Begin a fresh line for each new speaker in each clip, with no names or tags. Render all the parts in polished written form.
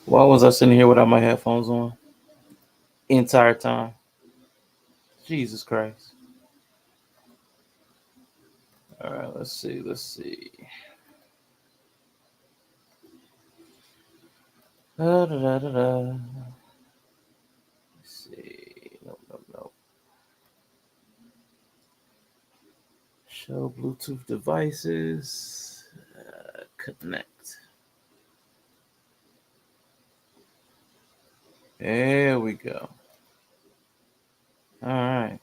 Why was I sitting here without my headphones on? Entire time. Jesus Christ. Alright, let's see. Da, da, da, da, da. Let's see. Nope. Show Bluetooth devices. Connect. There we go. Alright.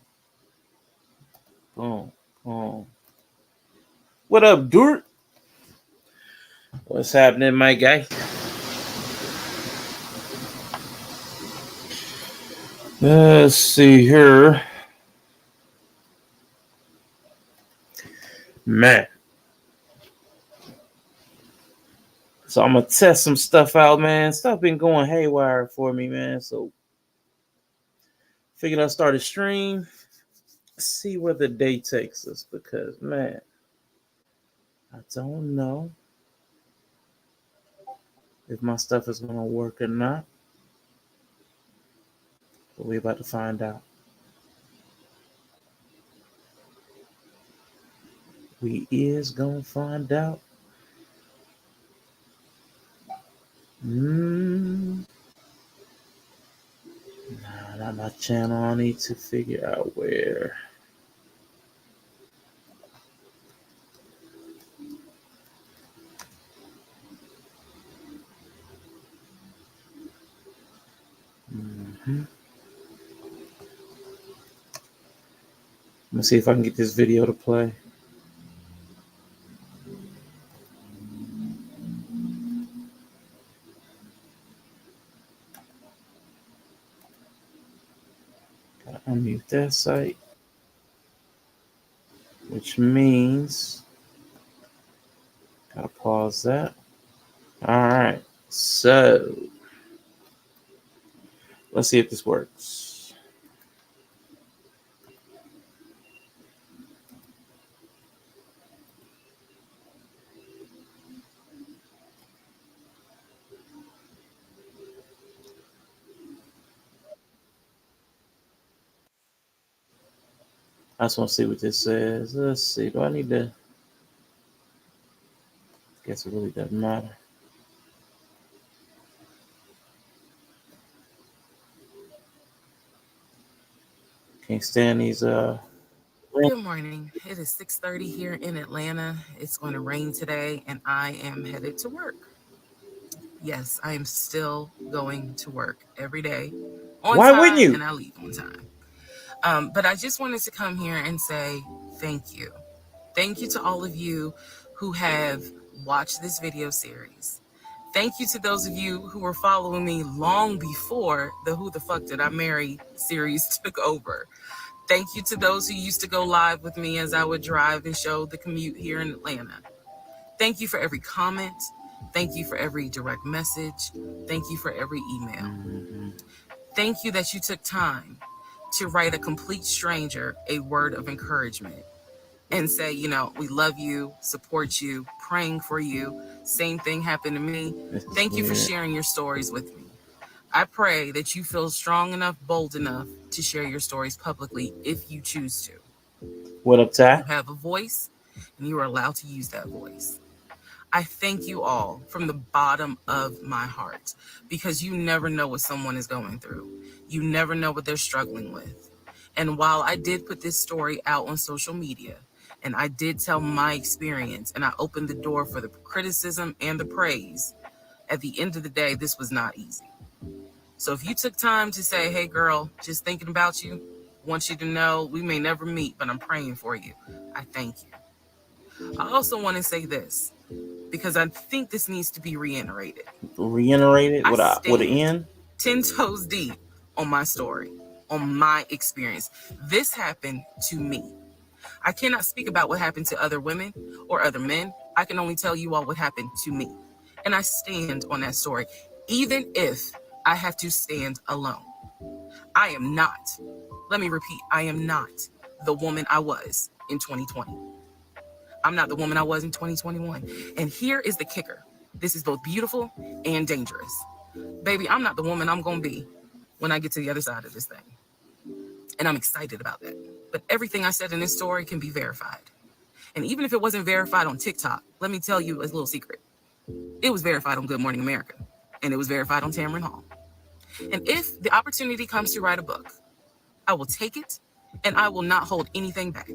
Boom. What up, Dirt? What's happening, my guy? Let's see here. Man. So I'm gonna test some stuff out, man. Stuff been going haywire for me, man. So figured I'd start a stream, see where the day takes us, because man, I don't know if my stuff is gonna work or not. But we're about to find out. We is gonna find out. Nah, not my channel. I need to figure out where. Let me see if I can get this video to play. Gotta unmute that site, which means gotta pause that. All right, so let's see if this works. I just want to see what this says. Let's see. Do I need to? Guess it really doesn't matter. Can't stand these.
Good morning. It is 6:30 here in Atlanta. It's going to rain today, and I am headed to work. Yes, I am still going to work every day on
Why
time,
wouldn't you?
and I leave on time. But I just wanted to come here and say thank you. Thank you to all of you who have watched this video series. Thank you to those of you who were following me long before the Who the Fuck Did I Marry series took over. Thank you to those who used to go live with me as I would drive and show the commute here in Atlanta. Thank you for every comment. Thank you for every direct message. Thank you for every email. Thank you that you took time to write a complete stranger a word of encouragement and say, we love you, support you, praying for you. Same thing happened to me. Thank you for sharing your stories with me. I pray that you feel strong enough, bold enough to share your stories publicly if you choose to.
What up, Ty?
You have a voice, and you are allowed to use that voice. I thank you all from the bottom of my heart, because you never know what someone is going through. You never know what they're struggling with. And while I did put this story out on social media, and I did tell my experience, and I opened the door for the criticism and the praise, at the end of the day, this was not easy. So if you took time to say, hey, girl, just thinking about you, want you to know we may never meet, but I'm praying for you, I thank you. I also want to say this, because I think this needs to be reiterated.
Reiterated with an N?
10 toes deep on my story, on my experience. This happened to me. I cannot speak about what happened to other women or other men. I can only tell you all what happened to me. And I stand on that story, even if I have to stand alone. I am not, let me repeat, I am not the woman I was in 2020. I'm not the woman I was in 2021. And here is the kicker. This is both beautiful and dangerous. Baby, I'm not the woman I'm going to be when I get to the other side of this thing. And I'm excited about that. But everything I said in this story can be verified. And even if it wasn't verified on TikTok, let me tell you a little secret. It was verified on Good Morning America. And it was verified on Tamron Hall. And if the opportunity comes to write a book, I will take it and I will not hold anything back.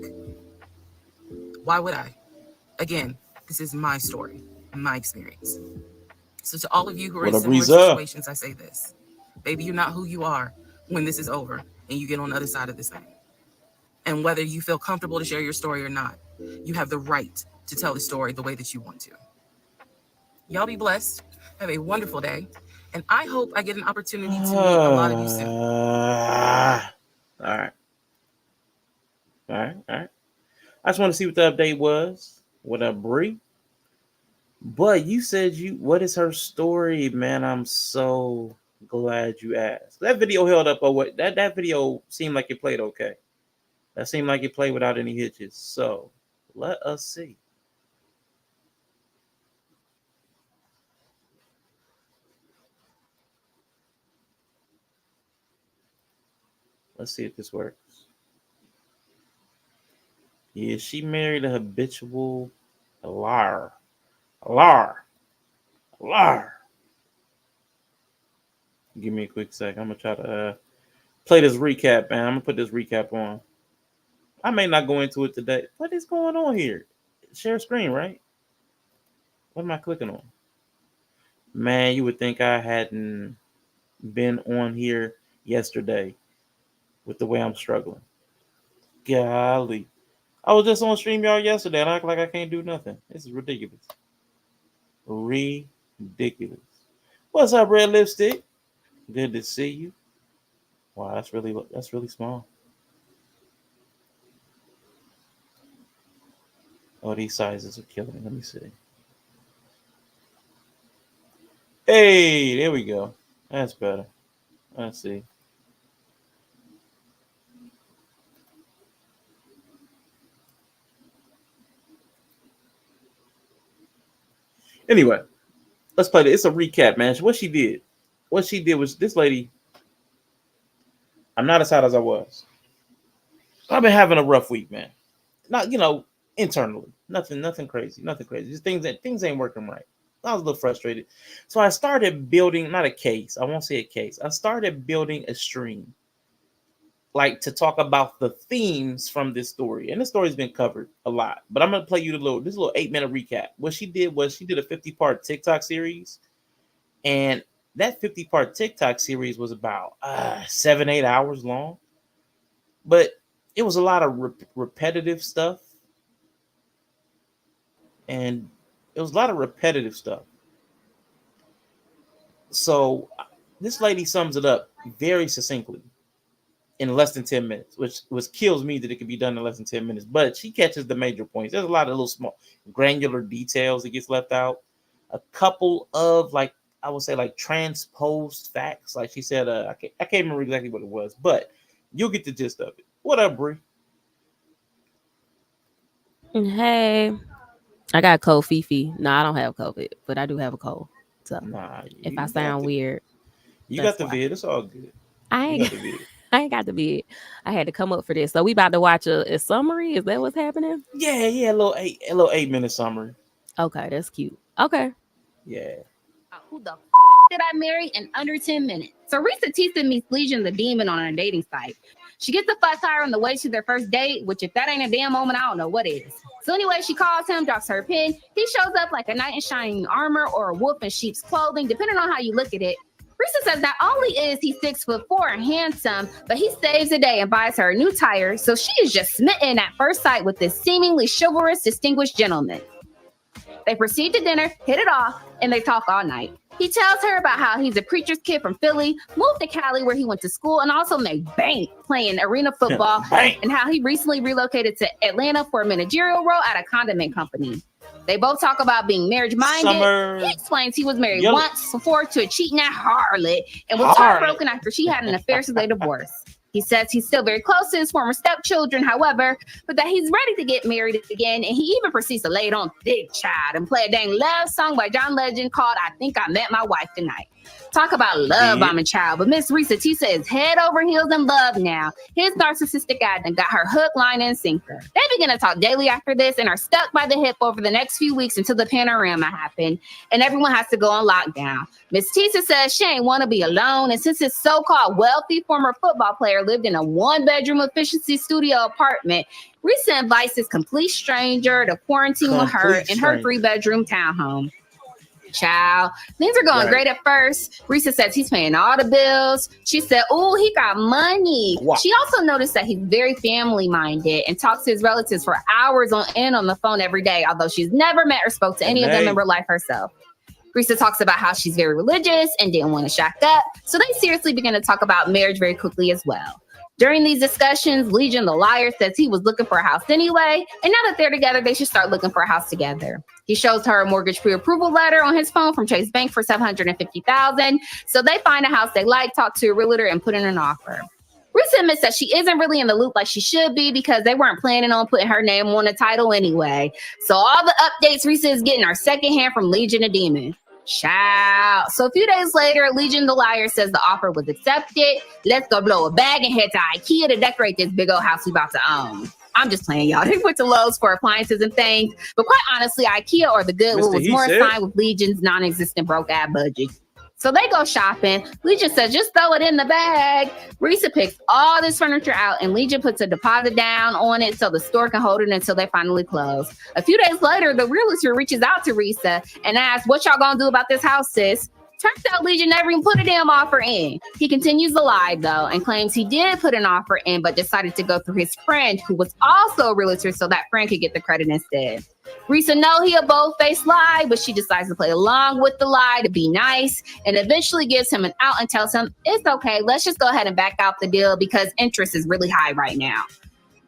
Why would I? Again, this is my story, my experience. So to all of you who are
What
in
up,
similar
Reza?
situations, I say this. Baby, you're not who you are when this is over and you get on the other side of this thing. And whether you feel comfortable to share your story or not, you have the right to tell the story the way that you want to. Y'all be blessed. Have a wonderful day. And I hope I get an opportunity to meet a lot of you soon.
All right. All right. All right. I just want to see what the update was. What up, Bree? But you said what is her story, man? I'm so glad you asked. That video held up. Oh, what that video seemed like it played okay. That seemed like it played without any hitches. So let us see. Let's see if this works. Yeah, she married a habitual liar. A liar. A liar. Give me a quick sec. I'm gonna try to play this recap, man. I'm gonna put this recap on. I may not go into it today. What is going on here? Share screen, right? What am I clicking on? Man, you would think I hadn't been on here yesterday with the way I'm struggling. Golly. I was just on StreamYard yesterday and I act like I can't do nothing. This is ridiculous. Ridiculous. What's up, Red Lipstick? Good to see you. Wow, that's really small. Oh, these sizes are killing me. Let me see. Hey, there we go. That's better. Let's see. Anyway, let's play it. It's a recap, man. What she did. What she did was this lady. I'm not as hot as I was. I've been having a rough week, man. Not, internally. Nothing crazy. Nothing crazy. Just things ain't working right. I was a little frustrated. So I started building, not a case. I won't say a case. I started building a stream. Like to talk about the themes from this story. And this story's been covered a lot. But I'm gonna play you this little 8-minute recap. What she did was she did a 50-part TikTok series. And that 50-part TikTok series was about 7-8 hours long. But it was a lot of repetitive stuff. And it was a lot of repetitive stuff. So this lady sums it up very succinctly in less than 10 minutes, which kills me that it could be done in less than 10 minutes. But she catches the major points. There's a lot of little small granular details that gets left out. A couple of I would say transposed facts. Like she said, I can't remember exactly what it was, but you'll get the gist of it. What up, Bree?
Hey, I got cold Fifi. No, I don't have COVID, but I do have a cold. So
Nah,
if I
you got
sound weird,
you got
that's
the
why.
vid. It's all good.
I
You
ain't
got the vid.
I ain't got the bid. I had to come up for this. So we about to watch a summary. Is that what's happening?
Yeah, a little 8-minute summary.
Okay, that's cute. Okay.
Yeah.
Who the did I marry in under 10 minutes? So Risa Tisa meets Legion the Demon on a dating site. She gets a flat tire on the way to their first date, which if that ain't a damn moment, I don't know what is. So anyway, she calls him, drops her pin. He shows up like a knight in shining armor or a wolf in sheep's clothing, depending on how you look at it. Risa says not only is he 6'4" and handsome, but he saves the day and buys her a new tire. So she is just smitten at first sight with this seemingly chivalrous, distinguished gentleman. They proceed to dinner, hit it off, and they talk all night. He tells her about how he's a preacher's kid from Philly, moved to Cali where he went to school, and also made bank playing arena football, and how he recently relocated to Atlanta for a managerial role at a condiment company. They both talk about being marriage-minded. He explains he was married once before to a cheating harlot and was heartbroken after she had an affair, so they divorced. He says he's still very close to his former stepchildren, however, but that he's ready to get married again, and he even proceeds to lay it on thick child and play a dang love song by John Legend called I Think I Met My Wife Tonight. Talk about love bombing, child. But Miss Risa Tisa is head over heels in love now. His narcissistic guy done got her hook, line, and sinker. They begin to talk daily after this and are stuck by the hip over the next few weeks until the panorama happened and everyone has to go on lockdown. Miss Tisa says she ain't want to be alone, and since his so-called wealthy former football player lived in a one-bedroom efficiency studio apartment, Risa invites this complete stranger to quarantine with her in her 3-bedroom townhome. Child, things are going great at first. Risa says he's paying all the bills. She said, "Oh, he got money." Wow. She also noticed that he's very family-minded and talks to his relatives for hours on end on the phone every day, although she's never met or spoke to any of them in real life herself. Risa talks about how she's very religious and didn't want to shack up, so they seriously begin to talk about marriage very quickly as well. During these discussions, Legion the liar says he was looking for a house anyway, and now that they're together, they should start looking for a house together. He shows her a mortgage pre-approval letter on his phone from Chase Bank for $750,000. So they find a house they like, talk to a realtor, and put in an offer. Risa admits that she isn't really in the loop like she should be because they weren't planning on putting her name on the title anyway. So all the updates Risa is getting are secondhand from Legion the Demon. Shout. So a few days later, Legion the Liar says the offer was accepted. Let's go blow a bag and head to IKEA to decorate this big old house we about to own. I'm just playing, y'all. They went to Lowe's for appliances and things. But quite honestly, IKEA or the Goodwill was more in line with Legion's non-existent broke-ass budget. So they go shopping. Legion says, just throw it in the bag. Risa picks all this furniture out and Legion puts a deposit down on it so the store can hold it until they finally close. A few days later, the realtor reaches out to Risa and asks, what y'all gonna do about this house, sis? Turns out Legion never even put a damn offer in. He continues to lie, though, and claims he did put an offer in, but decided to go through his friend, who was also a realtor, so that friend could get the credit instead. Risa knows he a bold-faced lie, but she decides to play along with the lie to be nice, and eventually gives him an out and tells him, it's okay, let's just go ahead and back out the deal because interest is really high right now.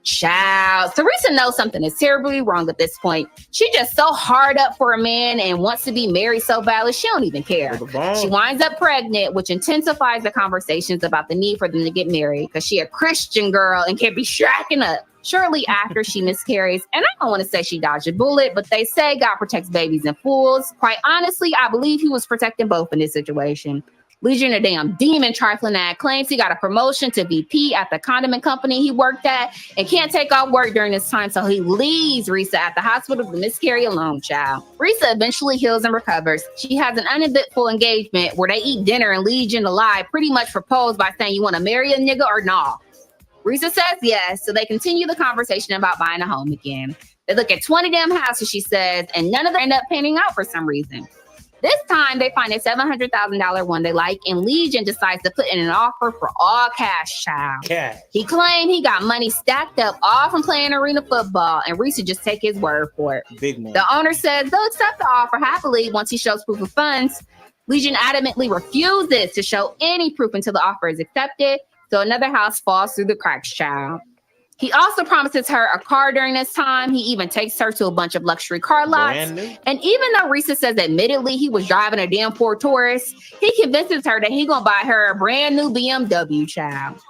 Child. So Risa knows something is terribly wrong at this point. She just so hard up for a man and wants to be married so badly, she don't even care. She winds up pregnant, which intensifies the conversations about the need for them to get married because she a Christian girl and can't be shacking up. Shortly after, she miscarries, and I don't want to say she dodged a bullet, but they say God protects babies and fools. Quite honestly, I believe he was protecting both in this situation. Legion, a damn demon trifling that claims he got a promotion to VP at the condiment company he worked at and can't take off work during this time, so he leaves Risa at the hospital to miscarry alone, child. Risa eventually heals and recovers. She has an uneventful engagement where they eat dinner and Legion alive pretty much proposed by saying, you want to marry a nigga or nah? Risa says yes, so they continue the conversation about buying a home again. They look at 20 damn houses, she says, and none of them end up panning out for some reason. This time, they find a $700,000 one they like, and Legion decides to put in an offer for all cash, child. Cash. He claimed he got money stacked up all from playing arena football, and Risa just take his word for it. Big money. The owner says they'll accept the offer happily once he shows proof of funds. Legion adamantly refuses to show any proof until the offer is accepted, so another house falls through the cracks, child. He also promises her a car during this time. He even takes her to a bunch of luxury car lots. And even though Risa says admittedly he was driving a damn Ford Taurus, he convinces her that he gonna buy her a brand new BMW, child.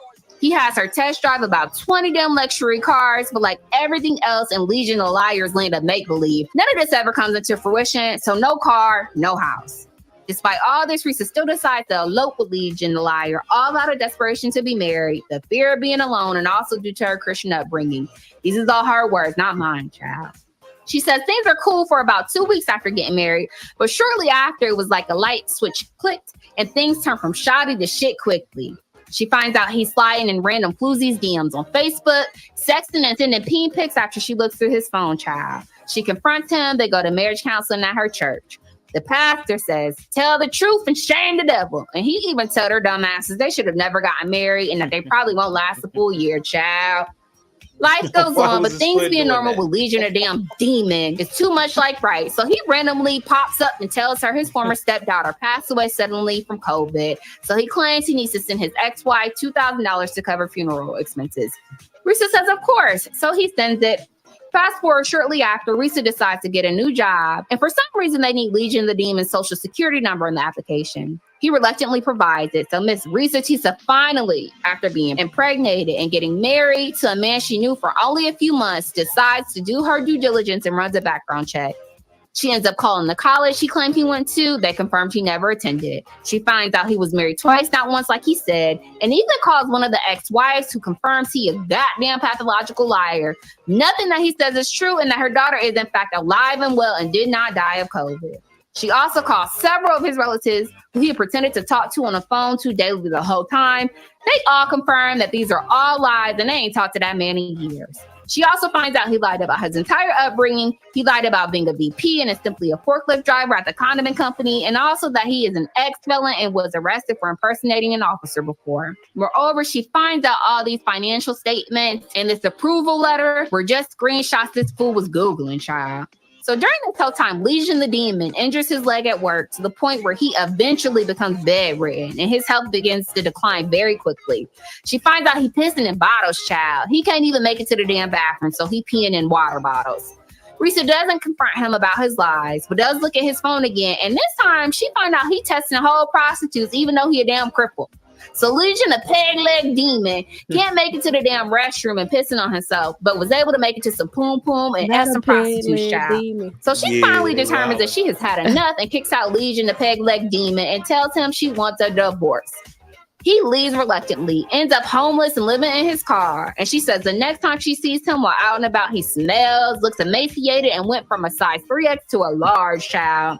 He has her test drive about 20 damn luxury cars, but like everything else in Legion of Liars land of make-believe, none of this ever comes into fruition, so no car, no house. Despite all this, Risa still decides to elope with Legion the Liar, all out of desperation to be married, the fear of being alone, and also due to her Christian upbringing. These is all her words, not mine, child. She says things are cool for about 2 weeks after getting married, but shortly after, it was like a light switch clicked, and things turned from shoddy to shit quickly. She finds out he's sliding in random floozies DMs on Facebook, sexting and sending peen pics after she looks through his phone, child. She confronts him. They go to marriage counseling at her church. The pastor says, tell the truth and shame the devil. And he even told her dumbasses they should have never gotten married and that they probably won't last a full year, child. Life goes on, but things being normal with Legion, a damn demon, is too much like right. So he randomly pops up and tells her his former stepdaughter passed away suddenly from COVID. So he claims he needs to send his ex-wife $2,000 to cover funeral expenses. Risa says, of course. So he sends it. Fast forward shortly after, Risa decides to get a new job, and for some reason they need Legion the Demon's social security number in the application. He reluctantly provides it, so Miss Risa Tisa finally, after being impregnated and getting married to a man she knew for only a few months, decides to do her due diligence and runs a background check. She ends up calling the college he claimed he went to. They confirmed he never attended. She finds out he was married twice, not once like he said, and even calls one of the ex-wives, who confirms he a goddamn pathological liar. Nothing that he says is true, and that her daughter is in fact alive and well and did not die of COVID. She also calls several of his relatives who he had pretended to talk to on the phone to daily the whole time. They all confirm that these are all lies and they ain't talked to that man in years. She also finds out he lied about his entire upbringing. He lied about being a VP and is simply a forklift driver at the condiment company, and also that he is an ex-felon and was arrested for impersonating an officer before. Moreover, she finds out all these financial statements and this approval letter were just screenshots this fool was Googling, child. So during this whole time, Legion the Demon injures his leg at work to the point where he eventually becomes bedridden and his health begins to decline very quickly. She finds out he pissing in bottles, child. He can't even make it to the damn bathroom, so he peeing in water bottles. Risa doesn't confront him about his lies, but does look at his phone again, and this time she finds out he testing whole prostitutes even though he a damn cripple. So Legion, a peg-leg demon, can't make it to the damn restroom and pissing on himself, but was able to make it to some poom-poom and
Not
F
a
some prostitutes, child.
demon.
So she finally determines that she has had enough and kicks out Legion, the peg-leg demon, and tells him she wants a divorce. He leaves reluctantly, ends up homeless and living in his car. And she says the next time she sees him while out and about, he smells, looks emaciated, and went from a size 3X to a large, child.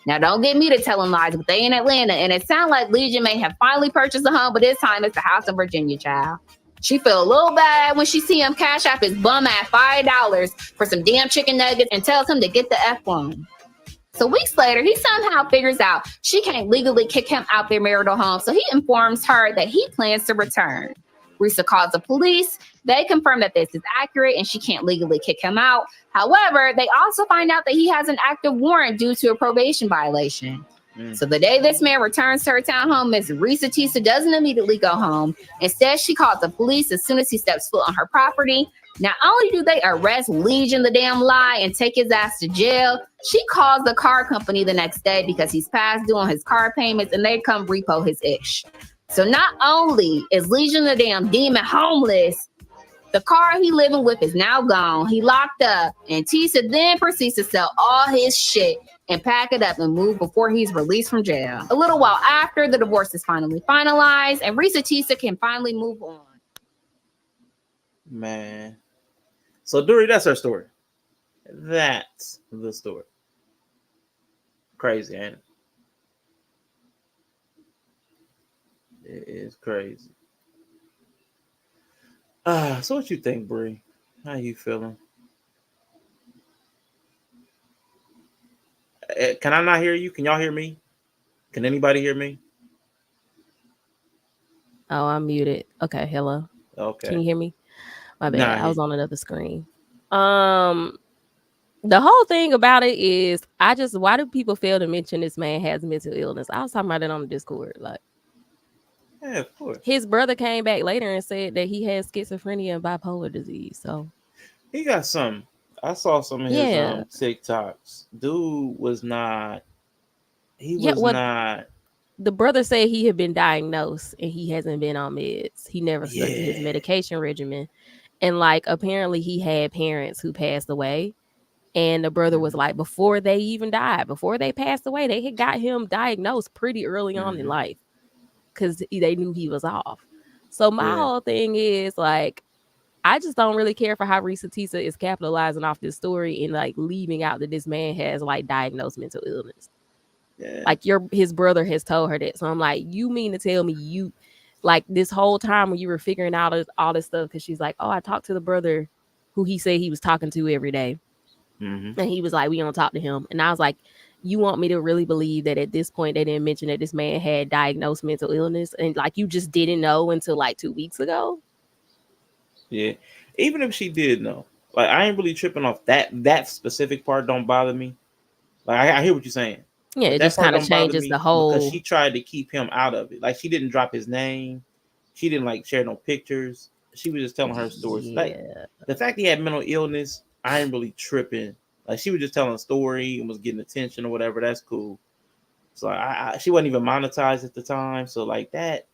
Now, don't get me to telling lies, but they in Atlanta, and it sounds like Legion may have finally purchased a home, but this time it's the house in Virginia, child. She feel a little bad when she see him cash out his bum at $5 for some damn chicken nuggets and tells him to get the F on. So weeks later, he somehow figures out she can't legally kick him out their marital home, so he informs her that he plans to return. Risa calls the police. They confirm that this is accurate and she can't legally kick him out. However, they also find out that he has an active warrant due to a probation violation. So the day this man returns to her townhome, Miss Risa Tisa doesn't immediately go home. Instead, she calls the police as soon as he steps foot on her property. Not only do they arrest Legion the damn lie and take his ass to jail, she calls the car company the next day because he's past due on his car payments and they come repo his ish. So not only is Legion the damn demon homeless, the car he living with is now gone. He locked up, and Tisa then proceeds to sell all his shit and pack it up and move before he's released from jail. A little while after, the divorce is finally finalized, and Risa Tisa can finally move on.
Man. So, Dory, that's her story. That's the story. Crazy, ain't it? It is crazy. So what you think, Bree? How you feeling? Can I not hear you? Can y'all hear me? Can anybody hear me?
Oh, I'm muted. Okay, hello.
Okay.
Can you hear me? My bad.
Nah,
I was on another screen. The whole thing about it is why do people fail to mention this man has mental illness? I was talking about it on the Discord. Like,
yeah, of course.
His brother came back later and said that he has schizophrenia and bipolar disease. So
he got some. I saw some of his TikToks. Dude was not. He was not.
The brother said he had been diagnosed and he hasn't been on meds. He never stuck to his medication regimen. And like apparently he had parents who passed away. And the brother was like, before they even died, before they passed away, they had got him diagnosed pretty early on in life because they knew he was off. So my whole thing is like, I just don't really care for how Risa Tisa is capitalizing off this story and like leaving out that this man has like diagnosed mental illness. Yeah. Like his brother has told her that. So I'm like, you mean to tell me you like this whole time when you were figuring out all this stuff? Because she's like, oh, I talked to the brother who he said he was talking to every day. And he was like, we don't talk to him. And I was like, you want me to really believe that at this point they didn't mention that this man had diagnosed mental illness and like you just didn't know until like 2 weeks ago?
Yeah. Even if she did know, like I ain't really tripping off that specific part. Don't bother me. Like I hear what you're saying.
Yeah, it just kind of changes the whole.
Because she tried to keep him out of it. Like she didn't drop his name. She didn't like share no pictures. She was just telling her stories. Yeah. Like the fact he had mental illness, I ain't really tripping. Like she was just telling a story and was getting attention or whatever. That's cool. So she wasn't even monetized at the time. So like that,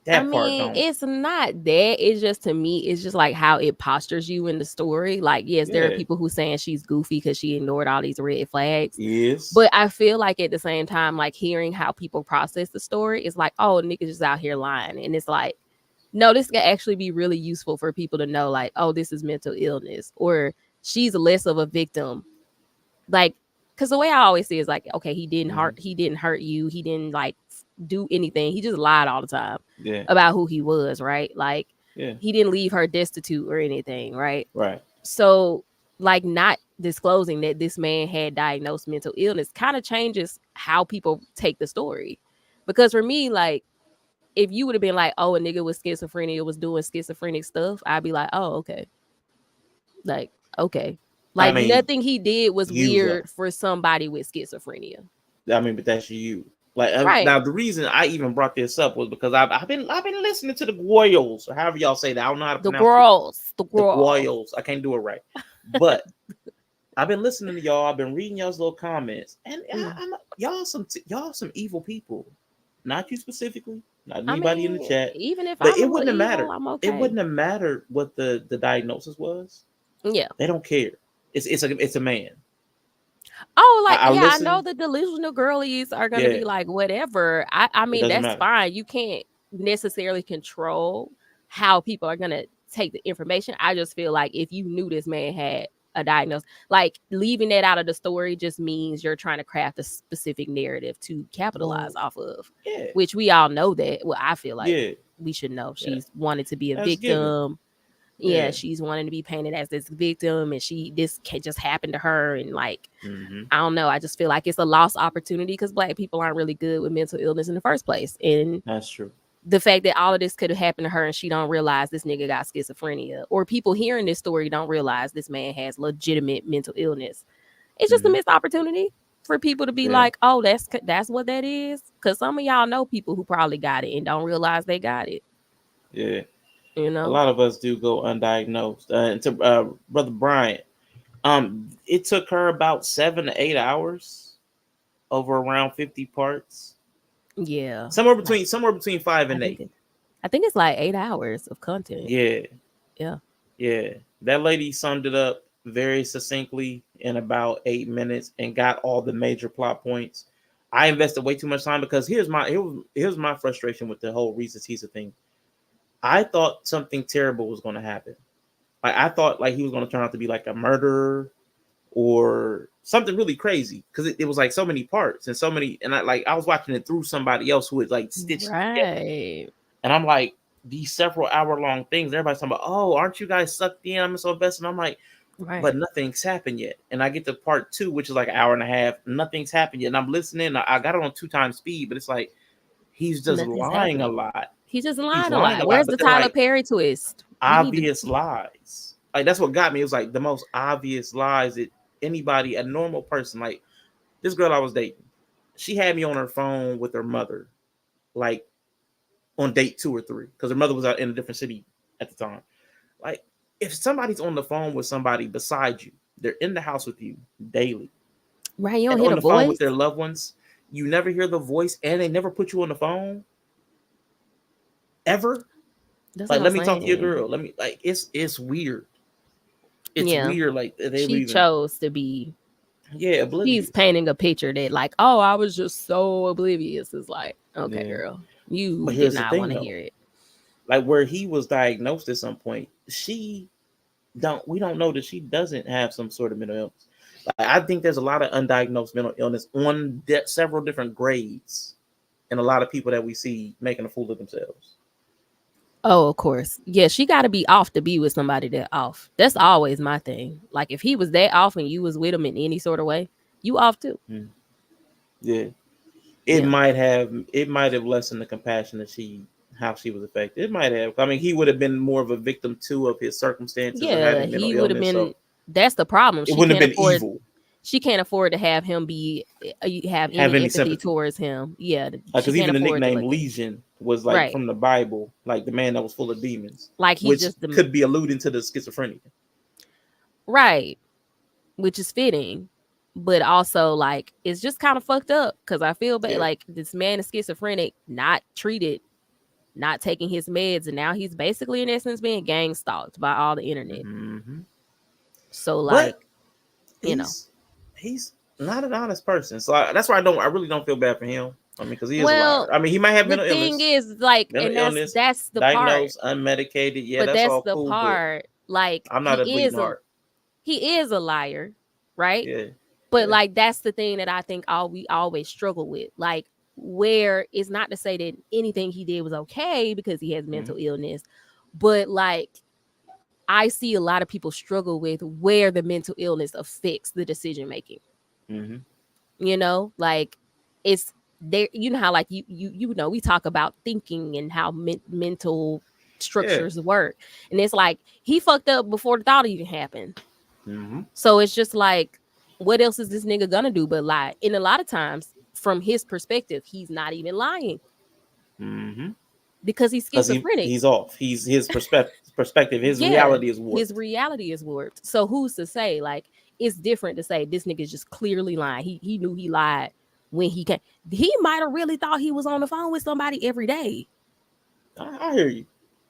That part don't.
It's not that. It's just, to me, it's just like how it postures you in the story. Like, yes, there are
Yeah.
people who saying she's goofy because she ignored all these red flags.
Yes.
But I feel like at the same time, like hearing how people process the story is like, oh, niggas just out here lying. And it's like, no, this can actually be really useful for people to know, like, oh, this is mental illness, or she's less of a victim. Like, because the way I always see it is like, okay, he didn't hurt you, he didn't like do anything, he just lied all the time
Yeah.
about who he was, right? Like,
Yeah.
he didn't leave her destitute or anything, right?
Right.
So, like, not disclosing that this man had diagnosed mental illness kind of changes how people take the story. Because for me, like, if you would have been like, oh, a nigga with schizophrenia was doing schizophrenic stuff, I'd be like, oh, okay. Like, okay. Like, nothing he did was weird for somebody with schizophrenia.
I mean, but that's you. Like,
Right.
Now, the reason I even brought this up was because I've been listening to the Goyles, or however y'all say that. I don't know how to pronounce
the Goyles.
I can't do it right, but I've been listening to y'all. I've been reading y'all's little comments, and y'all some evil people. Not you specifically, not anybody in the chat.
Even if
it wouldn't have mattered.
I'm okay.
It wouldn't have mattered what the diagnosis was.
Yeah,
they don't care. It's a man.
Oh, like, I know the delusional girlies are gonna be like, whatever. I mean, that's fine. You can't necessarily control how people are gonna take the information. I just feel like if you knew this man had a diagnosis, like, leaving that out of the story just means you're trying to craft a specific narrative to capitalize off of.
Yeah.
Which we all know that. Well, I feel like we should know. She's wanted to be a victim.
Given.
Yeah, she's wanting to be painted as this victim, and this can't just happen to her. And like, I don't know. I just feel like it's a lost opportunity because Black people aren't really good with mental illness in the first place. And
that's true.
The fact that all of this could have happened to her and she don't realize this nigga got schizophrenia, or people hearing this story don't realize this man has legitimate mental illness. It's just a missed opportunity for people to be like, oh, that's what that is. Because some of y'all know people who probably got it and don't realize they got it.
Yeah.
You know,
a lot of us do go undiagnosed. And to Brother Bryant, it took her about 7 to 8 hours over around 50 parts.
Yeah,
somewhere between 5 and 8.
I think it's like 8 hours of content.
Yeah. That lady summed it up very succinctly in about 8 minutes and got all the major plot points. I invested way too much time because here's my frustration with the whole Risa Tisa thing. I thought something terrible was going to happen. Like, I thought like he was going to turn out to be like a murderer or something really crazy, because it was like so many parts and so many, and I was watching it through somebody else who had like stitched together. And I'm like, these several hour-long things, everybody's talking about, oh, aren't you guys sucked in? I'm so invested. And I'm like, but nothing's happened yet. And I get to part 2, which is like an hour and a half. Nothing's happened yet. And I'm listening. I got it on 2 times speed, but it's like he's just lying a lot.
He's just lying a lot. Where's the Tyler Perry twist?
Obvious lies. Like, that's what got me. It was like the most obvious lies that anybody, a normal person, like this girl I was dating, she had me on her phone with her mother, like on date 2 or 3, because her mother was out in a different city at the time. Like, if somebody's on the phone with somebody beside you, they're in the house with you daily.
Right, you don't hear the voice?
Phone with their loved ones, you never hear the voice, and they never put you on the phone. Ever. That's like, let me talk to your girl. Let me, like, it's weird. It's weird. Like, she
chose to be
oblivious.
He's painting a picture that like, oh, I was just so oblivious. It's like, okay, girl, you did not want to hear it.
Like, where he was diagnosed at some point, we don't know that she doesn't have some sort of mental illness. Like, I think there's a lot of undiagnosed mental illness on several different grades, and a lot of people that we see making a fool of themselves.
Oh, of course. Yeah, she got to be off to be with somebody that off. That's always my thing. Like, if he was that off and you was with him in any sort of way, you off too.
Yeah. It might have lessened the compassion that how she was affected. It might have. I mean, he would have been more of a victim too of his circumstances.
Yeah, he would have been. So that's the problem.
It wouldn't have been evil.
She can't afford to have him have any empathy towards him. Yeah,
because even the nickname Legion was like from the Bible, like the man that was full of demons.
Like, he just
could be alluding to the schizophrenia,
right? Which is fitting, but also like it's just kind of fucked up because I feel bad. Like, this man is schizophrenic, not treated not taking his meds, and now he's basically in essence being gang stalked by all the internet.
Mm-hmm.
So like,
But
you know,
he's not an honest person. So that's why I really don't feel bad for him. I mean, because he is a liar.
well,
I mean, he might have
the thing is like,
mental
and
illness,
that's the part,
diagnosed, unmedicated. Yeah,
but
that's
that's
all
the
cool. But
part. Like
I'm not a bleeding heart.
he is a liar, right?
Yeah.
But
Yeah.
like that's the thing that I think we always struggle with. Like, where it's not to say that anything he did was okay because he has mental illness, but like I see a lot of people struggle with where the mental illness affects the decision making.
Mm-hmm.
You know, like it's there. You know how like you know we talk about thinking and how mental structures work, and it's like he fucked up before the thought even happened.
Mm-hmm.
So it's just like, what else is this nigga gonna do but lie? And a lot of times, from his perspective, he's not even lying
Mm-hmm.
because he's
Because
schizophrenic.
he's off. His perspective. His
Yeah,
reality is warped.
his reality is warped. So who's to say? Like, it's different to say this nigga is just clearly lying. He knew he lied when he came. He might have really thought he was on the phone with somebody every day.
I hear you.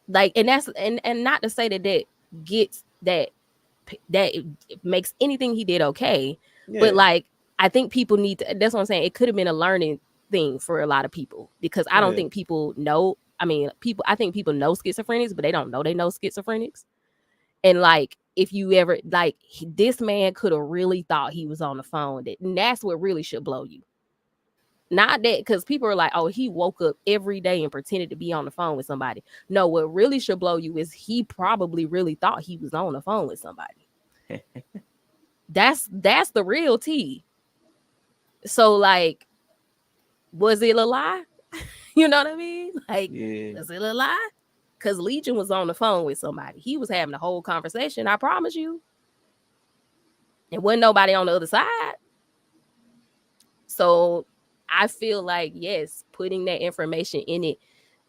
Like, and that's and not to say that gets that it makes anything he did okay.
Yeah.
But like, I think people need to, that's what I'm saying. It could have been a learning thing for a lot of people, because I don't think people know. I mean, I think people know schizophrenics, but they don't know they know schizophrenics. And like, if you ever like, this man could have really thought he was on the phone. And that's what really should blow you. Not that, because people are like, oh, he woke up every day and pretended to be on the phone with somebody. No, what really should blow you is he probably really thought he was on the phone with somebody. That's the real tea. So like, was it a lie? You know what I mean? Like, was it a lie? Because Legion was on the phone with somebody. He was having a whole conversation, I promise you. There wasn't nobody on the other side. So I feel like, yes, putting that information in it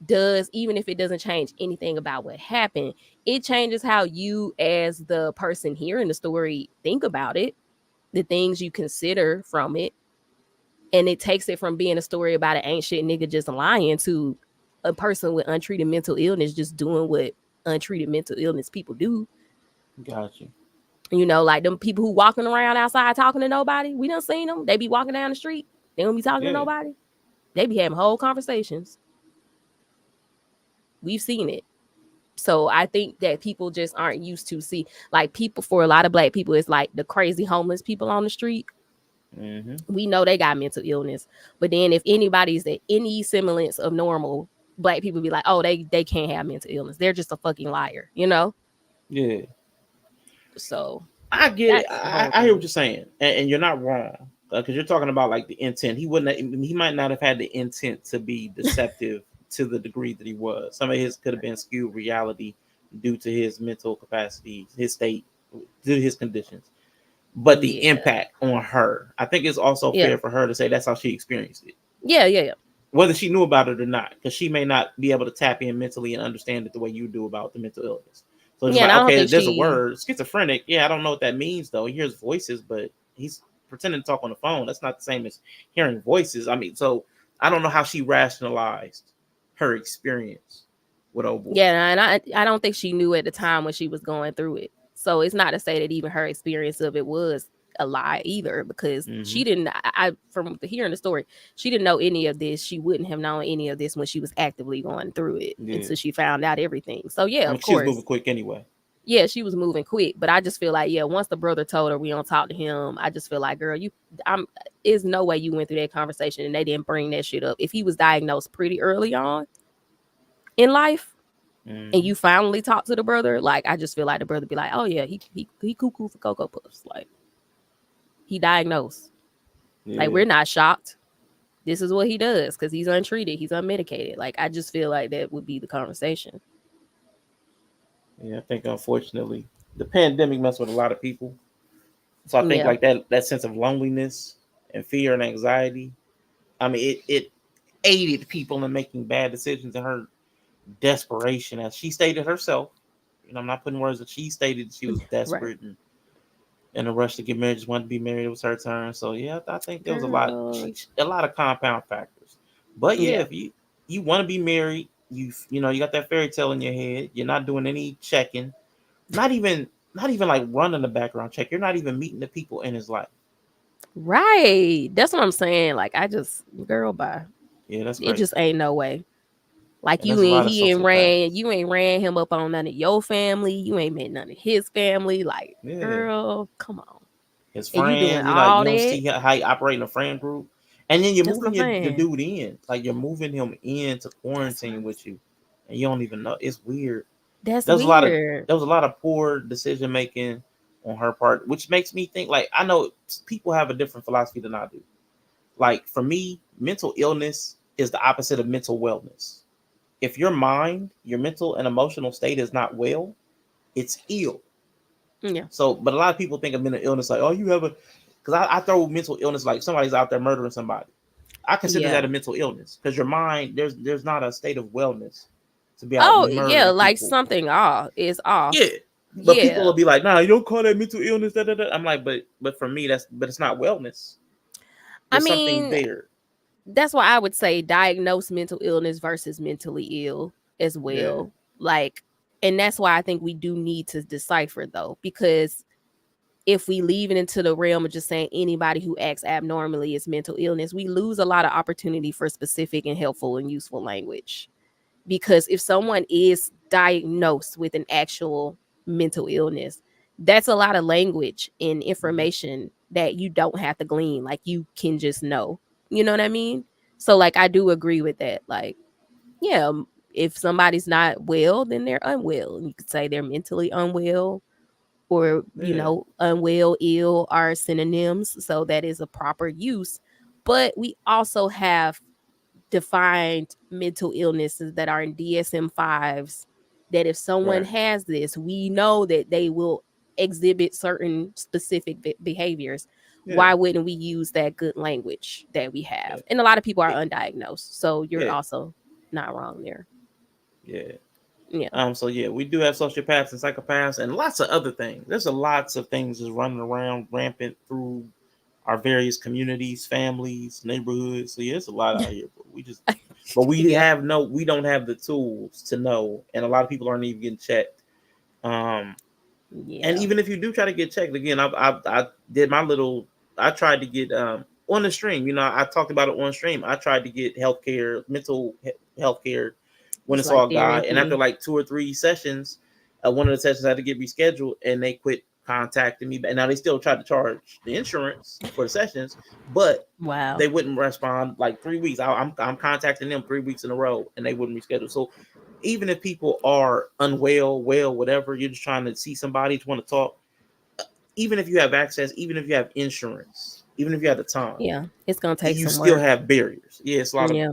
does, even if it doesn't change anything about what happened, it changes how you as the person hearing the story think about it, the things you consider from it. And it takes it from being a story about an ain't shit nigga just lying to a person with untreated mental illness just doing what untreated mental illness people do.
Gotcha.
You know, like them people who walking around outside talking to nobody. We done seen them. They be walking down the street. They don't be talking to nobody. They be having whole conversations. We've seen it. So I think that people just aren't used to see, like, people, for a lot of Black people, it's like the crazy homeless people on the street.
Mm-hmm.
We know they got mental illness, but then if anybody's at any semblance of normal, Black people be like, oh, they can't have mental illness. They're just a fucking liar, you know?
Yeah.
So
I get it. I hear what you're saying, and you're not wrong, because you're talking about like the intent. He might not have had the intent to be deceptive to the degree that he was. Some of his could have been skewed reality due to his mental capacity, his state, due to his conditions. But the impact on her, I think it's also fair for her to say that's how she experienced it.
Yeah.
Whether she knew about it or not, because she may not be able to tap in mentally and understand it the way you do about the mental illness. So it's like, okay, there's a word, schizophrenic. Yeah, I don't know what that means though. He hears voices, but he's pretending to talk on the phone. That's not the same as hearing voices. I mean, so I don't know how she rationalized her experience with old boy.
Yeah, and I don't think she knew at the time when she was going through it. So it's not to say that even her experience of it was a lie either, because she didn't. From hearing the story, she didn't know any of this. She wouldn't have known any of this when she was actively going through it until she found out everything. So yeah, of course,
she was moving quick anyway.
Yeah, she was moving quick, but I just feel like, once the brother told her we don't talk to him, I just feel like, girl, there's no way you went through that conversation and they didn't bring that shit up. If he was diagnosed pretty early on in life, and you finally talk to the brother, like, I just feel like the brother be like, oh yeah, he cuckoo for Cocoa Puffs, like, he diagnosed. Like, we're not shocked. This is what he does because he's untreated, he's unmedicated. Like, I just feel like that would be the conversation.
Yeah, I think unfortunately the pandemic messed with a lot of people. So I think like that sense of loneliness and fear and anxiety, I mean, it aided people in making bad decisions, and her desperation, as she stated herself. You know, I'm not putting words that she stated. She was desperate and in a rush to get married, just wanted to be married. It was her turn. So yeah, I think there was a lot of compound factors. But yeah, if you want to be married, you know, you got that fairy tale in your head. You're not doing any checking, not even like running the background check. You're not even meeting the people in his life.
Right. That's what I'm saying. Like, I just, girl, bye.
Yeah, that's
It
crazy.
just ain't no way. Like
And there's a lot of sociopaths.
you ain't ran him up on none of your family. You ain't met none of his family. Like,
Yeah,
girl, come on.
his
And you doing
friends. You know,
all
you don't
that.
see how he operate in a friend group, and then you're
That's what
moving
I'm
your
saying.
dude in, like you're moving him into
That's what
quarantine
I'm
with you, and you don't even know. It's weird.
That's
There was a lot of
weird.
there was a lot of poor decision making on her part, which makes me think like I know people have a different philosophy than I do. Like for me, mental illness is the opposite of mental wellness. If your mind, your mental and emotional state is not well, it's ill.
Yeah.
So, but a lot of people think of mental illness like, oh, you have a, because I throw mental illness like somebody's out there murdering somebody. I consider
Yeah.
that a mental illness because your mind, there's not a state of wellness to be out
Oh, yeah,
murdering
like
people.
something off is
Yeah,
off.
but people
Yeah.
will be like, nah, you don't call that mental illness. Da, da, da. I'm like, but for me, but it's not wellness.
I
There's something
mean,
there.
that's why I would say diagnose mental illness versus mentally ill as
Yeah,
well. Like, and that's why I think we do need to decipher though, because if we leave it into the realm of just saying anybody who acts abnormally is mental illness, we lose a lot of opportunity for specific and helpful and useful language. Because if someone is diagnosed with an actual mental illness, that's a lot of language and
mm-hmm.
information that you don't have to glean. Like, you can just know. You know what I mean? So, like, I do agree with that. Like, yeah, if somebody's not well, then they're unwell. You could say they're mentally unwell, or,
Yeah,
unwell, ill are synonyms. So that is a proper use. But we also have defined mental illnesses that are in DSM-5s, that if someone
right.
has this, we know that they will exhibit certain specific behaviors.
Yeah,
Why wouldn't we use that good language that we
yeah,
have? And a lot of people are
it,
undiagnosed. So you're
yeah,
also not wrong there.
yeah.
Yeah.
So yeah, we do have sociopaths and psychopaths and lots of other things. There's a lots of things just running around rampant through our various communities, families, neighborhoods. So yeah, it's a lot out here, but
Yeah.
we don't have the tools to know, and a lot of people aren't even getting checked. Um, and
Yeah.
even if you do try to get checked again, I did my little. I tried to get on the stream. You know, I talked about it on stream. I tried to get healthcare, healthcare when
It's
it's all
like
God. And after
therapy.
like 2 or 3 sessions, one of the sessions had to get rescheduled, and they quit contacting me. And now they still tried to charge the insurance for the sessions, but
Wow.
they wouldn't respond like 3 weeks. I'm contacting them 3 weeks in a row, and they wouldn't reschedule. So even if people are unwell, well, whatever, you're just trying to see somebody, just want to talk. Even if you have access, even if you have insurance, even if you have the time,
Yeah. It's going to take
you
some
still
work.
have barriers. Yeah, it's a lot of
Yeah.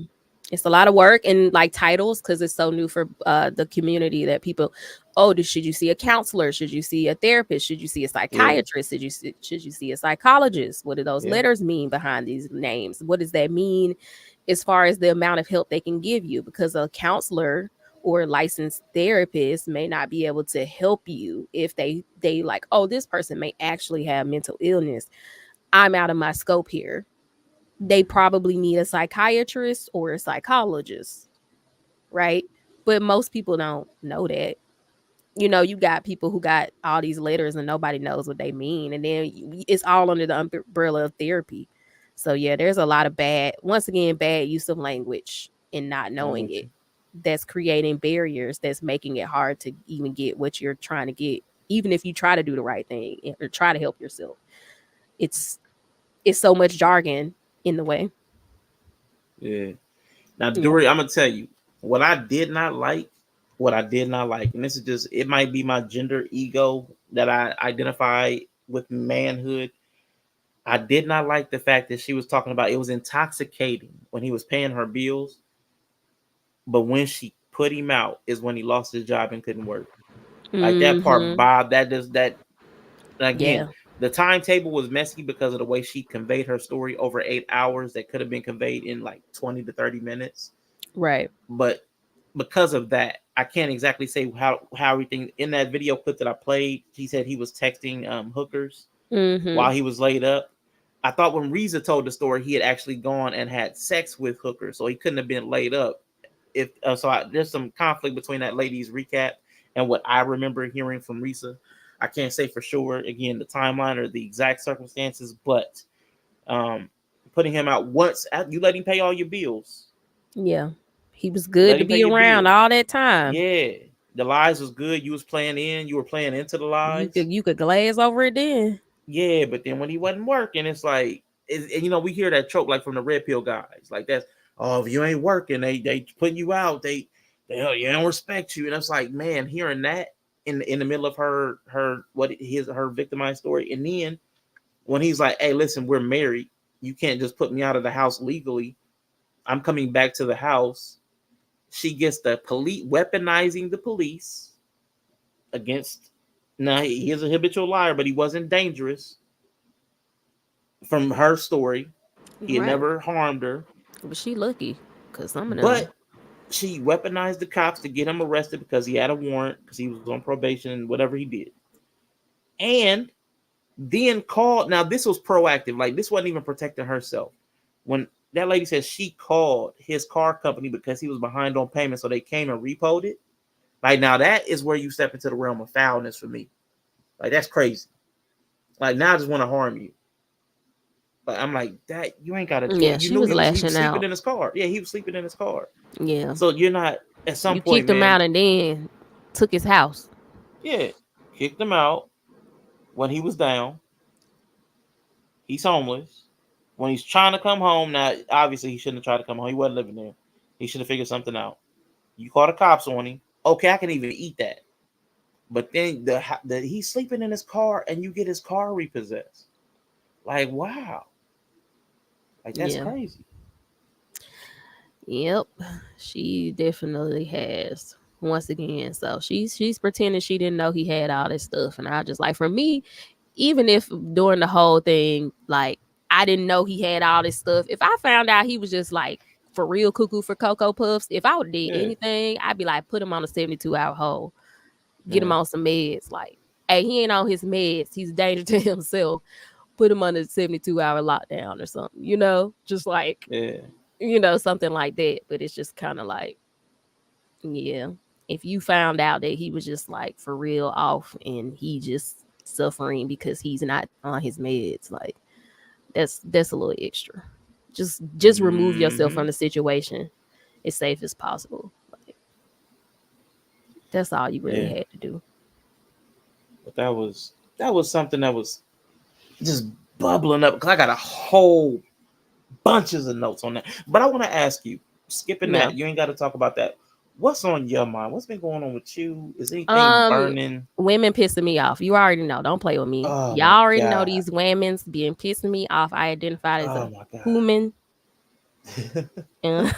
It's a lot of work, and like titles, because it's so new for the community, that people, oh, should you see a counselor? Should you see a therapist? Should you see a
yeah,
psychiatrist? Should you see a psychologist? What do those
yeah,
letters mean behind these names? What does that mean as far as the amount of help they can give you? Because a counselor or a licensed therapist may not be able to help you if they like, oh, this person may actually have mental illness. I'm out of my scope here. They probably need a psychiatrist or a psychologist, right? But most people don't know that. You got people who got all these letters and nobody knows what they mean. And then it's all under the umbrella of therapy. So, yeah, there's a lot of once again, bad use of language and not
I'm
knowing
with
it.
you.
That's creating barriers, that's making it hard to even get what you're trying to get, even if you try to do the right thing or try to help yourself. It's it's so much jargon in the way.
Yeah. Now,
Yeah.
Dory, I'm gonna tell you what I did not like. What I did not like, and this is just it might be my gender ego that I identify with manhood. I did not like the fact that she was talking about it was intoxicating when he was paying her bills, but when she put him out is when he lost his job and couldn't work. Like that part,
Mhm.
Bob. That does that again.
Yeah.
The timetable was messy because of the way she conveyed her story over 8 hours that could have been conveyed in like 20 to 30 minutes.
Right.
But because of that, I can't exactly say how everything in that video clip that I played. He said he was texting hookers while
Mhm.
he was laid up. I thought when Reza told the story, he had actually gone and had sex with hookers, so he couldn't have been laid up. if there's some conflict between that lady's recap and what I remember hearing from Risa. I can't say for sure again the timeline or the exact circumstances, but um, putting him out once you let him pay all your bills.
Yeah. He was
You
good
let
to
him pay
be
your
around
bills.
all that time.
Yeah, the lies was good. You was playing in. You were playing into the lies.
You could glaze over it then.
Yeah, but then when he wasn't working, it's like, and we hear that trope like from the red pill guys, like that's, oh, if you ain't working, they putting you out, they don't respect you, and it's like, man, hearing that in the middle of her her victimized story, and then when he's like, hey, listen, we're married, you can't just put me out of the house legally, I'm coming back to the house. She gets the police weaponizing the police against. Now he is a habitual liar, but he wasn't dangerous from her story. He had
Right.
never harmed her,
But she lucky. Cause some of them.
but she weaponized the cops to get him arrested because he had a warrant because he was on probation and whatever he did. And then called. Now this was proactive. Like this wasn't even protecting herself. When that lady says she called his car company because he was behind on payment, so they came and repoed it. Like now that is where you step into the realm of foulness for me. Like that's crazy. Like now I just want to harm you. But I'm like that. You ain't got to.
Yeah,
You
she
knew
was
he was
lashing
sleeping
out.
in his car. Yeah, he was sleeping in his car.
Yeah.
So you're not at some
You
point,
kicked him
man.
out and then took his house.
Yeah, kicked him out when he was down. He's homeless. When he's trying to come home, now obviously he shouldn't have tried to come home. He wasn't living there. He should have figured something out. You call the cops on him. Okay, I can even eat that. But then he's sleeping in his car and you get his car repossessed. Like wow, like that's
Yeah.
crazy.
Yep. She definitely has. Once again. So she's pretending she didn't know he had all this stuff. And I just like for me, even if during the whole thing, like I didn't know he had all this stuff. If I found out he was just like for real cuckoo for Cocoa Puffs, if I would have did
Yeah,
anything, I'd be like, put him on a 72-hour hold. Get him
yeah,
on some meds. Like, hey, he ain't on his meds. He's a danger to himself. Put him under 72-hour lockdown or something, just like,
yeah.
something like that. But it's just kind of like, yeah. If you found out that he was just like for real off and he just suffering because he's not on his meds, like that's a little extra. Just remove yourself
Mm-hmm.
from the situation as safe as possible. Like that's all you really
Yeah.
had to do.
But that was something that was just bubbling up because I got a whole bunches of notes on that. But I want to ask you, skipping
Yeah.
that, you ain't got to talk about that. What's on your mind? What's been going on with you? Is anything
Um,
burning?
Women pissing me off. You already know. Don't play with me.
Oh
Y'all
my
already know
god!
these women's being pissing me off. I identified as
Oh
a
my
human,
god!
and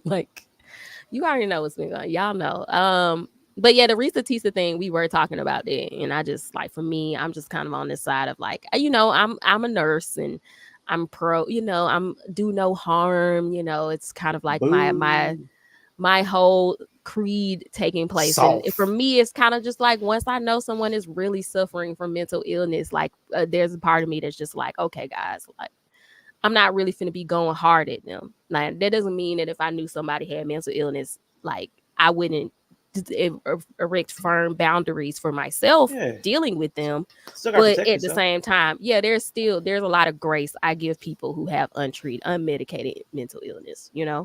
like you already know what's been going on. Y'all know. But yeah, the Risa Tisa thing, we were talking about that. And I just like for me, I'm just kind of on this side of like, I'm a nurse and I'm pro, I'm do no harm, it's kind of like
Boo!
my whole creed taking place. And for
Soft.
me, it's kind of just like once I know someone is really suffering from mental illness, like there's a part of me that's just like, okay, guys, like I'm not really finna be going hard at them. Like that doesn't mean that if I knew somebody had mental illness, like I wouldn't erect firm boundaries for myself
Yeah,
dealing with them.
still gotta
But
protect
at the
yourself.
same time, yeah, there's a lot of grace I give people who have untreated, unmedicated mental illness,
Yeah,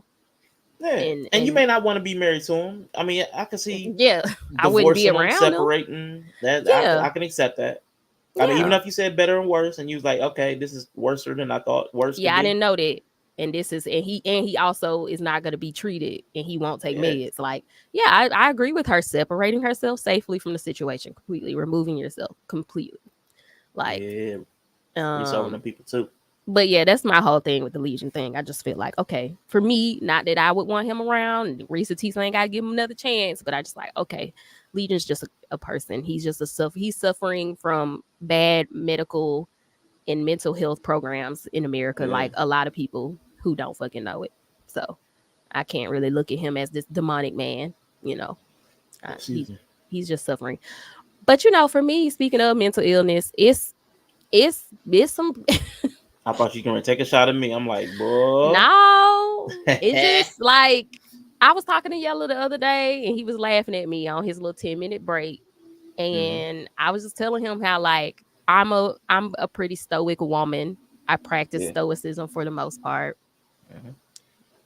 and you
and
may not want to be married to him. I mean, I can see
yeah, I wouldn't be
divorcing them,
around them.
separating. That
Yeah,
I can accept that. I mean, even
yeah.
if you said better and worse, and you was like, okay, this is worse than I thought worse could
Yeah, I
be.
didn't know that. And this is and he also is not going to be treated and he won't take
Yeah,
meds. Like, yeah, I agree with her separating herself safely from the situation completely, removing yourself completely. Like,
yeah, reach over them
um,
people too.
but yeah, that's my whole thing with the Legion thing. I just feel like, okay, for me, not that I would want him around. Risa T ain't gotta give him another chance, but I just like, okay, Legion's just a person. He's just he's suffering from bad medical and mental health programs in America,
Yeah,
like a lot of people who don't fucking know it. So I can't really look at him as this demonic man, you know. Uh,
excuse
he
me.
he's just suffering. But for me, speaking of mental illness, it's some
I thought you were gonna take a shot at me. I'm like, boy.
no, it's just like I was talking to Yellow the other day, and he was laughing at me on his little 10-minute break, and I was just telling him how like I'm a pretty stoic woman. I practice
Yeah.
stoicism for the most part.
Mhm.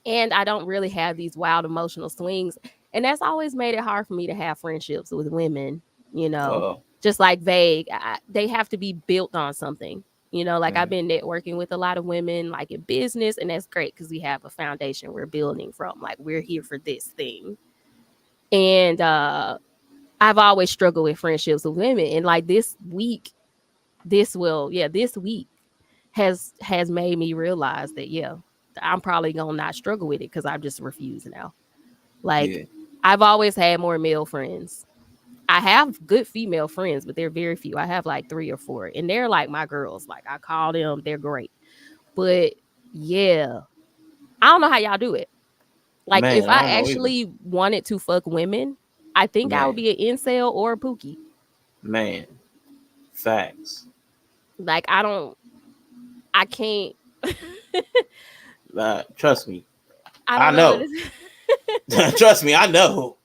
And I don't really have these wild emotional swings. And that's always made it hard for me to have friendships with women,
Uh-oh.
just like vague. They have to be built on something. Like I've
Mhm.
been networking with a lot of women, like in business, and that's great because we have a foundation we're building from. Like we're here for this thing. And I've always struggled with friendships with women. And like this week, this week has made me realize that I'm probably gonna not struggle with it because I just refuse now. Like
Yeah.
I've always had more male friends. I have good female friends, but they're very few. I have like 3 or 4, and they're like my girls. Like I call them, they're great. But yeah, I don't know how y'all do it. Like if
Man, I
I
don't know either.
actually wanted to fuck women, I think I would
Man,
be an incel or a pookie.
man, facts.
Like I can't.
Trust me,
I
I
don't know.
know. Trust me, I know.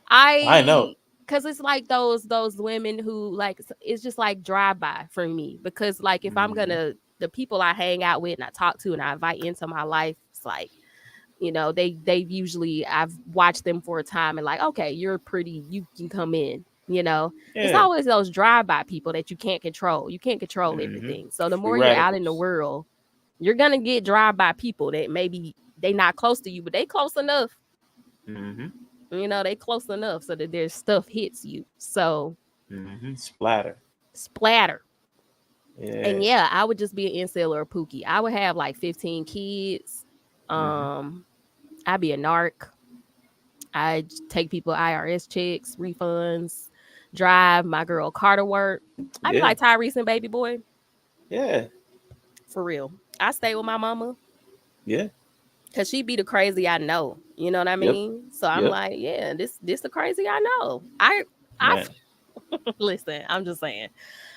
I know.
Because it's like those women who like it's just like drive by for me. Because like if I'm
Mhm.
gonna the people I hang out with and I talk to and I invite into my life, it's like they usually I've watched them for a time and like okay, you're pretty, you can come in. It's
Yeah.
always those drive by people that you can't control. You can't control
Mhm.
everything. So the
Free
more you're out in the
radicals.
world, you're gonna get drive by people that maybe they not close to you, but they close enough.
Mhm.
They close enough so that their stuff hits you. So
Mhm. Splatter.
splatter. And
Yeah.
yeah, I would just be an incel or a pookie. I would have like 15 kids.
Mhm.
I'd be a narc. I'd take people IRS checks, refunds, drive my girl car to work. I'd be
Yeah.
like Tyrese and Baby Boy.
Yeah.
For real. I stay with my mama
Yeah.
because she be the crazy I know. You know what I
Yep.
mean? So I'm
Yep.
like, yeah, this the crazy I know. I
Man,
listen, I'm just saying.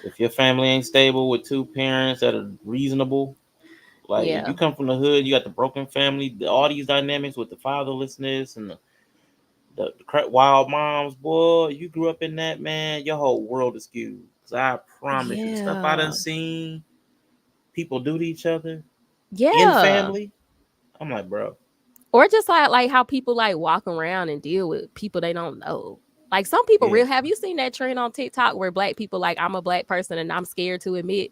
if your family ain't stable with two parents that are reasonable, like if
Yeah.
you come from the hood, you got the broken family, all these dynamics with the fatherlessness and the wild moms, boy, you grew up in that, man, your whole world is skewed. 'Cause I promise you, the stuff I done
Yeah.
seen people do to each other in
Yeah.
family, I'm like, bro,
Or just like how people like walk around and deal with people they don't know. Like some people
yeah,
real have you seen that trend on TikTok where black people like I'm a black person and I'm scared to admit,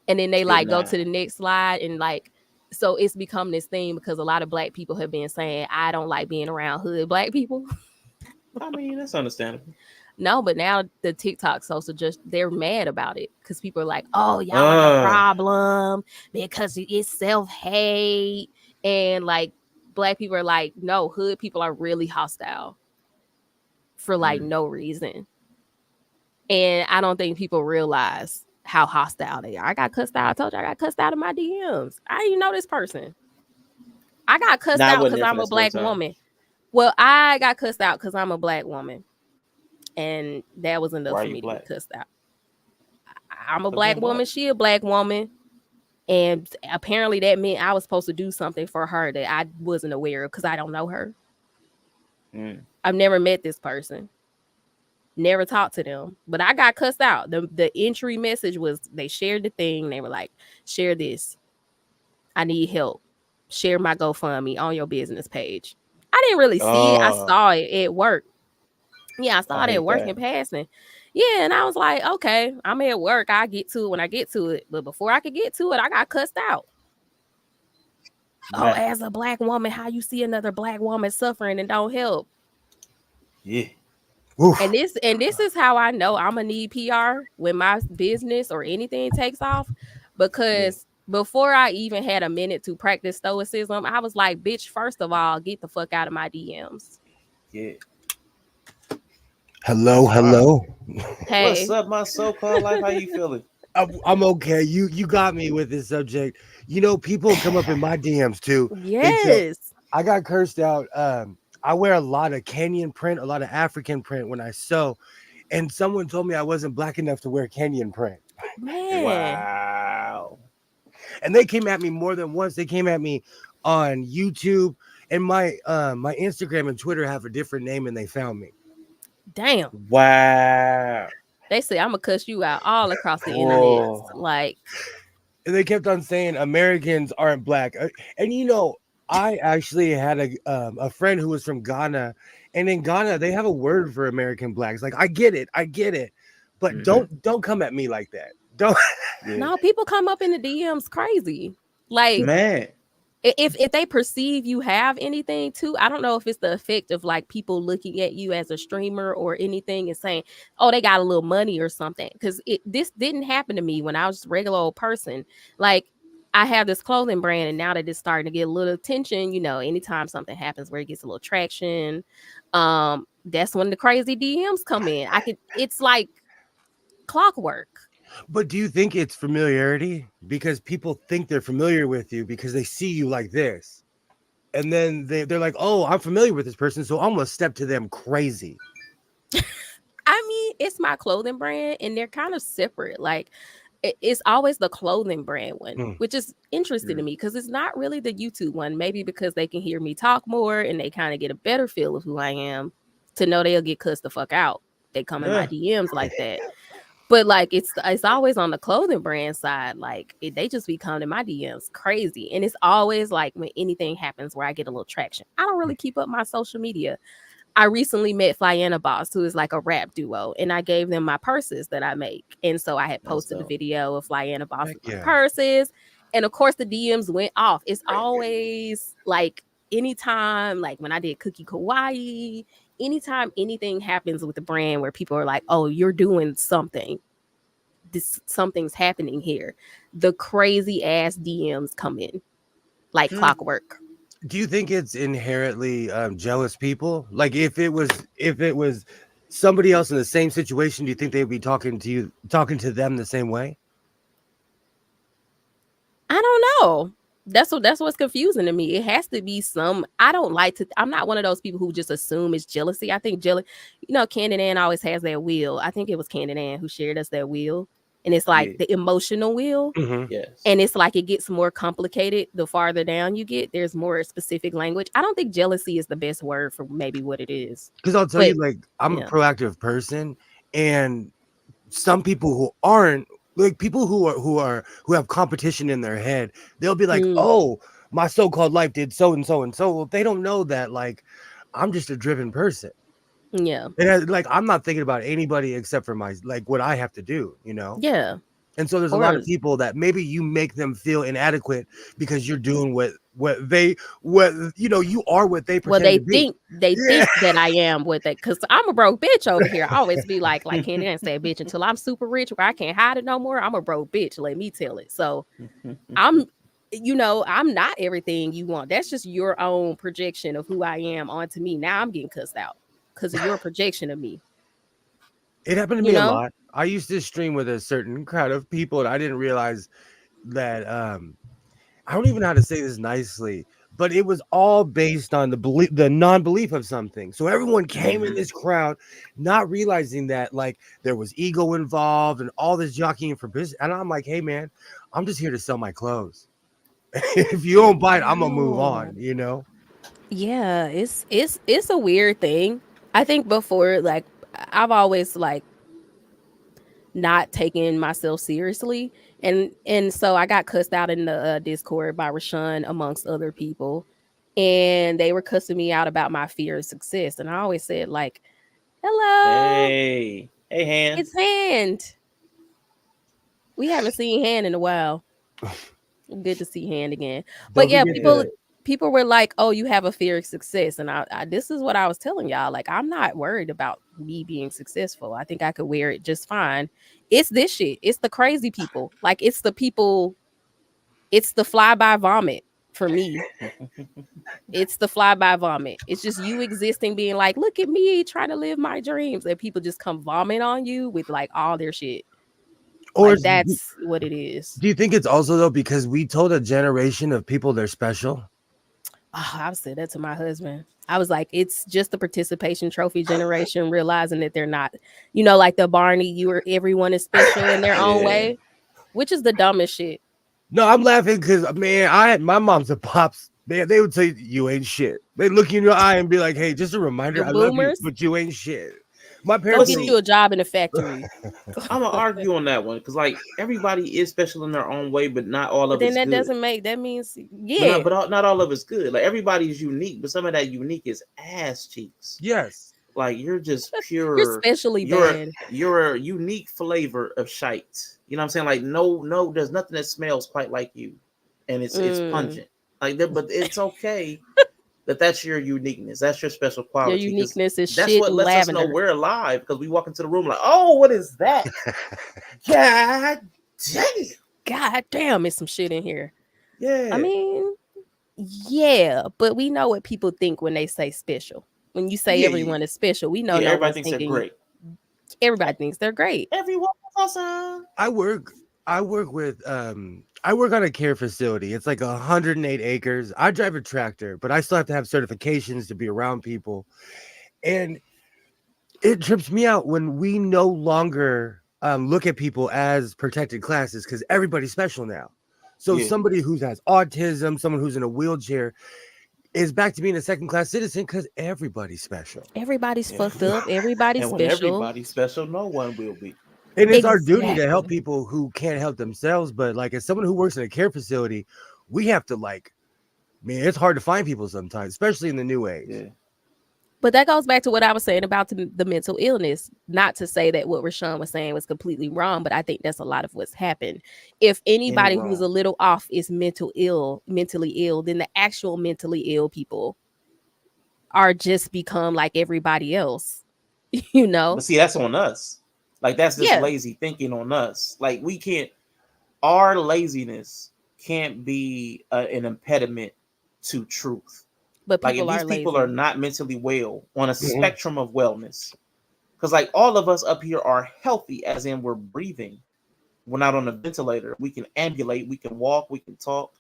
and then they like go
nah.
to the next slide and like so it's become this thing because a lot of black people have been saying I don't like being around hood black people.
I mean, that's understandable.
No, but now the TikTok social just they're mad about it because people are like, oh, y'all are the
Uh,
problem because it's self-hate. And like black people are like, no, hood people are really hostile for like
mm,
no reason. And I don't think people realize how hostile they are. I got cussed out. I told you I got cussed out of my DMs. I didn't even know this person. I got cussed
nah, I
out
wasn't
because
there for
I'm a
that story
black
time.
woman. Well, I got cussed out because I'm a black woman. And that was enough
Why are
for
you
me to get
black?
cussed out. I'm a
For
black
being black.
woman. She a black woman. And apparently that meant I was supposed to do something for her that I wasn't aware of because I don't know her.
Mm.
I've never met this person. Never talked to them. But I got cussed out. The entry message was they shared the thing. They were like, share this. I need help. Share my GoFundMe on your business page. I didn't really see it. I
Oh,
saw it at work. Yeah, I saw
I
it at
hate
work
that.
in passing. Yeah, and I was like, okay, I'm at work. I get to it when I get to it. But before I could get to it, I got cussed out. Oh,
Man,
as a black woman, how you see another black woman suffering and don't help.
yeah.
And
Oof.
this is how I know I'm gonna need PR when my business or anything takes off.
Yeah.
Because before I even had a minute to practice stoicism, I was like, bitch, first of all, get the fuck out of my DMs.
Yeah.
Hello,
Ah.
hello.
What's
Hey,
up, my so-called life? How you feeling?
I'm okay. You got me with this subject. People come up in my DMs too. They tell
yes.
I got cursed out. I wear a lot of Kenyan print, a lot of African print when I sew, and someone told me I wasn't black enough to wear Kenyan print.
Man.
Wow.
And they came at me more than once. They came at me on YouTube. And my Instagram and Twitter have a different name, and they found me.
Damn.
Wow.
They say I'm gonna cuss you out all across the internet.
Whoa.
Like,
And they kept on saying Americans aren't black. And I actually had a friend who was from Ghana, and in Ghana they have a word for American blacks. Like I get it, but don't come at me like that. Don't.
Yeah.
no, people come up in the DMs crazy. Like,
Man.
if they perceive you have anything too, I don't know if it's the effect of like people looking at you as a streamer or anything and saying, oh, they got a little money or something. Because this didn't happen to me when I was just a regular old person. Like, I have this clothing brand, and now that it's starting to get a little attention, anytime something happens where it gets a little traction, that's when the crazy DMs come in. It's like clockwork.
But do you think it's familiarity? Because people think they're familiar with you because they see you like this. And then they're like, oh, I'm familiar with this person, so I'm going to step to them crazy.
I mean, it's my clothing brand, and they're kind of separate. Like, it's always the clothing brand one, which is interesting to me because it's not really the YouTube one. Maybe because they can hear me talk more and they kind of get a better feel of who I am to know they'll get cussed the fuck out. They come in my DMs like that. But like it's always on the clothing brand side. Like they just be coming to my DMs crazy. And it's always like when anything happens where I get a little traction. I don't really keep up my social media. I recently met Flyana Boss, who is like a rap duo, and I gave them my purses that I make. And so I had posted a video of Flyana Boss with my purses. And of course the DMs went off. It's always like anytime, like when I did Cookie Kawaii, anytime anything happens with the brand where people are like, oh, you're doing something. Something's happening here. The crazy ass DMs come in like clockwork.
Do you think it's inherently jealous people? Like if it was somebody else in the same situation, do you think they'd be talking to them the same way?
I don't know. That's what's confusing to me. It has to be I'm not one of those people who just assume it's jealousy. I think Candyman always has that wheel. I think it was Candyman who shared us that wheel. And it's like the emotional wheel.
Mm-hmm.
Yes.
And it's like it gets more complicated the farther down you get. There's more specific language. I don't think jealousy is the best word for maybe what it is.
Because I'll tell you, like, I'm a proactive person, and some people who aren't, like people who have competition in their head, they'll be like, oh, my so-called life did so and so and so. Well, they don't know that like I'm just a driven person.
Yeah.
And like I'm not thinking about anybody except for what I have to do,
Yeah.
And so there's a lot of people that maybe you make them feel inadequate because you're doing what you are what they pretend to be.
They think that I am with it because I'm a broke bitch over here. I always be like Candy and say bitch until I'm super rich where I can't hide it no more. I'm a broke bitch. Let me tell it. So I'm not everything you want. That's just your own projection of who I am onto me. Now I'm getting cussed out because of your projection of me.
It happened to me a lot. I used to stream with a certain crowd of people, and I didn't realize that I don't even know how to say this nicely, but it was all based on the non-belief of something. So everyone came in this crowd, not realizing that like there was ego involved and all this jockeying for business. And I'm like, hey man, I'm just here to sell my clothes. If you don't buy it, I'm gonna move on.
Yeah, it's a weird thing. I think before, like, I've always like not taking myself seriously, and so I got cussed out in the Discord by Rashawn amongst other people, and they were cussing me out about my fear of success. And I always said like, hello,
hey Hand,
it's Hand. We haven't seen Hand in a while. Good to see Hand again. But yeah, people were like, oh, you have a fear of success. And I this is what I was telling y'all. Like, I'm not worried about me being successful. I think I could wear it just fine. It's this shit. It's the crazy people. Like, it's the people. It's the fly-by vomit for me. It's the fly-by vomit. It's just you existing, being like, look at me trying to live my dreams. And people just come vomit on you with like all their shit. Or like, that's what it is.
Do you think it's also though because we told a generation of people they're special?
Oh, I've said that to my husband. I was like, it's just the participation trophy generation realizing that they're not, like the Barney, everyone is special in their own way, which is the dumbest shit.
No, I'm laughing because man, my mom's a pops They would say you ain't shit. They look you in your eye and be like, "Hey, just a reminder,
The
I love you,
boomers,
but you ain't shit." My
go
But
parents
get
were
you
see,
a job in a factory.
I'm gonna argue on that one because like everybody is special in their own way, but not all
But
of
then
it's
that
good.
doesn't make that means
But not
yeah,
not all of it's good. Like everybody's unique, but some of that unique is ass cheeks.
yes,
Like you're just
you're
pure.
especially
You're
bad.
you're a unique flavor of shite. You know what I'm saying? Like no, there's nothing that smells quite like you, and it's
Mm,
pungent. Like that, but it's okay that's your uniqueness. That's your special
your
quality because
uniqueness is
that's
shit
what
and
lets us know
lavender.
we're alive. Because we walk into the room like, oh, what is that? God damn.
God damn, it's some shit in here. I
Yeah,
mean, yeah, but we know what people think when they say special. When you say
yeah, yeah,
everyone is special, we know
yeah.
no
Everybody
one's
thinks they're
thinking
great.
everybody thinks they're great.
Everyone is awesome.
I work. I work with. I work on a care facility. It's like 108 acres. I drive a tractor, but I still have to have certifications to be around people, and it trips me out when we no longer look at people as protected classes because everybody's special now. So
Yeah,
somebody who has autism, someone who's in a wheelchair, is back to being a second class citizen because everybody's special.
Everybody's
yeah.
fucked up. Everybody's
And when
special.
everybody's special, no one will be.
And it's our duty to help
Exactly.
people who can't help themselves. But like as someone who works in a care facility, we have to like, man, it's hard to find people sometimes, especially in the new age.
Yeah.
But that goes back to what I was saying about the mental illness. Not to say that what Rashawn was saying was completely wrong, but I think that's a lot of what's happened. If
Ain't it
anybody who's
wrong?
a little off is mentally ill, then the actual mentally ill people are just become like everybody else. You
But
know?
see, that's on us. Like that's just
Yeah.
lazy thinking on us. Like we can't. Our laziness can't be an impediment to truth.
But
Like if
people
these
are
people are
lazy.
not mentally well on a
Mhm.
spectrum of wellness, because like all of us up here are healthy, as in we're breathing. We're not on a ventilator. We can ambulate. We can walk. We can talk.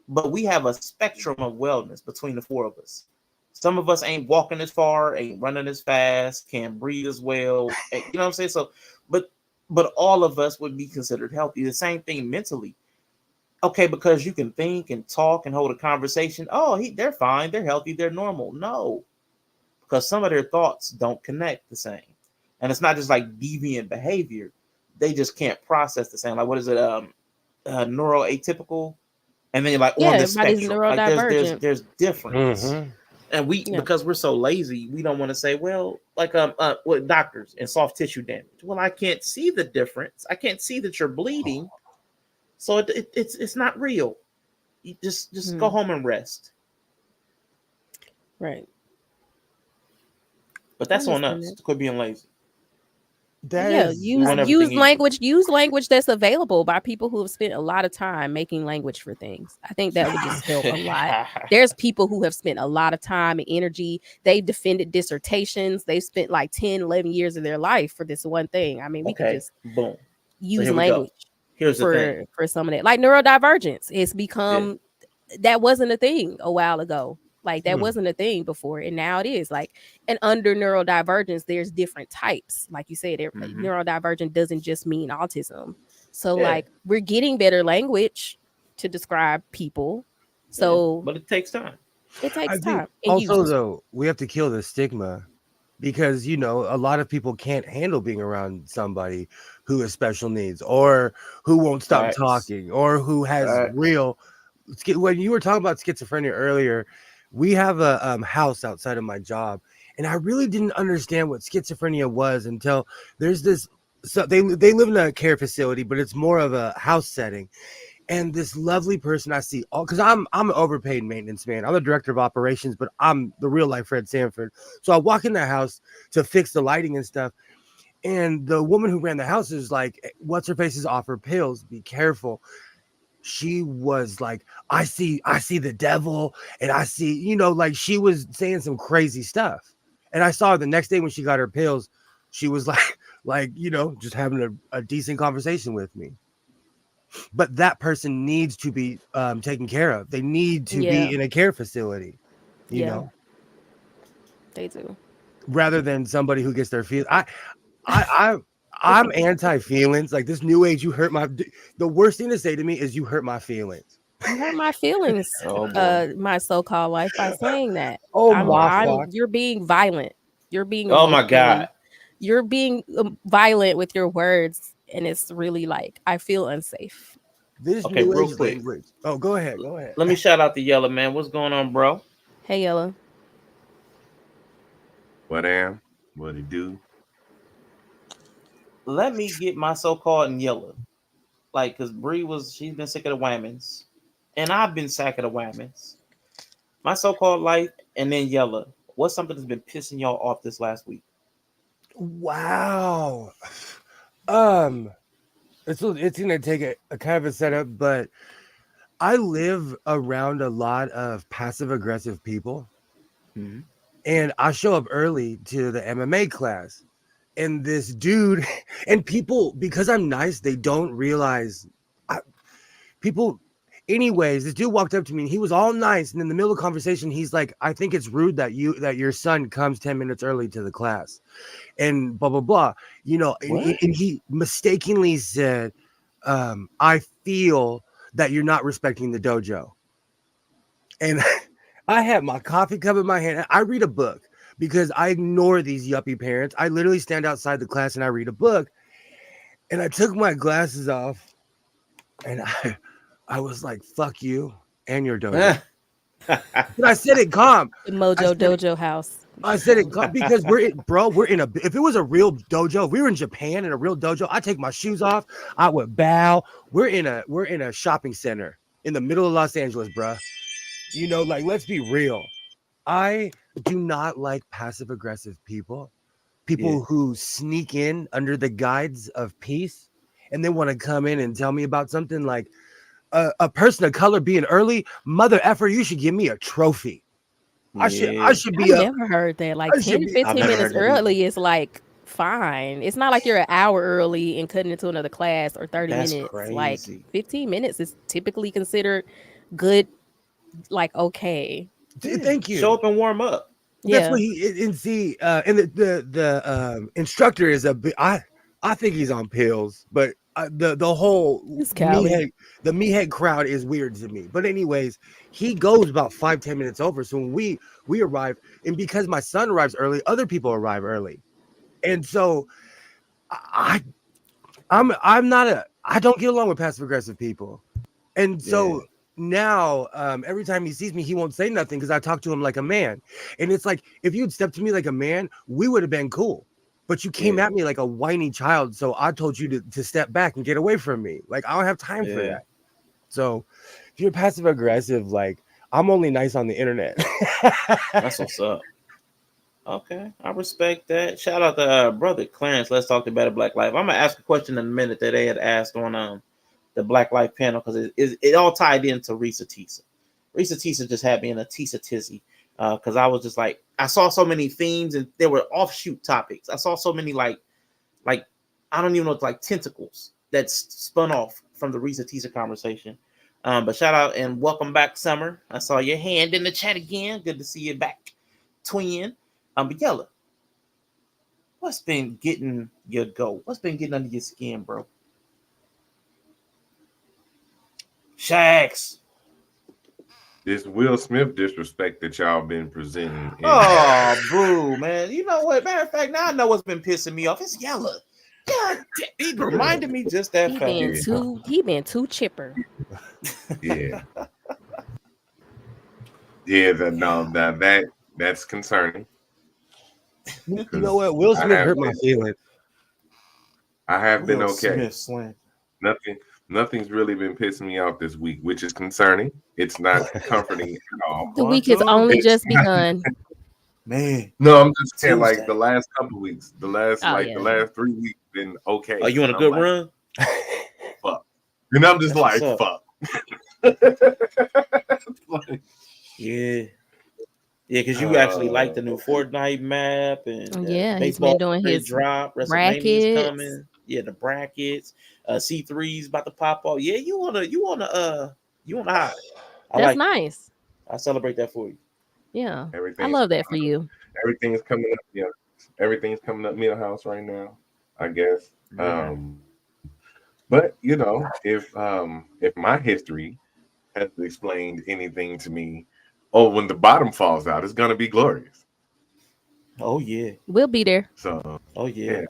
But we have a spectrum of wellness between the four of us. Some of us ain't walking as far, ain't running as fast, can't breathe as well. You know what I'm saying? So, but all of us would be considered healthy. The same thing mentally. Okay, because you can think and talk and hold a conversation. Oh, they're fine. They're healthy. They're normal. No, because some of their thoughts don't connect the same, and it's not just like deviant behavior. They just can't process the same. Like what is it? Neuroatypical, and then you're like
Yeah,
on this
everybody's
spectrum. Like there's there's
neurodivergent.
there's difference,
Mhm.
and we
Yeah.
because we're so lazy, we don't want to say, well, like with doctors and soft tissue damage. Well, I can't see the difference. I can't see that you're bleeding, so it's not real. You just go
Mm,
home and rest.
right.
But
I
that's on
understand
us
that.
to quit being lazy.
That
Yeah,
is
We
use
want everything
use
easy.
language, use language that's available by people who have spent a lot of time making language for things. I think that would just help a lot. There's people who have spent a lot of time and energy. They've defended dissertations. They've spent like 10, 11 years of their life for this one thing. I mean, we could
Okay,
just
boom. So
use
here we go.
language
Here's the thing.
for some of that. Like neurodivergence, it's
Yeah.
become that wasn't a thing a while ago. Like that
Hmm.
wasn't a thing before, and now it is. Like, and under neurodivergence, there's different types. Like you said,
Mm-hmm.
neurodivergent doesn't just mean autism. So,
Yeah.
like, we're getting better language to describe people.
Yeah.
So
But it takes time.
it
I
takes
think
time and
also
use.
though we have to kill the stigma because a lot of people can't handle being around somebody who has special needs or who won't stop
Facts.
talking or who has
Facts.
real when you were talking about schizophrenia earlier, we have a house outside of my job, and I really didn't understand what schizophrenia was until there's this. So they live in a care facility, but it's more of a house setting. And this lovely person I see, all because I'm an overpaid maintenance man. I'm the director of operations, but I'm the real life Fred Sanford. So I walk in the house to fix the lighting and stuff, and the woman who ran the house is like, "What's her face is offer pills. Be careful." She was like, I see the devil, and I see, like she was saying some crazy stuff. And I saw her the next day when she got her pills. She was like, just having a decent conversation with me. But that person needs to be taken care of. They need to
Yeah,
be in a care facility, you
yeah,
know,
they do.
rather than somebody who gets their feel. I, I, I'm anti feelings. Like this new age, you hurt my. The worst thing to say to me is you hurt my feelings.
You hurt my feelings,
Oh boy.
my so-called life by saying that.
Oh,
Oh
Maflock.
You're being violent. You're being
Oh my God.
you're being violent with your words, and it's really like I feel unsafe.
This
Okay,
new
real
age
quick.
language. Oh, go ahead. Go ahead.
Let me shout out to Yellow Man. What's going on, bro?
Hey, Yella.
What am? What it do?
Let me get my so-called and Yellow. Like, cause she's been sick of the whammons. And I've been sick of the whammons. My so-called life and then Yellow. What's something that's been pissing y'all off this last week?
Wow. It's gonna take a kind of a setup, but I live around a lot of passive aggressive people,
Mhm.
and I show up early to the MMA class, and this dude and people, because I'm nice, they don't realize people. Anyways, this dude walked up to me and he was all nice, and in the middle of the conversation, he's like, "I think it's rude that your son comes 10 minutes early to the class," and blah blah blah. And he mistakenly said, "I feel that you're not respecting the dojo," and I had my coffee cup in my hand. I read a book because I ignore these yuppie parents. I literally stand outside the class and I read a book, and I took my glasses off, and I was like, "Fuck you and your dojo." But I said it calm.
The
I
Mojo
said it,
Dojo house.
I said it calm because we're in a. If it was a real dojo, if we were in Japan in a real dojo, I take my shoes off. I would bow. We're in a shopping center in the middle of Los Angeles, bruh. Like, let's be real. I do not like passive aggressive people. People
Yeah.
who sneak in under the guides of peace and they want to come in and tell me about something like a person of color being early. Mother effer, you should give me a trophy. I
Yeah.
should
I've
be up.
never heard that. Like
I should
10,
be.
I've
15
never
minutes
heard that either.
early is like fine. It's not like you're an hour early and cutting into another class or 30
That's
minutes. Like
crazy.
15 minutes is typically considered good, like okay.
Yeah.
Thank
Show
you.
up and warm up.
That's
Yeah.
what he and see. And the instructor is a bit. I think he's on pills, but the whole
It's Callie.
the meathead crowd is weird to me. But anyways, he goes about 5-10 minutes over. So when we arrive, and because my son arrives early, other people arrive early, and so I I'm not I don't get along with passive aggressive people, and
Yeah.
so now every time he sees me, he won't say nothing because I talk to him like a man, and it's like if you'd stepped to me like a man, we would have been cool. But you came
Yeah.
at me like a whiny child, so I told you to step back and get away from me. Like I don't have time for
Yeah.
that. So if you're passive aggressive, like I'm only nice on the internet.
That's what's up. Okay, I respect that. Shout out to brother Clarence. Let's talk to Better Black Life. I'm gonna ask a question in a minute that they had asked on the Black Life panel because it all tied into Risa Tisa. Risa Tisa just had me in a Tisa tizzy because I was just like I saw so many themes and there were offshoot topics. I saw so many like I don't even know, like tentacles that spun off from the Risa Tisa conversation. But shout out and welcome back, Summer. I saw your hand in the chat again. Good to see you back, twin. But Yella, what's been getting your goat? What's been getting under your skin, bro? Shax.
This Will Smith disrespect that y'all been presenting.
Oh, boo, man. You know what? Matter of fact, now I know what's been pissing me off. It's Yella. God, he reminded me just that fast.
He been too chipper.
Yeah. That's concerning.
You know what? Will Smith hurt my feelings.
I have been
Will
okay.
Smith slam.
Nothing's really been pissing me off this week, which is concerning. It's not comforting at all.
The week has only just begun.
Man.
No, I'm just saying, like
Tuesday.
the last couple weeks, the last 3 weeks been okay.
Oh, you on a good run?
Fuck. And I'm just
That's
like, fuck.
Yeah. Yeah, because you actually like the new Fortnite map and
Yeah, he's
baseball
been doing his
drop. WrestleMania's
brackets.
coming. Yeah, the brackets. C3's about to pop off. Yeah, you wanna hide.
That's nice.
I celebrate that for you.
Yeah. I love that for you.
Everything's coming up. Yeah. Everything's coming up Millhouse right now, I guess.
Yeah.
But if my history hasn't explained anything to me. Oh, when the bottom falls out, it's gonna be glorious.
Oh yeah.
We'll be there.
So
Oh
yeah,
yeah.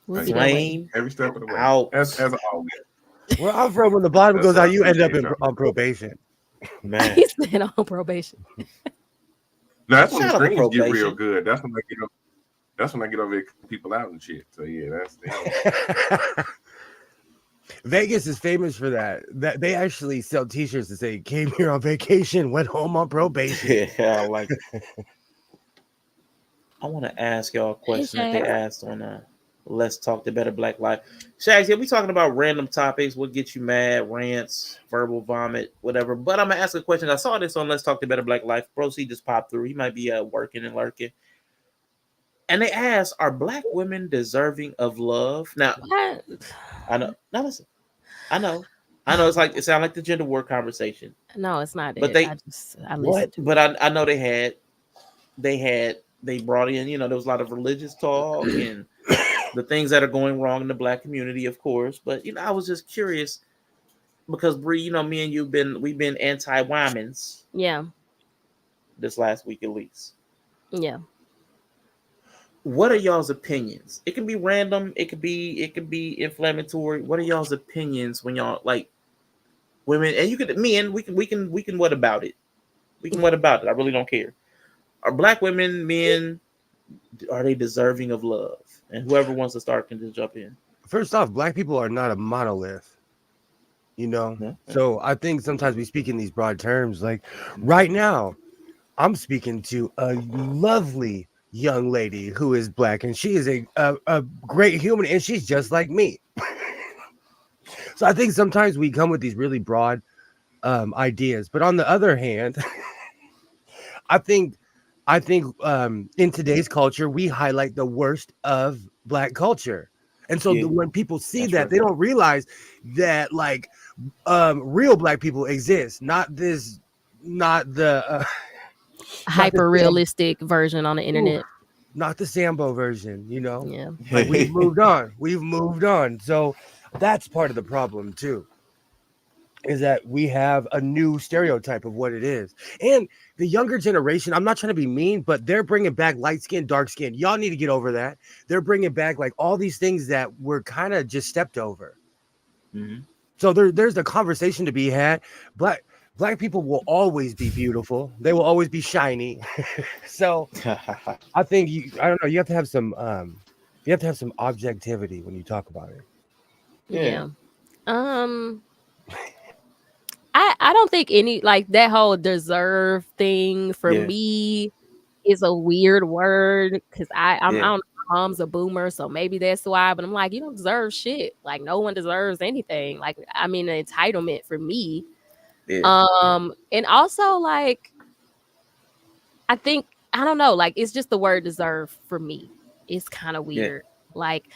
We'll be there waiting.
Flame
every step of the way,
out.
as always.
Where I'm from, when the bottom
That's
goes
I
out, you end up
appreciate y'all.
on probation.
Man.
He's been on probation.
Now that's when the
Shout out to
screens get real
probation.
good. That's when I get up. That's when I get over there kicking people out and shit. So yeah, that's
Vegas is famous for that. That they actually sell T-shirts that say "Came here on vacation, went home on probation."
Yeah, I like it. I want to ask y'all a
Hey,
question that they
Shaq.
asked on Let's Talk the Better Black Life. Shags, yeah, we talking about random topics, what gets you mad, rants, verbal vomit, whatever. But I'm gonna ask a question. I saw this on Let's Talk the Better Black Life. Proceed just popped through. He might be working and lurking. And they asked, are black women deserving of love? Now,
What?
I know. Now listen, I know. It's like it sounds like the gender war conversation.
No, it's not
But
that. I
what?
listened to
But
it.
I know they brought in, there was a lot of religious talk and the things that are going wrong in the black community, of course. But I was just curious because Bree, me and we've been anti-womans
Yeah.
this last week at least.
Yeah.
What are y'all's opinions? It can be random, it could be inflammatory. What are y'all's opinions when y'all like women, and you could men, we can what about it? We can what about it? I really don't care. Are black women, men, are they deserving of love? And whoever wants to start can just jump in.
First off, black people are not a monolith.
Yeah.
So I think sometimes we speak in these broad terms. Like right now, I'm speaking to a lovely young lady who is black, and she is a great human, and she's just like me. So I think sometimes we come with these really broad ideas, but on the other hand, I think in today's culture we highlight the worst of black culture, and so
Yeah,
when people see
that's
that,
right.
they don't realize that like real black people exist, not the not the
Hyper realistic version on the
Ooh,
internet.
not the Sambo version,
Yeah.
like we've moved on. So that's part of the problem too, is that we have a new stereotype of what it is. And the younger generation, I'm not trying to be mean, but they're bringing back light skin, dark skin. Y'all need to get over that. They're bringing back like all these things that were kind of just stepped over.
Mhm.
So there's a conversation to be had. Black people will always be beautiful. They will always be shiny. So I think I don't know, you have to have some objectivity when you talk about it.
Yeah.
Yeah. Um I don't think any like that whole deserve thing for
Yeah.
me is a weird word because I
Yeah.
don't know, my mom's a boomer, so maybe that's why. But I'm like, you don't deserve shit. Like no one deserves anything. Like I mean, an entitlement for me.
Yeah.
And also like I think I don't know, like it's just the word deserve for me. It's kind of
Yeah.
weird. Like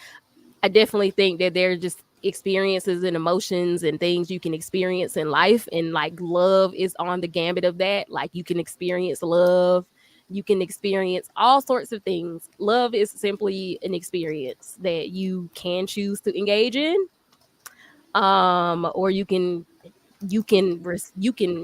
I definitely think that there are just experiences and emotions and things you can experience in life. And like love is on the gambit of that. Like you can experience love, you can experience all sorts of things. Love is simply an experience that you can choose to engage in. Or you can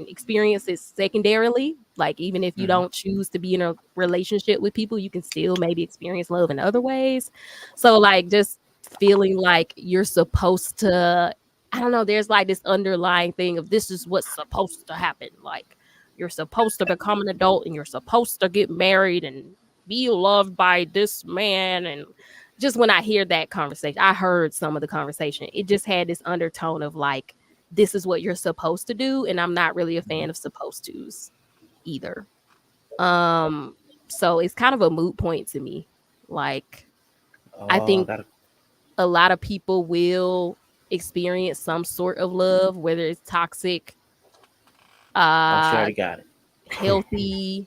experience it secondarily, like even if you
Mhm.
don't choose to be in a relationship with people, you can still maybe experience love in other ways. So like just feeling like you're supposed to, I don't know, there's like this underlying thing of this is what's supposed to happen, like you're supposed to become an adult and you're supposed to get married and be loved by this man. And just when I hear that conversation, I heard some of the conversation, it just had this undertone of like this is what you're supposed to do, and I'm not really a fan of supposed to's either. um so it's kind of a moot point to me. Like I
Oh,
think
that.
a lot of people will experience some sort of love, whether it's toxic,
Oh, she
uh
already got it.
healthy.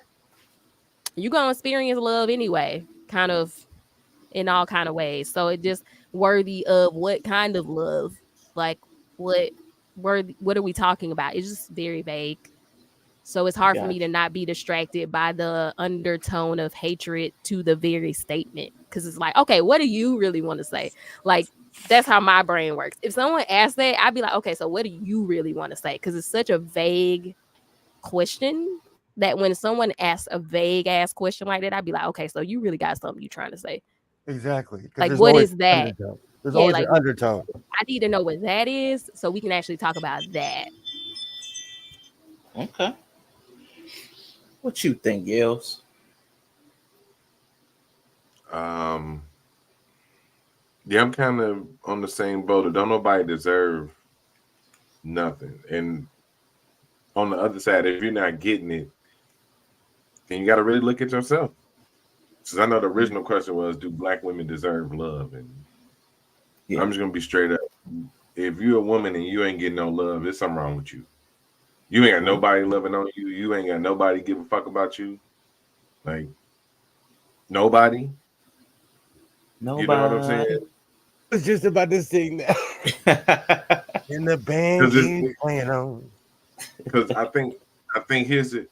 You're gonna experience love anyway, kind of in all kind of ways. So it just worthy of what kind of love, like what what are we talking about? It's just very vague. So it's hard for me
Got
to not be distracted by the undertone of hatred to the very statement. Cause it's like, okay, what do you really want to say? Like That's how my brain works. If someone asks that, I'd be like, okay, so what do you really want to say? Because it's such a vague question that when someone asks a vague ass question like that, I'd be like, okay, so you really got something you trying to say.
Exactly. Because
Like,
there's
what
always
is that?
undertone. There's
Yeah,
always
like
an undertone.
I need to know what that is so we can actually talk about that.
Okay. What you think, Yels?
Yeah, I'm kind of on the same boat. Don't nobody deserve nothing. And on the other side, if you're not getting it, then you got to really look at yourself. Because I know the original question was, do black women deserve love? And I'm just gonna be straight up. If you're a woman and you ain't getting no love, there's something wrong with you. You ain't got nobody loving on you. You ain't got nobody give a fuck about you. Like nobody. You know what I'm saying?
Nobody.
I was just about to sing that. In the band keeps playing on.
Because I think here's the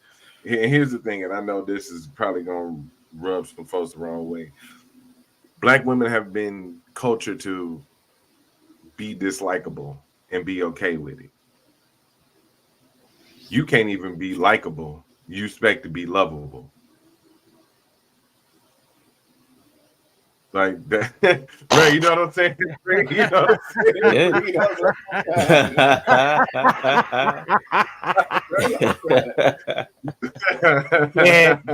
thing, and I know this is probably gonna rub some folks the wrong way. Black women have been cultured to be dislikable and be okay with it. You can't even be likable. You expect to be lovable. Like that, right? You know what I'm saying? You know what I'm saying?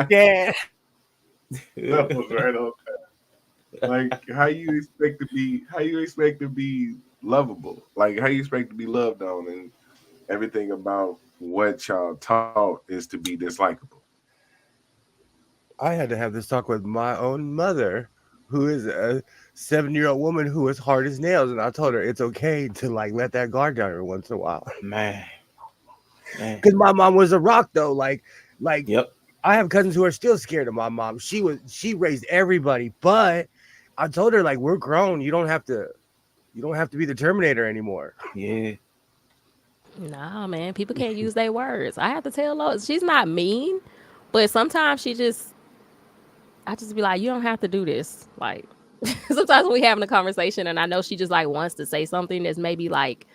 Yeah.
That was right on time. Like how you expect to be lovable? Like how you expect to be loved on, and everything about what y'all taught is to be dislikable.
I had to have this talk with my own mother, who is a 7-year-old woman who is hard as nails, and I told her it's okay to like let that guard down every once in a while.
Man.
Because my mom was a rock though. Like
Yep.
I have cousins who are still scared of my mom. She raised everybody, but I told her like we're grown. You don't have to be the Terminator anymore.
Yeah.
Nah, man, people can't use their words. I have to tell Lois, she's not mean, but sometimes I just be like, you don't have to do this. Like, sometimes when we having a conversation and I know she just like wants to say something that's maybe like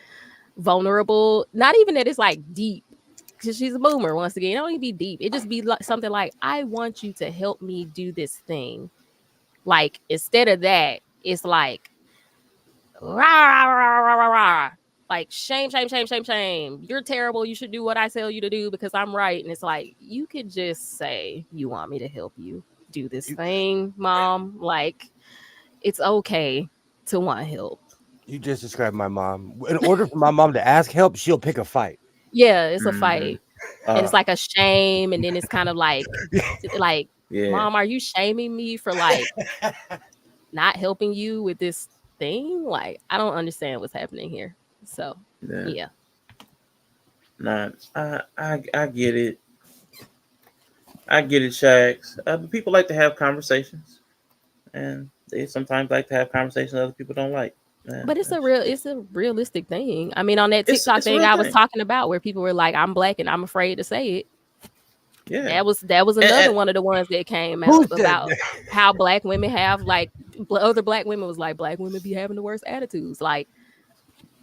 vulnerable, not even that it's like deep, because she's a boomer once again. It don't even be deep. It just be like something like, I want you to help me do this thing. Like, instead of that, it's like, rah, rah, rah, rah, rah, rah. Like, shame, shame, shame, shame, shame. You're terrible. You should do what I tell you to do because I'm right. And it's like, you could just say you want me to help you do this thing, mom. Like, it's okay to want help.
You just described my mom. In order for my mom to ask help, she'll pick a fight.
Yeah, it's a fight. And it's like a shame. And then it's kind of like,
yeah.
Mom, are you shaming me for like not helping you with this thing? Like, I don't understand what's happening here. So, yeah.
Nah, I get it. I get it, Shags. But people like to have conversations, and they sometimes like to have conversations other people don't like.
But it's a realistic thing. I mean, on that TikTok
it's a
thing
real
I was
thing.
talking about, where people were like, "I'm black and I'm afraid to say it."
Yeah,
that was another one of the ones that came out about how black women have like other black women was like, black women be having the worst attitudes. Like,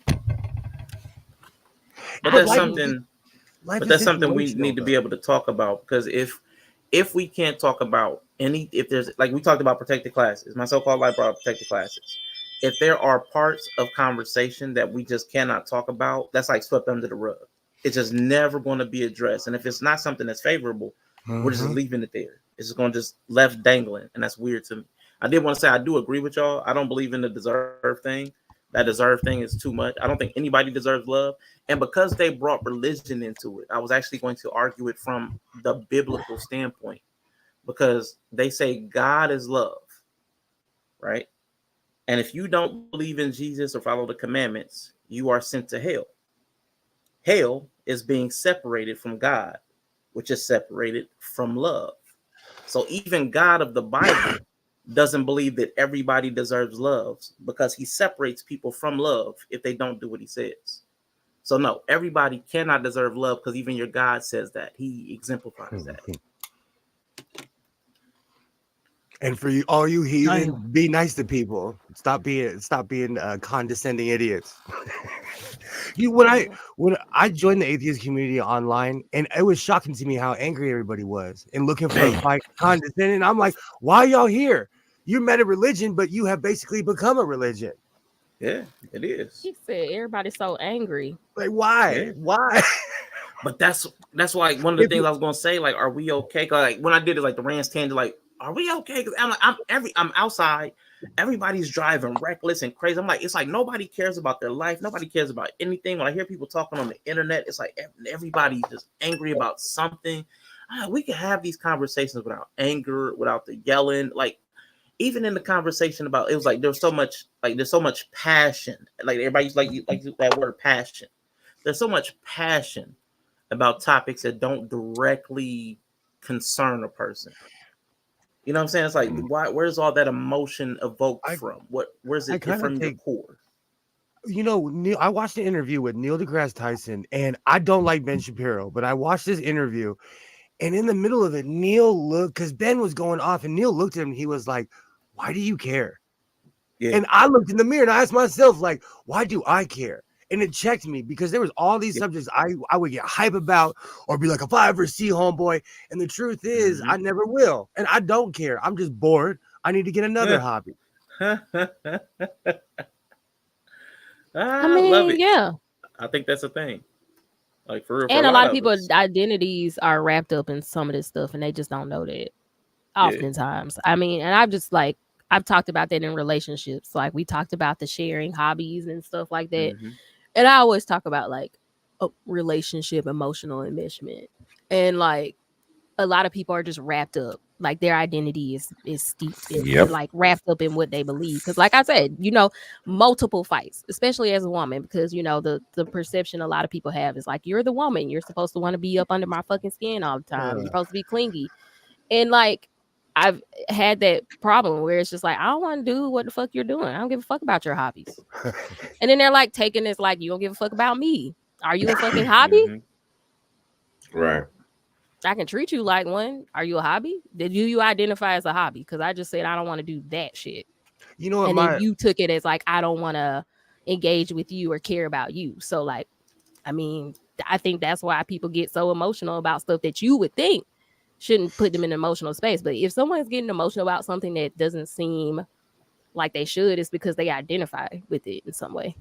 but that's something. But that's something we need to be able to talk about, because if we can't talk about if there's like we talked about protected classes, my so-called life brought up protected classes. If there are parts of conversation that we just cannot talk about, that's like swept under the rug. It's just never going to be addressed. And if it's not something that's favorable, we're just leaving it there. It's just going to just left dangling. And that's weird to me. I did want to say, I do agree with y'all. I don't believe in the deserve thing. That deserve thing is too much. I don't think anybody deserves love. And because they brought religion into it, I was actually going to argue it from the biblical standpoint, because they say God is love, right? And if you don't believe in Jesus or follow the commandments, you are sent to hell. Hell is being separated from God, which is separated from love. So even God of the Bible doesn't believe that everybody deserves love, because he separates people from love if they don't do what he says. So no, everybody cannot deserve love, because even your God says that. He exemplifies that.
And for you, all you heathen, be nice to people. Stop being condescending idiots. When I joined the atheist community online, and it was shocking to me how angry everybody was and looking for a fight, condescending. I'm like, why y'all here? You're meta religion, but you have basically become a religion.
Yeah, it is.
He said everybody's so angry.
Like, why?
Yeah.
Why?
But that's why one of the things I was gonna say, like, are we okay? Like when I did it, like the Rants tangent, like, are we okay? Because I'm outside, everybody's driving reckless and crazy. I'm like, it's like nobody cares about their life, nobody cares about anything. When I hear people talking on the internet, it's like everybody's just angry about something. We can have these conversations without anger, without the yelling. Like even in the conversation about, it was like there's so much passion. Like everybody's like that word passion. There's so much passion about topics that don't directly concern a person. You know what I'm saying? It's like, where's all that emotion evoked from? Where's it from your core?
I watched an interview with Neil deGrasse Tyson, and I don't like Ben Shapiro, but I watched this interview, and in the middle of it, Neil looked, because Ben was going off, and Neil looked at him, and he was like, why do you care? Yeah. And I looked in the mirror, and I asked myself, like, why do I care? And it checked me, because there was all these subjects I would get hype about or be like, if I ever see homeboy. And the truth is, I never will. And I don't care. I'm just bored. I need to get another hobby.
I mean,
love it.
Yeah.
I think that's a thing. Like for real.
And a lot of people's identities are wrapped up in some of this stuff, and they just don't know that. Oftentimes. I mean, and I've talked about that in relationships. Like we talked about the sharing hobbies and stuff like that. And I always talk about like a relationship, emotional enmeshment. And like a lot of people are just wrapped up. Like their identity is steeped in like wrapped up in what they believe. Because like I said, multiple fights, especially as a woman, because the perception a lot of people have is like, you're the woman. You're supposed to want to be up under my fucking skin all the time. You're supposed to be clingy. And like I've had that problem where it's just like, I don't want to do what the fuck you're doing. I don't give a fuck about your hobbies. And then they're like taking this like, you don't give a fuck about me. Are you a fucking hobby?
Right.
I can treat you like one. Are you a hobby? Did you identify as a hobby? Because I just said I don't want to do that shit.
You know what?
And then you took it as like, I don't want to engage with you or care about you. So like, I mean, I think that's why people get so emotional about stuff that you would think shouldn't put them in an emotional space. But if someone's getting emotional about something that doesn't seem like they should, it's because they identify with it in some way.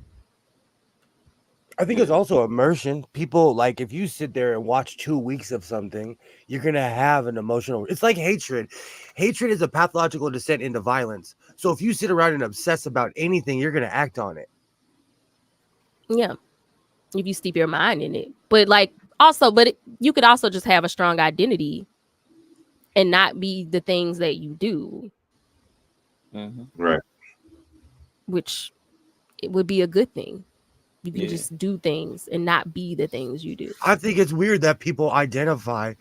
I think it's also immersion. People, like, if you sit there and watch 2 weeks of something, you're going to have an emotional... It's like hatred. Hatred is a pathological descent into violence. So if you sit around and obsess about anything, you're going to act on it.
Yeah. If you steep your mind in it. But like, also, you could also just have a strong identity and not be the things that you do.
Right.
Which it would be a good thing. You can just do things and not be the things you do.
I think it's weird that people identify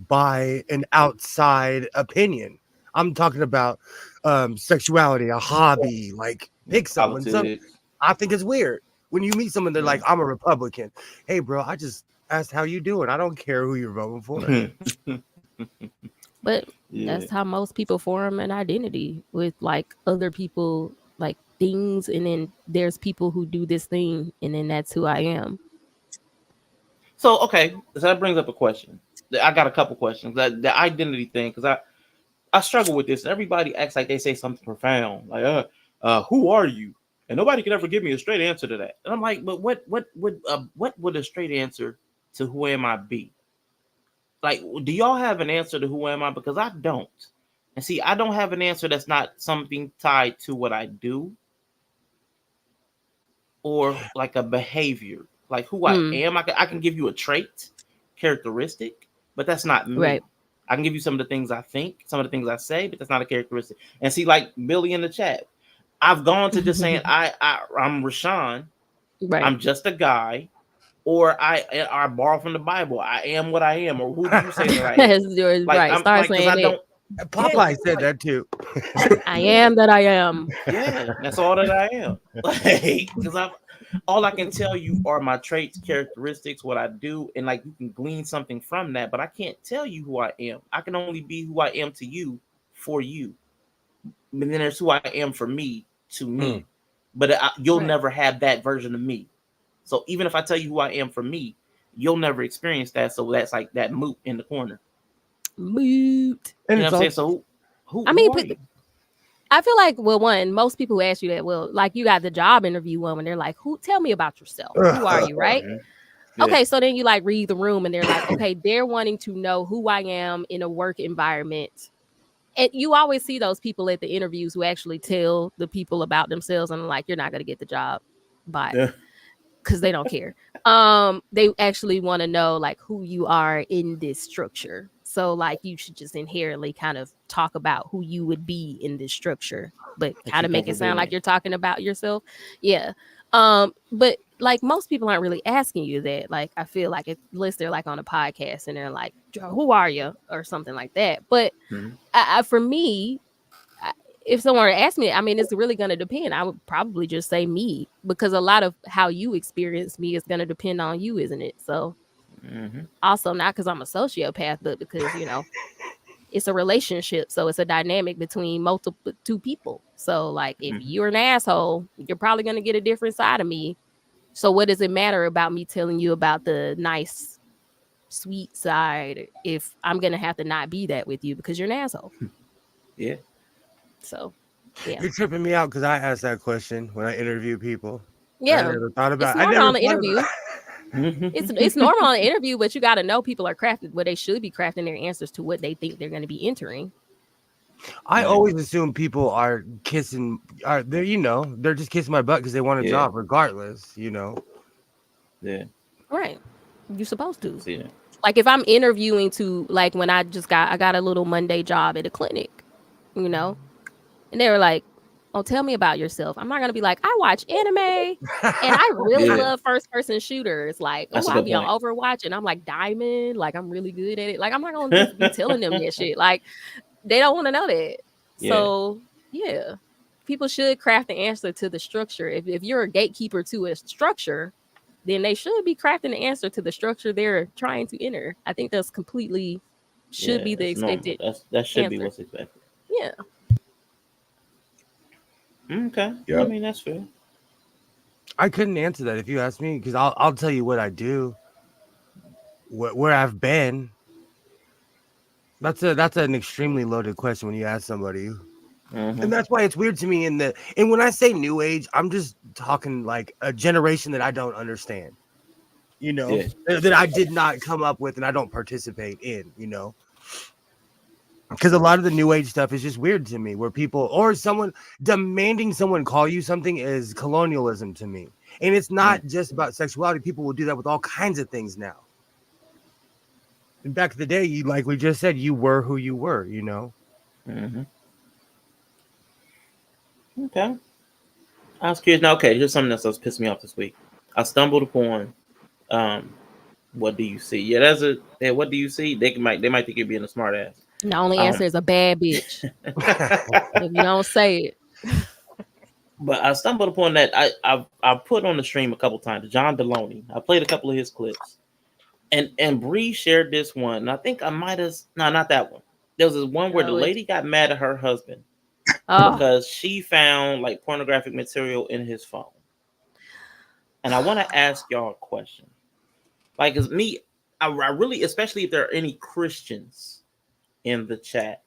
by an outside opinion. I'm talking about sexuality, a hobby, like pick someone. I think it's weird. When you meet someone, they're like, I'm a Republican. Hey, bro, I just asked how you doing. I don't care who you're voting for.
But that's how most people form an identity with like other people, like things, and then there's people who do this thing, and then that's who I am.
So okay, so that brings up a question. I got a couple questions. The identity thing, because I struggle with this. Everybody acts like they say something profound, like who are you? And nobody can ever give me a straight answer to that. And I'm like, but what would a straight answer to who am I be? Like, do y'all have an answer to who am I? Because I don't. And see, I don't have an answer that's not something tied to what I do or like a behavior, like who I am. I can give you a trait, characteristic, but that's not me.
Right.
I can give you some of the things I think, some of the things I say, but that's not a characteristic. And see, like Billy in the chat, I've gone to just saying I'm Rashawn.
Right.
I'm just a guy. Or I borrow from the Bible. I am what I am. Or who do you say that I am?
Like, right. Start saying
I don't.
Popeye said that too.
I am that I am.
Yeah, that's all that I am. Because all I can tell you are my traits, characteristics, what I do, and like you can glean something from that. But I can't tell you who I am. I can only be who I am to you, for you. then there's who I am for me to me. But you'll never have that version of me. So even if I tell you who I am for me, you'll never experience that. So that's like that moot in the corner.
Moot.
And you know what I'm saying? So who are you?
I feel like, well, most people who ask you that, well, like you got the job interview one when they're like, tell me about yourself. Who are you, right? Yeah. Okay, so then you like read the room and they're like, okay, they're wanting to know who I am in a work environment. And you always see those people at the interviews who actually tell the people about themselves and like, you're not going to get the job. But because they don't care. They actually want to know like who you are in this structure. So like you should just inherently kind of talk about who you would be in this structure, but kind of make it sound like you're talking about yourself. Yeah. But like most people aren't really asking you that. Like I feel like unless they're like on a podcast and they're like, who are you? Or something like that. But for me, if someone were to ask me, I mean, it's really going to depend. I would probably just say me, because a lot of how you experience me is going to depend on you, isn't it? So also not because I'm a sociopath, but because, you know, it's a relationship. So it's a dynamic between two people. So like if you're an asshole, you're probably going to get a different side of me. So what does it matter about me telling you about the nice, sweet side if I'm going to have to not be that with you because you're an asshole?
Yeah.
So, yeah.
You're tripping me out because I asked that question when I interview people.
Yeah.
I never thought about
it. It's normal on the interview. It's normal on the interview, but you got to know people are crafted where they should be crafting their answers to what they think they're going to be entering.
I always assume people are kissing, they're just kissing my butt because they want a job regardless, you know?
Yeah.
Right. You're supposed to.
See that.
Like if I'm interviewing to, like when I got a little Monday job at a clinic, you know, and they were like, oh, tell me about yourself. I'm not going to be like, I watch anime and I really love first person shooters. Like, oh, I'll be on Overwatch and I'm like Diamond. Like, I'm really good at it. Like, I'm not going to just be telling them that shit. Like, they don't want to know that. Yeah. So, yeah, people should craft the answer to the structure. If you're a gatekeeper to a structure, then they should be crafting the answer to the structure they're trying to enter. I think that's completely should be the expected.
That should be what's expected.
Yeah.
Okay. Yep. I mean, that's fair.
I couldn't answer that if you asked me, because I'll tell you what I do, where I've been. That's an extremely loaded question when you ask somebody, and that's why it's weird to me. And when I say new age, I'm just talking like a generation that I don't understand. You know, that I did not come up with and I don't participate in. You know. Because a lot of the new age stuff is just weird to me, where people or someone demanding someone call you something is colonialism to me. And it's not just about sexuality. People will do that with all kinds of things now. And back in the day, you, like we just said, you were who you were, you know?
Okay. I was curious. Now, okay, here's something that's pissed me off this week. I stumbled upon what do you see? Yeah, what do you see? They might think you're being a smart ass.
The only answer is a bad bitch. If you don't say it.
But I stumbled upon that. I put on the stream a couple times. John Deloney. I played a couple of his clips, and Bree shared this one. And I think I might have not that one. There was this one where the lady got mad at her husband because she found like pornographic material in his phone. And I want to ask y'all a question. Like, as me, I really, especially if there are any Christians in the chat,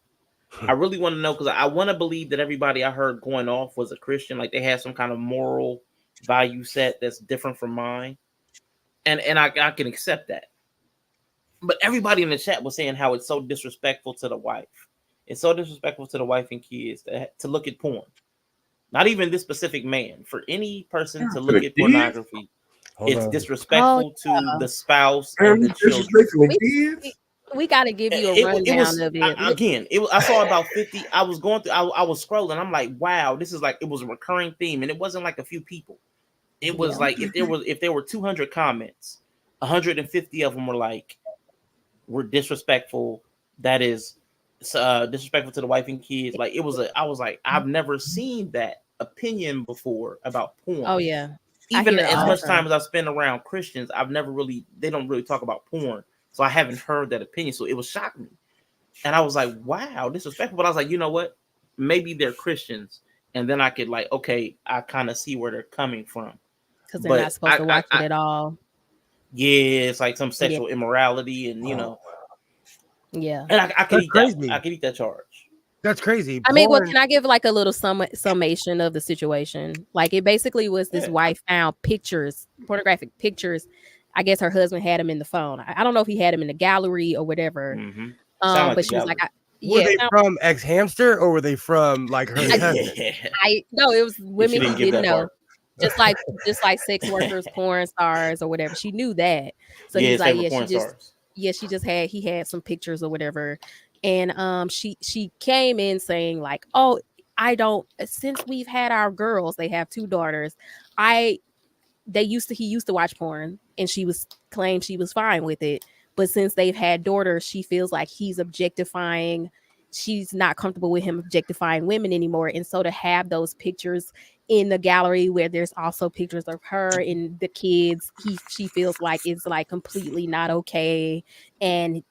I really want to know, because I want to believe that everybody I heard going off was a Christian, like they had some kind of moral value set that's different from mine, and I can accept that. But everybody in the chat was saying how it's so disrespectful to the wife. It's so disrespectful to the wife and kids to look at porn. Not even this specific man, for any person to look at pornography, it's disrespectful to the spouse and the children.
We got to give you a rundown of it.
I saw about 50. I was going through. I was scrolling. I'm like, wow, this is like, it was a recurring theme, and it wasn't like a few people. It was like if there were 200 comments, 150 of them were like, we're disrespectful. That is disrespectful to the wife and kids. Like it was I was like, I've never seen that opinion before about porn.
Oh yeah.
Even as much time as I spend around Christians, they don't really talk about porn. So I haven't heard that opinion. So it was shocking me. And I was like, wow, disrespectful. But I was like, you know what? maybe they're Christians, and then I could like, okay, I kind of see where they're coming from.
Because they're not supposed to watch it at all.
Yeah, it's like some sexual immorality, and you know,
yeah.
and I could eat
crazy.
that. I could eat that charge.
That's crazy.
I mean, well, can I give like a little summation of the situation? Like, it basically was this wife found pictures, pornographic pictures. I guess her husband had them in the phone. I don't know if he had them in the gallery or whatever.
Mm-hmm.
But she was like,
were they from Ex Hamster or were they from like her cousin?
No, it was women who didn't know. Just like sex workers, porn stars, or whatever. She knew that. So he's like, he had some pictures or whatever. And she came in saying like, oh, since we've had our girls, they have 2 daughters. He used to watch porn, and she claimed she was fine with it. But since they've had daughters, she feels like he's objectifying. She's not comfortable with him objectifying women anymore. And so to have those pictures in the gallery where there's also pictures of her and the kids, she feels like it's like completely not okay. And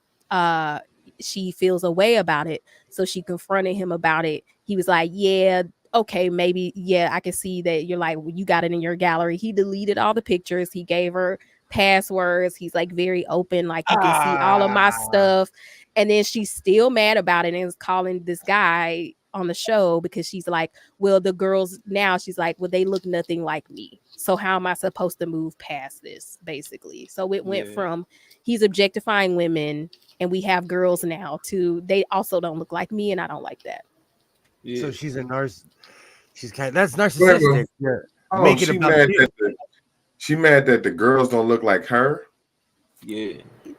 she feels a way about it. So she confronted him about it. He was like, yeah, okay, maybe, yeah, I can see that you're like, well, you got it in your gallery. He deleted all the pictures. He gave her passwords. He's like very open, like you can see all of my stuff. And then she's still mad about it and is calling this guy on the show because she's like, well, the girls now, she's like, well, they look nothing like me. So how am I supposed to move past this, basically? So it went from he's objectifying women and we have girls now to they also don't look like me and I don't like that.
Yeah. So she's a that's narcissistic.
Oh, make it about she mad that the girls don't look like her.
Yeah.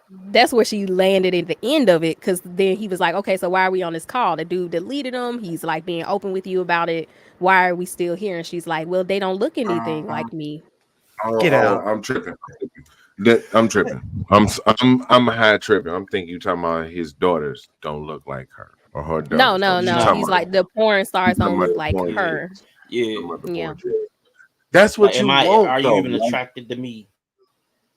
That's where she landed at the end of it, because then he was like, okay, so why are we on this call? The dude deleted him. He's like being open with you about it. Why are we still here? And she's like, well, they don't look anything like me.
Get out. I'm tripping. I'm tripping. I'm high tripping. I'm thinking you talking about his daughters don't look like her or her daughters.
No. He's like the porn stars don't look like her.
Yeah.
That's what you want.
Are you even attracted to me?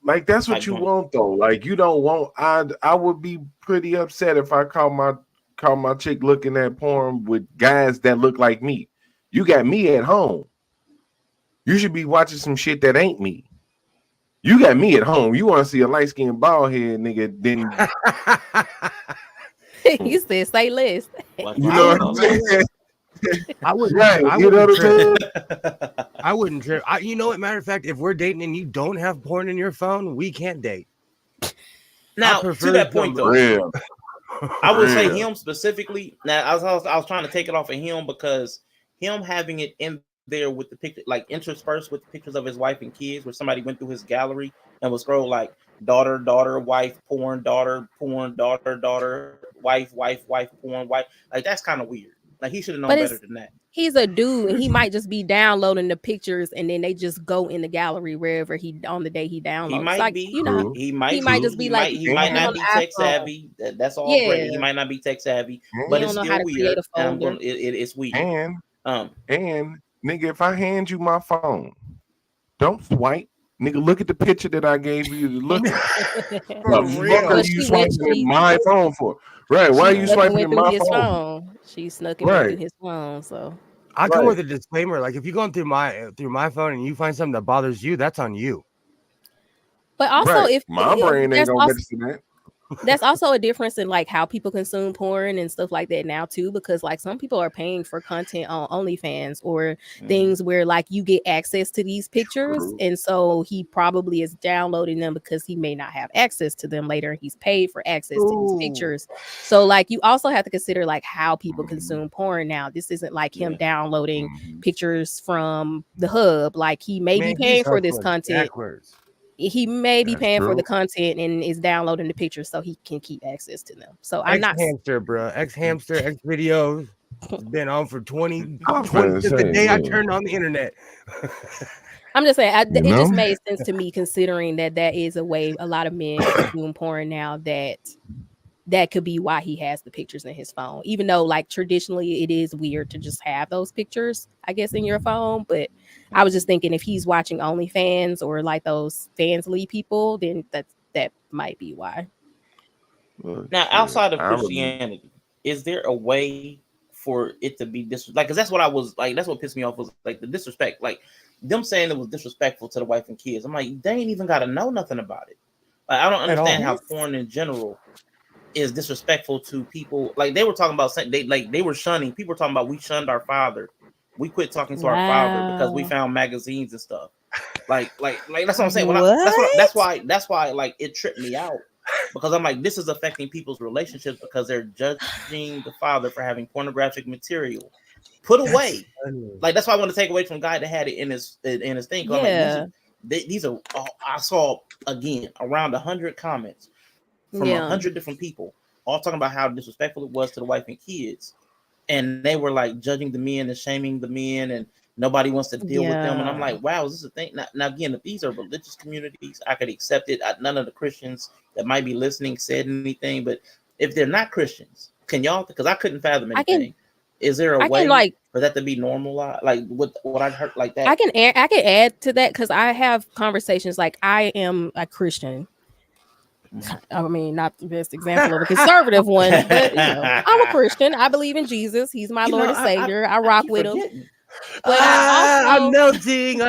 Like that's what you want though. Like you don't want. I would be pretty upset if I caught my chick looking at porn with guys that look like me. You got me at home. You should be watching some shit that ain't me. You got me at home. You want to see a light skinned bald head nigga? Then
you said say less.
You know what I'm saying?
I wouldn't. I wouldn't trip. You know what? Matter of fact, if we're dating and you don't have porn in your phone, we can't date.
Now, to that point, though, I would say him specifically. Now, I was trying to take it off of him because him having it in there with the picture, like interspersed with the pictures of his wife and kids, where somebody went through his gallery and was scrolled like daughter, wife, porn, daughter, wife, porn, wife. Like that's kind of weird. Like he should have known better than that.
He's a dude, and he might just be downloading the pictures, and then they just go in the gallery wherever on the day he downloads.
He might
like,
be.
You know,
he might
just be like
he might not be tech savvy. That's all great. He might not be tech savvy, but it's still weird. It's weird.
And nigga, if I hand you my phone, don't swipe. Nigga, look at the picture that I gave you to look at. What are you swiping my phone for? Right? Why are you swiping my phone?
She snuck it through his phone. So
I come with a disclaimer: like if you're going through my phone and you find something that bothers you, that's on you.
But also, if
my brain ain't gonna register that.
That's also a difference in like how people consume porn and stuff like that now too, because like some people are paying for content on OnlyFans or things where like you get access to these pictures, and so he probably is downloading them because he may not have access to them later. He's paid for access to these pictures, so like you also have to consider like how people consume porn now. This isn't like him downloading pictures from the hub. Like he may be paying for this content. He may be paying for the content and is downloading the pictures so he can keep access to them. So I'm not
X-Hamster, bro. X-Hamster, X videos. It's been on for 20 since the day I turned on the internet.
I'm just saying, it just made sense to me considering that is a way a lot of men consume porn now, that could be why he has the pictures in his phone, even though like traditionally it is weird to just have those pictures, I guess, in your phone. But I was just thinking if he's watching OnlyFans or like those Fansly people, then that might be why.
Now, outside of Christianity, is there a way for it to be like, because that's what I was like. That's what pissed me off was like the disrespect, like them saying it was disrespectful to the wife and kids. I'm like, they ain't even got to know nothing about it. Like, I don't understand how porn in general is disrespectful to people. Like they were talking about they were shunning. People were talking about we shunned our father. We quit talking to our father because we found magazines and stuff. Like that's what I'm saying. That's why like it tripped me out, because I'm like, this is affecting people's relationships because they're judging the father for having pornographic material put away. Like that's why I want to take away from the guy that had it in his thing.
Yeah.
I'm like, these are I saw again around 100 comments from 100 different people, all talking about how disrespectful it was to the wife and kids, and they were like judging the men and shaming the men, and nobody wants to deal with them. And I'm like, wow, is this a thing? Now again, if these are religious communities, I could accept it. None of the Christians that might be listening said anything, but if they're not Christians, can y'all? Because I couldn't fathom anything. Is there a way for that to be normalized? Like what I heard like that?
I can add to that because I have conversations. Like, I am a Christian. I mean, not the best example of a conservative one, but I'm a Christian. I believe in Jesus. He's my Lord and Savior. I rock with him. But
I'm melting.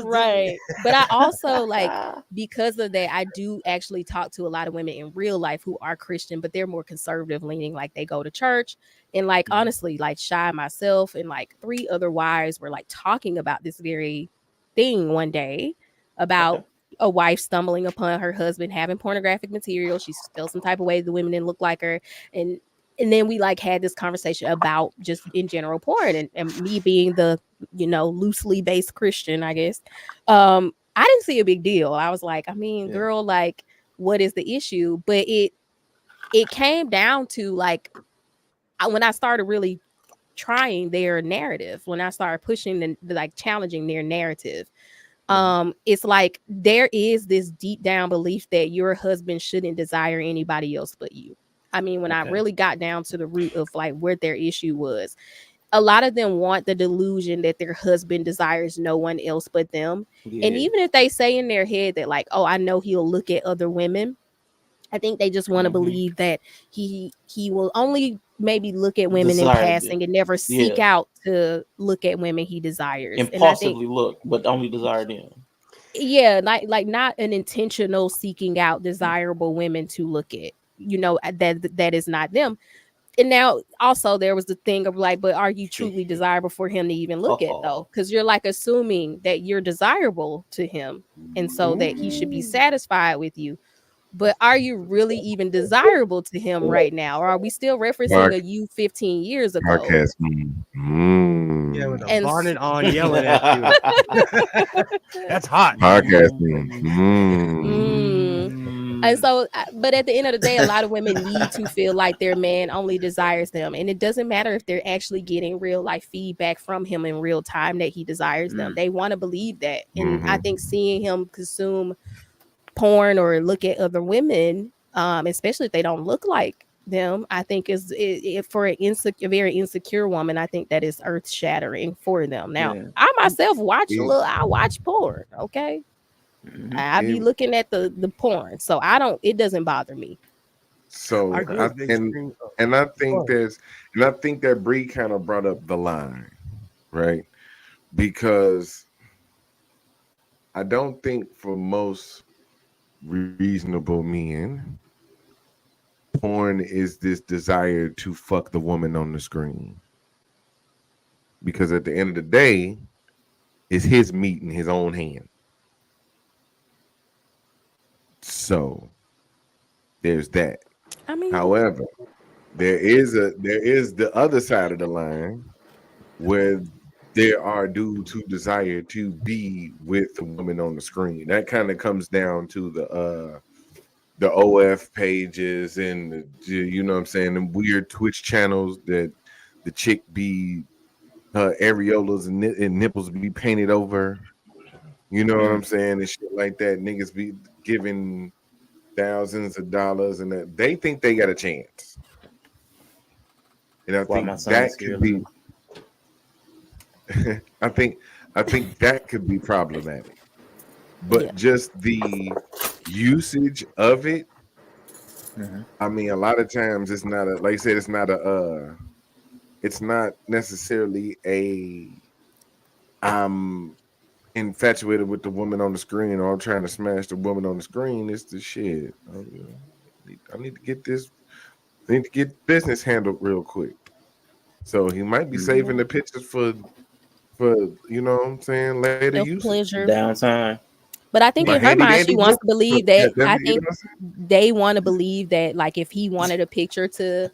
Right. But I also like, because of that, I do actually talk to a lot of women in real life who are Christian, but they're more conservative leaning. Like, they go to church, and like, honestly, like Shy, myself, and like 3 other wives were like talking about this very thing one day about a wife stumbling upon her husband having pornographic material. She felt some type of way the women didn't look like her. And then we like had this conversation about just in general porn, and me being the, loosely based Christian, I guess. I didn't see a big deal. I was like, I mean, girl, like, what is the issue? But it came down to like, when I started really trying their narrative, when I started pushing the like challenging their narrative, it's like there is this deep down belief that your husband shouldn't desire anybody else but you. I mean, when I really got down to the root of like where their issue was, a lot of them want the delusion that their husband desires no one else but them. And even if they say in their head that like, oh, I know he'll look at other women, I think they just want to believe that he will only maybe look at women in passing and never seek out to look at women he desires.
Impulsively look, but only desire them.
Yeah, like not an intentional seeking out desirable women to look at. That is not them. And now also there was the thing of like, but are you truly desirable for him to even look at though? Because you're like assuming that you're desirable to him, and so that he should be satisfied with you. But are you really even desirable to him right now? Or are we still referencing a you 15 years ago?
Podcast. Yeah, with a bonnet on, yelling at you. That's hot.
Podcasting.
And so, but at the end of the day, a lot of women need to feel like their man only desires them. And it doesn't matter if they're actually getting real life feedback from him in real time that he desires them. They want to believe that. And I think seeing him consume porn or look at other women, especially if they don't look like them, I think is for a very insecure woman, I think that is earth shattering for them. Now, I myself I watch porn. Okay. I be looking at the porn, so it doesn't bother me.
So I think that Bree kind of brought up the line, right? Because I don't think for most reasonable men, porn is this desire to fuck the woman on the screen. Because at the end of the day, it's his meat in his own hand. So there's that.
I mean,
however, there is the other side of the line where there are dudes who desire to be with the woman on the screen. That kind of comes down to the OF pages and what I'm saying, the weird Twitch channels that the chick be her areolas and nipples be painted over. You know what I'm saying? And shit like that. Niggas be giving thousands of dollars and that they think they got a chance. And I think that could be I think that could be problematic. But just the usage of it, I mean, a lot of times it's not it's not it's not necessarily I'm infatuated with the woman on the screen or I'm trying to smash the woman on the screen. It's the shit. I need to get this. I need to get business handled real quick. So he might be saving the pictures for you know what I'm saying, later
Self
usage.
pleasure.
Downtime.
But I think
My
in her
handy
mind, she
dandy
wants to believe that.
yeah,
I
you know
think
what I'm saying?
they want to believe that, like, if he wanted a picture to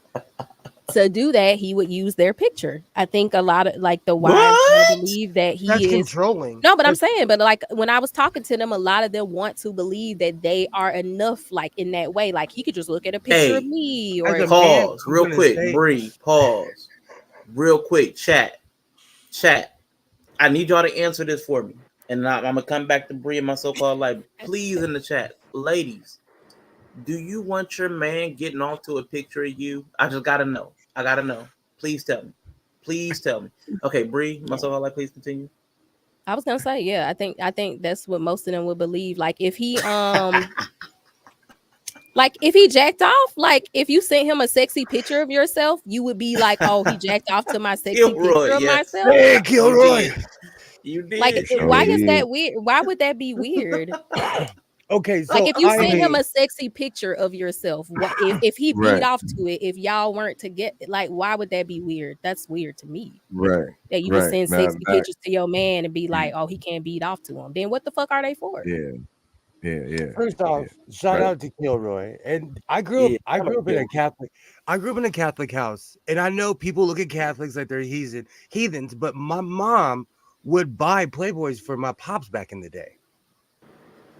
do that, he would use their picture. I think a lot of like the wives want to
What?
believe that
That's
he is.
controlling.
No, but I'm
That's
saying, but like when I was talking to them, a lot of them want to believe that they are enough, like in that way. Like he could just look at a picture of
Hey,
me,
as
or
a man,
pause
I'm
real
gonna
quick.
say
Bree, pause real quick. Chat. I need y'all to answer this for me. And I'm gonna come back to Bree and my so-called life. Please in the chat. Ladies, do you want your man getting off to a picture of you? I just gotta know. I gotta know. Please tell me. Please tell me. Okay, Bree, my so-called life, please continue.
I was gonna say, yeah, I think that's what most of them would believe. Like if he jacked off, like if you sent him a sexy picture of yourself, you would be like, oh, he jacked off to my sexy
Gilroy,
picture of
yes.
myself.
hey,
You
Gilroy.
did. You
Like,
did.
Sure
why is
did.
that weird? Why would that be weird?
Okay,
Like
so
if you
I
sent him
mean,
a sexy picture of yourself, what if he beat
right,
off to it, if y'all weren't to get like, why would that be weird? That's weird to me.
right,
That you would
right.
send
Now
sexy
that
pictures to your man and be like, oh, he can't beat off to him. Then what the fuck are they for?
yeah, yeah.
first off, shout
Right.
out to Gilroy. And I grew up
Yeah,
I
I
grew
like
up in a
Gilroy.
Catholic I grew up in a Catholic house. And I know people look at Catholics like they're heathens, but my mom would buy Playboys for my pops back in the day.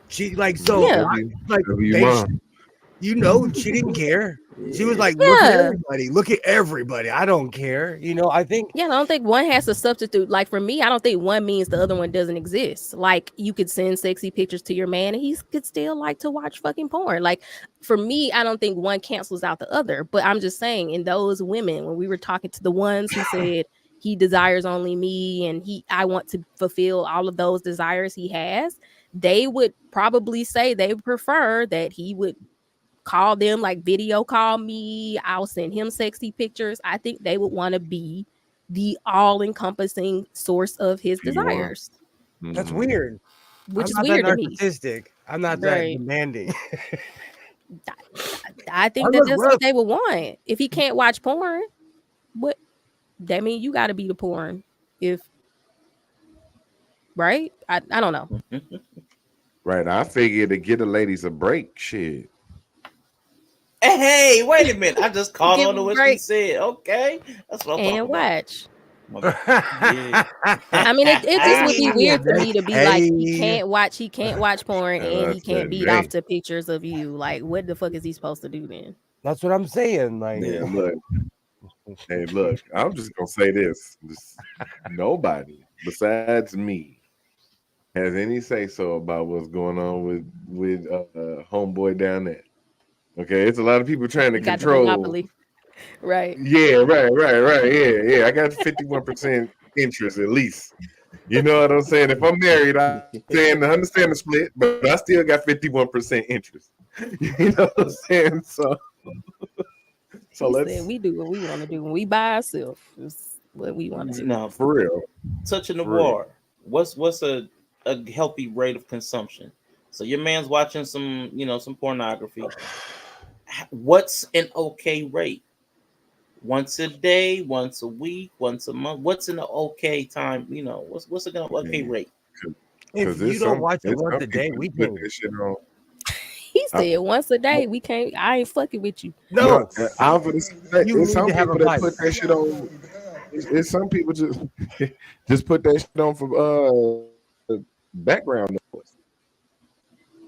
She like so
Yeah,
like
W
they
mom.
you know, she didn't care. She was
Yeah.
like,
yeah.
look at everybody. I don't care. You know, I think
Yeah, I don't think one has to substitute. Like for me, I don't think one means the other one doesn't exist. Like you could send sexy pictures to your man and he could still like to watch fucking porn. Like for me, I don't think one cancels out the other. But I'm just saying, in those women, when we were talking to the ones who said he desires only me and I want to fulfill all of those desires he has, they would probably say they prefer that he would call them, like video call me. I'll send him sexy pictures. I think they would want to be the all-encompassing source of his
P1.
desires,
that's
Mm-hmm.
weird.
which
I'm
is
not that
weird to me.
narcissistic. I'm not that
Right.
demanding.
I
I
think that
look
that's
rough.
what they would want. If he can't watch porn, what that mean you got to be the porn. If right, I don't know.
Right. I figured to get the ladies a break. Shit.
Hey, wait a minute. I just caught
Give
on
a
to what she
break
said. Okay. That's what I'm
and
talking about.
watch.
My bad. Yeah.
I mean, it just would be weird to me to be like,
Hey,
he can't watch porn and he
That's
can't
that
beat off
man.
to pictures of you. Like, what the fuck is he supposed to do then?
that's what I'm saying. Like,
Yeah.
Look. I'm just gonna say this. Nobody besides me has any say so about what's going on with homeboy down there. Okay, it's a lot of people trying to
He got the
control.
monopoly. Right.
Yeah, right. Yeah. I got 51% interest at least. You know what I'm saying? If I'm married, I understand the split, but I still got 51% interest. You know what I'm saying? So
He said
let's
we do what we want to do when we by ourselves. It's what we want to do.
Now,
for real.
touching the
For real.
water. What's a healthy rate of consumption? So your man's watching some pornography. What's an okay rate? Once a day, once a week, once a month. What's an okay time? What's an okay rate?
if
Because
you don't watch it
it's
once
some
a day,
people
we
that put
can.
that shit on.
He
I,
said once a day we can't. I ain't fucking with you.
No,
I'm gonna say,
you
it's
need
some
to have a
people that
pipe.
put that shit on. It's some people just put that shit on for background noise.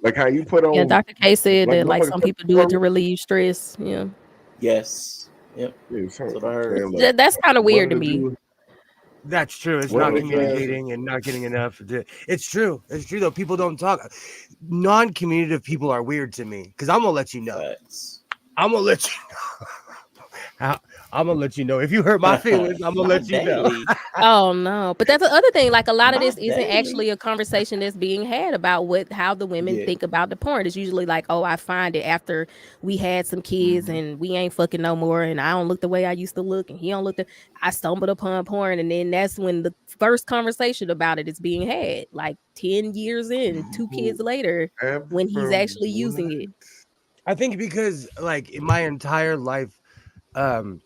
Like how you put
Yeah,
on
Dr. K said
like
that like
motherfuckers
some
put
people do it to relieve stress. Yeah,
Yes. Yep.
yeah,
That's what I heard.
look,
that's kind of
one
weird
of
to
the
me.
dudes,
That's true. It's
one
not
of the guys,
communicating and not getting enough. It's true. It's true though. People don't talk. Non-communicative people are weird to me because I'm gonna let you know.
Facts.
I'm gonna let you know. I'm gonna let you know. If you hurt my feelings, I'm gonna
Not
let you know.
daily.
Oh no, but that's the other thing. Like a lot of this
Not
isn't
daily.
actually a conversation that's being had about how the women
Yeah.
think about the porn. It's usually like, oh, I find it after we had some kids and we ain't fucking no more, and I don't look the way I used to look, and he don't look the. I stumbled upon porn, and then that's when the first conversation about it is being had. Like 10 years in, 2 kids later, when he's
Ever
actually using it.
I think because like in my entire life, um,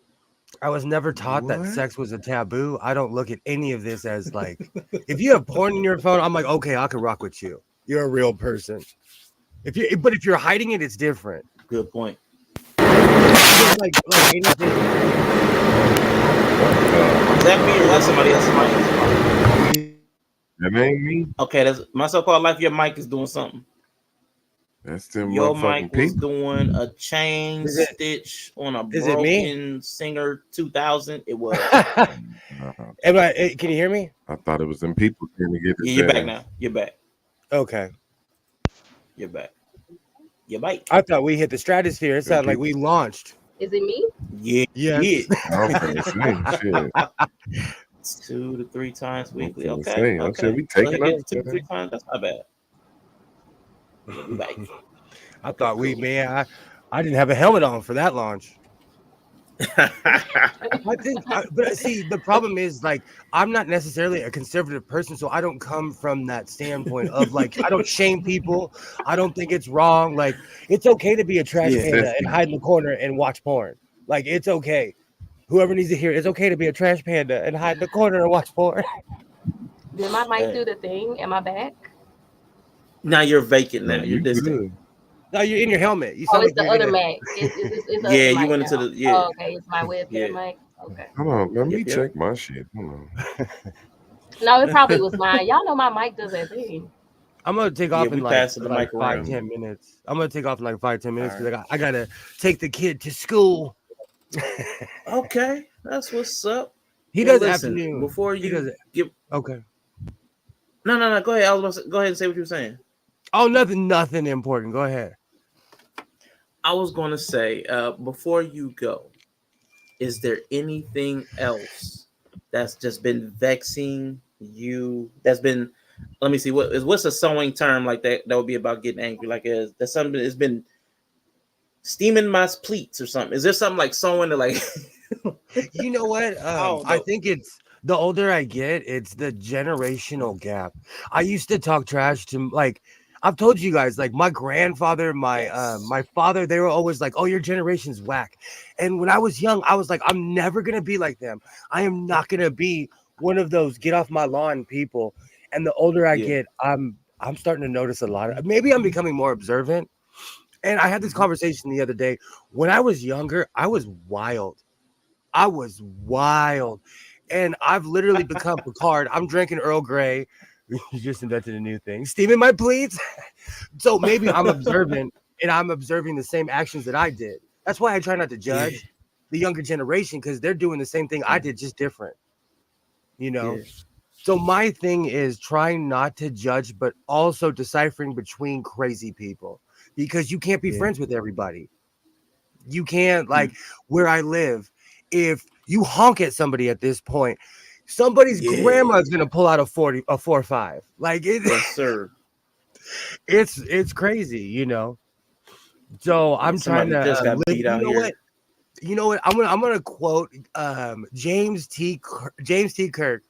I was never taught that
what?
sex was a taboo. I don't look at any of this as like, if you have porn in your phone, I'm like, okay, I can rock with you. You're a real person. But if you're hiding it, it's different.
Good point.
Because like anything.
Is that me or is that somebody else?
That ain't me.
Okay, that's my so-called life. Your mic is doing something.
That's them
Your
motherfucking
mic was
people.
doing a chain
Is it-
stitch on a
is it me?
broken Singer 2000. It was.
Can you hear me?
I thought it was them people trying to get
Yeah,
his
you're back
ass.
now. You're back.
Okay.
You're back. Your mic.
I thought we hit the stratosphere. It
Them
sounded like
people.
we launched.
Is it me?
Yeah.
Yes.
Yeah.
Okay, same shit.
2 to 3 times weekly.
I'm
Okay.
saying,
Okay.
we
So
taking
he
up.
gets 2 to 3 times. That's not bad. Yeah, we back.
I thought I didn't have a helmet on for that launch. I think, but see, the problem is like I'm not necessarily a conservative person, so I don't come from that standpoint of like I don't shame people. I don't think it's wrong. Like it's okay to be a trash
Yeah.
panda and hide in the corner and watch porn. Like it's okay. Whoever needs to hear, it's okay to be a trash panda and hide in the corner and watch porn.
Did my mic
Hey.
do the thing? Am I back?
Now you're vacant now.
No,
You're
you
distant.
good.
No, you're in your helmet. You
Oh,
sound
it's
like
the
you're
other
gonna.
mic. It's the
Yeah,
other
you
mic
went
now.
into the
Oh, okay, it's my webcam
Yeah.
mic. Okay.
Hold on, let me
Yep.
check my shit. Hold on.
No, it probably was mine. Y'all know my mic does that thing.
I'm gonna take
Yeah,
off
we
in like
passed the mic
5,
around.
10 minutes. I'm gonna take off in like 5, 10 minutes because
Alright.
I gotta take the kid to school.
Okay, that's what's up.
He
Well,
does
listen,
afternoon.
before
He
you
does it.
give
Okay.
no. Go ahead. I was about to, go ahead and say what you were saying.
Oh, nothing important. Go ahead.
I was going to say before you go, is there anything else that's just been vexing you? That's been, let me see, what's a sewing term like that would be about getting angry? Like that's something that's been steaming my pleats or something. Is there something like sewing to like?
You know what? I think it's the older I get, it's the generational gap. I used to talk trash to like I've told you guys, like my grandfather, my father, they were always like, "Oh, your generation's whack." And when I was young, I was like, "I'm never gonna be like them. I am not gonna be one of those get off my lawn people." And the older I get, I'm starting to notice a lot of. Maybe I'm becoming more observant. And I had this conversation the other day. When I was younger, I was wild. And I've literally become Picard. I'm drinking Earl Grey. You just invented a new thing. Steaming my pleats. So maybe I'm observant and I'm observing the same actions that I did. That's why I try not to judge the younger generation because they're doing the same thing I did, just different. You know? So my thing is trying not to judge, but also deciphering between crazy people because you can't be friends with everybody. You can't, like where I live, if you honk at somebody at this point, somebody's grandma's gonna pull out a 4.5. Like it,
yes, sir.
It's crazy, you know. So I'm trying to
just got
live.
beat out here.
You know what? I'm gonna quote James T. Kirk.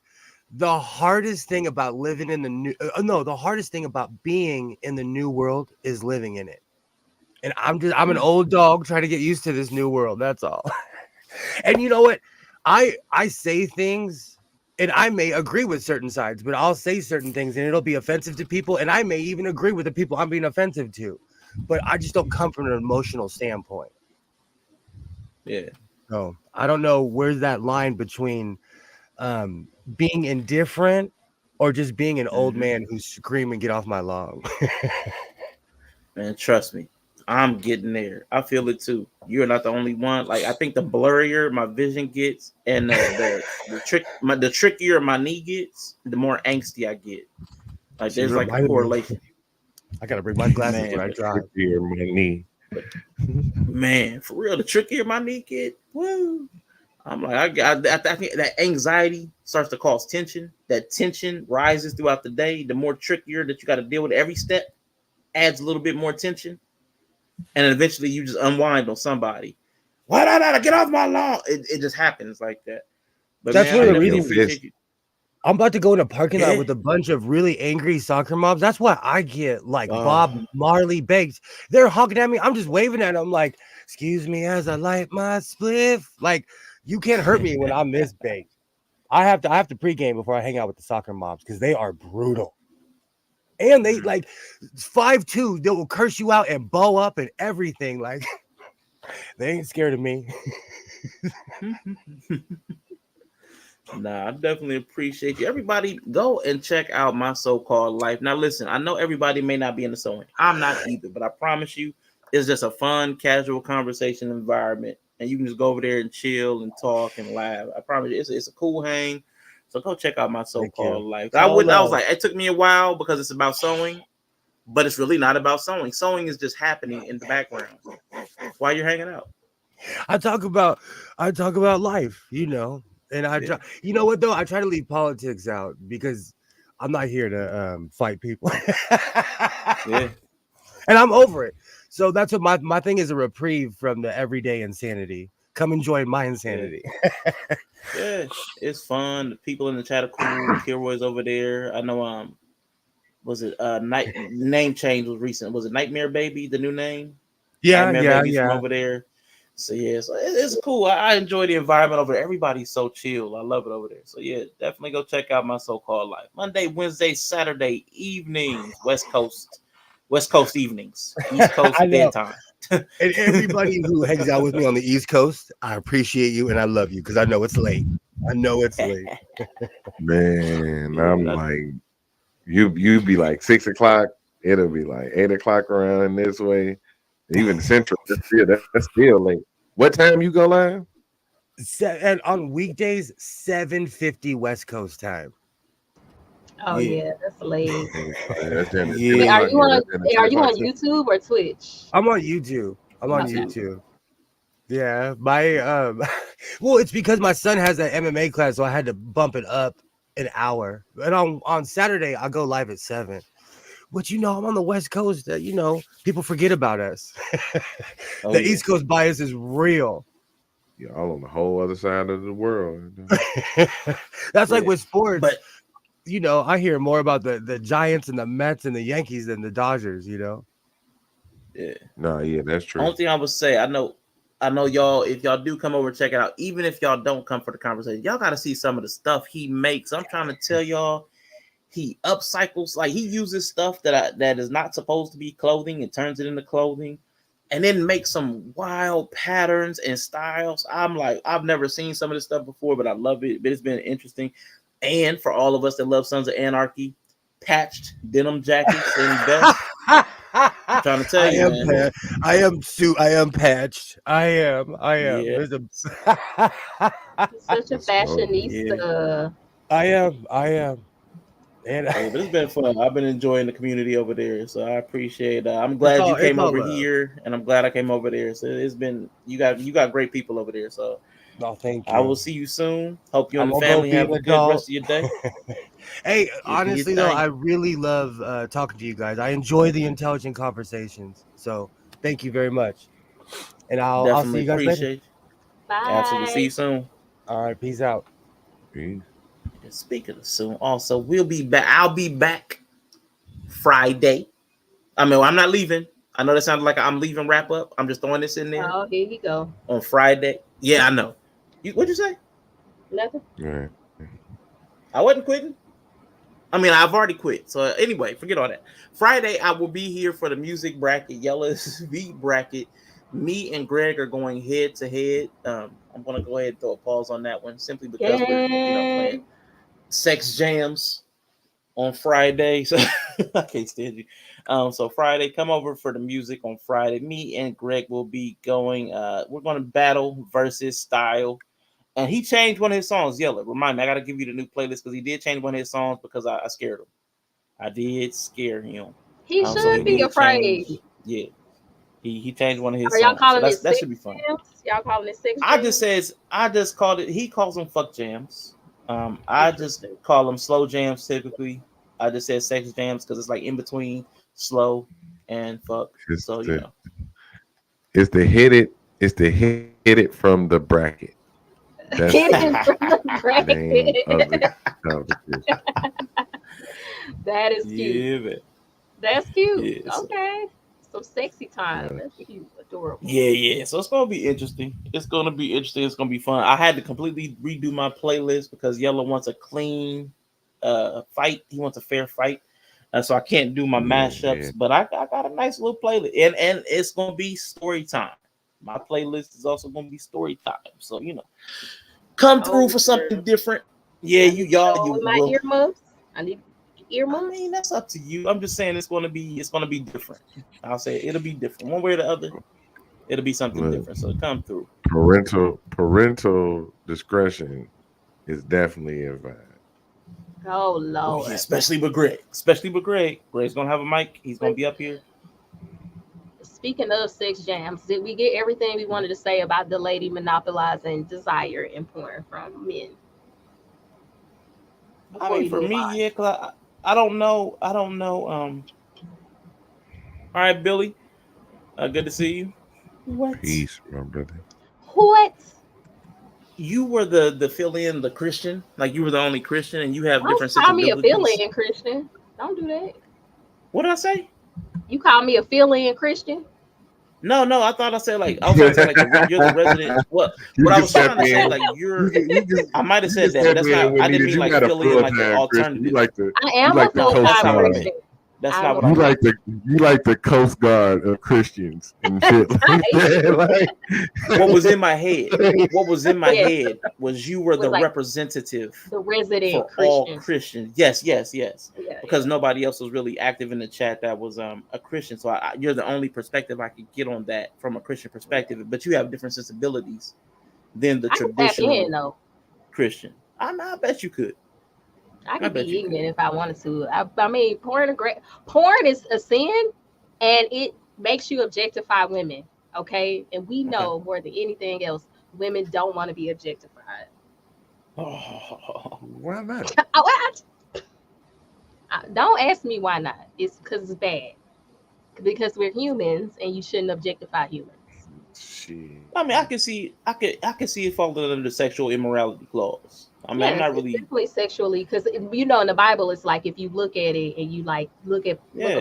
The hardest thing about living in the new the hardest thing about being in the new world is living in it. And I'm an old dog trying to get used to this new world. That's all. And you know what? I say things and I may agree with certain sides, but I'll say certain things and it'll be offensive to people. And I may even agree with the people I'm being offensive to, but I just don't come from an emotional standpoint.
Yeah.
So I don't know where's that line between being indifferent or just being an old man who's screaming, "Get off my lawn."
Man, trust me, I'm getting there. I feel it too. You're not the only one. Like I think the blurrier my vision gets, and the trickier my knee gets, the more angsty I get. Like
So
there's
you
like a
reminded me.
correlation.
I gotta bring my glasses
Man,
when I drive.
My knee.
Man, for real, the trickier my knee get, woo. I'm like, I think that anxiety starts to cause tension. That tension rises throughout the day. The more trickier that you got to deal with every step adds a little bit more tension, and then eventually you just unwind on somebody. Why not? Get off my lawn! It just happens like that. But
That's
man,
one
I
of the
Make
definitely
your
reasons
appreciate
fist.
you.
I'm about to go in a parking lot
Yeah.
with a bunch of really angry soccer mobs. That's why I get like
Oh,
Bob Marley baked. They're honking at me. I'm just waving at them like, excuse me as I light my spliff. Like, you can't hurt me when I'm this baked. I have to pregame before I hang out with the soccer mobs because they are brutal. And they like 5'2", they will curse you out and bow up and everything. Like, they ain't scared of me.
nah, I definitely appreciate you. Everybody, go and check out My So-Called Life. Now, listen, I know everybody may not be into sewing. I'm not either, but I promise you, it's just a fun, casual conversation environment, and you can just go over there and chill and talk and laugh. I promise you, it's a cool hang. So go check out My
Thank you.
So-Called Life.
It's all
I was
love.
like, it took me a while because it's about sewing, but it's really not about sewing. Sewing is just happening in the background while you're hanging out.
I talk about life, and I try.
Yeah,
You know what though? I try to leave politics out because I'm not here to fight people,
yeah,
and I'm over it. So that's what my thing is, a reprieve from the everyday insanity. Come enjoy my
yeah.
insanity.
Yeah, it's fun. The people in the chat are cool. Kilroy's over there. I know. Was it night name change was recent? Was it Nightmare Baby? The new name,
Yeah,
Nightmare
yeah,
Baby's from
yeah.
over there. So yeah, so it's cool. I enjoy the environment over there. Everybody's so chill. I love it over there. So yeah, definitely go check out My So-Called Life. Monday, Wednesday, Saturday evenings, West Coast evenings, East
I
Coast
know.
bedtime.
And everybody who hangs out with me on the East Coast, I appreciate you and I love you because I know it's late. I know it's late.
Man,
Yeah,
I'm like, you be like 6 o'clock. It'll be like 8 o'clock around this way. Even Central, that's still late. What time you go live?
And on weekdays, 7:50 West Coast time.
Oh
yeah,
yeah, that's late.
That's down to 10
Wait,
yeah.
o'clock. Yeah, that's down to 10
are you
o'clock.
on YouTube or Twitch?
I'm on YouTube. I'm on
Okay.
YouTube. Yeah, my well, it's because my son has an MMA class, so I had to bump it up an hour. And on Saturday, I go live at 7. But I'm on the West Coast. People forget about us.
Oh
The
yeah.
East Coast bias is real.
You're all on the whole other side of the world.
That's like
Yeah.
with sports.
But
I hear more about the Giants and the Mets and the Yankees than the Dodgers.
yeah.
No, yeah, that's true.
Only thing I would say, I know y'all. If y'all do come over, check it out. Even if y'all don't come for the conversation, y'all got to see some of the stuff he makes. I'm trying to tell y'all, he upcycles, like he uses stuff that is not supposed to be clothing and turns it into clothing, and then makes some wild patterns and styles. I'm like, I've never seen some of this stuff before, but I love it. But it's been interesting, and for all of us that love Sons of Anarchy, patched denim jackets and vests. I'm trying to tell
I
you,
am
man.
I am patched. I am.
Yeah,
There's a
Such a
Let's go.
yeah.
fashionista.
I am. And
Yeah, but it's been fun. I've been enjoying the community over there, so I appreciate. I'm
it's
glad
all
you
it's
came
all
over
love.
here, and I'm glad I came over there. So it's been you got great people over there. So
No, thank
I will
you.
see you soon. Hope you and
I'm
the
gonna go
family
be
have
an
a good
adult.
rest of your day.
Hey,
Yeah, do your
honestly though, I
thing.
really love talking to you guys. I enjoy the intelligent conversations. So thank you very much. And I'll see
Definitely
you guys later.
appreciate you. Absolutely. See
Bye.
you soon.
All right, peace out.
Peace.
And speaking of soon, also we'll be back. I'll be back Friday. I mean, I'm not leaving. I know that sounded like I'm leaving wrap up. I'm just throwing this in there
Oh, here you go.
on Friday. Yeah, I know. What'd you say?
Nothing.
Yeah.
I wasn't quitting. I mean, I've already quit. So anyway, forget all that. Friday, I will be here for the music bracket, Yella's V bracket. Me and Greg are going head to head. I'm gonna go ahead and throw a pause on that one simply because we're playing
Yay.
sex jams on Friday. So I can't stand you. So Friday, come over for the music on Friday. Me and Greg will be going. We're gonna battle versus style. And he changed one of his songs. Yella, remind me, I gotta give you the new playlist because he did change one of his songs because I scared him. I did scare him.
He
So he
should be
did change.
afraid.
Yeah, He changed one of his
Are y'all
songs, so
calling it
that
sex
should be fun.
jams? Y'all calling it sex
I
jams?
just called it. He calls them fuck jams. I just
Interesting.
call them slow jams typically. I just said sex jams because it's like in between slow and fuck.
It's
So you
the
know,
it's the hit it. It's the hit it from the bracket. That's
Hit
the
it from the
name of the
bracket.
competition.
That is cute.
yeah, man.
That's cute.
Yeah, so,
Okay. Some sexy time.
Yeah.
That's cute. Adorable.
yeah. So it's gonna be interesting. It's gonna be interesting. It's gonna be fun. I had to completely redo my playlist because Yellow wants a clean fight. He wants a fair fight. So I can't do my mashups,
Yeah.
but I got a nice little playlist, and it's gonna be story time. My playlist is also gonna be story time, so you know, come through
Oh,
for something
girl.
different. Yeah,
I
you
need to show
y'all,
up
you
with my
will.
earmuffs. I need
I
earmuffs.
mean, that's up to you. I'm just saying it's gonna be different. I'll say it'll be different, one way or the other. It'll be something
Look,
different. So come through.
parental discretion is definitely advised.
Oh
Oh yeah,
Lord.
especially with Greg. Especially with Greg. Greg's gonna have a mic. He's gonna
But
be up here.
speaking of sex jams, did we get everything we wanted to say about the lady monopolizing desire and porn from men?
I
Before
mean,
we
for
move
me,
on.
yeah, cause I don't know. I don't know. All right, Billy. Good to see you. What?
Peace, my brother.
What?
You were the fill in the Christian, like you were the only Christian, and you have
Don't
different
call me a
sensibilities.
fill-in Christian. Don't do that.
What did I say?
You call me a fill-in Christian?
No. I thought I said like I was trying to say like you're the resident.
You
What I
can
was
step
trying to say is
in.
like
You
you're.
can you can
I might have
you can
said that, but
step
that's
in
not.
when
I didn't
needed.
mean
You
like
got a
fill in
full
like an
time Christian.
alternative.
I am a
No,
Coast
that's
full-time
not what I
Guard.
meant.
Christian.
That's
I'm
not
a
what I
You
meant.
like the Coast Guard of Christians and shit like that.
What was in my head? What was in my
Yes,
head was you were
was
the
like
representative
the resident
for all
Christian.
Christians. Yes.
Yeah,
Because
yeah.
nobody else was really active in the chat that was a Christian. So you're the only perspective I could get on that from a Christian perspective. But you have different sensibilities than the
I could tap in
traditional
though.
Christian. I bet you could.
I
I
could
bet you
be
could.
ignorant if I wanted to. I mean, porn is a sin, and it makes you objectify women. Okay, and we
Okay.
know more than anything else, women don't want to be objectified.
Oh,
Why not?
What? Don't ask me why not. It's because it's bad. Because we're humans, and you shouldn't objectify humans.
Shit.
I mean, I can see it falling under the sexual immorality clause. I mean, I'm
Yes,
not
it's
really.
definitely sexually because you know in the Bible it's like if you look at it and you like look
Yeah,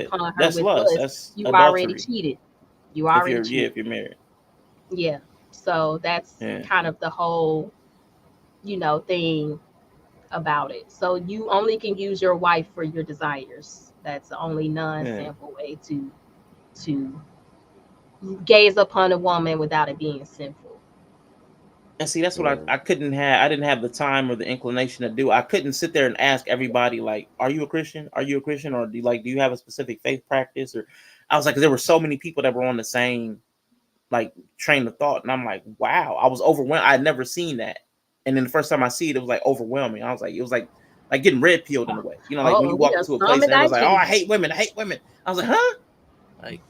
upon her
that's
with
lust.
lust,
That's
you've already
adultery.
cheated. You already
If
cheated.
you're married.
Yeah. So that's
Yeah.
kind of the whole, thing about it. So you only can use your wife for your desires. That's the only
Yeah.
non-sinful way to gaze upon a woman without it being sinful.
And see, that's what
Yeah.
I couldn't have. I didn't have the time or the inclination to do. I couldn't sit there and ask everybody like, "Are you a Christian? Are you a Christian? Or do you have a specific faith practice?" Or I was like, 'cause there were so many people that were on the same like train of thought, and I'm like, wow, I was overwhelmed. I had never seen that, and then the first time I see it, it was like overwhelming. I was like, it was like getting red pilled in a way, like when you
Oh, we
walk
done
into a place and
summoned our
everyone's like, "Oh, I
Jesus.
hate women, I hate women." I was like, huh? Like,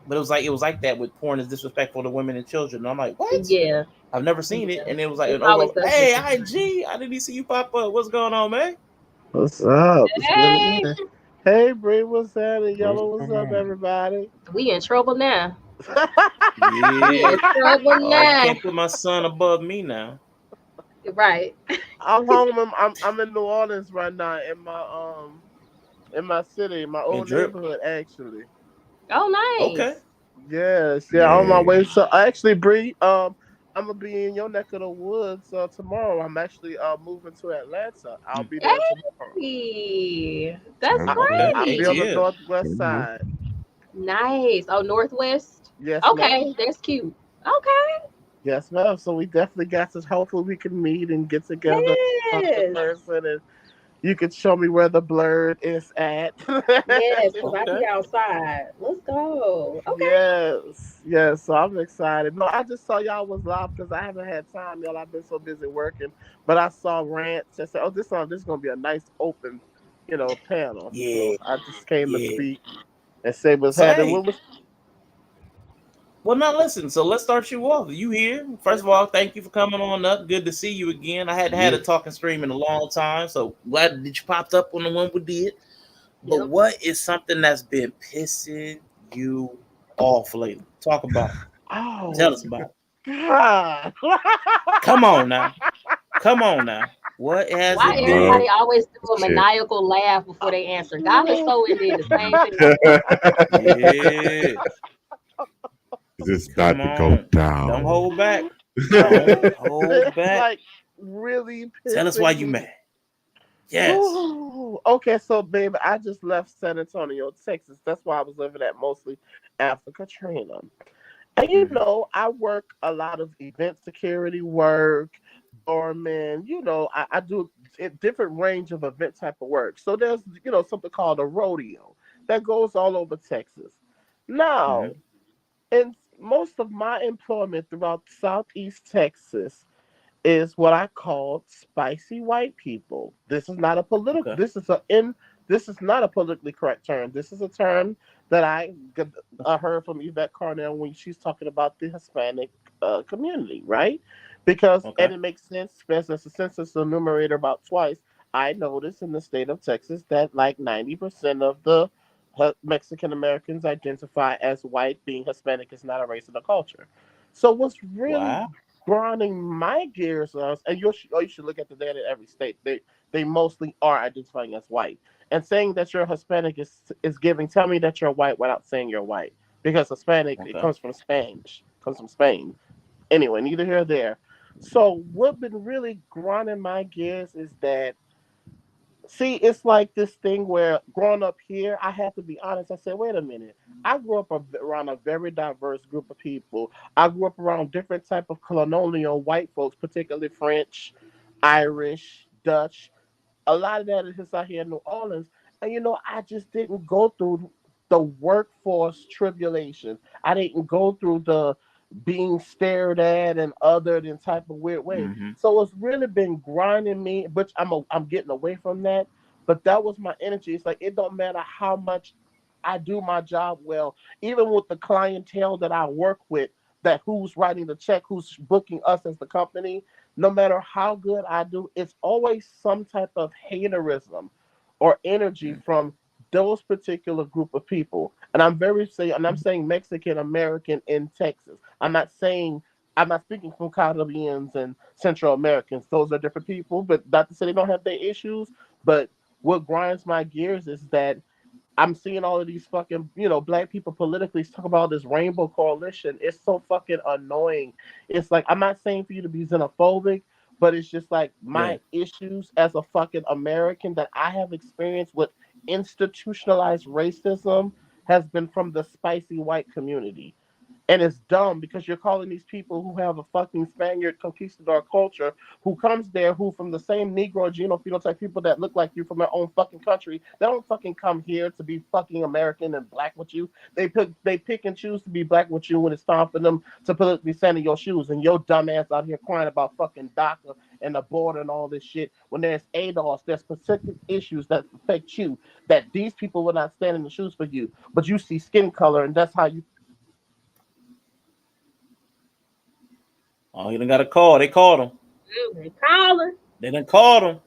but it was like that with porn is disrespectful to women and children. And I'm like, what?
Yeah,
I've never seen it.
yeah.
And it was like
It's
an
always
over.
the
Hey,
objectifying.
IG, I didn't see you pop up. What's going on, man?
What's up? It's Billy
Hey,
Bear. Hey, Bree, what's happening?
What's
Yellow, what's
going
up,
on?
everybody?
we in trouble now. We
Yeah.
in trouble
Oh, you
now.
can't put my son above me now.
Right.
I'm home. I'm in New Orleans right now in my city, my
And
old
drip.
neighborhood actually.
Oh,
Okay.
nice.
Yes, yeah, on my
Yeah.
way. So actually, Bree, I'm gonna be in your neck of the woods tomorrow. I'm actually moving to Atlanta. I'll
Mm.
be there tomorrow.
Hey, that's
Turn
Okay.
I'll be
great.
on the
ATL.
northwest side.
Nice. Oh, Northwest.
Yes,
Okay,
ma'am.
that's cute. Okay.
Yes, ma'am. So we definitely got to. Hopefully, we can meet and get together, talk in
Yes.
person, and you can show me where the blurred is at.
Yes, because I
Okay.
be outside. Let's go. Okay.
Yes, yes. So I'm excited. No, I just saw y'all was live because I haven't had time, y'all. I've been so busy working, but I saw Rants. I said, "Oh, this is gonna be a nice open, panel." So
Yeah.
I just came to
Yeah.
speak and say what's
So
happening.
hey, Well, now listen. So let's start you off. You here? First of all, thank you for coming on up. Good to see you again. I hadn't had a
Yeah.
talking stream in a long time, so glad that you popped up on the one we did. But
Yep.
what is something that's been pissing you off lately? Talk about it. Tell
Oh
us about it.
God.
Come on now. Come on now. What has
Why
it been?
everybody
Oh
always do a
shit.
maniacal laugh before they answer? God is so and did the same thing.
Yeah.
It's
Come
about to go
on. Don't
down.
hold back. Don't hold
It's
back.
like really
Tell us why
pissing
you
me.
mad. Yes.
Okay, so baby, I just left San Antonio, Texas. That's why I was living at mostly after Katrina. And you
Mhm.
know, I work a lot of event security work, doorman. You know, I do a different range of event type of work. So there's something called a rodeo that goes all over Texas. Now,
Mhm.
in most of my employment throughout Southeast Texas is what I call spicy white people. This is not a political.
Okay.
This is not a politically correct term. This is a term that I heard from Yvette Carnell when she's talking about the Hispanic community, right? Because
Okay.
and it makes sense. Since the census enumerator about twice, I noticed in the state of Texas that like 90% of the Mexican Americans identify as white. Being Hispanic is not a race and a culture. So what's really
Wow.
grinding my gears on, and you should look at the data in every state. They mostly are identifying as white, and saying that you're Hispanic is giving. Tell me that you're white without saying you're white, because Hispanic it
Okay.
comes from Spanish, comes from Spain. Anyway, neither here nor there. So what been really grinding my gears is that see, it's like this thing where growing up here, I have to be honest. I said, wait a minute. I grew up around a very diverse group of people. I grew up around different type of colonial white folks, particularly French, Irish, Dutch. A lot of that is out here in New Orleans. And I just didn't go through the workforce tribulation. I didn't go through the being stared at and othered in type of weird way.
Mhm.
So it's really been grinding me, which I'm getting away from that. But that was my energy. It's like it don't matter how much I do my job well, even with the clientele that I work with, that who's writing the check, who's booking us as the company, no matter how good I do, it's always some type of haterism or energy
Mhm.
from those particular group of people. And I'm saying Mexican American in Texas. I'm not speaking from Caribbeans and Central Americans. Those are different people, but not to say they don't have their issues. But what grinds my gears is that I'm seeing all of these fucking, black people politically talk about this rainbow coalition. It's so fucking annoying. It's like, I'm not saying for you to be xenophobic, but it's just like
Yeah.
my issues as a fucking American that I have experienced with institutionalized racism has been from the spicy white community. And it's dumb because you're calling these people who have a fucking Spaniard conquistador culture, who comes there, who from the same Negro genophenotype people that look like you from their own fucking country. They don't fucking come here to be fucking American and black with you. They pick and choose to be black with you when it's time for them to politically stand in your shoes. And your dumb ass out here crying about fucking DACA and the border and all this shit. When there's ADOS, there's specific issues that affect you that these people will not stand in the shoes for you. But you see skin color, and that's how you.
Oh, he done got a call. They called him.
They calling.
They done called him.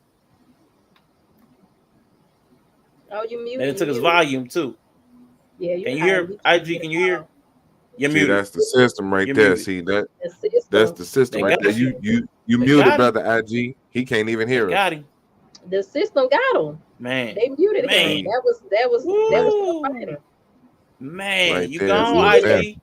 Oh, you
They
muted.
done
You
took his
muted.
volume too.
Yeah,
Can
you
you
hiding.
hear?
You trying to
IG,
get a
can you hear?
call.
You're
See,
muted.
that's the system right
You're
there.
muted.
See
The
that's
system.
the system
They
right
got
there.
him.
You
They
muted
got him.
brother IG. He can't even
They
hear us.
got him.
The system got him.
Man.
They muted him.
Man.
See,
That was
right,
the
Woo.
fighter.
Man.
right
You
there.
They
See
gone,
what I'm
muted him.
saying?
IG?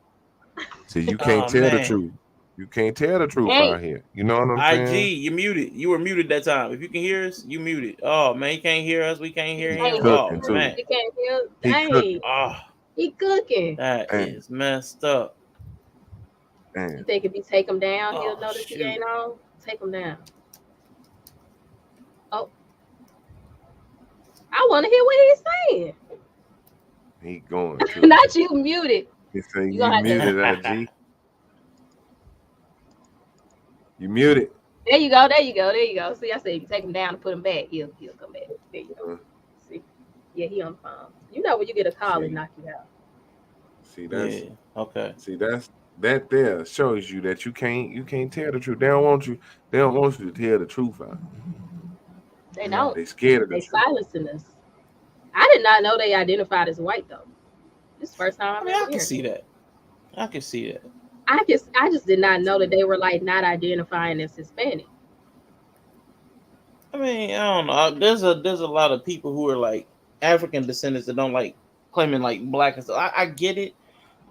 See, you can't
Oh
tell the
man.
truth. You can't tell the truth
Hey,
out here. You know what I'm
IG,
saying?
you muted. You were muted that time. If you can hear us, you muted. Oh man, he can't hear us. We can't hear
He
hey,
him.
he
cooking
Oh
too.
man.
you can't hear.
He
Dang,
cooking.
Oh,
he cooking.
that
Damn,
is messed up.
You
damn.
think if you take him down, he'll
Oh
notice he
shoot.
ain't on? Take him down. Oh, I want to hear what he's saying.
He going too.
Not you muted.
He say
You
you
gonna have to.
muted IG. You muted.
There you go. There you go. There you go. See, I said if you take him down and put him back, he'll come back. There you go.
Uh,
See, yeah, he on the phone. You know when you get a call, it
see,
knock you out.
see
Yeah.
that's
Okay.
see that's that there shows you that you can't tell the truth. They don't want you. They don't want you to tell the truth out.
They don't.
They scared of the
They
truth.
silencing us. I did not know they identified as white though. This is the first time
I
I'm
mean, I
ever
can
hearing.
see that. I can see that.
I just did not know that they were like not identifying as Hispanic.
I mean, I don't know. There's a lot of people who are like African descendants that don't like claiming like black and stuff. I get it.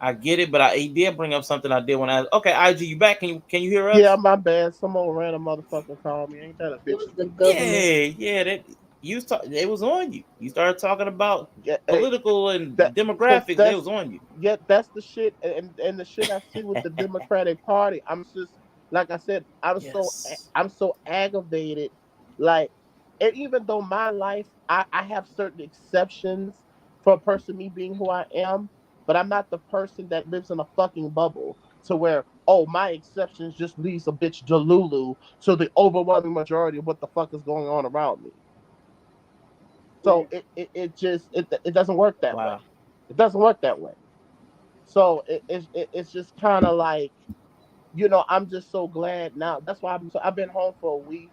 I get it, but he did bring up something I did when I okay, IG, you back? Can you hear
Yeah,
us?
my bad. Some old random motherfucker called me. Ain't that a
It
bitch?
was the government.
Yeah. That it was on you. You started talking about
Yeah, hey,
political and
that because
demographics. It
that's
was on you.
yeah, that's the shit, and the shit I see with the Democratic Party. I'm just like I said,
Yes.
I'm so aggravated. Like, and even though my life, I have certain exceptions for a person me being who I am, but I'm not the person that lives in a fucking bubble to where my exceptions just leaves a bitch delulu to the overwhelming majority of what the fuck is going on around me. So it just it doesn't work that way.
Wow.
It doesn't work that way. So it's just kind of like, I'm just so glad now. That's why I've been home for a week.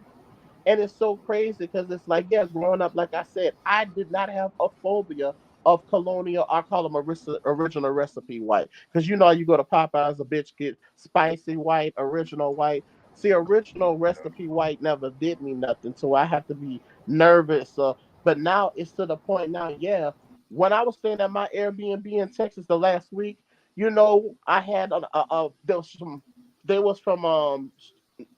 And it's so crazy because it's like, yeah, growing up, like I said, I did not have a phobia of colonial, I call them original recipe white. Because you go to Popeyes, a bitch get spicy white, original white. See, original recipe white never did me nothing. So I have to be nervous. But now it's to the point now, yeah. When I was staying at my Airbnb in Texas the last week, I had there was from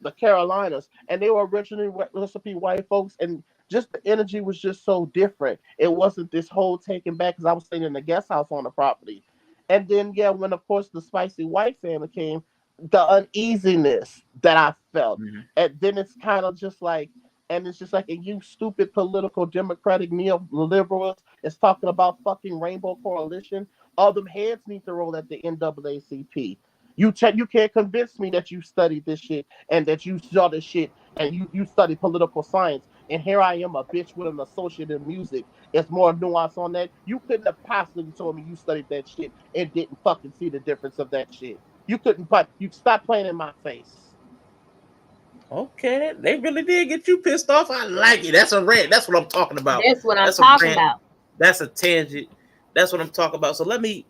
the Carolinas, and they were originally recipe white folks, and just the energy was just so different. It wasn't this whole taking back because I was staying in the guest house on the property, and then yeah, when of course the spicy white family came, the uneasiness that I felt,
Mhm.
and then it's kind of just like. And it's just like, and you stupid political democratic neoliberals is talking about fucking rainbow coalition. All them heads need to roll at the NAACP. You can't convince me that you studied this shit and that you saw this shit and you study political science. And here I am, a bitch with an associate in music. It's more nuance on that. You couldn't have possibly told me you studied that shit and didn't fucking see the difference of that shit. You couldn't, but you stop playing in my face.
Okay, they really did get you pissed off. I like it. That's a rant. That's what I'm talking about.
That's what I'm
That's a
talking
rant.
about.
That's a tangent. That's what I'm talking about. So let me.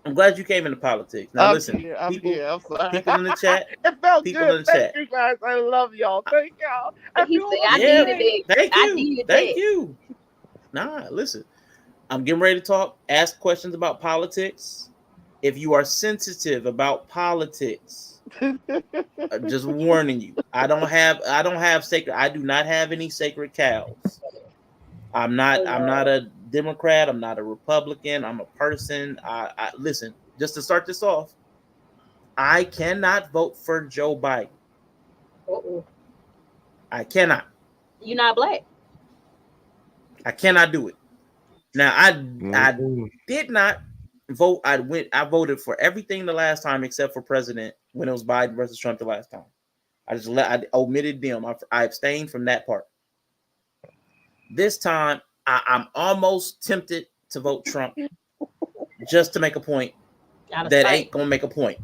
I'm glad you came into politics. Now
I'm
listen,
here. I'm here. I'm sorry.
people in the chat,
It felt
people
good.
in the
Thank
chat.
you guys. I love y'all. Thank y'all. I
He
feel
said,
a
I
little
Yeah,
needed
great.
that.
thank
I
you,
needed
thank
that.
you. Nah, listen, I'm getting ready to talk. Ask questions about politics. If you are sensitive about politics, just warning you. I don't have sacred. I do not have any sacred cows. I'm not a Democrat. I'm not a Republican. I'm a person. I listen. Just to start this off, I cannot vote for Joe Biden.
Uh-oh.
I cannot.
You're not black.
I cannot do it. Now I
Mhm.
did not vote. I voted for everything the last time except for president when it was Biden versus Trump the last time. I omitted them. I abstained from that part. This time I'm almost tempted to vote Trump just to make a point
Out of
that
spite.
ain't gonna make a point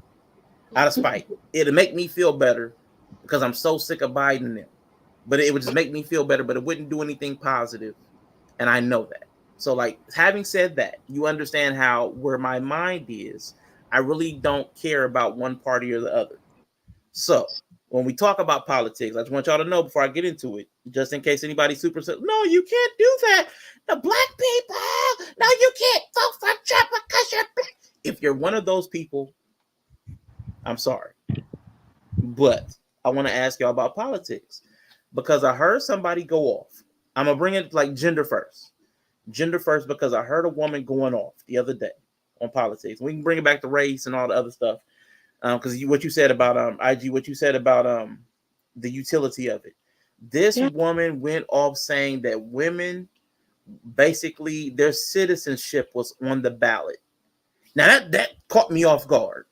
out of spite. It'll make me feel better because I'm so sick of Biden and them. But it would just make me feel better, but it wouldn't do anything positive. And I know that. So, like, having said that, you understand how where my mind is, I really don't care about one party or the other. So, when we talk about politics, I just want y'all to know before I get into it, just in case anybody super says, no, you can't do that. The black people, no, you can't vote for Trump because you're black. If you're one of those people, I'm sorry. But I want to ask y'all about politics because I heard somebody go off. I'm going to bring it like gender first. Gender first because I heard a woman going off the other day on politics. We can bring it back to race and all the other stuff because what you said about IG, what you said about the utility of it. This woman went off saying that women basically their citizenship was on the ballot. Now that caught me off guard.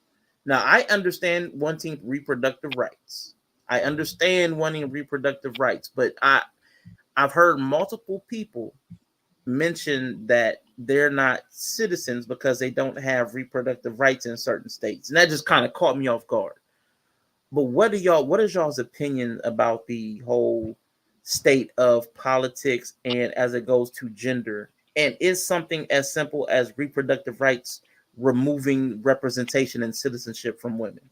Now I understand wanting reproductive rights. I understand wanting reproductive rights, but I've heard multiple people mentioned that they're not citizens because they don't have reproductive rights in certain states, and that just kind of caught me off guard. But what is y'all's opinion about the whole state of politics and as it goes to gender? And is something as simple as reproductive rights removing representation and citizenship from women?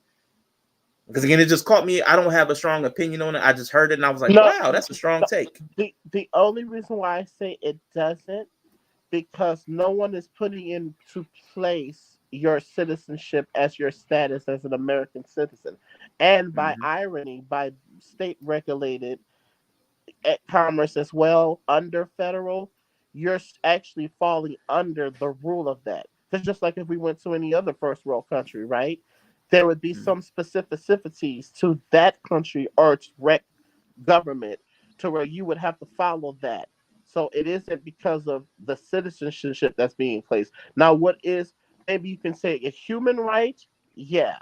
Because again, it just caught me. I don't have a strong opinion on it. I just heard it and I was like,
No,
wow, that's a strong take.
the only reason why I say it doesn't, because no one is putting into place your citizenship as your status as an American citizen. And by
Mm-hmm.
irony, by state regulated commerce as well under federal, you're actually falling under the rule of that. Because just like if we went to any other first world country, right, there would be some specificities to that country or its government to where you would have to follow that. So it isn't because of the citizenship that's being placed. Now, what is, maybe you can say a human right? Yeah,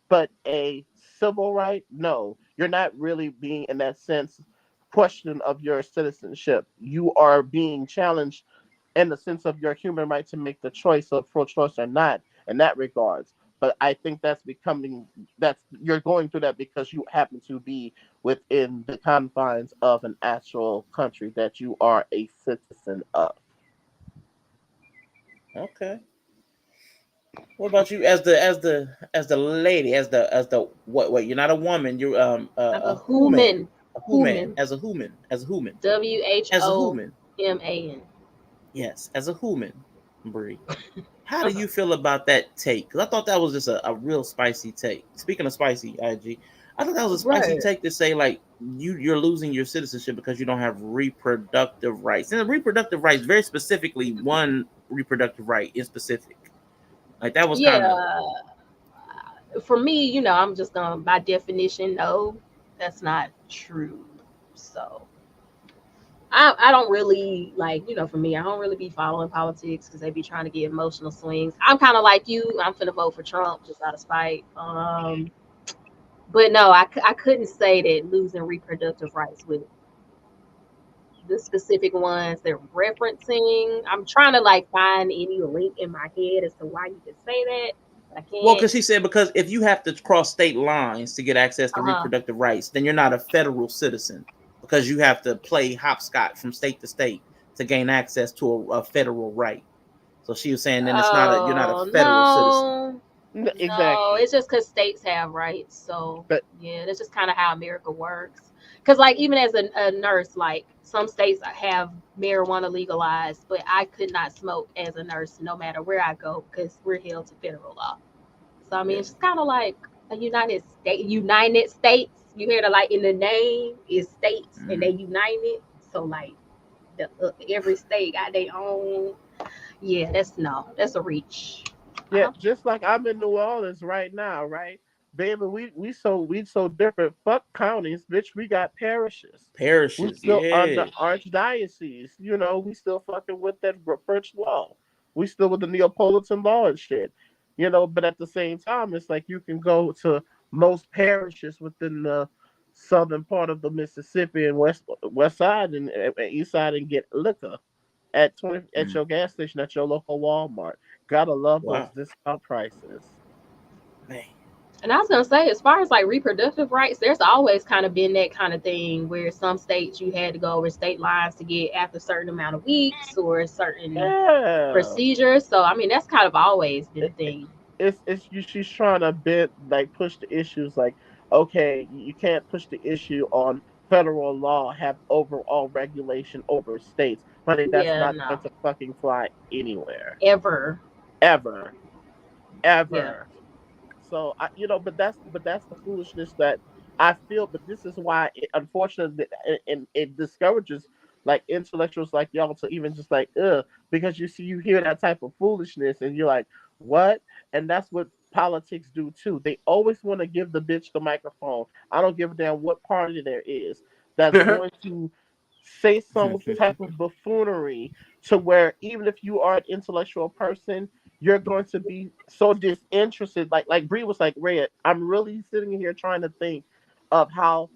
but a civil right, no. You're not really being, in that sense, question of your citizenship. You are being challenged in the sense of your human right to make the choice of pro-choice or not in that regards. But I think that's becoming, that's, you're going through that because you happen to be within the confines of an actual country that you are a citizen of.
Okay. What about you, as the lady, as the what? You're not a woman. You're
I'm a
a who man,
human.
a who man,
Human.
as a human, as a
WHOMAN.
human. Yes, as a human, Bree. How do you feel about that take? Because I thought that was just a real spicy take. Speaking of spicy, IG, I thought that was a spicy
Right.
take to say like you're losing your citizenship because you don't have reproductive rights. And the reproductive rights, very specifically, one reproductive right in specific. Like that was kind of
Yeah. For me, I'm just gonna, by definition, no, that's not true. So I don't really like, for me, I don't really be following politics because they be trying to get emotional swings. I'm kind of like you. I'm finna vote for Trump just out of spite. But no, I couldn't say that losing reproductive rights with the specific ones they're referencing. I'm trying to like find any link in my head as to why you could say that, but I
well,
can't.
because he said because if you have to cross state lines to get access to
Uh huh.
reproductive rights, then you're not a federal citizen because you have to play hopscotch from state to state to gain access to a federal right. So she was saying then it's not a you're not a
Oh
federal citizen.
no, no,
Exactly.
it's just because states have rights. So
But
yeah, that's just kind of how America works. Because like even as a nurse, like some states have marijuana legalized, but I could not smoke as a nurse no matter where I go because we're held to federal law. So I mean,
Yeah.
it's just kind of like a United States. You hear the like in the name is states, and they
Mm-hmm.
united. So like every state got their own. Yeah, that's a reach.
yeah,
Uh-huh.
just like I'm in New Orleans right now, right? Baby, we so different. Fuck counties, bitch. We got parishes. We
Parishes,
still under
yeah.
archdiocese. We still fucking with that French law. We still with the Neapolitan law and shit. But at the same time, it's like you can go to most parishes within the southern part of the Mississippi and west side and east side and get liquor at
Mm.
your gas station at your local Walmart. Gotta love those
Wow,
discount prices.
man.
And I was gonna say, as far as like reproductive rights, there's always kind of been that kind of thing where some states you had to go over state lines to get after a certain amount of weeks or certain
Yeah.
procedures. So I mean, that's kind of always been a
It, it,
thing.
she's trying to push the issues like, okay, you can't push the issue on federal law have overall regulation over states. Honey, that's
Yeah,
not
no,
going to fucking fly anywhere.
ever.
Ever.
Yeah,
Ever. So but that's the foolishness that I feel. But this is why, unfortunately, and it discourages like intellectuals like y'all to even just like because you hear that type of foolishness and you're like, what? And that's what politics do too. They always want to give the bitch the microphone. I don't give a damn what party there is that's going to say some type of buffoonery to where even if you are an intellectual person, you're going to be so disinterested. Like Bree was like, Red, I'm really sitting here trying to think of how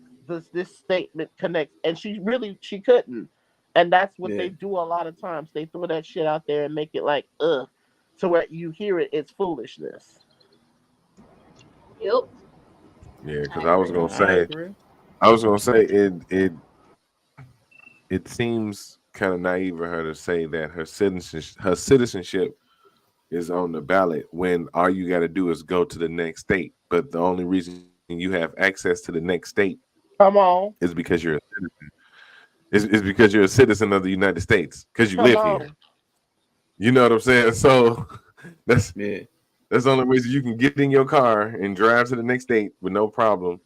this statement connects, and she couldn't. And that's what they do a lot of times. They throw that shit out there and make it like, ugh. So where you hear it, it's foolishness.
Yep.
Yeah, because
I agree.
I agree.
it seems kind of naive of her to say that her citizenship is on the ballot when all you got to do is go to the next state. But the only reason you have access to the next state
Come on.
is because you're a citizen. Is because you're a citizen of the United States because you
Come
live here.
on.
You know what I'm saying? So that's
Yeah.
that's the only reason you can get in your car and drive to the next state with no problem.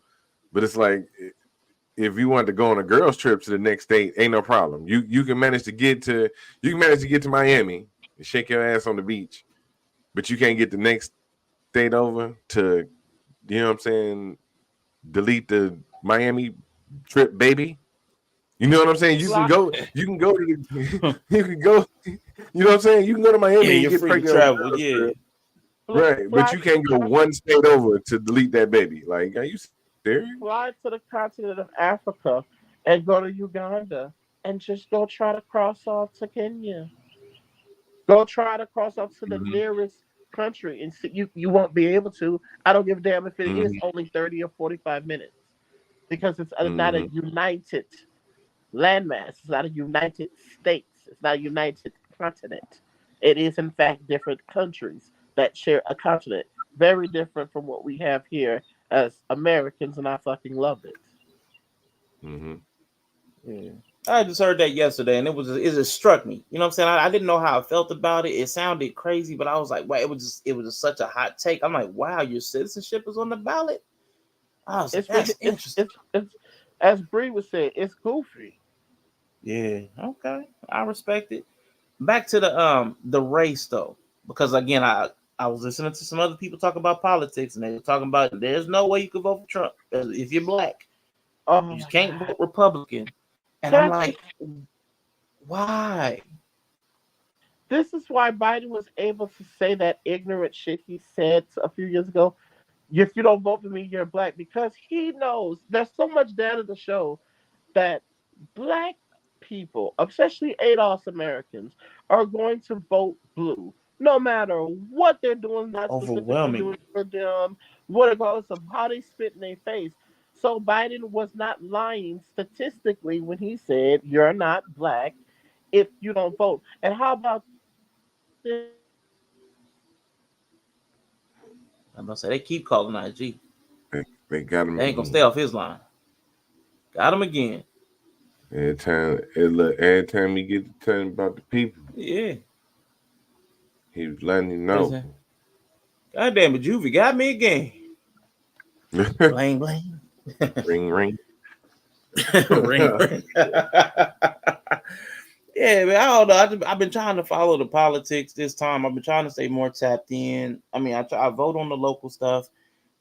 But it's like if you want to go on a girl's trip to the next state, ain't no problem. You can manage to get to Miami and shake your ass on the beach, but you can't get the next state over to, you know what I'm saying, delete the Miami trip, baby. You know what I'm saying?
Fly,
You can go to the, you can go, you know what I'm saying? You can go to
Yeah,
Miami and
you're
get
free to
pregnant on a
travel.
girl's
Yeah.
trip, right? But
fly
you
to the
can't go one state over to delete that baby. Like, are you serious?
fly to the continent of Africa and go to Uganda and just go try to cross off to Kenya. Go try to cross off to the
Mm-hmm.
nearest country and see, you won't be able to. I don't give a damn if it is
Mm-hmm.
only 30 or 45 minutes because it's not a
Mm-hmm.
united landmass. It's not a united states. It's not a united continent. It is in fact different countries that share a continent. Very different from what we have here as Americans, and I fucking love it.
Mm-hmm.
Yeah. I just heard that yesterday, and it just struck me. You know what I'm saying? I didn't know how I felt about it. It sounded crazy, but I was like, wow, it was just such a hot take. I'm like, wow, your citizenship is on the ballot. I was like,
It's
that's interesting.
it's as Bree would say, it's goofy.
Yeah, okay, I respect it. Back to the race though, because again, I was listening to some other people talk about politics, and they were talking about there's no way you could vote for Trump if you're black.
Oh
You just
my
can't
god.
vote Republican. And I'm
That's
like, why?
this is why Biden was able to say that ignorant shit he said a few years ago. If you don't vote for me, you're black. Because he knows there's so much data to show that black people, especially ADOS Americans, are going to vote blue. No matter what they're doing, not specifically doing
Overwhelmingly.
for them, regardless of how they spit in their face. So Biden was not lying statistically when he said, you're not black if you don't vote. And how about this?
I'm gonna say they keep calling IG.
They got him
They ain't gonna stay
again.
off his line. Got him again.
Every time he get to telling about the people,
Yeah.
he was letting you
What is
know.
that? God damn it, Juvie got me again. Bling bling.
Ring ring.
Ring ring. Yeah, man, I don't know. I've been trying to follow the politics this time. I've been trying to stay more tapped in. I mean, I vote on the local stuff,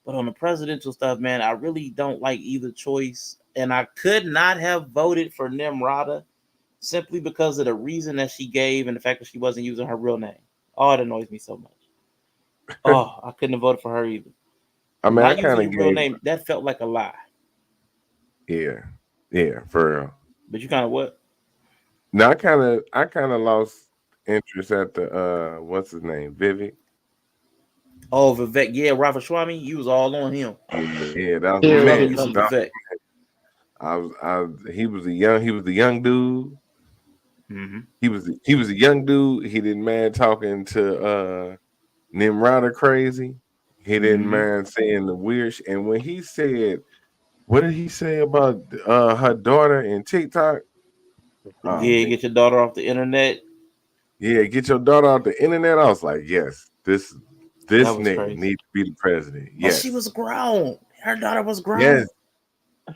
but on the presidential stuff, man, I really don't like either choice. And I could not have voted for Nimrata simply because of the reason that she gave and the fact that she wasn't using her real name. Oh, it annoys me so much. Oh, I couldn't have voted for her either.
I mean, I
Not
kind
using
of
your real
gave.
name, that felt like a lie.
Yeah, yeah, for real.
But you kind of what?
Now I kind of lost interest at the what's his name, Vivi.
Oh, Vivek. Yeah, Ramaswamy, you was all on him.
Yeah, that was
You
my
was loving
Period.
you
man.
some Vivek.
He was a young dude.
Mm-hmm.
He was a young dude. He didn't mind talking to Nimrata crazy. He didn't
Mm-hmm.
mind saying the weird and when he said, what did he say about her daughter in TikTok? Oh
Yeah,
man,
get your daughter off the internet.
yeah, get your daughter off the internet. I was like, yes,
That
this
was
nigga
crazy.
needs to be the president.
But she
Yes,
was grown. Her daughter was grown.
yes,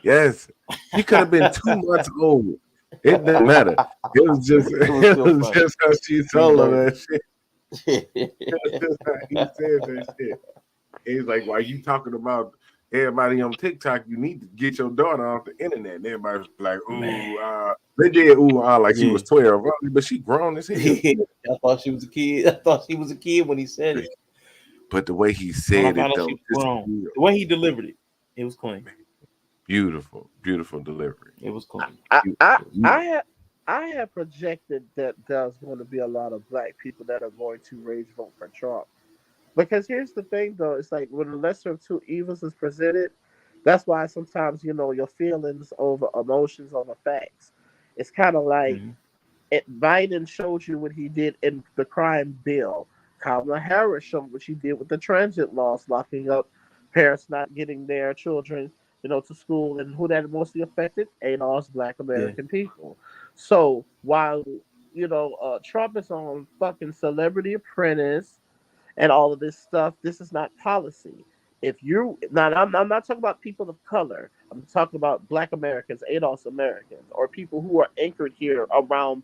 yes. She could have been 2 months old. It didn't matter. It was just
It was
it
still
was
funny.
just how she told her that shit. It was just how he said that shit. He's like, why you talking about everybody on TikTok? You need to get your daughter off the internet. And everybody was like,
Man.
ooh, they did like she
Yeah.
was 12, but she grown as hell.
I thought she was a kid. I thought she was a kid when he said it.
But the way he
When I
said it
found out
though,
she was grown.
just
The way he delivered it, it was clean.
beautiful, beautiful delivery.
It was clean.
I, I,
Beautiful.
I, had, I had projected that there's going to be a lot of black people that are going to rage vote for Trump. Because here's the thing, though, it's like when the lesser of two evils is presented, that's why sometimes your feelings over emotions over facts. It's kind of like
Mhm.
Biden showed you what he did in the crime bill. Kamala Harris showed what she did with the transit laws, locking up parents not getting their children, to school, and who that mostly affected? ADOS, Black
Yeah.
American people. So while Trump is on fucking Celebrity Apprentice and all of this stuff. This is not policy. If you now, I'm not talking about people of color. I'm talking about Black Americans, ADOS Americans, or people who are anchored here around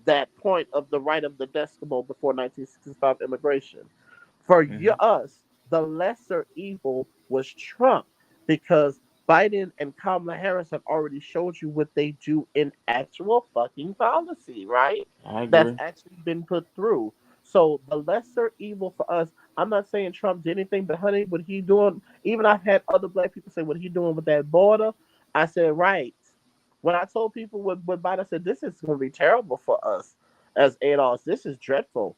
that point of the right of the decimal before 1965 immigration. For you,
Mhm.
us, the lesser evil was Trump because Biden and Kamala Harris have already showed you what they do in actual fucking policy, right?
I
That's
agree.
actually been put through. So the lesser evil for us, I'm not saying Trump did anything, but honey, what he doing, even I've had other black people say what he doing with that border. I said, right. When I told people what Biden said, this is going to be terrible for us as adults. This is dreadful.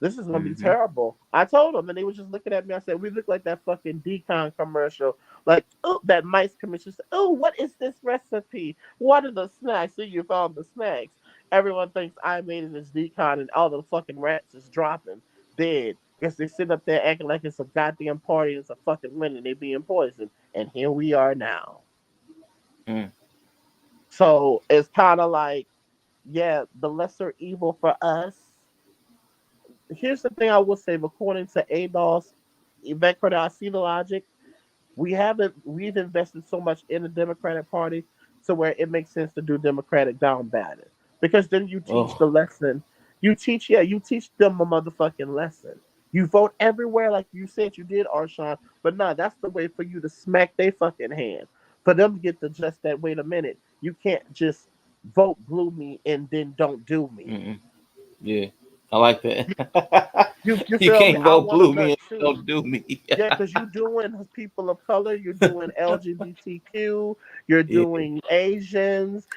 This is gonna be
Mhm.
terrible. I told them, and they were just looking at me. I said, we look like that fucking decon commercial, like oh that mice commercial. Oh, what is this recipe? What are the snacks? See, you found the snacks. Everyone thinks I made it as decon, and all the fucking rats is dropping dead because they sit up there acting like it's a goddamn party. It's a fucking win, and they being poisoned. And here we are now.
Mm.
So it's kind of like, yeah, the lesser evil for us. Here's the thing I will say, according to ADOS, Yvette Credit, I see the logic. We've invested so much in the Democratic Party to where it makes sense to do Democratic down ballot. Because then you teach
Oh.
the lesson. You teach them a motherfucking lesson. You vote everywhere like you said you did, Arshawn, but nah, that's the way for you to smack their fucking hand. For them to get to just that, wait a minute, you can't just vote glue me and then don't do me.
Mm-mm. Yeah. I like that.
You
You
feel me?
can't
I
vote
want a
blue me
nut
and
too.
don't do me.
Yeah, because you're doing people of color, you're doing LGBTQ, you're
Yeah.
doing Asians,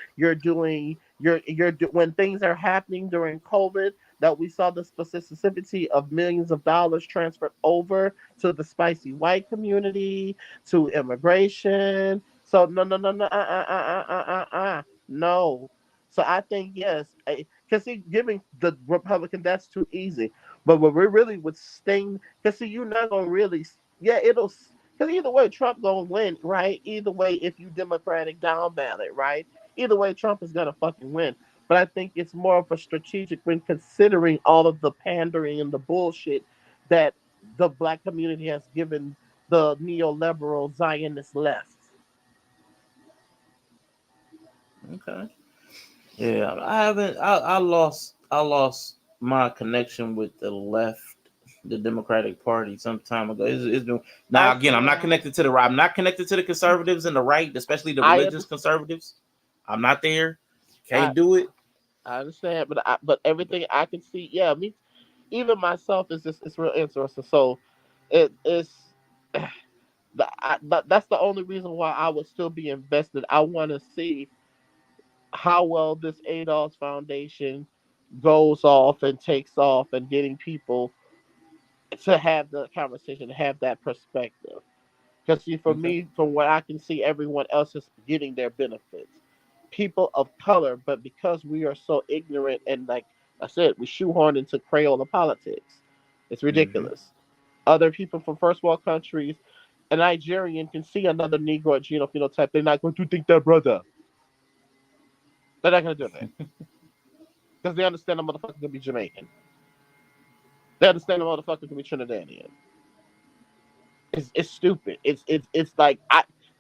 when things are happening during COVID that we saw the specificity of millions of dollars transferred over to the spicy white community, to immigration. So no. So I think yes, because see, giving the Republican that's too easy. But what we really would sting, because see, you're not gonna really, yeah, because either way, Trump gonna win, right? Either way, if you Democratic down ballot, right? Either way, Trump is gonna fucking win. But I think it's more of a strategic when considering all of the pandering and the bullshit that the black community has given the neoliberal Zionist left.
Okay. Yeah. I haven't. I lost my connection with the left, the Democratic Party, some time ago. It's been now
I
again. I'm not
said
connected to the right. I'm not connected to the conservatives and the right, especially the
I
religious
understand.
conservatives. I'm not there.
I,
Can't do it.
I understand, but everything I can see, yeah, me, even myself is just it's real interesting. So it is that's the only reason why I would still be invested. I want to see how well this ADOS Foundation goes off and takes off and getting people to have the conversation, to have that perspective. Because see, for
Okay.
me, from what I can see, everyone else is getting their benefits. People of color, but because we are so ignorant and like I said, we shoehorn into Crayola politics. It's
Mm-hmm.
ridiculous. Other people from first world countries, a Nigerian can see another Negro genotype. They're not going to think they're brother. They're not going to do that because they understand the motherfucker can be Jamaican. They understand the motherfucker can be Trinidadian. It's stupid. It's like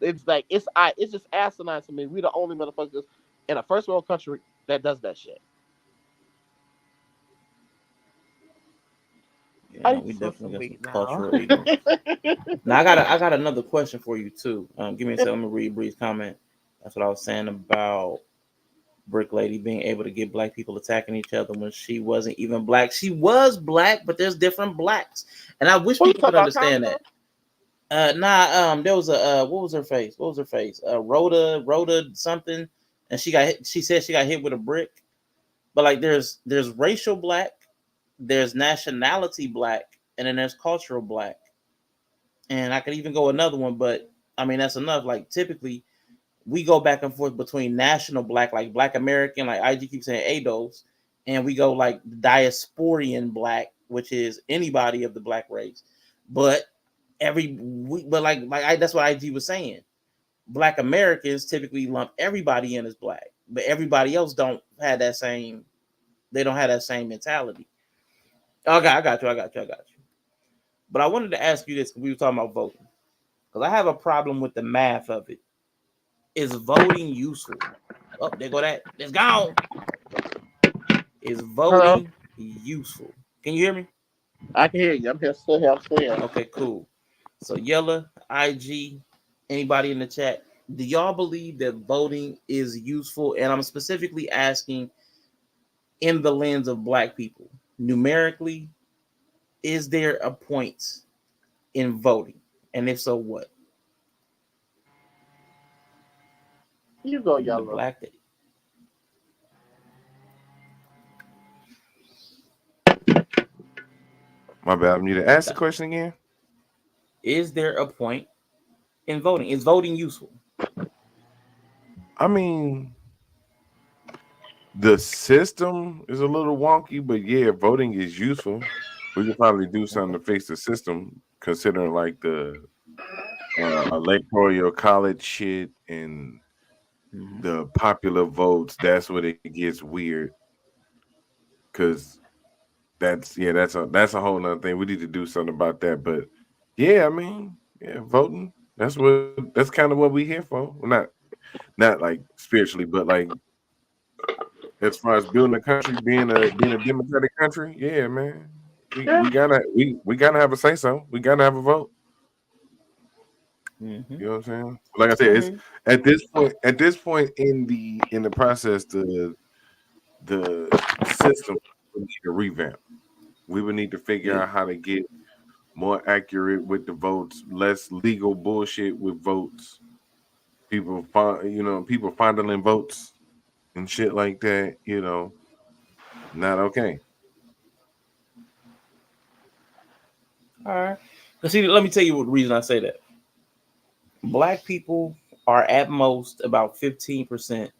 it's just asinine to me. We the only motherfuckers in a first world country that does that shit.
Yeah,
I
no,
need
we
to smoke
definitely
some
got some
weed now.
cultural ignorance. Now I got another question for you too. Give me a second. Let me read Bree's comment. That's what I was saying about Brick Lady being able to get black people attacking each other when she wasn't even black. She was black, but there's different blacks, and I wish
What you
people
talking
could
about,
understand
Kamala?
that. There was a what was her face? What was her face? Rhoda something, and she got hit. She said she got hit with a brick. But like there's racial black, there's nationality black, and then there's cultural black. And I could even go another one, but I mean that's enough. Like typically we go back and forth between national black, like Black American, like IG keeps saying ADOS, and we go like diasporian black, which is anybody of the black race. But but that's what IG was saying. Black Americans typically lump everybody in as black, but everybody else don't have that same. They don't have that same mentality. Okay, I got you. But I wanted to ask you this because we were talking about voting. Because I have a problem with the math of it. Is voting useful? Oh, there go that. It's gone. Is
Hello?
voting useful? Can you hear me?
I can hear you. I'm here, still here. I'm still here.
Okay, cool. So Yella, IG, anybody in the chat, do y'all believe that voting is useful? And I'm specifically asking in the lens of black people. Numerically, is there a point in voting? And if so, what?
You go,
The
Yellow.
black
My bad. I need to ask the question again.
is there a point in voting? Is voting useful?
I mean, the system is a little wonky, but yeah, voting is useful. We could probably do something to fix the system, considering like the electoral college shit and
Mm-hmm.
the popular votes. That's when it gets weird, because that's a whole nother thing. We need to do something about that. But yeah, I mean, yeah, voting. That's kind of what we here for. Well, not like spiritually, but like as far as building a country, being a democratic country, yeah, man.
Yeah.
We gotta have a say so. We gotta have a vote.
Mm-hmm.
You know what I'm saying? Like I said,
I
it's
hear you.
at this point in the process, the system would need a revamp. We would need to figure
Yeah.
out how to get more accurate with the votes, less legal bullshit with votes. People fondling votes and shit like that. Not okay.
All right. Cause see, let me tell you what the reason I say that. Black people are at most about 15%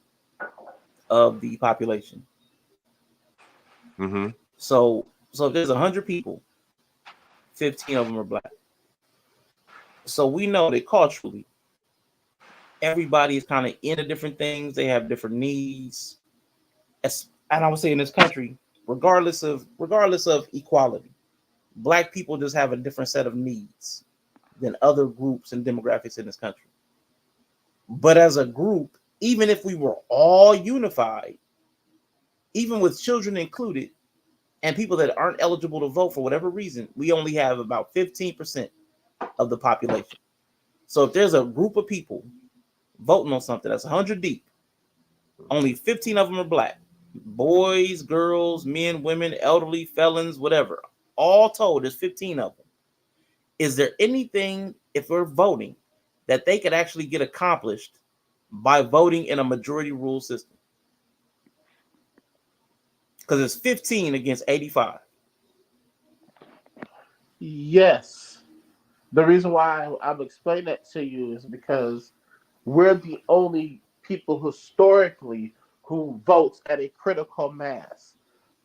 of the population.
Mm-hmm.
So if there's 100 people, 15 of them are black. So we know that culturally, everybody is kind of into different things. They have different needs. And I would say in this country, regardless of equality, black people just have a different set of needs than other groups and demographics in this country. But as a group, even if we were all unified, even with children included, and people that aren't eligible to vote for whatever reason, we only have about 15% of the population. So if there's a group of people voting on something that's 100 deep, only 15 of them are black. Boys, girls, men, women, elderly, felons, whatever. All told, there's 15 of them. Is there anything, if we're voting, that they could actually get accomplished by voting in a majority rule system? Because it's 15 against 85.
Yes. The reason why I'm explaining that to you is because we're the only people historically who votes at a critical mass.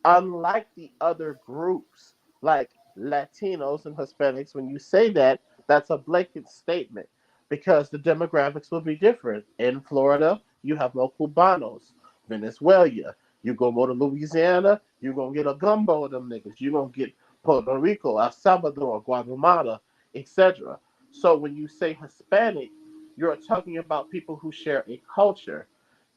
Unlike the other groups like Latinos and Hispanics, when you say that, that's a blanket statement because the demographics will be different. In Florida, you have no Cubanos. Venezuela, you go more to Louisiana, you're going to get a gumbo of them niggas. You're going to get Puerto Rico, El Salvador, Guatemala, etc. So when you say Hispanic, you're talking about people who share a culture.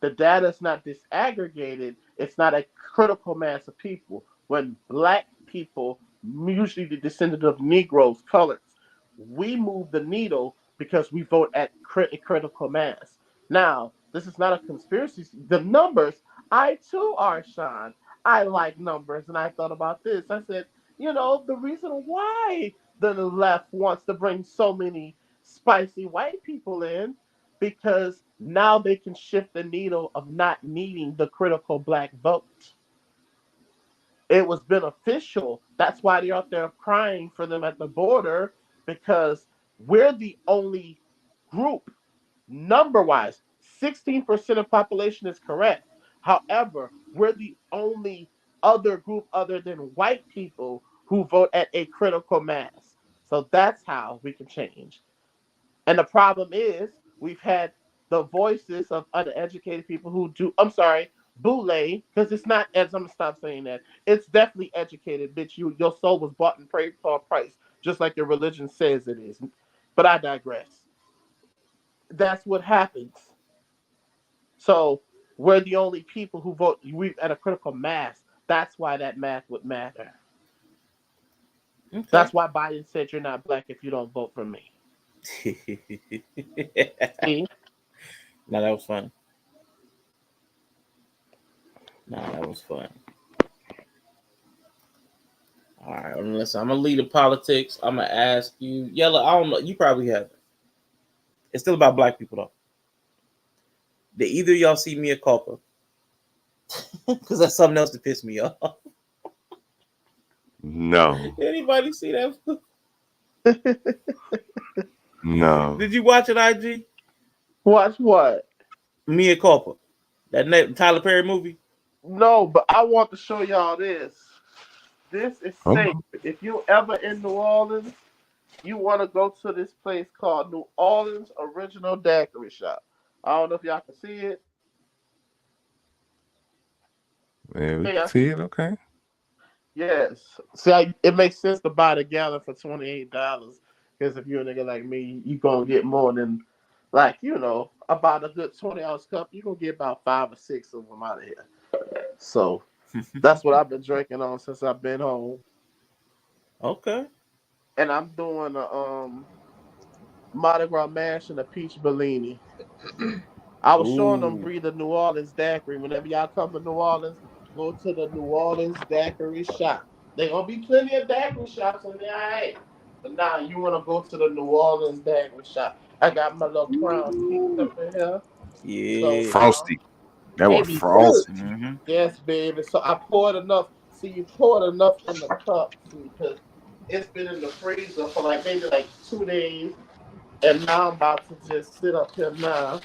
The data is not disaggregated. It's not a critical mass of people. When black people, usually the descendant of Negroes, colors, we move the needle because we vote at critical mass. Now, this is not a conspiracy. The numbers, I too are Sean. I like numbers, and I thought about this. I said, the reason why the left wants to bring so many spicy white people in because now they can shift the needle of not needing the critical black vote. it was beneficial. That's why they're out there crying for them at the border, because we're the only group, number wise, 16% of population is correct. However, we're the only other group other than white people who vote at a critical mass. So that's how we can change. And the problem is, we've had the voices of uneducated people who do, I'm sorry, boule, because it's not, as I'm going to stop saying that, it's definitely educated, bitch. Your soul was bought and paid for a price, just like your religion says it is. But I digress. That's what happens. So we're the only people who vote we at a critical mass. That's why that math would matter.
Okay.
That's why Biden said you're not black if you don't vote for me. See?
Now that was fun. Nah, that was fun. All right, listen, I'm gonna lead the politics. I'm gonna ask you, Yella. I don't know. You probably haven't. It's still about black people though. Did either of y'all see Mia Culpa? Because that's something else to piss me off.
No.
Anybody see that?
No.
Did you watch it, IG?
Watch what?
Mia Culpa, that Tyler Perry movie.
No, but I want to show y'all this. This is
Oh.
safe. If you ever in New Orleans, you want to go to this place called New Orleans Original Daiquiri Shop. I don't know if y'all can see it.
Yeah, we can see it. Okay.
Yes. See, it makes sense to buy the gallon for $28. Because if you're a nigga like me, you gonna get more than, like, about a good 20-ounce cup. You gonna get about 5 or 6 of them out of here. So that's what I've been drinking on since I've been home.
Okay.
And I'm doing a Mardi Gras mash and a peach Bellini. I was showing them
Ooh.
breed the New Orleans daiquiri. Whenever y'all come to New Orleans, go to the New Orleans daiquiri shop. There gonna be plenty of daiquiri shops in there, alright. But now you wanna go to the New Orleans daiquiri shop. I got my little crown peaks up in here. So
Yeah.
Frosty. That
They
was
be good.
frosty.
Mm-hmm.
yes, baby. So I poured enough. See, you poured enough in the cup, see, because it's been in the freezer for like maybe like 2 days. And now I'm about to just sit up here now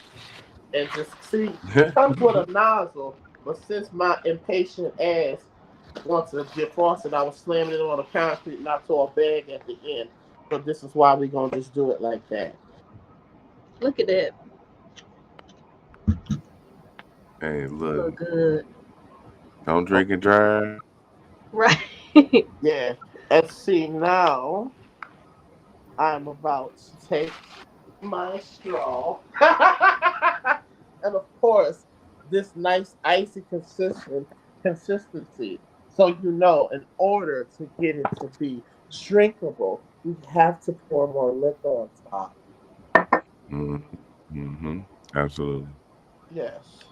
and just see. It comes with a nozzle, but since my impatient ass wants to defrost it, I was slamming it on the concrete, not to a bag at the end. So this is why we're gonna just do it like that.
Look at that.
Hey, look.
Look good.
Don't drink and drive.
Right.
Yeah. And see now, I'm about to take my straw, and of course, this nice icy consistency. So in order to get it to be drinkable, you have to pour more liquor on top.
Mm-hmm. Absolutely.
Yes.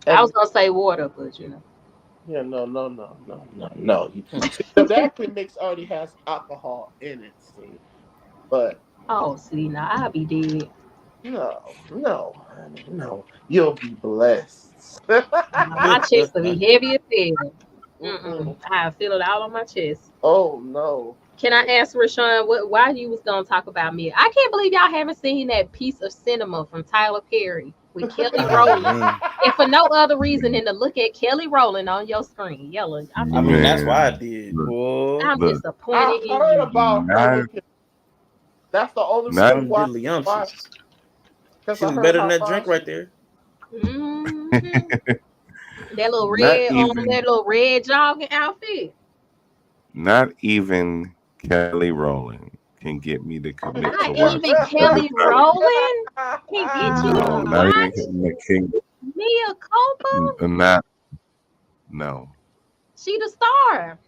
I was
And
gonna say water, but
yeah, no, no, no, no, no, no. See, the daiquiri mix already has alcohol in it. See, but
Oh, see, now I'll be dead.
no, no, honey, no. You'll be blessed.
My chest will be heavy as hell.
Mm-mm.
I feel it all on my chest.
Oh no.
Can I ask Rashawn why you was gonna talk about me? I can't believe y'all haven't seen that piece of cinema from Tyler Perry with Kelly
Oh
Rowland.
man.
And for no other reason than to look at Kelly Rowland on your screen. Yellow.
I mean, that's why I
Man,
did.
look,
Boy.
I'm
look.
disappointed
I
in
heard
you.
about her
Not,
looking. That's the only
not,
reason
Slim
why
diddly
I watched.
umptious.
Because
She
I
look
heard
better than
how
that
fine
drink
she.
right there.
hmm That little
not
red
even,
that little red jogging outfit.
not even Kelly Rowland can get me to commit to
Not
watch
even
every
Kelly
Tyler.
Rowland can get you to
No, not even
watch
King.
Mia Culpa.
Not no.
She the star.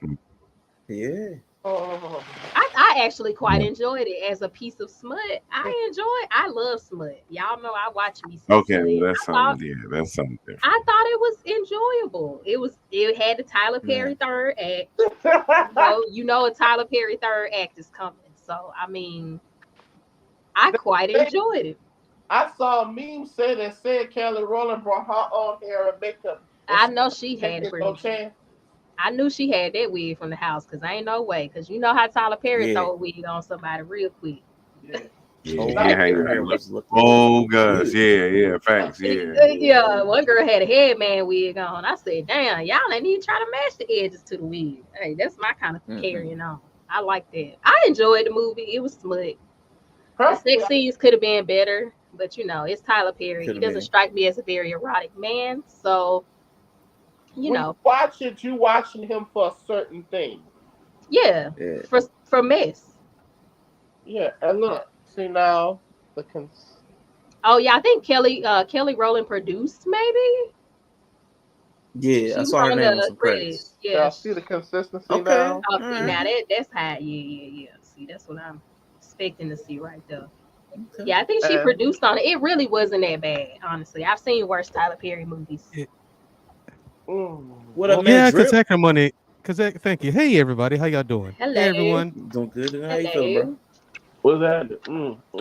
Yeah.
Oh,
I actually quite
No.
enjoyed it as a piece of smut. I love smut. Y'all know I watch me some
Okay,
smut.
well, that's something. Yeah, that's something different.
I thought it was enjoyable. It had the Tyler Perry
Man.
third act.
oh.
A Tyler Perry third act is coming. So I mean, I quite enjoyed it.
I saw a meme say Kelly Rowland brought her own hair and makeup, and
I
she
know she
didn't
had it
get no
pretty.
chance.
I knew she had that wig from the house because ain't no way. Because you know how Tyler Perry
Yeah.
throw a wig on somebody real quick.
Yeah,
Oh,
yeah,
her hair was looking
oh gosh,
good.
yeah, facts, yeah.
Yeah, one girl had a headman wig on. I said, damn, y'all ain't even try to match the edges to the wig. Hey, that's my kind of carrying on. I like that. I enjoyed the movie. It was smut. The sex scenes could have been better, but you know, it's Tyler Perry. He doesn't strike me as a very erotic man, so you
when
know.
you watch it, you watching him for a certain thing.
Yeah, for mess.
Yeah, and look, see now the
Oh yeah, I think Kelly Rowland produced maybe.
Yeah, I
She was
saw her
on
name on
the
some
credits.
credits.
Yeah.
y'all see the consistency
Okay.
now.
Oh,
All
see
right.
now that's high. Yeah. See, that's what I'm expecting to see right there.
Okay.
Yeah, I think she produced on it. It really wasn't that bad, honestly. I've seen worse Tyler Perry movies.
What up, man?
Yeah,
Drip?
because money. Thank you. Hey, everybody. How y'all doing?
Hello.
Hey, everyone.
Doing good. How you feeling, bro?
What's that?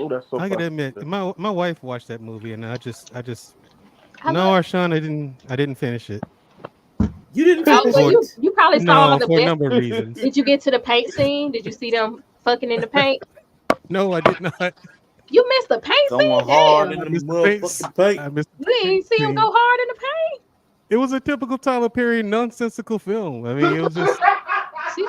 That's so
I gotta
funny.
admit, my wife watched that movie, and I just
I
no,
love.
Arshawn, I didn't finish it.
You didn't
Oh,
finish
well,
it?
you probably saw
No,
the
for a
best.
number of reasons.
Did you get to the paint scene? Did you see them fucking in the paint?
No, I did not.
You missed the paint
Going
scene?
hard in
Damn.
the
I missed the paint.
motherfucking paint.
I missed
You
the paint
didn't see him
scene.
go hard in the paint?
It was a typical Tyler Perry nonsensical film. I mean, it was just.
See,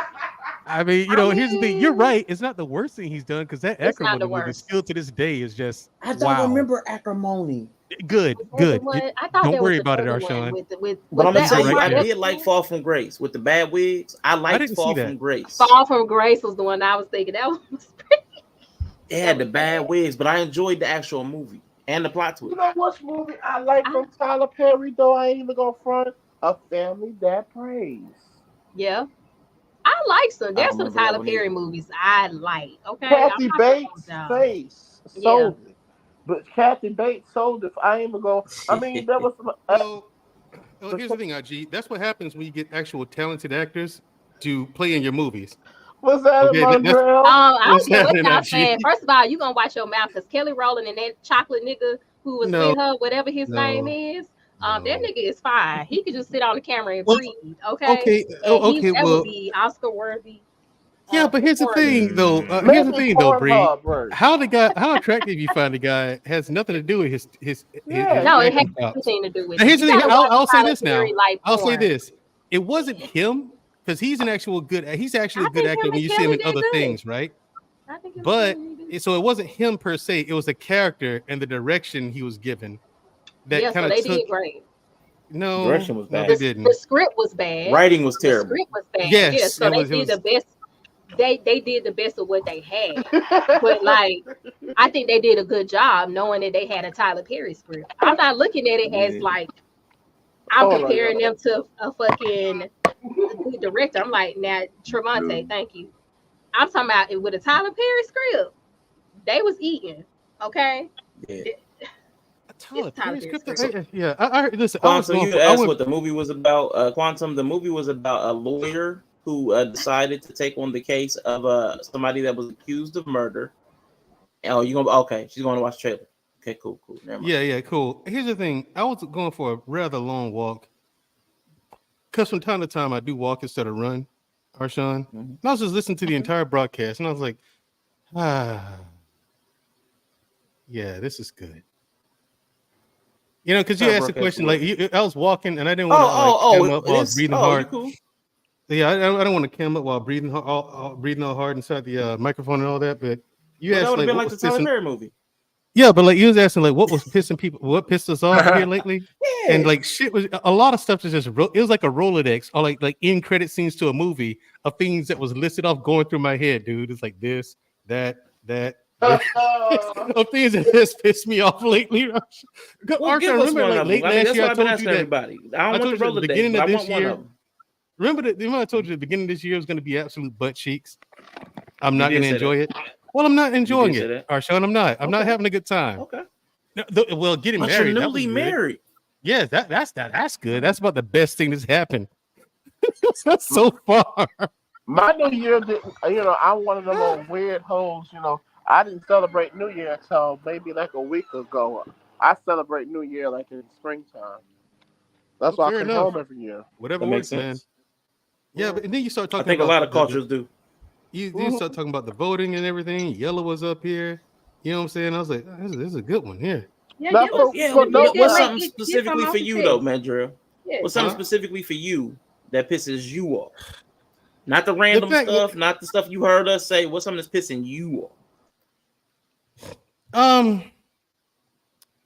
I mean, here's the thing. You're right. It's not the worst thing he's done because that
it's not the
Acrimony movie
worst.
still to this day is just
I don't
wow.
remember Acrimony.
Good.
Was that the one? I thought
Don't
that
worry
was
about it,
another one
Arshawn.
with
But I'm
was
gonna
that
tell you,
right
I
there.
did like Fall from Grace with the bad wigs. I liked
didn't
Fall
see that.
from Grace.
Fall from Grace was the one I was thinking. That was
It had the bad wigs, but I enjoyed the actual movie and the plot
You
twist.
know what's movie I like from Tyler Perry though? I ain't even gonna front. A Family That Prays.
yeah. I like some.
I
There's
don't
some
remember that
Tyler
one
Perry
either.
movies I like. Okay, I'm
Kathy
not gonna hold
Bates'
y'all.
face sold it. But Kathy Bates sold it. I ain't even gonna. I mean, there was some.
Well, here's the thing, IG. That's what happens when you get actual talented actors to play in your movies.
Was that
Okay,
a
that's
Mondrell?
I
what's
don't care what
happening,
y'all
IG.
saying. First of all, you gonna watch your mouth because Kelly Rowland and that chocolate nigga who was
No,
with her, whatever his name
no,
is, that
no.
nigga is fine. He could just sit on the camera and
Well,
breathe, okay?
okay,
And that would
well,
be Oscar worthy.
yeah, but here's the thing, though.
Maybe
Bree.
Pornhub version.
How attractive you find the guy has nothing to do with his
Yeah,
No, it has
acting chops.
everything to do with
Now,
it.
here's
You
the thing.
gotta watch
I'll say
Tyler
this
Perry
now.
like
I'll say
porn.
this. It wasn't him because he's an actual good. He's actually
I
a good
think
actor
him
when
and
you see him
Kelly
in
did
other
good.
things, right?
I think him and
But
Kelly did good.
so it wasn't him per se. It was the character and the direction he was given that
Yeah,
kind
so
of
they
took.
did great.
No,
Direction was
no,
bad.
they
The
didn't.
script was bad.
Writing was
The
terrible.
script was bad.
Yes,
Yeah, so
it
they
was. It
did
was.
the best. They did the best of what they had. But like, I think they did a good job knowing that they had a Tyler Perry script. I'm not looking at it as like I'm
Hold on,
comparing
y'all.
them to a fucking good director. I'm like, now Trevante, thank you. I'm talking about it with a Tyler Perry script. They was eating, okay.
Yeah.
Tyler
It's Tyler
Perry
Perry
script.
script.
Yeah, I listen. I was
Quantum,
going
you
for. I
asked
went.
what the movie was about. Quantum, the movie was about a lawyer who decided to take on the case of somebody that was accused of murder. Oh, you gonna okay? She's going to watch the trailer. Okay, cool. Never mind.
Yeah, cool. Here's the thing. I was going for a rather long walk because from time to time I do walk instead of run, Arshawn. And I was just listening to the entire broadcast, and I was like, yeah, this is good. Because you asked the question like I was walking and I didn't want to cam up while I was breathing hard.
You cool?
Yeah, I don't want to cam up while breathing all hard inside the microphone and all that. But you asked
that would have
like
been
what
like
was
the Tyler
pissing.
Perry movie.
Yeah, but like you was asking like what was pissing people, what pissed us off here lately, and like shit was a lot of stuff. Just it was like a Rolodex or like end credit scenes to a movie of things that was listed off going through my head, dude. It's like this, that. Of things that has pissed me off lately.
Well,
Arshawn,
give us
remember
one
like
of
late
them. I mean,
last
that's
year
what
I
I've been
told
asking
you that
everybody. I don't want the
at the beginning
Rolodex, but
of
I
this
want one
year.
of them.
Remember I told you at the beginning of this year was going to be absolute butt cheeks. I'm not
did
going to
say
enjoy
that.
it. Well, I'm not enjoying
say
it,
that.
Arshawn. I'm not. I'm not having a good time.
Okay.
Well, getting
But
married.
you're
That was
newly
good.
married.
Yeah, that's good. That's about the best thing that's happened. That's so far.
My New Year didn't. I'm one of them old weird hoes. I didn't celebrate New Year until maybe like a week ago. I celebrate New Year like in springtime. That's why I
Fair
come
enough.
home every year.
Whatever
That makes
works, man.
sense.
Yeah, but and then you start
I
talking
think a
about
lot of cultures do.
you start talking about the voting and everything. Yellow was up here. You know what I'm saying? I was like, this is a good one here.
Yeah,
Now,
get
so,
Yeah,
so no,
what's
but
something specifically for you though, man, Drill?
Yeah.
What's something
Huh?
specifically for you that pisses you off? Not the
The
random
fact,
stuff, not the stuff you heard us say. What's something that's pissing you off?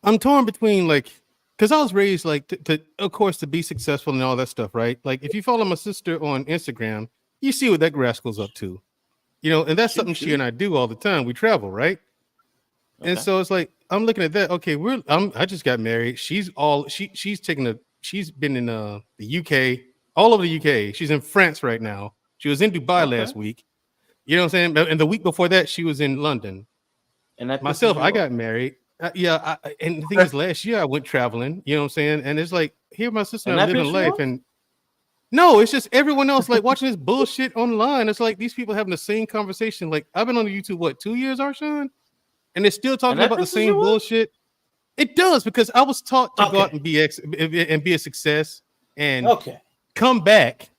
I'm torn between like, because I was raised like to, of course, to be successful and all that stuff, right? Like, if you follow my sister on Instagram, you see what that rascal's up to, you know, and that's something she and I do all the time. We travel, right? And
Okay.
so it's like I'm looking at that. Okay, I just got married. She's been in the UK, all over the UK. She's in France right now. She was in Dubai
Okay.
last week. You know what I'm saying? And the week before that, she was in London.
And that pisses
Myself,
you
I
off.
got married. And the thing is, last year I went traveling. You know what I'm saying? And it's like here, my sister
And
and I
that
living
pisses you
life,
off?
and no, it's just everyone else like watching this bullshit online. It's like these people having the same conversation. Like I've been on the YouTube 2 years, Arshawn, and they're still
And
talking
that
about the
pisses you
same
off?
bullshit. It does because I was taught to go out
Okay.
and be a success and
Okay.
come back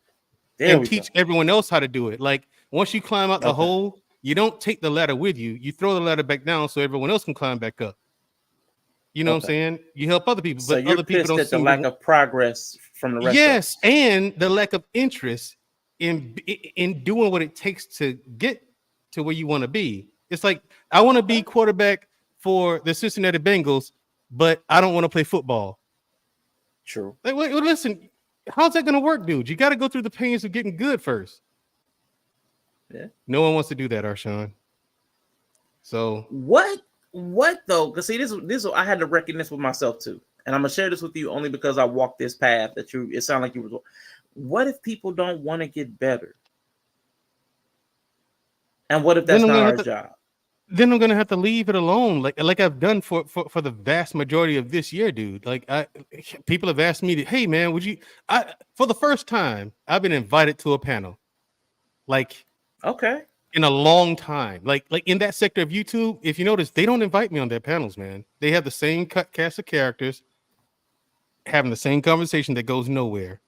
There
and
we go.
teach everyone else how to do it. Like once you climb out the
Okay.
hole, you don't take the ladder with you. You throw the ladder back down so everyone else can climb back up. You know what I'm
Okay.
saying? You help other people,
So
but
you're
other people
pissed
don't
at the
seem
lack
to.
of progress from the rest of
Yes,
us.
and the lack of interest in doing what it takes to get to where you want to be. It's like I want to be quarterback for the Cincinnati Bengals, but I don't want to play football.
True.
Like, wait, listen, how's that going to work, dude? You got to go through the pains of getting good first.
Yeah.
No one wants to do that, Arshawn. So
What though? Because see, this I had to reckon this with myself too, and I'm gonna share this with you only because I walked this path that you. It sounded like you was. What if people don't want to get better? And what if
then
that's
I'm
not
gonna
our
have to.
job?
Then I'm gonna have to leave it alone, like I've done for the vast majority of this year, dude. Like people have asked me to, hey man, would you? For the first time, I've been invited to a panel, like
Okay.
in a long time. Like in that sector of YouTube, if you notice, they don't invite me on their panels, man. They have the same cast of characters, having the same conversation that goes nowhere.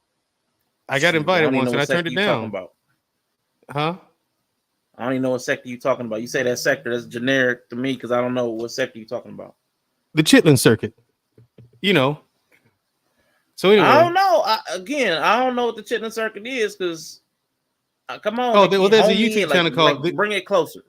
I got
Shoot, I
invited
don't even
once
know
and I
what
turned
sector
it
you talking
down.
about.
Huh?
I don't even know what sector you talking about. You say that sector, that's generic to me because I don't know what sector you talking about.
The Chitlin circuit, you know. So anyway,
I don't know. I don't know what the Chitlin Circuit is because come on,
well, there's a
hone me in,
YouTube channel called.
bring it closer.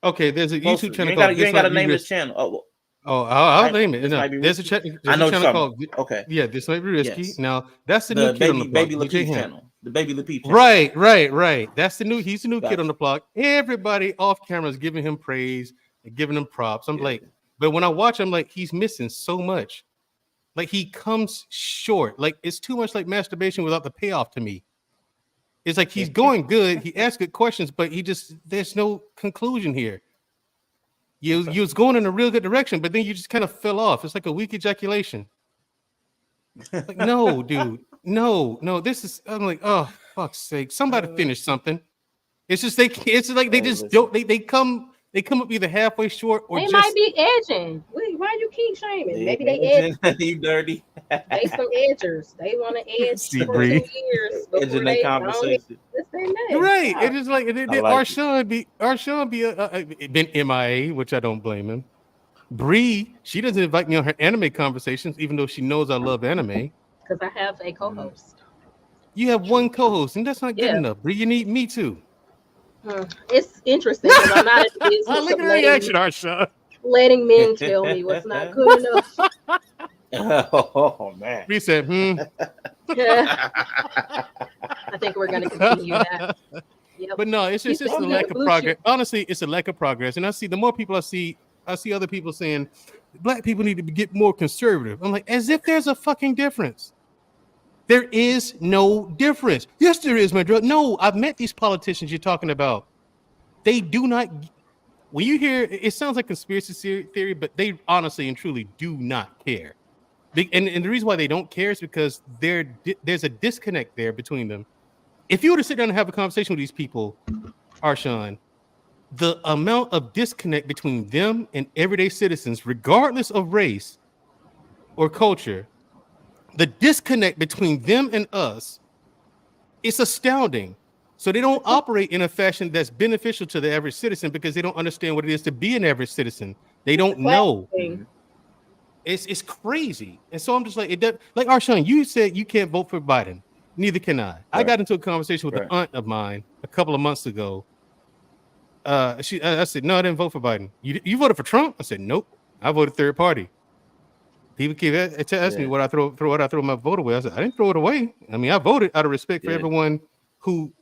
Okay, there's a
Closer.
YouTube channel
You
called
ain't got to name the
Risky.
channel. Oh,
Oh, I'll
right.
name it.
This
No,
might be
there's
risky.
a
I know what you're
channel
talking
called.
about. Okay.
Yeah, this might be risky.
Yes.
Now that's the new kid on the block.
Baby
DJ
Lapeef
Ham.
channel. The Baby Lapeef channel.
Right. That's the new. He's the new kid
Gotcha.
on the block. Everybody off camera is giving him praise and giving him props. I'm like, but when I watch him, like he's missing so much. Like he comes short. Like it's too much like masturbation without the payoff to me. It's like he's going good. He asks good questions, but there's no conclusion here. You was going in a real good direction, but then you just kind of fell off. It's like a weak ejaculation. Like, no, dude, no. This is. I'm like, oh fuck's sake! Somebody finish something. It's just it's like they just don't. They come up either halfway short or
They
just
might be edging. Why you keep shaming? Maybe they edge.
You dirty.
They some edgers. They want to edge
See,
for
Bree.
2 years before
Edging
they
their conversation.
right.
Yeah.
It is like Arshawn be been MIA, which I don't blame him. Bree, she doesn't invite me on her anime conversations, even though she knows I love anime.
Because I have a co-host.
You have one co-host, and that's not good
Yeah.
enough. Bree, you need me too.
It's interesting because I'm not in the business
Look
of
at the reaction, Arshawn.
letting men tell me what's not good enough.
Oh man.
Bree said,
I think we're going to continue that. Yep.
But no, it's just a
think
lack
the
of
blue
progress.
shit-
Honestly, it's a lack of progress. And I see the more people I see other people saying black people need to get more conservative. I'm like, as if there's a fucking difference. There is no difference. Yes, there is, my drug. No, I've met these politicians you're talking about. They do not. When you hear it sounds like conspiracy theory, but they honestly and truly do not care. And the reason why they don't care is because there's a disconnect there between them. If you were to sit down and have a conversation with these people, Arshawn, the amount of disconnect between them and everyday citizens, regardless of race or culture, the disconnect between them and us It's astounding. So they don't operate in a fashion that's beneficial to the average citizen because they don't understand what it is to be an average citizen. They don't know.
Mhm.
It's crazy. And so I'm just like, it does, like Arshawn, you said you can't vote for Biden. Neither can I. I
Right.
got into a conversation with
Right.
an aunt of mine a couple of months ago. I said, no, I didn't vote for Biden. You voted for Trump? I said, nope. I voted third party. People keep asking me
Yeah.
what I throw my vote away. I said, I didn't throw it away. I mean, I voted out of respect for
Yeah.
everyone who,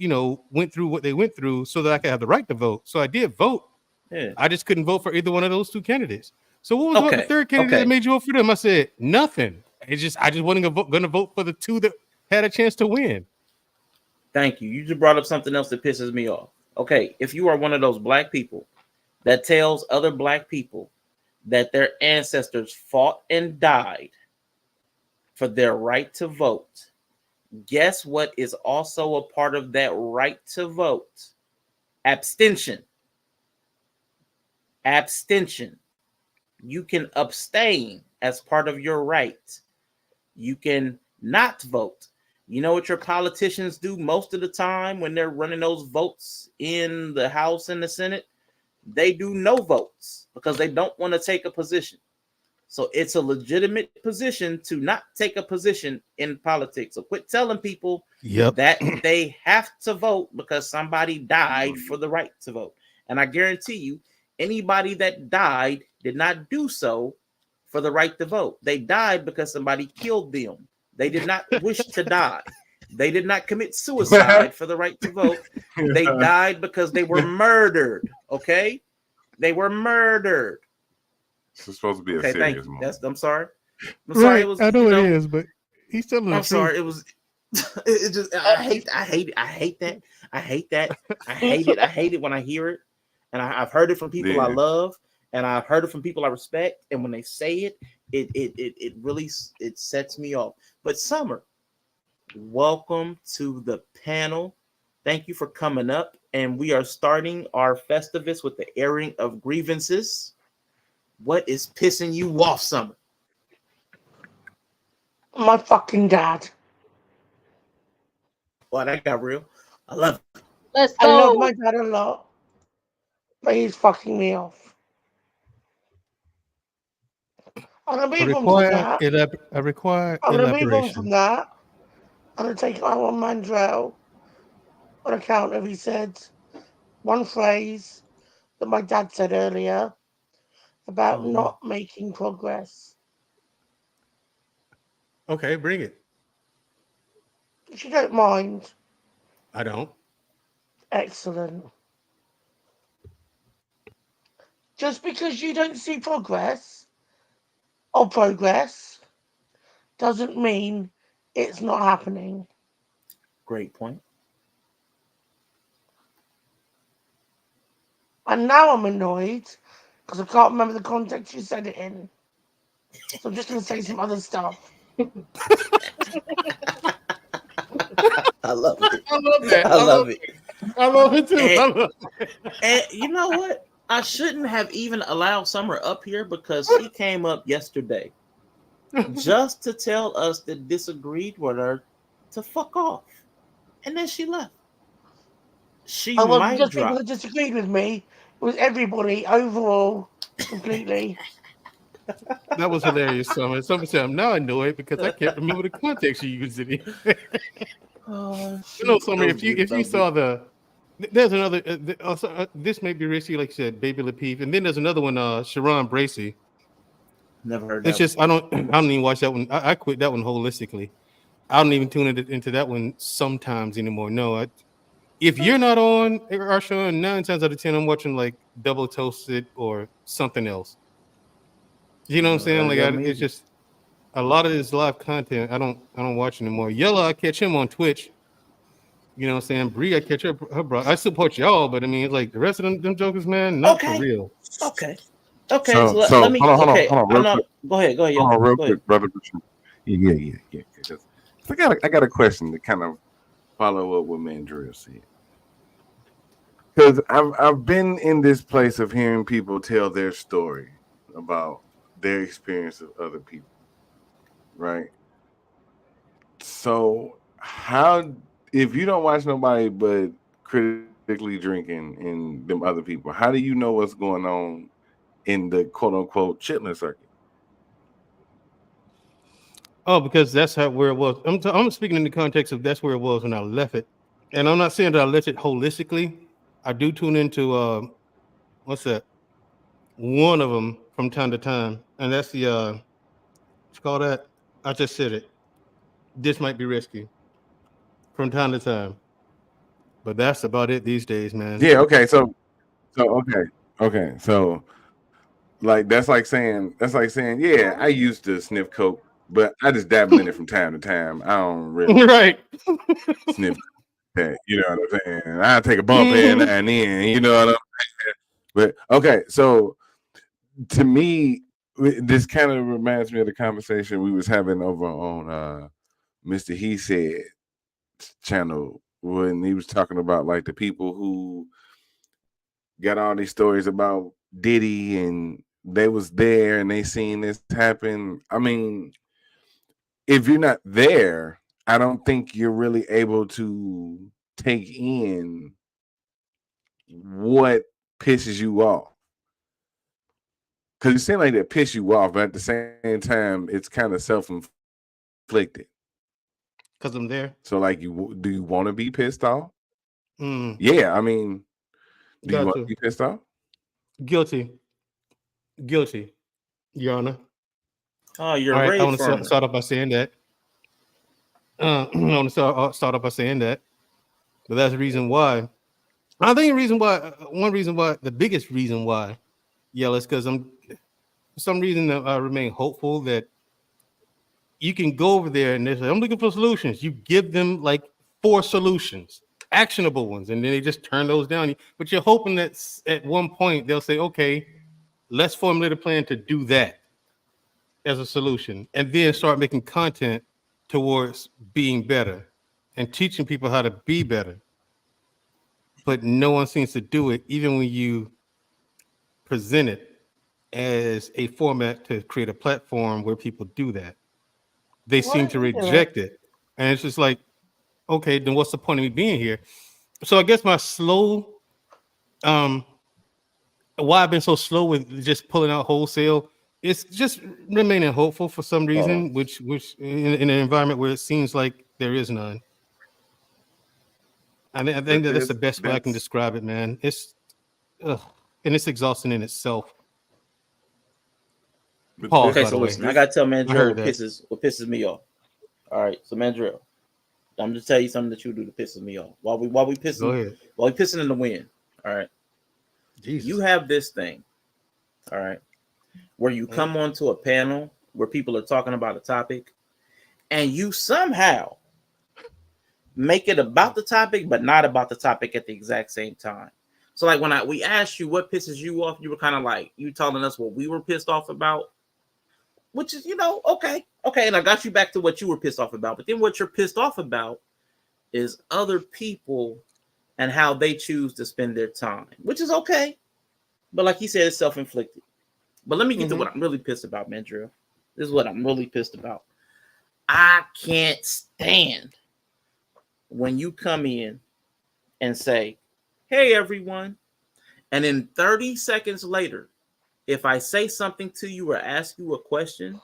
went through what they went through so that I could have the right to vote. So I did vote.
Yeah.
I just couldn't vote for either one of those two candidates. So what was the
Okay.
third candidate that
Okay.
made you vote for them? I said, nothing. I just wasn't going to vote for the two that had a chance to win.
Thank you. You just brought up something else that pisses me off. Okay, if you are one of those black people that tells other black people that their ancestors fought and died for their right to vote, guess what is also a part of that right to vote? Abstention. Abstention. You can abstain as part of your right. You can not vote. You know what your politicians do most of the time when they're running those votes in the House and the Senate? They do no votes because they don't want to take a position. So it's a legitimate position to not take a position in politics. So quit telling people that they have to vote because somebody died for the right to vote. And I guarantee you, anybody that died did not do so for the right to vote. They died because somebody killed them. They did not wish to die. They did not commit suicide for the right to vote. They died because they were murdered. Okay? They were murdered.
It's supposed to be a serious moment.
I'm sorry. I'm
right.
sorry. It was.
I know it is, but he's telling the
I'm
truth.
sorry. It was. It just. I hate that. I hate that. I hate it. I hate it when I hear it, and I've heard it from people I love, and I've heard it from people I respect, and when they say it, it really sets me off. But Summer, welcome to the panel. Thank you for coming up, and we are starting our Festivus with the airing of grievances. What is pissing you off, Summer?
My fucking dad.
Well, that got real. I love it.
Let's
I love
go.
my dad a lot, but he's fucking me off. I'm gonna
I
move on from that.
require
I'm gonna move on from
elaboration.
that. I'm gonna take it out on Mandrell on account of he said one phrase that my dad said earlier about not making progress.
Okay, bring it.
If you don't mind.
I don't.
Excellent. Just because you don't see progress doesn't mean it's not happening.
Great point.
And now I'm annoyed because I can't remember the context you said it in. So I'm just going to say some other stuff.
I love it.
I love that.
I love it.
I love it too.
And you know what? I shouldn't have even allowed Summer up here because she came up yesterday just to tell us that disagreed with her to fuck off. And then she left. She
I wasn't
might
just people
drop.
that disagreed with me. It was everybody overall, completely.
That was hilarious, Summer. Someone said I'm now annoyed because I can't remember the context you used it in.
Oh,
Summer, if you saw there's another. This may be risky, like you said, Baby Lapeef, and then there's another one, Sharon Bracey.
Never heard
It's
that.
just I don't even watch that one. I quit that one holistically. I don't even tune into that one sometimes anymore. No, if you're not on Arshawn, 9 times out of 10, I'm watching like Double Toasted or something else. You know what I'm saying? Like it's just a lot of this live content. I don't watch anymore. Yella, I catch him on Twitch. You know what I'm saying? Bree, I catch her bro. I support y'all, but I mean, it's like the rest of them jokers, man, not for real.
Okay.
So
Let me.
hold on,
Okay,
real quick.
Go ahead.
Hold on, real quick, brother. Yeah. So I got a question to kind of follow up what Mandrill said. Because I've been in this place of hearing people tell their story about their experience of other people, right? So how if you don't watch nobody but critically drinking and them other people, how do you know what's going on in the quote unquote chitlin circuit?
Oh, because that's how where it was. I'm speaking in the context of that's where it was when I left it, and I'm not saying that I left it holistically. I do tune into what's that? One of them from time to time, and that's the what's called that? I just said it. This might be risky from time to time, but that's about it these days, man.
Yeah, okay. So like that's like saying, yeah, I used to sniff coke, but I just dabble in it from time to time. I don't really
Right.
sniff that. You know what I'm saying? I take a bump in
Mhm.
now and then. You know what I'm saying? But okay, so to me, this kind of reminds me of the conversation we was having over on Mr. He Said channel when he was talking about like the people who got all these stories about Diddy and they was there and they seen this happen. I mean, if you're not there, I don't think you're really able to take in what pisses you off. Because it seems like that piss you off, but at the same time, it's kind of self-inflicted.
Because I'm there.
So, like, do you want to be pissed off?
Mm.
Yeah, I mean, do you
Got
want to
to.
be pissed off?
Guilty. Guilty, Your Honor.
Oh, you're
All
a
right, I
rave
want to
farmer.
start off by saying that. I want to start off by saying that. But that's the reason why. I think the reason why, one reason why, the biggest reason why, yeah, is because for some reason, I remain hopeful that you can go over there and they say, I'm looking for solutions. You give them like 4 solutions, actionable ones, and then they just turn those down. But you're hoping that at one point they'll say, okay, let's formulate a plan to do that as a solution, and then start making content towards being better and teaching people how to be better. But no one seems to do it, even when you present it as a format to create a platform where people do that. They seem to reject it. And it's just like, okay, then what's the point of me being here? So I guess my slow, um, why I've been so slow with just pulling out wholesale, it's just remaining hopeful for some
Hold on.
reason, which in an environment where it seems like there is none. I think
But
that that's the best way I can
that's
describe it, man. It's ugh, and it's exhausting in itself.
but
Pause,
Okay,
by
this
the
so
way.
listen, I
this
gotta tell
I
Mandrill
heard that.
what pisses me off. All right, so Mandrill, I'm just tell you something that you do to pisses me off. While we
Go
pissing
ahead.
in the wind. All right, you
Jesus.
have this thing. All right, where you
Mhm.
come onto a panel where people are talking about a topic, and you somehow make it about the topic, but not about the topic at the exact same time. So like when we asked you what pisses you off, you were kind of like you telling us what we were pissed off about, which is okay, and I got you back to what you were pissed off about. But then what you're pissed off about is other people and how they choose to spend their time, which is okay. But like you said, it's self-inflicted. But let me get to what I'm really pissed about, man, Drew. This is what I'm really pissed about. I can't stand when you come in and say, hey, everyone. And then 30 seconds later, if I say something to you or ask you a question,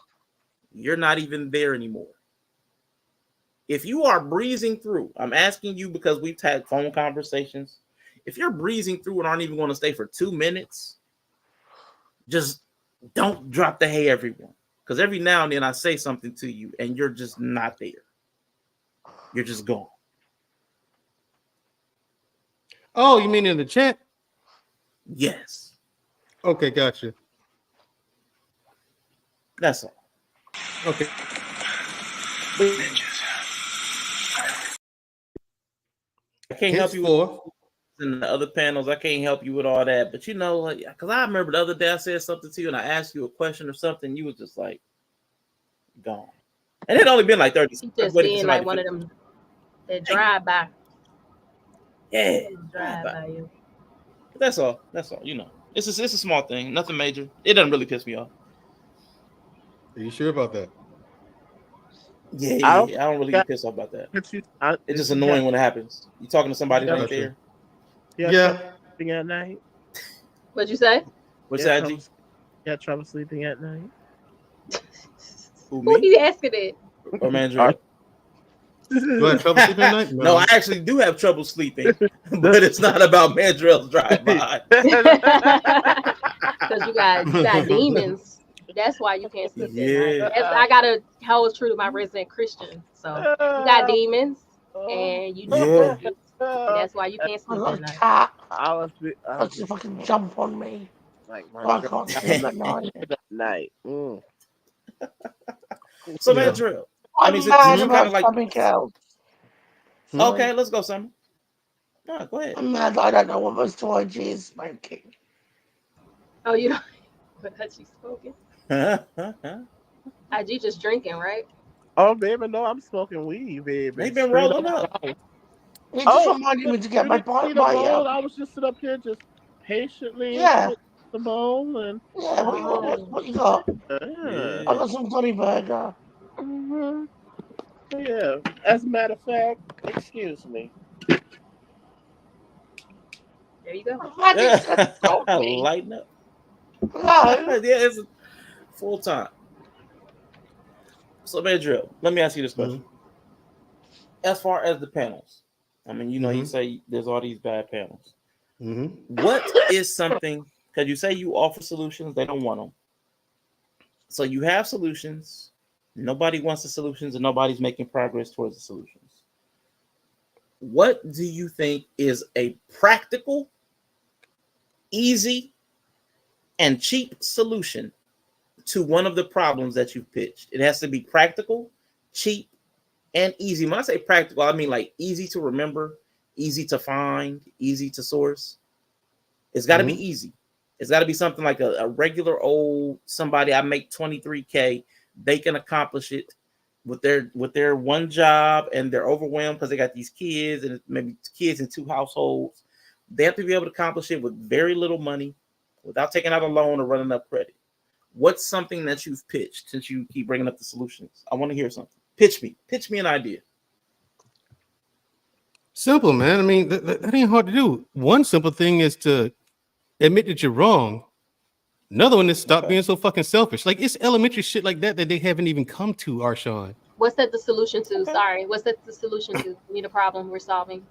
you're not even there anymore. If you are breezing through, I'm asking you because we've had phone conversations. If you're breezing through and aren't even going to stay for 2 minutes, just don't drop the hey, everyone. Because every now and then I say something to you and you're just not there. You're just gone.
Oh, you mean in the chat?
Yes,
Okay, gotcha.
that's all.
Okay.
But I can't help you with
Henceforth,
in the other panels. I can't help you with all that. But like, because I remember the other day I said something to you and I asked you a question or something. You was just like, gone. And it only been like 30
He
seconds.
just
Waiting for
being
somebody
like
to
one of
finish.
them that drive by.
Yeah.
Drive by you.
That's all. That's all. It's a small thing. Nothing major. It doesn't really piss me off.
are you sure about that?
Yeah. I don't really get pissed off about that. It's just annoying when it happens. You talking to somebody that ain't there.
Yeah. Sleeping at night.
What'd you say?
What's that, G?
Yeah, trouble sleeping at night.
Who,
Who
me?
you asking it?
Or Mandrill?
Do I have trouble sleeping at night?
No, I actually do have trouble sleeping, but it's not about Mandrill's drive-by.
Because you got demons. That's why you can't sleep at night. I gotta hold true to my resident Christian. So you got demons and you
Yeah.
and that's why you can't
I
sleep
got
at
a
night.
cat.
I was
Let's see if I can jump on me.
like
I can't sleep at night.
at night.
So,
Yeah.
Mandrill,
I'm
since
mad
you
about
kind of like.
something else.
Okay, let's go, Summer. No, go ahead.
I'm mad. I don't know what my storage is smoking.
Oh, you don't because she's smoking. IG just drinking, right?
Oh, baby, no, I'm smoking weed, baby.
They've been
Straight
rolling up.
It just reminded me to get my
see the bowl? I was just sitting up here just patiently
Yeah.
the bowl and
Yeah, what you got?
yeah.
I got some Johnny Burger.
Mm-hmm. Yeah. As a matter of fact, excuse me.
There you go.
Lighten up.
Hello.
Yeah, it's full time. So, Mandrill, let me ask you this question. As far as the panels, I mean, you say there's all these bad panels. What is something, because you say you offer solutions, they don't want them. So you have solutions. Nobody wants the solutions and nobody's making progress towards the solutions. What do you think is a practical, easy, and cheap solution to one of the problems that you've pitched? It has to be practical, cheap, and easy. When I say practical, I mean like easy to remember, easy to find, easy to source. It's got to be easy. It's got to be something like a regular old somebody. I make 23K. They can accomplish it with their one job, and they're overwhelmed because they got these kids and maybe kids in two households. They have to be able to accomplish it with very little money, without taking out a loan or running up credit. What's something that you've pitched, since you keep bringing up the solutions? I want to hear something. Pitch me an idea.
Simple, man. I mean, that ain't hard to do. One simple thing is to admit that you're wrong. Another one is stop being so fucking selfish. Like, it's elementary shit like that they haven't even come to, Arshawn.
What's that the solution to? Sorry. What's that the solution to? We need a problem we're solving.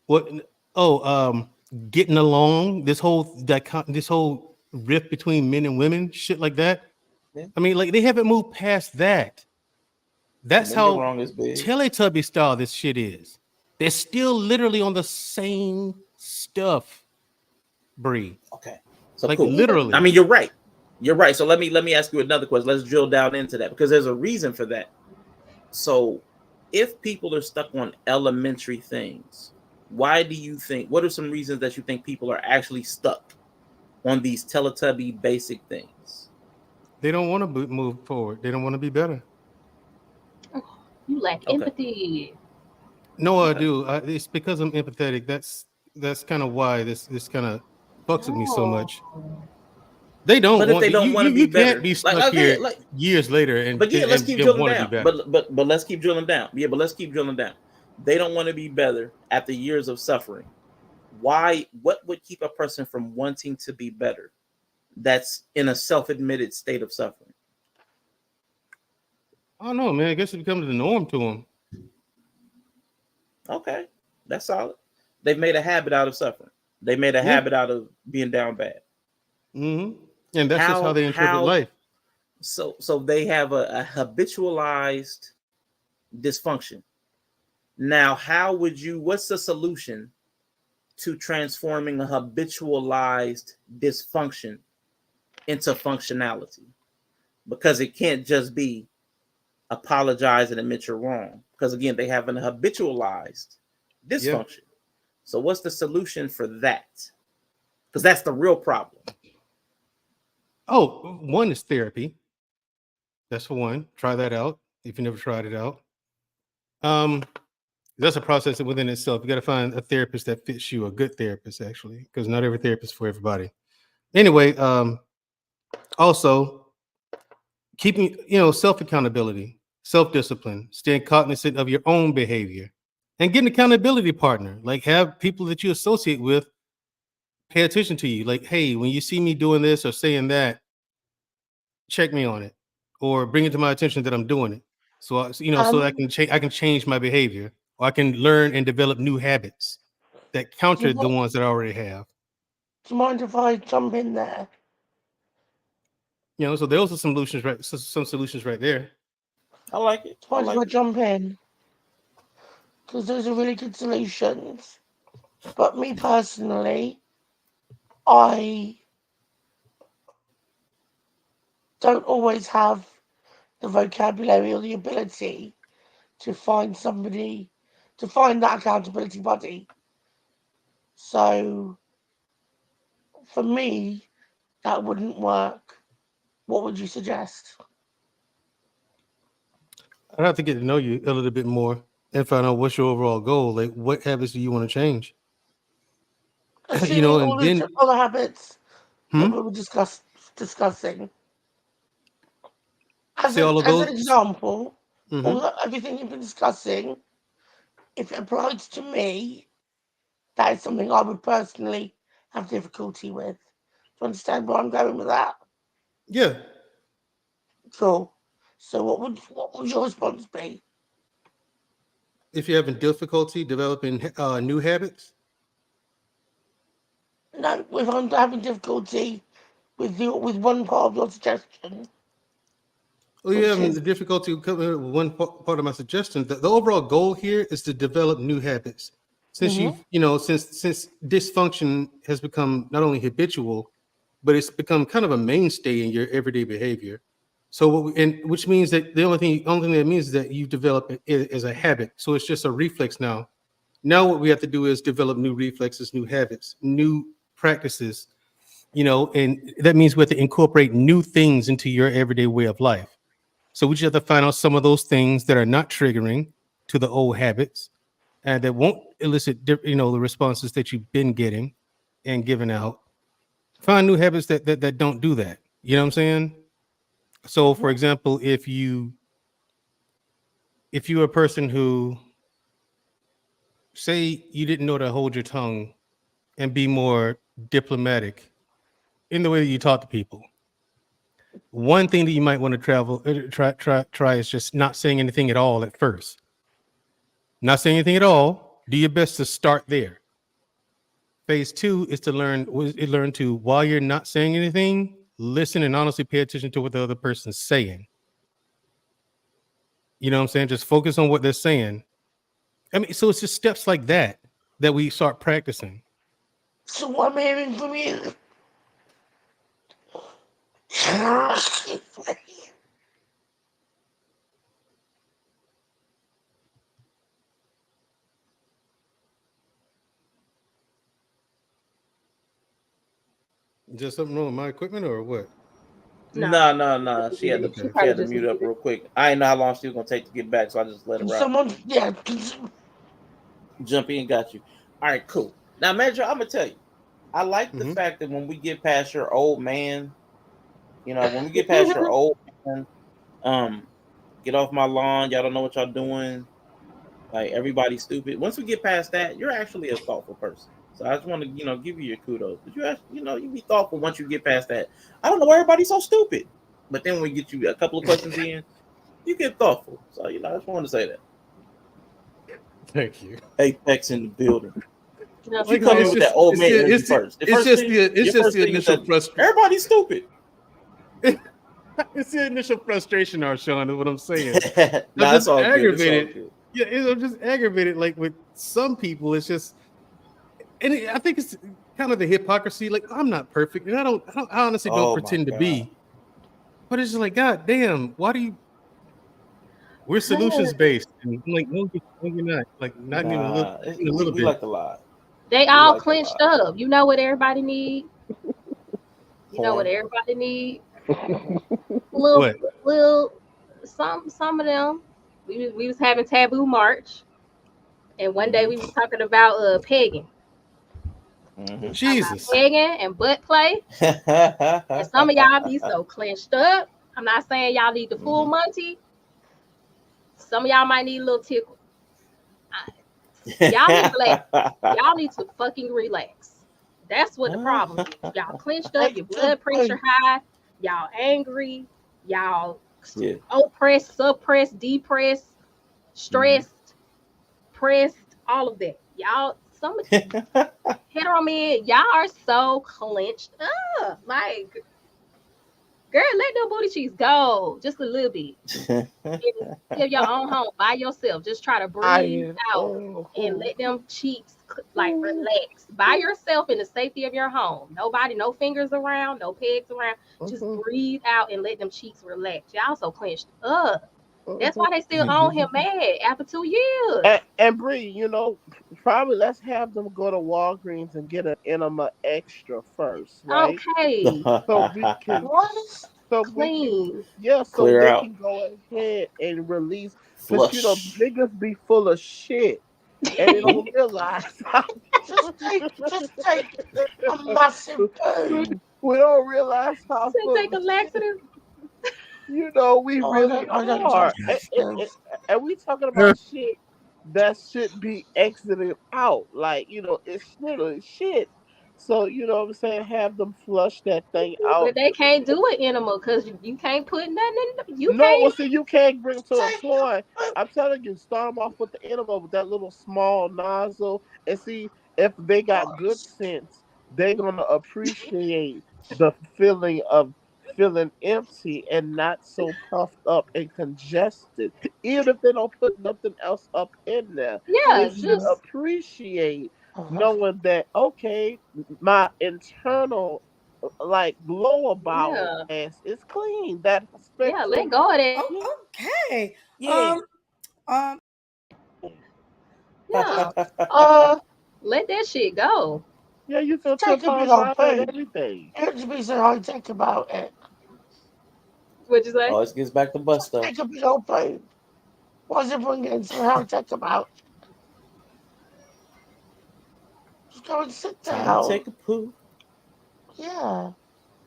What? Oh, getting along. This whole rift between men and women, shit like that.
Yeah.
I mean, like, they haven't moved past that. That's how
wrong is big.
Teletubby style this shit is. They're still literally on the same stuff, Bree.
Okay. So
like,
cool.
Literally.
I mean, you're right. You're right. So let me ask you another question. Let's drill down into that, because there's a reason for that. So if people are stuck on elementary things, why do you think, what are some reasons that you think people are actually stuck on these Teletubby basic things?
They don't want to move forward. They don't want to be better.
You lack empathy.
No, I do. It's because I'm empathetic. That's kind of why this kind of fucks with me so much. They don't.
But if they don't want to be better,
can't be stuck here years later. And
but yeah, let's keep drilling down.
Be
but let's keep drilling down. Yeah, but let's keep drilling down. They don't want to be better after years of suffering. Why? What would keep a person from wanting to be better? That's in a self-admitted state of suffering.
I don't know, man. I guess it becomes the norm to them.
Okay, that's solid. They've made a habit out of suffering. They made a habit out of being down bad.
And that's just how they interpret life.
So they have a habitualized dysfunction. Now, what's the solution to transforming a habitualized dysfunction into functionality? Because it can't just be apologize and admit you're wrong. Because again, they have an habitualized dysfunction. Yeah. So what's the solution for that? Because that's the real problem.
Oh, one is therapy. That's for one. Try that out if you never tried it out. That's a process within itself. You got to find a therapist that fits you, a good therapist, actually, because not every therapist is for everybody. Anyway, also keeping, self accountability. self-discipline, staying cognizant of your own behavior, and get an accountability partner. Like have people that you associate with pay attention to you. Like, hey, when you see me doing this or saying that, check me on it, or bring it to my attention that I'm doing it. So so I can I can change my behavior, or I can learn and develop new habits that counter the ones that I already have.
Do you mind if I jump in there?
So those are some solutions, right? Some solutions right there.
I like it.
Do you mind if I jump in? Because those are really good solutions. But me personally, I don't always have the vocabulary or the ability to find somebody, to find that accountability buddy. So, for me, that wouldn't work. What would you suggest?
I'd have to get to know you a little bit more and find out what's your overall goal. Like, what habits do you want to change?
Assuming all
And
the
then,
other habits that we were discussing. As,
say all of
as an
those.
example, everything you've been discussing, if it applies to me, that is something I would personally have difficulty with. Do you understand where I'm going with that?
Yeah.
Cool. So what would your response be?
If you're having difficulty developing new habits?
No, if I'm having difficulty with one part of your suggestion.
Well, you're having the difficulty coming with one part of my suggestion. The overall goal here is to develop new habits. Since since dysfunction has become not only habitual, but it's become kind of a mainstay in your everyday behavior. So, which means that the only thing that means is that you develop it as a habit. So it's just a reflex now. Now what we have to do is develop new reflexes, new habits, new practices. And that means we have to incorporate new things into your everyday way of life. So we just have to find out some of those things that are not triggering to the old habits and that won't elicit, the responses that you've been getting and giving out. Find new habits that don't do that. You know what I'm saying? So, for example, if you're a person who say you didn't know to hold your tongue and be more diplomatic in the way that you talk to people. One thing that you might want to try is just not saying anything at all at first. Not saying anything at all. Do your best to start there. Phase 2 is to learn to, while you're not saying anything, listen and honestly pay attention to what the other person's saying. You know what I'm saying? Just focus on what they're saying. I mean, so it's just steps like that we start practicing.
So what I'm hearing from you.
Is there something wrong with my equipment or what?
No. She had to mute up real quick. I didn't know how long she was gonna take to get back, so I just let her out. Jump in, got you. All right, cool. Now, Major, I'm gonna tell you, I like the fact that when we get past your old man, when we get past your old man, get off my lawn. Y'all don't know what y'all doing. Like everybody's stupid. Once we get past that, you're actually a thoughtful person. So I just want to, give you your kudos. But you actually, you be thoughtful once you get past that. I don't know why everybody's so stupid. But then when we get you a couple of questions in, you get thoughtful. So I just wanted to say that.
Thank you.
Apex in the building.
You come in with that old man energy first. It's just the initial frustration.
Everybody's stupid.
It's the initial frustration, Arshawn, is what I'm saying.
That's all aggravated.
Good. Yeah, I'm just aggravated. Like with some people, it's just, and I think it's kind of the hypocrisy. Like I'm not perfect, and I honestly don't pretend to be. But it's just like, God damn, why do you? We're solutions based. And I'm like, no, you're not. Like not even a little bit.
We like to lie.
They all clenched up. You know what everybody need? Little, some of them. We was having taboo march, and one day we was talking about pegging.
Jesus,
pegging and butt play. And some of y'all be so clenched up. I'm not saying y'all need the full Monty, Some of y'all might need a little tickle. Y'all need to relax. Y'all need to fucking relax. That's what the problem is. Y'all clenched up, your blood pressure high, y'all angry, y'all oppressed, suppressed, depressed, stressed, pressed, all of that. Y'all, some hetero men, y'all are so clenched up. Like, girl, let them booty cheeks go just a little bit. Live your own home by yourself. Just try to breathe out and let them cheeks like relax by yourself in the safety of your home. Nobody, no fingers around, no pegs around. Just breathe out and let them cheeks relax. Y'all so clenched up. That's why they still on him mad after 2 years.
And Bree, you know, probably let's have them go to Walgreens and get an enema extra first, right?
Okay.
So we can
Clean.
so
Clear
they
out.
can go ahead and release, because you know
Flush.
niggas be full of shit and they don't realize
just take a massive poo.
we don't realize how
Should
full
take a
of shit,
laxative.
you know, we really
I don't
are.
take laxatives.
And we talking about shit that should be exited out. Like, you know, it's literally shit. So, you know what I'm saying? Have them flush that thing out.
But they can't do an enema because you can't put nothing in. You
No, well,
can't.
see, you can't bring them to a point. I'm telling you, start them off with the enema with that little small nozzle, and see if they got good sense. They're gonna appreciate the feeling of feeling empty and not so puffed up and congested. Even if they don't put nothing else up in there, they
Yeah,
should
just
appreciate knowing that okay, my internal like lower bowel
yeah,
mass is clean. That
yeah. Let
spectrum,
go of that.
Okay.
yeah.
Um.
Yeah, let that shit go.
Yeah, you feel
take a big
tampons
old
out and
poo.
everything.
You have to be so high tech about it.
What'd you say?
Oh, it gets back to bus
Just
stuff.
take a big old poo. Why is everyone getting so high tech about? Just go and sit
Time to
down.
take a poo.
Yeah.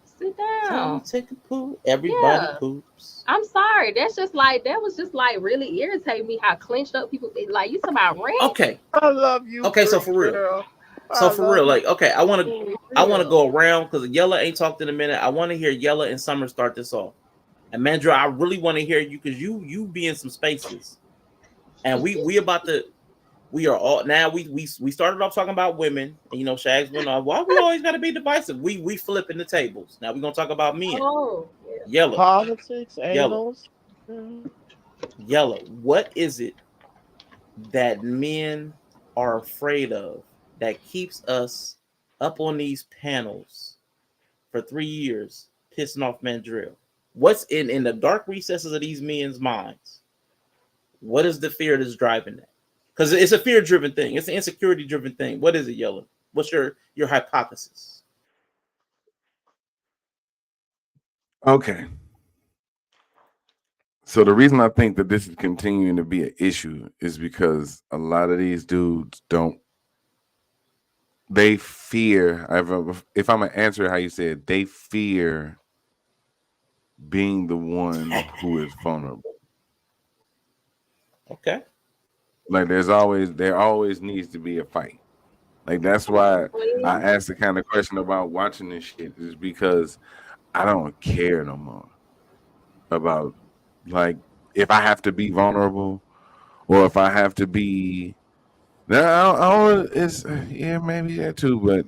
Sit
Time
down.
to take a poo. Everybody
Yeah.
poops.
I'm sorry. That's just like that was just like really irritating me how clenched up people like you talking about rants.
Okay.
I love you,
Okay, so
Bree
for real.
girl.
So
I
for
love
real,
you,
like, okay, I wanna
for
I wanna
real.
go around because Yella ain't talked in a minute. I wanna hear Yella and Summer start this off. And Mandra, I really want to hear you because you be in some spaces. And we about to we are all now we started off talking about women, and you know, Shags went off. Why we always gotta be divisive? We flipping the tables. Now we're gonna talk about men.
Oh, yeah.
Yellow,
Politics,
yellow,
anals.
yellow. What is it that men are afraid of that keeps us up on these panels for 3 years, pissing off Mandrill? What's in the dark recesses of these men's minds? What is the fear that's driving that? Because it's a fear-driven thing. It's an insecurity-driven thing. What is it, Yellow? What's your hypothesis?
Okay. So the reason I think that this is continuing to be an issue is because a lot of these dudes don't. They fear. If I'm gonna answer how you said, they fear being the one who is vulnerable.
Okay.
Like there always needs to be a fight. Like that's why I asked the kind of question about watching this shit is because I don't care no more about like if I have to be vulnerable or if I have to be. Now it's yeah maybe that too, but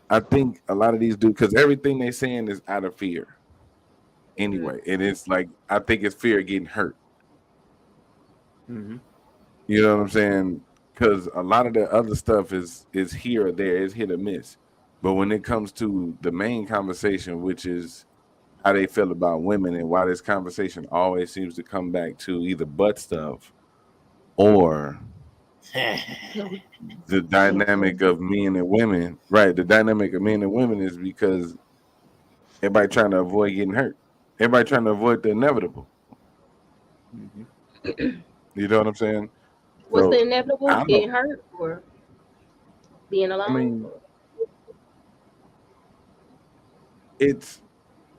I think a lot of these dudes because everything they saying is out of fear anyway, and it's like I think it's fear of getting hurt.
Mm-hmm.
You know what I'm saying? Because a lot of the other stuff is here or there, is hit or miss. But when it comes to the main conversation, which is how they feel about women and why this conversation always seems to come back to either butt stuff or the dynamic of men and women, right? The dynamic of men and women is because everybody trying to avoid getting hurt. Everybody trying to avoid the inevitable.
Mm-hmm.
You know what I'm saying?
What's the
So
inevitable?
I don't.
Getting hurt or being
I
alone?
mean, it's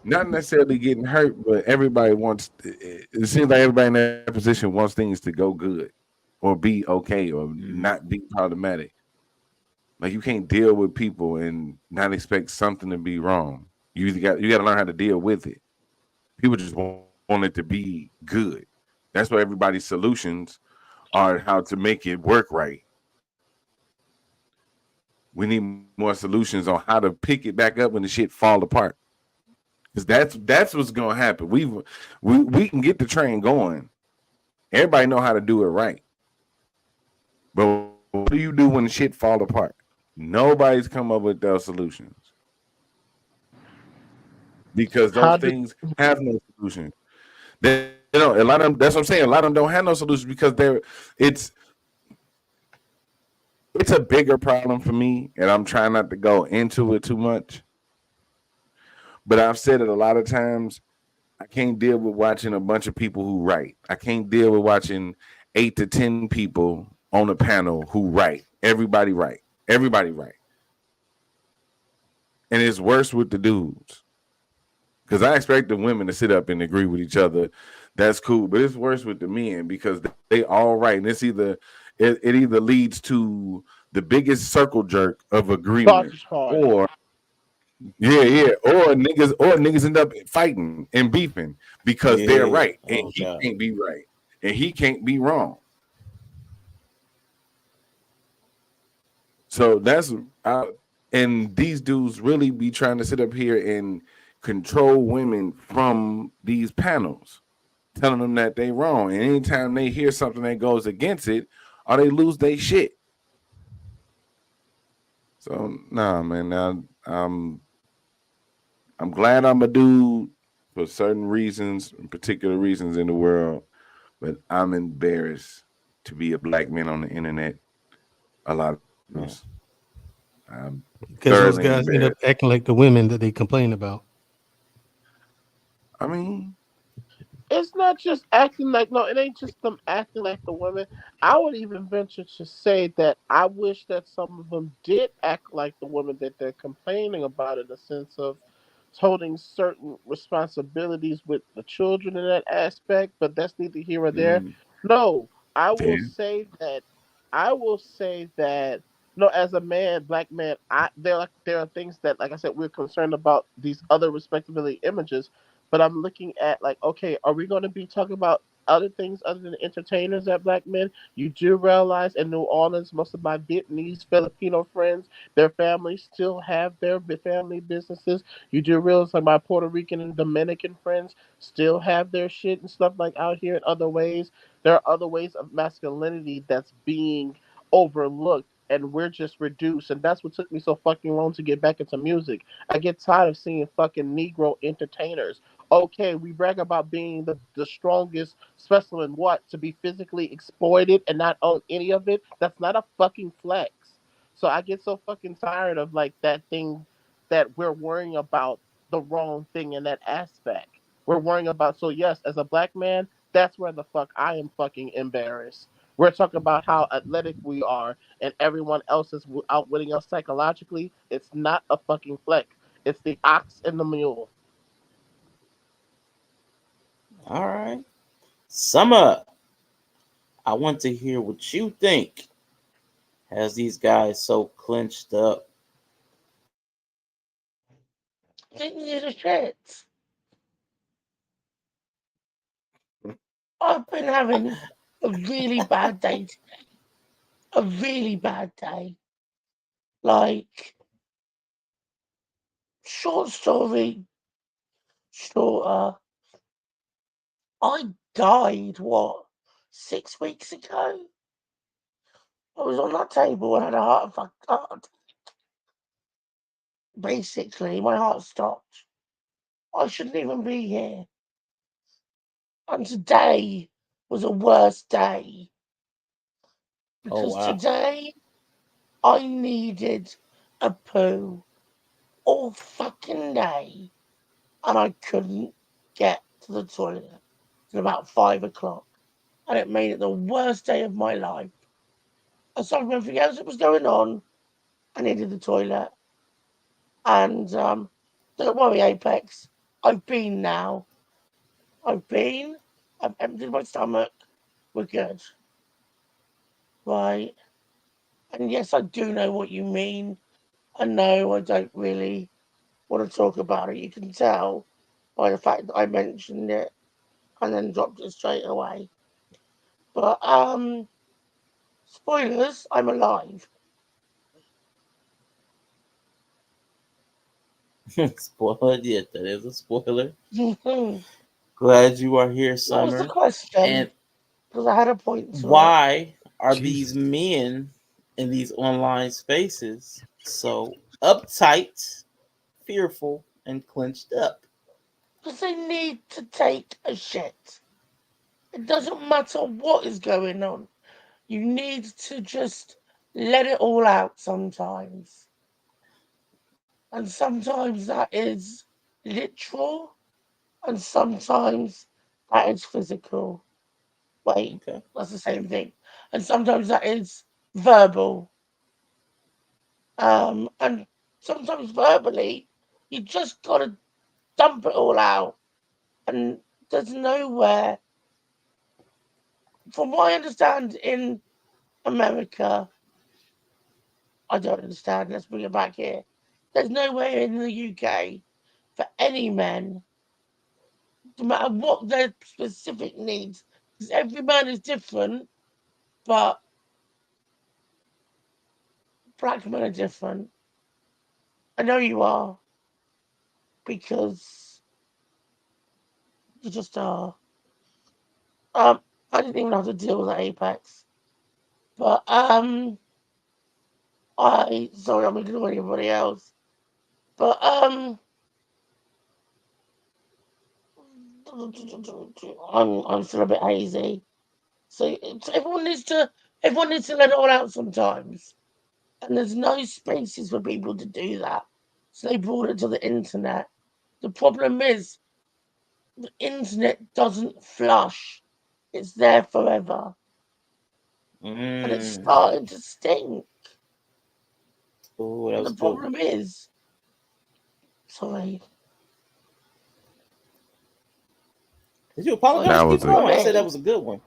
not necessarily getting hurt, but everybody wants. It seems like everybody in that position wants things to go good, or be okay, or not be problematic. Like you can't deal with people and not expect something to be wrong. You got to learn how to deal with it. People just want it to be good. That's why everybody's solutions are how to make it work right. We need more solutions on how to pick it back up when the shit fall apart. Because that's what's gonna happen. We can get the train going. Everybody know how to do it right. But what do you do when the shit fall apart? Nobody's come up with those solutions because those
How do
things have no solution. They don't. A lot of them. That's what I'm saying. A lot of them don't have no solutions because it's it's a bigger problem for me, and I'm trying not to go into it too much. But I've said it a lot of times. I can't deal with watching a bunch of people who write. I can't deal with watching 8 to 10 people on a panel who write. Everybody write. Everybody write. And it's worse with the dudes. Because I expect the women to sit up and agree with each other. That's cool. But it's worse with the men because they all write. And it either leads to the biggest circle jerk of agreement,
sausage party?
or or niggas end up fighting and beefing because they're
Yeah.
right and
Oh
he
God.
can't be right and he can't be wrong. So and these dudes really be trying to sit up here and control women from these panels, telling them that they wrong. And anytime they hear something that goes against it, or they lose their shit. So nah, man. I'm glad I'm a dude for certain reasons, particular reasons in the world, but I'm embarrassed to be a black man on the internet a lot of times. I'm
Because those
thoroughly
guys end up
embarrassed.
acting like the women that they complain about.
I mean,
It's not just acting like, no, it ain't just them acting like the women. I would even venture to say that I wish that some of them did act like the women that they're complaining about, in the sense of holding certain responsibilities with the children in that aspect, but that's neither here or there.
mm,
No, I will
yeah,
say that I will say that no, as a man, black man, there are things that, like I said, we're concerned about these other respectability images, but I'm looking at, like, okay, are we going to be talking about other things other than entertainers that black men? You do realize in New Orleans, most of my Vietnamese, Filipino friends, their families still have their family businesses. You do realize like my Puerto Rican and Dominican friends still have their shit and stuff like out here in other ways. There are other ways of masculinity that's being overlooked, and we're just reduced. And that's what took me so fucking long to get back into music. I get tired of seeing fucking Negro entertainers. Okay, we brag about being the strongest specimen. What? To be physically exploited and not own any of it? That's not a fucking flex. So I get so fucking tired of like that thing that we're worrying about the wrong thing in that aspect. We're worrying about, so yes, as a black man, that's where the fuck I am fucking embarrassed. We're talking about how athletic we are and everyone else is outwitting us psychologically. It's not a fucking flex. It's the ox and the mule.
All right. Summer, I want to hear what you think. Has these guys so clenched up?
Didn't you the shits? I've been having a really bad day today. A really bad day. Like, short story, shorter. I died, what, 6 weeks ago? I was on that table and had a heart attack. Basically, my heart stopped. I shouldn't even be here. And today was a worse day
Oh
because
wow.
today I needed a poo all fucking day and I couldn't get to the toilet till about 5 o'clock. And it made it the worst day of my life. Aside from everything else that was going on, I needed the toilet. And don't worry, Apex, I've been now. I've been. I've emptied my stomach. We're good. Right. And yes, I do know what you mean. I know I don't really want to talk about it. You can tell by the fact that I mentioned it and then dropped it straight away. But spoilers, I'm alive.
Spoiler, yeah, that is a spoiler.
What
Glad you are here,
was the
Summer.
question?
And
Because I had a point to it.
why are these
Jesus.
men in these online spaces so uptight, fearful, and clenched up?
Because they need to take a shit. It doesn't matter what is going on. You need to just let it all out sometimes. And sometimes that is literal, and sometimes that is physical. Wait,
Okay.
that's the same thing. And sometimes that is verbal. And sometimes verbally, you just gotta dump it all out. And there's nowhere, from what I understand in America, I don't understand. Let's bring it back here. There's nowhere in the UK for any men, no matter what their specific needs, because every man is different, but black men are different. I know you are, because you just are. I didn't even have to deal with the apex, but I sorry, I'm ignoring everybody else, but I'm still a bit hazy. So everyone needs to let it all out sometimes. And there's no spaces for people to do that. So they brought it to the internet. The problem is the internet doesn't flush. It's there forever. And it's
Mm.
starting to stink.
Oh, that
And
was
the
a good one.
problem is, sorry,
Did you
sorry,
apologize?
That
You
was
keep
a
for
going. I said that
me.
was a good one.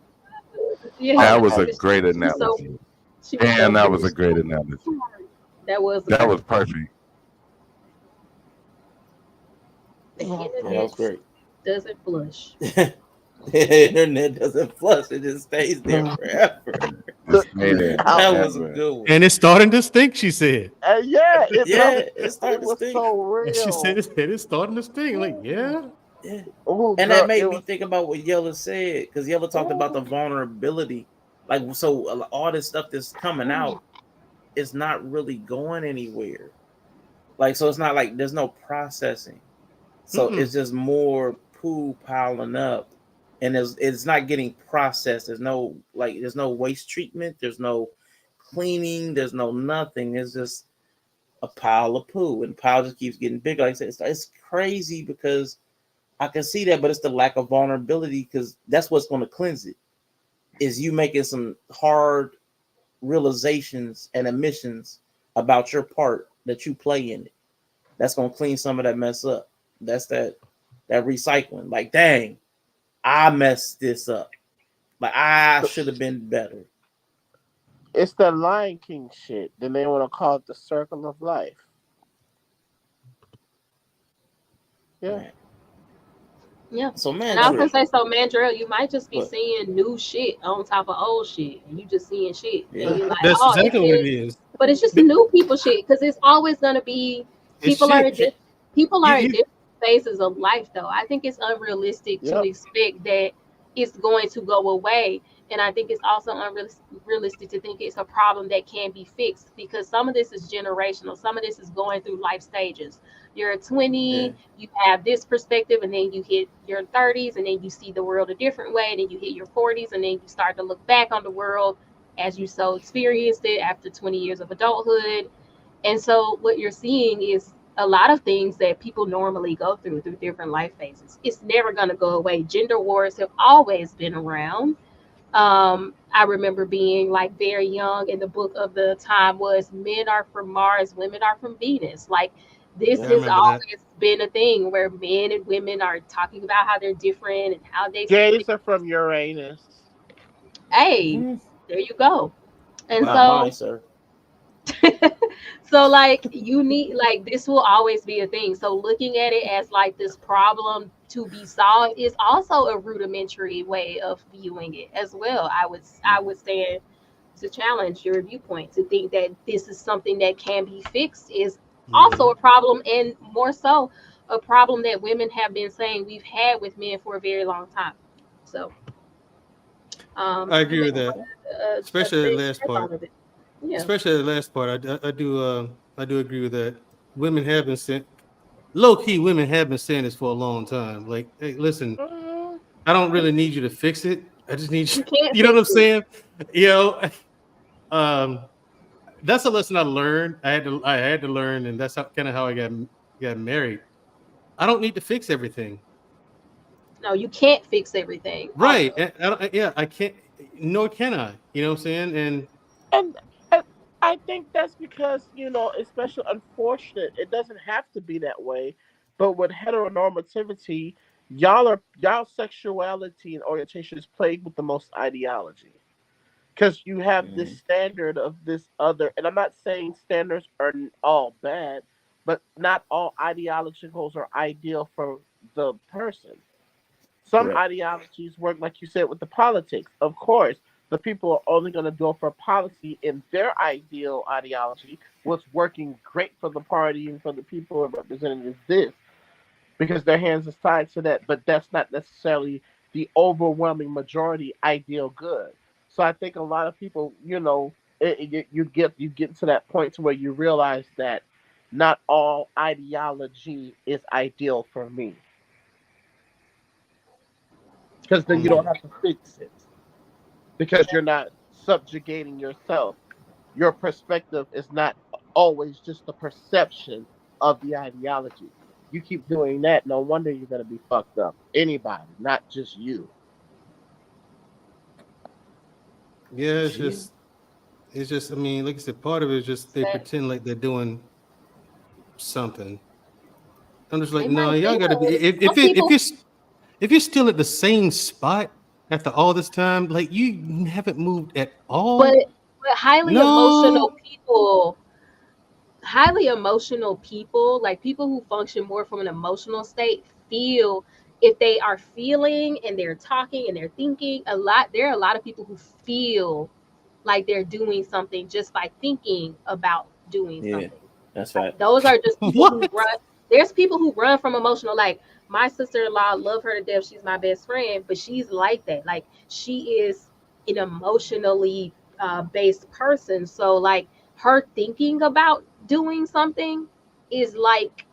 Yeah,
that
Oh,
was a
okay.
great
she's so
analogy.
she was so
And that was
very
a great
smart.
analogy.
That was a
That
great
was perfect.
the
Yeah.
Yeah, that
internet
was great.
doesn't flush.
The internet doesn't flush; it just stays there forever.
Just stay there
That
Out.
was a
forever.
good one.
And it's starting to stink, she said.
And yeah, it
Yeah,
does.
it's
It
starting to
was
stink.
so
And she said
real.
it's starting to stink. Like, yeah.
Yeah.
Oh,
And that
girl,
made
it
me
was.
think about what Yella said, because Yella talked about the
Oh,
vulnerability. Like, so all this stuff that's coming out is not really going anywhere. Like, so it's not like there's no processing. So
Mm-mm.
it's just more poo piling up, and it's not getting processed. There's no waste treatment. There's no cleaning. There's no nothing. It's just a pile of poo, and the pile just keeps getting bigger. Like I said, it's crazy because I can see that, but it's the lack of vulnerability, because that's what's going to cleanse it. Is you making some hard realizations and admissions about your part that you play in it. That's going to clean some of that mess up. That's that recycling. Like, dang, I messed this up. Like, I should have been better.
it's the Lion King shit. Then they want to call it the circle of life. Yeah.
Right.
Yeah.
So,
And
man,
I was gonna
Drill,
say, so Mandrell, you might just be
what?
seeing new shit on top of old shit, and you just seeing shit, and
Yeah.
you're like,
That's
oh, it's
exactly what it
been,
is.
but it's just
Th-
new people shit because it's always gonna be
It's
people are
shit.
in people
You
are in
you
different phases of life though. I think it's unrealistic to
Yep.
expect that it's going to go away, and I think it's also unrealistic to think it's a problem that can be fixed because some of this is generational. Some of this is going through life stages. You're
Yeah.
20, you have this perspective, and then you hit your 30s, and then you see the world a different way, and then you hit your 40s, and then you start to look back on the world as you so experienced it after 20 years of adulthood. And so what you're seeing is a lot of things that people normally go through different life phases. It's never going to go away. Gender wars have always been around. I remember being like very young, and the book of the time was Men Are From Mars, Women Are From Venus. Like this
I
Yep.
has
remember that.
always been a thing where men and women are talking about how they're different and how they see
Gays
things.
are from Uranus.
Hey,
Mm,
there you go. And
not
Wow.
mine,
so
sir.
so like you need like this will always be a thing. So looking at it as like this problem to be solved is also a rudimentary way of viewing it as well. I would stand to challenge your viewpoint to think that this is something that can be fixed is also
Mhm.
a problem, and more so a problem that women have been saying we've had with men for a very long time. So
I
you
agree
may
with that,
a
especially the
big
last
step out
part.
of it. Yeah.
Especially the last part. I do agree with that. Women have been sent low key. Women have been saying this for a long time. Like, hey, listen,
Mhm.
I don't really need you to fix it. I just need you.
You can't
You know what I'm
fix it.
saying? You know, um, that's a lesson I learned. I had to learn, and that's kind of how I got married. I don't need to fix everything.
No, you can't fix everything.
Right?
Also,
Yeah, I can't. Nor can I. You know what I'm saying? And
And, and I think that's because, especially unfortunate, it doesn't have to be that way. But with heteronormativity, y'all sexuality and orientation is plagued with the most ideology. Because you have this
Mm,
standard of this other, and I'm not saying standards are all bad, but not all ideologicals are ideal for the person. Some
correct.
ideologies work, like you said, with the politics. Of course, the people are only going to go for policy in their ideal ideology, what's working great for the party and for the people it represented is this, because their hands is tied to that. But that's not necessarily the overwhelming majority ideal good. So I think a lot of people, you get to that point to where you realize that not all ideology is ideal for me, because then you don't
mhm.
have to fix it, because you're not subjugating yourself. Your perspective is not always just the perception of the ideology. You keep doing that, no wonder you're going to be fucked up. Anybody, not just you.
Yeah,
Yeah.
it's just. I mean, like I said, part of it is just they
that
pretend like they're doing something. I'm just like,
they
no,
might
y'all
think
got to be.
of it.
If
Some
it
people,
if you're still at the same spot after all this time, like you haven't moved at
but
all.
highly emotional
No,
people, like people who function more from an emotional state, feel if they are feeling and they're talking and they're thinking a lot. There are a lot of people who feel like they're doing something just by thinking about doing
Yeah.
something.
That's
Like
facts.
those are just people who
what?
run. There's people who run from emotional. Like my sister-in-law, love her to death. She's my best friend, but she's like that. Like she is an emotionally based person. So like her thinking about doing something is like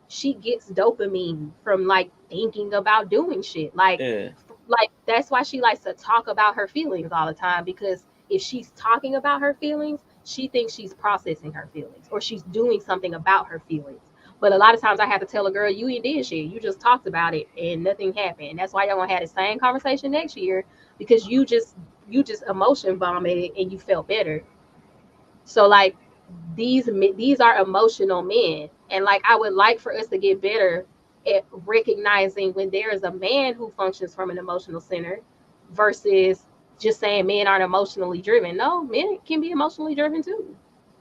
she gets dopamine from like thinking about doing shit.
Yeah.
Like that's why she likes to talk about her feelings all the time, because if she's talking about her feelings, she thinks she's processing her feelings or she's doing something about her feelings. But a lot of times I have to tell a girl, you ain't did shit. You just talked about it and nothing happened. And that's why y'all gonna have the same conversation next year, because you just emotion vomited and you felt better. So like these are emotional men, and like I would like for us to get better at recognizing when there is a man who functions from an emotional center versus just saying men aren't emotionally driven. No, men can be emotionally driven too.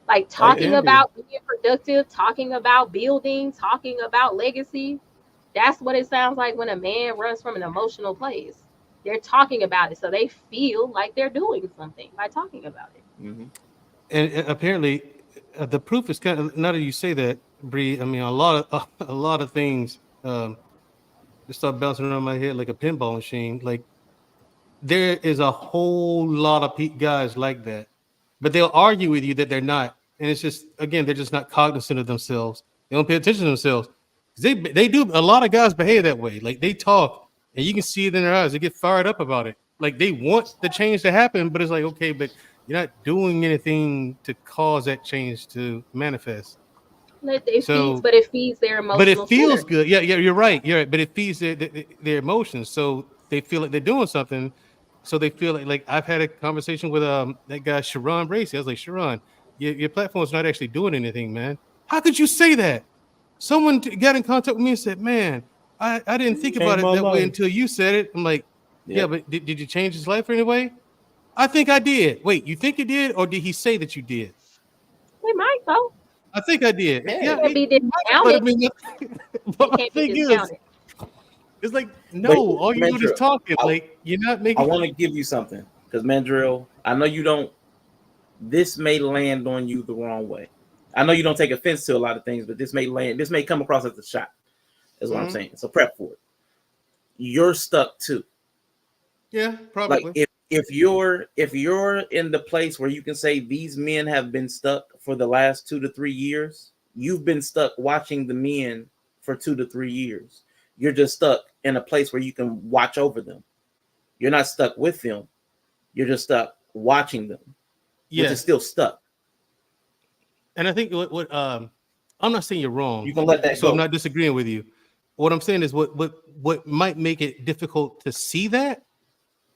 Like
Oh
They
talking
yeah.
can be.
about being productive, talking about building, talking about legacy. That's what it sounds like when a man runs from an emotional place. They're talking about it, so they feel like they're doing something by talking about it.
Hmm.
And apparently, the proof is kind of now that you say that, Bree. I mean, a lot of a lot of things just start bouncing around my head like a pinball machine. Like there is a whole lot of guys like that, but they'll argue with you that they're not, and it's just again they're just not cognizant of themselves. They don't pay attention to themselves. They do a lot of guys behave that way. Like they talk, and you can see it in their eyes. They get fired up about it. Like they want the change to happen, but it's like okay, but you're not doing anything to cause that change to manifest. So
But it feeds their
but it
emotional
feels
center.
good. Yeah, yeah, you're right. You're right. But it feeds their emotions, so they feel like they're doing something. So they feel like I've had a conversation with that guy Sharon Bracy. I was like, Sharon, your platform's not actually doing anything, man. How could you say that? someone got in contact with me and said, "Man, I didn't think about it that way until you said it." I'm like, "Yeah, but did you change his life anyway?" I think I did. Wait, you think you did, or did he say that you did?
They might though.
I think I did. Yeah,
Can't be
but I
discounted.
mean,
It
but my
can't be
thing is,
discounted.
it's like,
But
no, all you're doing is
Mandrill,
talking. Like, you're not
I
making.
want to give you something because Mandrill, I know you don't. This may land on you the wrong way. I know you don't take offense to a lot of things, but this may land. This may come across as a shot. Is what I'm saying. So prep for it. You're stuck too.
Yeah, probably.
Like if you're in the place where you can say these men have been stuck for the last 2 to 3 years, you've been stuck watching the men for 2 to 3 years. You're just stuck in a place where you can watch over them. You're not stuck with them. You're just stuck watching them, which is still stuck.
And I think what I'm not saying you're wrong.
You can let that
so
go.
I'm not disagreeing with you. What I'm saying is what might make it difficult to see that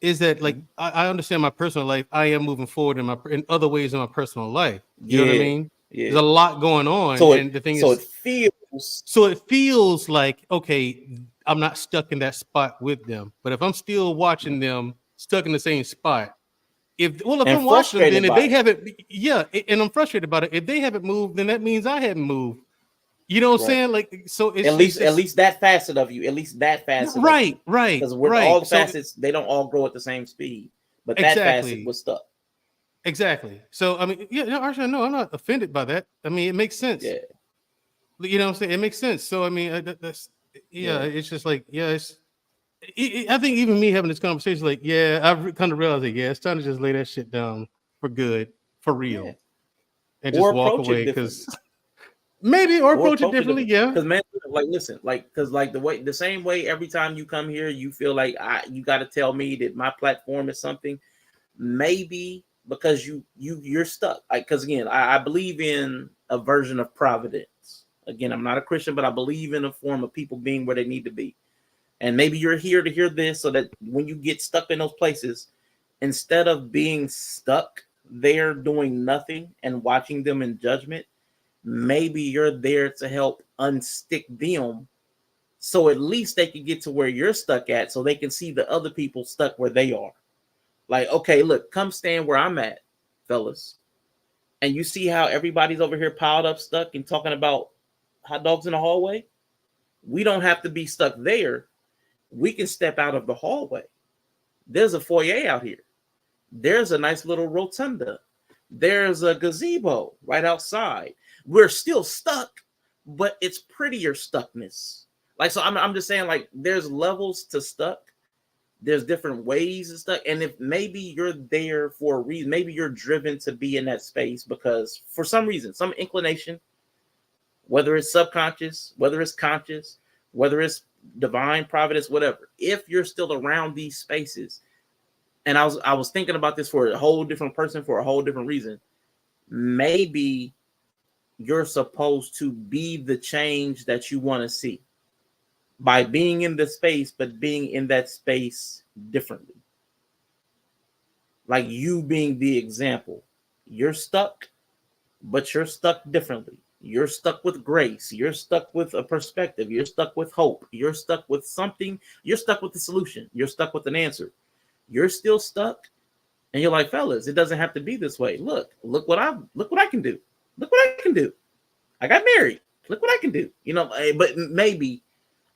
is that, like, I understand my personal life. I am moving forward in other ways in my personal life. You know what I mean?
Yeah.
There's a lot going on.
So
and the thing is, it feels like, okay, I'm not stuck in that spot with them. But if I'm still watching them stuck in the same spot, if I'm watching them, then if they haven't, and I'm frustrated about it. If they haven't moved, then that means I haven't moved. You know what I'm saying? Like, so it's
at least that facet of you,
right.
Because all the facets, they don't all grow at the same speed, but that facet was stuck.
Exactly. So I mean, actually, no, I'm not offended by that. I mean, it makes sense.
Yeah.
You know what I'm saying? It makes sense. So I mean, it's just like, I think even me having this conversation, like, I've kind of realized that, it's time to just lay that shit down for good, for real, and just walk away because. Maybe or approach it differently,
Because man, like listen, because the same way every time you come here, you feel like you got to tell me that my platform is something. Maybe because you're stuck. Because again, I believe in a version of providence. Again, I'm not a Christian, but I believe in a form of people being where they need to be. And maybe you're here to hear this, so that when you get stuck in those places, instead of being stuck there doing nothing and watching them in judgment. Maybe you're there to help unstick them, so at least they can get to where you're stuck at, so they can see the other people stuck where they are. Like, okay, look, come stand where I'm at, fellas. And you see how everybody's over here piled up, stuck, and talking about hot dogs in the hallway? We don't have to be stuck there. We can step out of the hallway. There's a foyer out here. There's a nice little rotunda. There's a gazebo right outside. We're still stuck, but it's prettier stuckness. Like, so I'm just saying, like, there's levels to stuck. There's different ways of stuck. And if maybe you're there for a reason, maybe you're driven to be in that space because for some reason, some inclination, whether it's subconscious, whether it's conscious, whether it's divine providence, whatever, if you're still around these spaces, and I was thinking about this for a whole different person for a whole different reason, maybe you're supposed to be the change that you want to see by being in the space, but being in that space differently. Like you being the example. You're stuck, but you're stuck differently. You're stuck with grace. You're stuck with a perspective. You're stuck with hope. You're stuck with something. You're stuck with the solution. You're stuck with an answer. You're still stuck. And you're like, fellas, it doesn't have to be this way. Look what I can do. Look what I can do. I got married. Look what I can do. You know, but maybe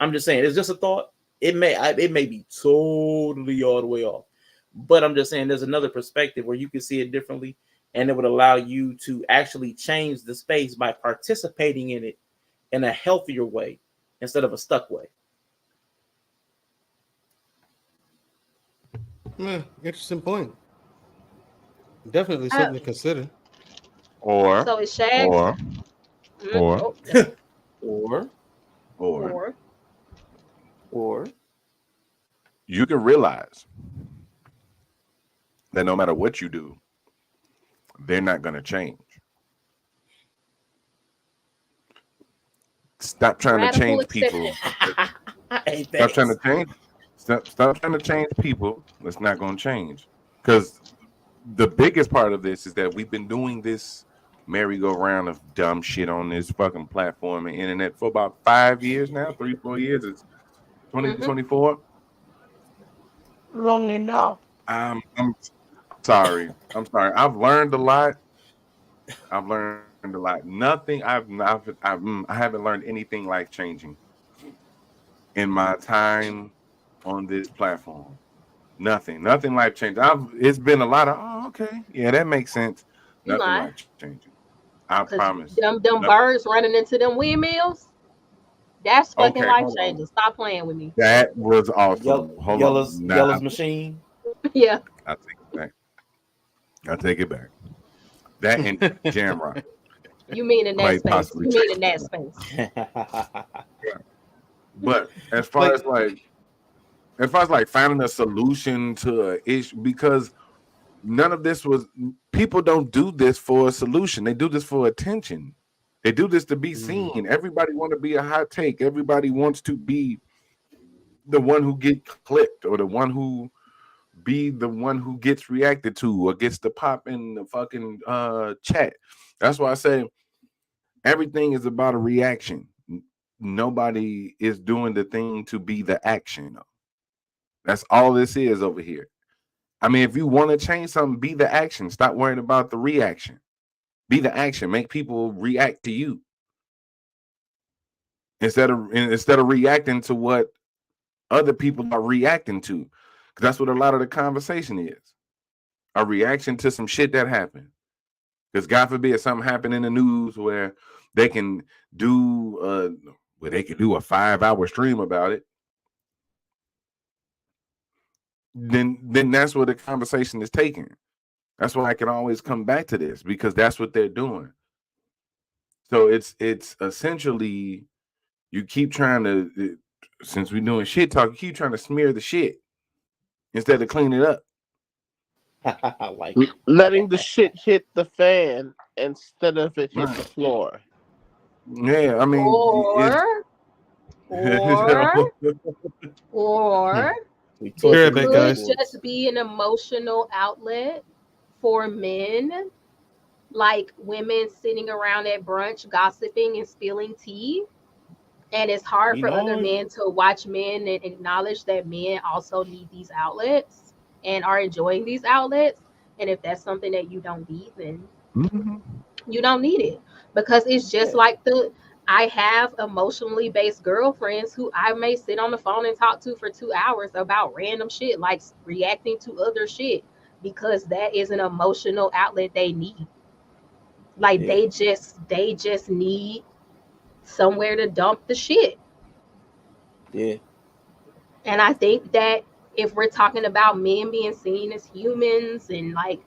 I'm just saying, it's just a thought. It may be totally all the way off. But I'm just saying there's another perspective where you can see it differently, and it would allow you to actually change the space by participating in it in a healthier way instead of a stuck way.
Interesting point. Definitely something to consider.
Or
so it's Shag.
Or
you can realize that no matter what you do, they're not going to change. Stop trying to change people. Stop trying to change people. That's not going to change. Because the biggest part of this is that we've been doing this merry-go-round of dumb shit on this fucking platform and internet for about 5 years now, 3, 4 years. It's
Mm-hmm.
2024.
Long enough.
I'm sorry. I'm sorry. I've learned a lot. I've learned a lot. Nothing. I haven't learned anything life changing in my time on this platform. Nothing. Nothing life changing. It's been a lot of okay. Yeah, that makes sense.
You
Nothing
lying.
life changing. I
Cause
promise.
them
Nothing.
birds running into them windmills, that's fucking
Okay,
life
hold on.
changing. Stop playing with me.
That was awesome. Hold on. Nah,
Yellow's machine.
Yeah.
I take it back. I take it back. That and Jamrock,
You mean in that
quite
space.
possibly
You mean
changed
in
my
that
life.
space.
Yeah. But
Like,
as far as like finding a solution to an issue, because none of this was people don't do this for a solution. They do this for attention. They do this to be seen. Everybody want to be a hot take. Everybody wants to be the one who get clipped or the one who gets reacted to or gets the pop in the fucking chat. That's why I say everything is about a reaction. Nobody is doing the thing to be the action. That's all this is over here. I mean, if you want to change something, be the action. Stop worrying about the reaction. Be the action. Make people react to you instead of reacting to what other people are reacting to. Because that's what a lot of the conversation is. A reaction to some shit that happened. Because God forbid something happened in the news where they can do a 5-hour stream about it. Then that's where the conversation is taken. That's why I can always come back to this because that's what they're doing. So it's essentially you keep trying to since we're doing shit talk, you keep trying to smear the shit instead of clean it up.
I like it.
Letting the shit hit the fan instead of it hit the
Right.
floor.
Yeah, I mean
Or or or
We
be
this
right
torturing these
back,
white
could
guys.
boys.
just be an emotional outlet for men, like women sitting around at brunch gossiping and spilling tea. And it's hard
You
for other
know,
men to watch men and acknowledge that men also need these outlets and are enjoying these outlets. And if that's something that you don't need, then
Mhm.
you don't need it, because it's just
yeah,
like I have emotionally based girlfriends who I may sit on the phone and talk to for 2 hours about random shit, like reacting to other shit, because that is an emotional outlet they need. Like
yeah,
they just need somewhere to dump the shit.
yeah,
And I think that if we're talking about men being seen as humans and like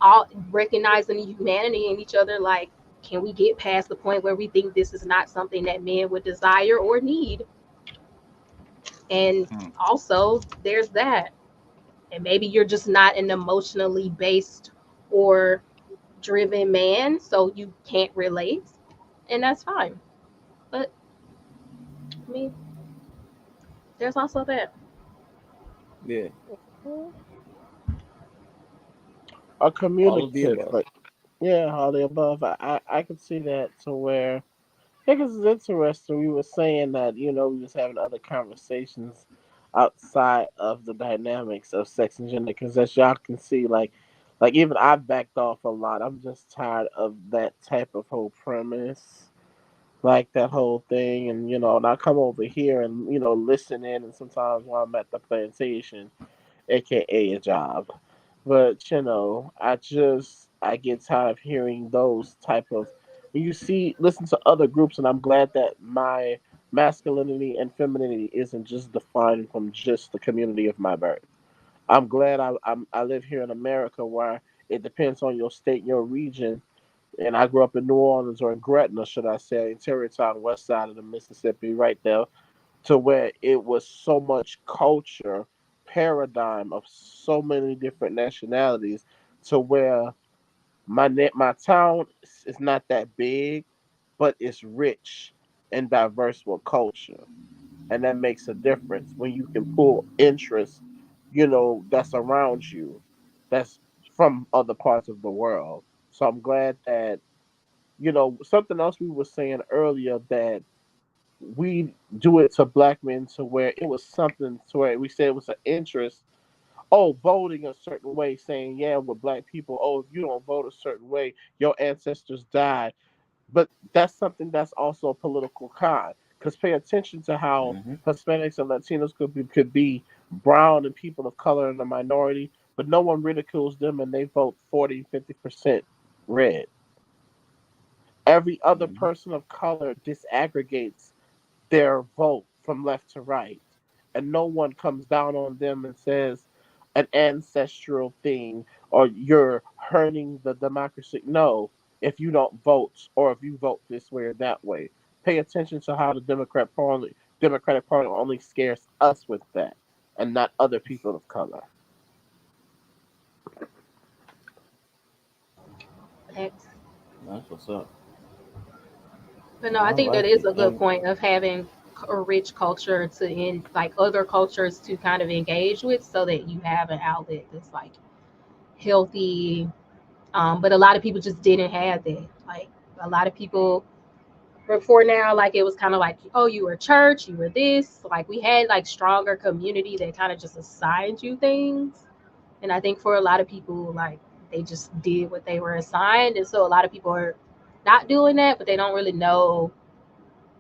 all recognizing the humanity in each other, like, can we get past the point where we think this is not something that men would desire or need? And
Hmm.
also there's that. And maybe you're just not an emotionally based or driven man, so you can't relate, and that's fine. But I mean, there's also that.
yeah.
A
All of the
communicative,
above.
like yeah, all the above. I could see that to where yeah, because it's interesting. We were saying that we was having other conversations outside of the dynamics of sex and gender. Because as y'all can see, like even I backed off a lot. I'm just tired of that type of whole premise, like that whole thing. And I come over here and listen in, and sometimes while I'm at the plantation, aka a job. But I get tired of hearing those type of when you see listen to other groups, and I'm glad that my masculinity and femininity isn't just defined from just the community of my birth. I'm glad I live here in America where it depends on your state, your region, and I grew up in New Orleans or in Gretna, should I say, in Tarrytown, west side of the Mississippi, right there, to where it was so much culture paradigm of so many different nationalities to where my town is not that big, but it's rich and diverse with culture, and that makes a difference when you can pull interest, that's around you, that's from other parts of the world. So I'm glad that. Something else we were saying earlier, that we do it to black men to where it was something to where we said it was an interest. Oh, voting a certain way, saying, yeah, with black people, oh, if you don't vote a certain way, your ancestors died. But that's something that's also a political con. Because pay attention to how
Mm-hmm.
Hispanics and Latinos could be brown and people of color in the minority, but no one ridicules them and they vote 40, 50% red. Every other
Mm-hmm.
person of color disaggregates their vote from left to right. And no one comes down on them and says an ancestral thing or you're hurting the democracy. No, if you don't vote or if you vote this way or that way. Pay attention to how the Democratic Party only scares us with that and not other people of color.
X.
That's what's up.
But no,
I
I think that
like
is
it.
a good
And
point of having a rich culture to in like other cultures to kind of engage with, so that you have an outlet that's like healthy. But a lot of people just didn't have that. Like a lot of people before now, like it was kind of like, oh, you were church, you were this. Like we had like stronger community that kind of just assigned you things. And I think for a lot of people, like they just did what they were assigned, and so a lot of people are not doing that, but they don't really know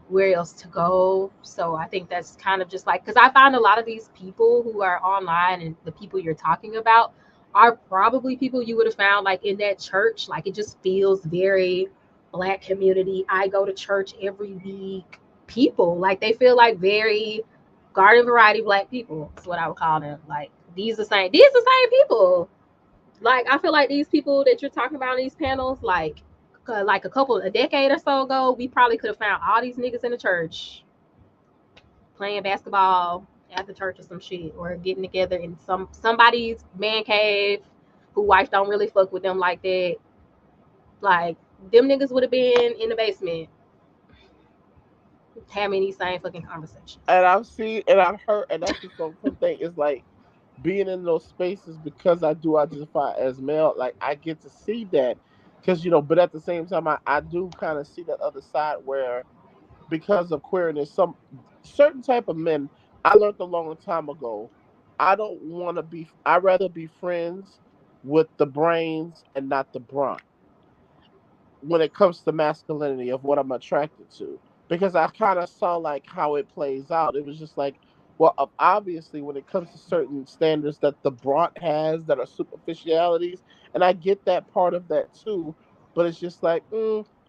where else to go. So I think that's kind of just like, because I find a lot of these people who are online and the people you're talking about are probably people you would have found like in that church. Like it just feels very black community. I go to church every week. People like they feel like very garden variety black people. That's what I would call them. Like these the same people. Like I feel like these people that you're talking about in these panels, like a decade or so ago, we probably could have found all these niggas in the church playing basketball at the church or some shit, or getting together in somebody's man cave who wife don't really fuck with them like that. Like them niggas would have been in the basement having these same fucking conversations.
And I've seen and I've heard, and that's the fun thing is like being in those spaces because I do identify as male. Like I get to see that because but at the same time, I do kind of see that other side where because of queerness, some certain type of men I learned a long time ago. I don't want to be. I rather be friends with the brains and not the brawn when it comes to masculinity of what I'm attracted to because I kind of saw like how it plays out. It was just like, well, obviously when it comes to certain standards that the Bronx has that are superficialities, and I get that part of that too, but it's just like,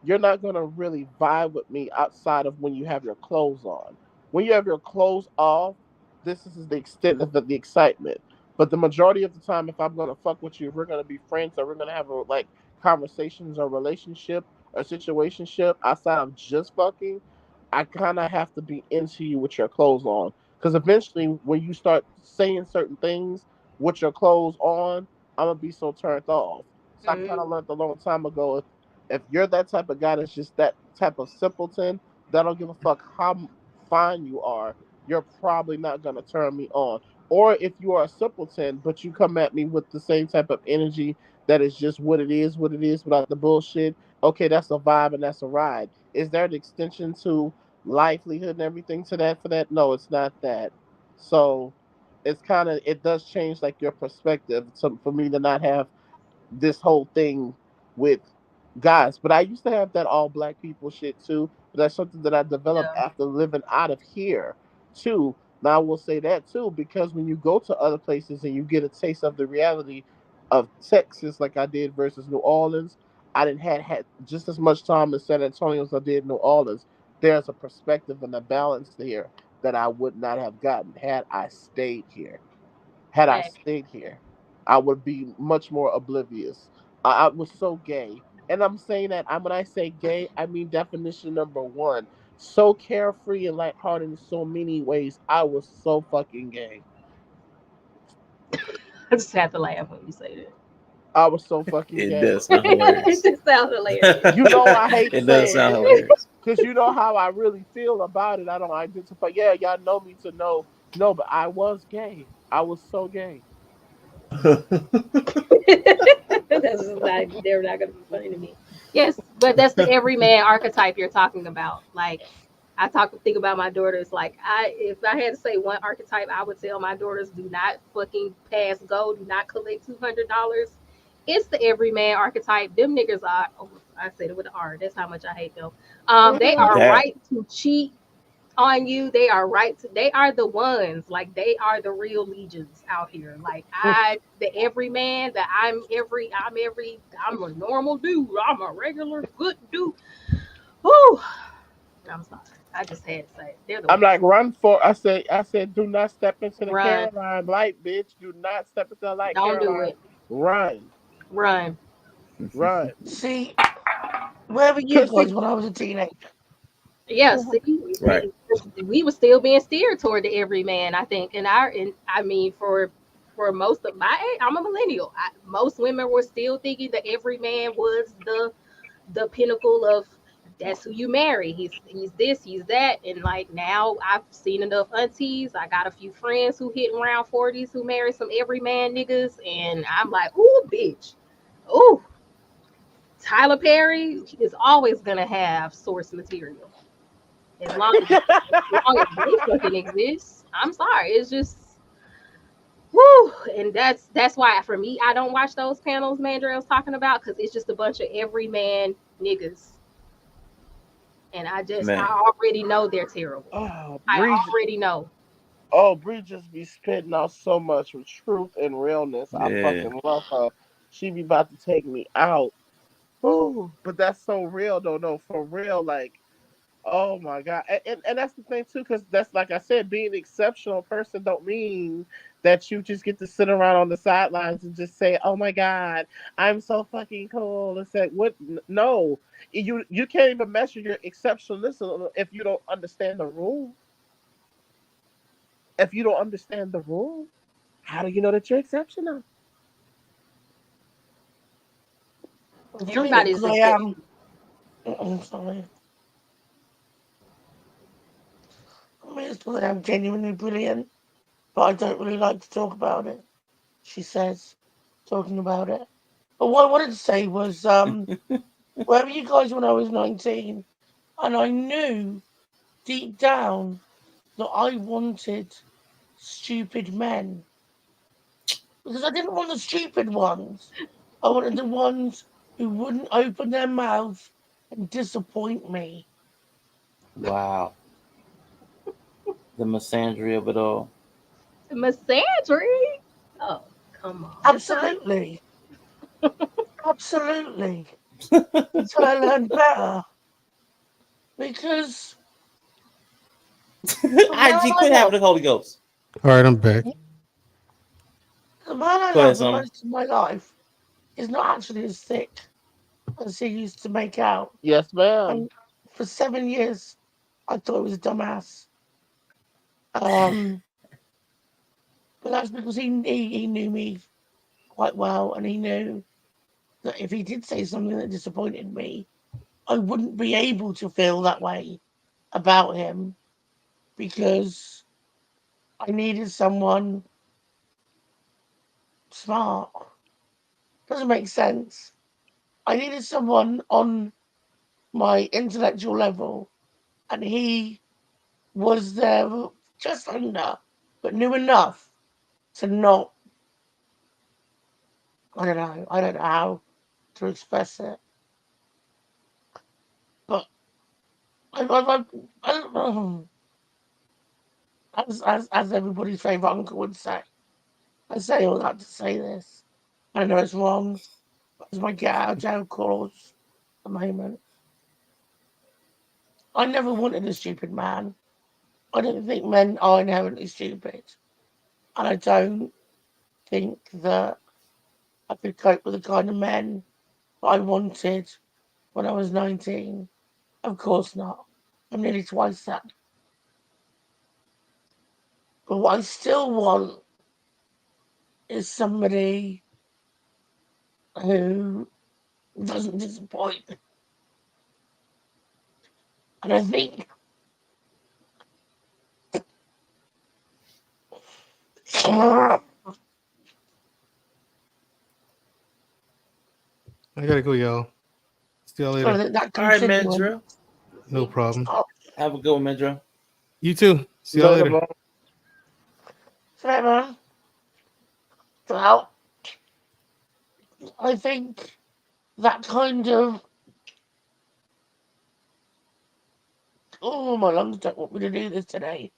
you're not gonna really vibe with me outside of when you have your clothes on. When you have your clothes off, this is the extent of the excitement. But the majority of the time, if I'm gonna fuck with you, if we're gonna be friends, or we're gonna have a like conversations or relationship or situationship outside of just fucking, I kind of have to be into you with your clothes on. Because eventually, when you start saying certain things with your clothes on, I'm gonna be so turned off. So I kind of
Mm,
learned a long time ago if you're that type of guy that's just that type of simpleton that don't give a fuck how fine you are, you're probably not gonna turn me on. Or if you are a simpleton, but you come at me with the same type of energy that is just what it is without the bullshit. Okay, that's a vibe and that's a ride. Is there an extension to livelihood and everything to that for that? No, it's not that. So it's kind of it does change like your perspective. So for me to not have this whole thing with guys. But I used to have that all black people shit too. But that's something that I developed
yeah.
after living out of here too. Now I will say that too because when you go to other places and you get a taste of the reality of Texas, like I did versus New Orleans, I didn't had just as much time in San Antonio as I did New Orleans. There's a perspective and a balance there that I would not have gotten had I stayed here. Had I
Fact.
stayed here, I would be much more oblivious. I was so gay. And I'm saying that when I say gay, I mean definition number one. So carefree and lighthearted in so many ways. I was so fucking gay.
I just have to laugh when you say that.
I was so fucking
it
gay.
does sound
It
hilarious.
just sounds hilarious.
You know I hate
It does
saying
sound
it
hilarious.
because you know how I really feel about it. I don't identify. Yeah, y'all know me to know. No, but I was gay. I was so gay.
That's just not. They're not gonna be funny to me. Yes, but that's the everyman archetype you're talking about. Like think about my daughters. Like if I had to say one archetype, I would tell my daughters, do not fucking pass go, do not collect $200. It's the everyman archetype. Them niggas are. Oh, I said it with an R. That's how much I hate them. They are
That
right to cheat on you. They are right to. They are the ones. Like they are the real legions out here. Like the everyman. That I'm a normal dude. I'm a regular good dude. Whew. I'm sorry. I just had to say it. They're the
I'm
worst.
like, run for. I said, do not step into the
Run.
Caroline light, bitch. Do not step into the light,
Don't do
Caroline.
it.
Run,
Run.
run.
See, where were you
Cause
guys
see,
when I was a teenager?
Yeah, see,
right.
we were still being steered toward the everyman, I think. And I mean, for most of my age, I'm a millennial. Most women were still thinking that everyman was the pinnacle of that's who you marry. He's this, he's that, and like now I've seen enough aunties. I got a few friends who hit around 40s who marry some everyman niggas, and I'm like, ooh, bitch, ooh. Tyler Perry is always gonna have source material as long as they fucking exist. I'm sorry, it's just whoo, and that's why for me I don't watch those panels Mandrell's talking about because it's just a bunch of everyman niggas, and I
Man.
already know they're terrible.
oh,
I
Bree,
already know.
Bree just be spitting out so much with truth and realness. I
Yeah.
fucking love her. She be about to take me out. Ooh, but that's so real though. No, for real, like. Oh my god, and that's the thing too, because that's like I said, being an exceptional person don't mean that you just get to sit around on the sidelines and just say, "Oh my god, I'm so fucking cool." It's like what? No, you can't even measure your exceptionalism if you don't understand the rule. If you don't understand the rule, how do you know that you're exceptional?
It's weird
Everybody's
because I
exception.
am. I'm sorry. I mean, it's because I am genuinely brilliant, but I don't really like to talk about it. She says, talking about it. But what I wanted to say was, where were you guys when I was 19? And I knew deep down that I wanted stupid men because I didn't want the stupid ones. I wanted the ones who wouldn't open their mouths and disappoint me.
Wow. The misandry of it all.
Misandry? Oh, come on.
Absolutely. Absolutely. Until I learned better. Because the man
IG,
I
quit having
love,
the Holy Ghost.
All right, I'm back.
the man I
Go ahead,
love the
Summer.
most in my life is not actually as thick as he used to make out.
Yes, ma'am.
And for 7 years, I thought he was a dumbass. Um, but that's because he knew me quite well, and he knew that if he did say something that disappointed me, I wouldn't be able to feel that way about him because I needed someone smart. Doesn't make sense. I needed someone on my intellectual level, and he was there just under, but knew enough to not. I don't know how to express it, but I don't know. As everybody's favorite uncle would say, I say all that to say this. I know it's wrong. It's my get out of jail clause at the moment. I never wanted a stupid man. I don't think men are inherently stupid. And I don't think that I could cope with the kind of men that I wanted when I was 19. Of course not. I'm nearly twice that. But what I still want is somebody who doesn't disappoint. And I think
I gotta go, y'all. See y'all
So
later.
that
All right,
continuum.
Mandrill.
No problem.
Oh,
Have a good one, Mandrill.
You too. See y'all
Later,
later.
bro.
so, man. Well, I think that kind of my lungs don't want me to do this today.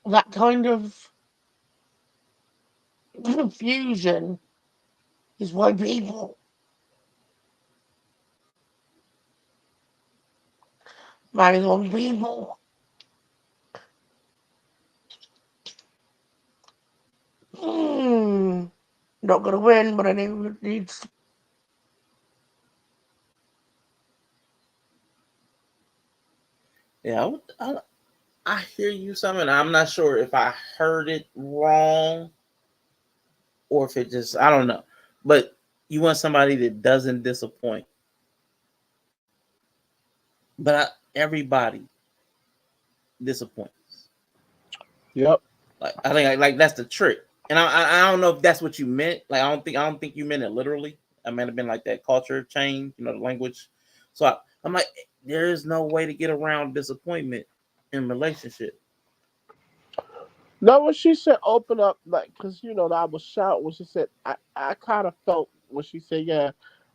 That kind of confusion is why people marry the wrong people. Hmm. Not gonna win, but I need needs.
Yeah, I hear you something. I'm not sure if I heard it wrong or if it just I don't know. But you want somebody that doesn't disappoint. But everybody disappoints.
Yep.
Like I think like that's the trick. And I don't know if that's what you meant. Like I don't think you meant it literally. I might have been like that culture change, the language. So I'm like, there is no way to get around disappointment in relationship.
No, when she said open up, like, because, I was shocked when she said, I kind of felt when she said, yeah,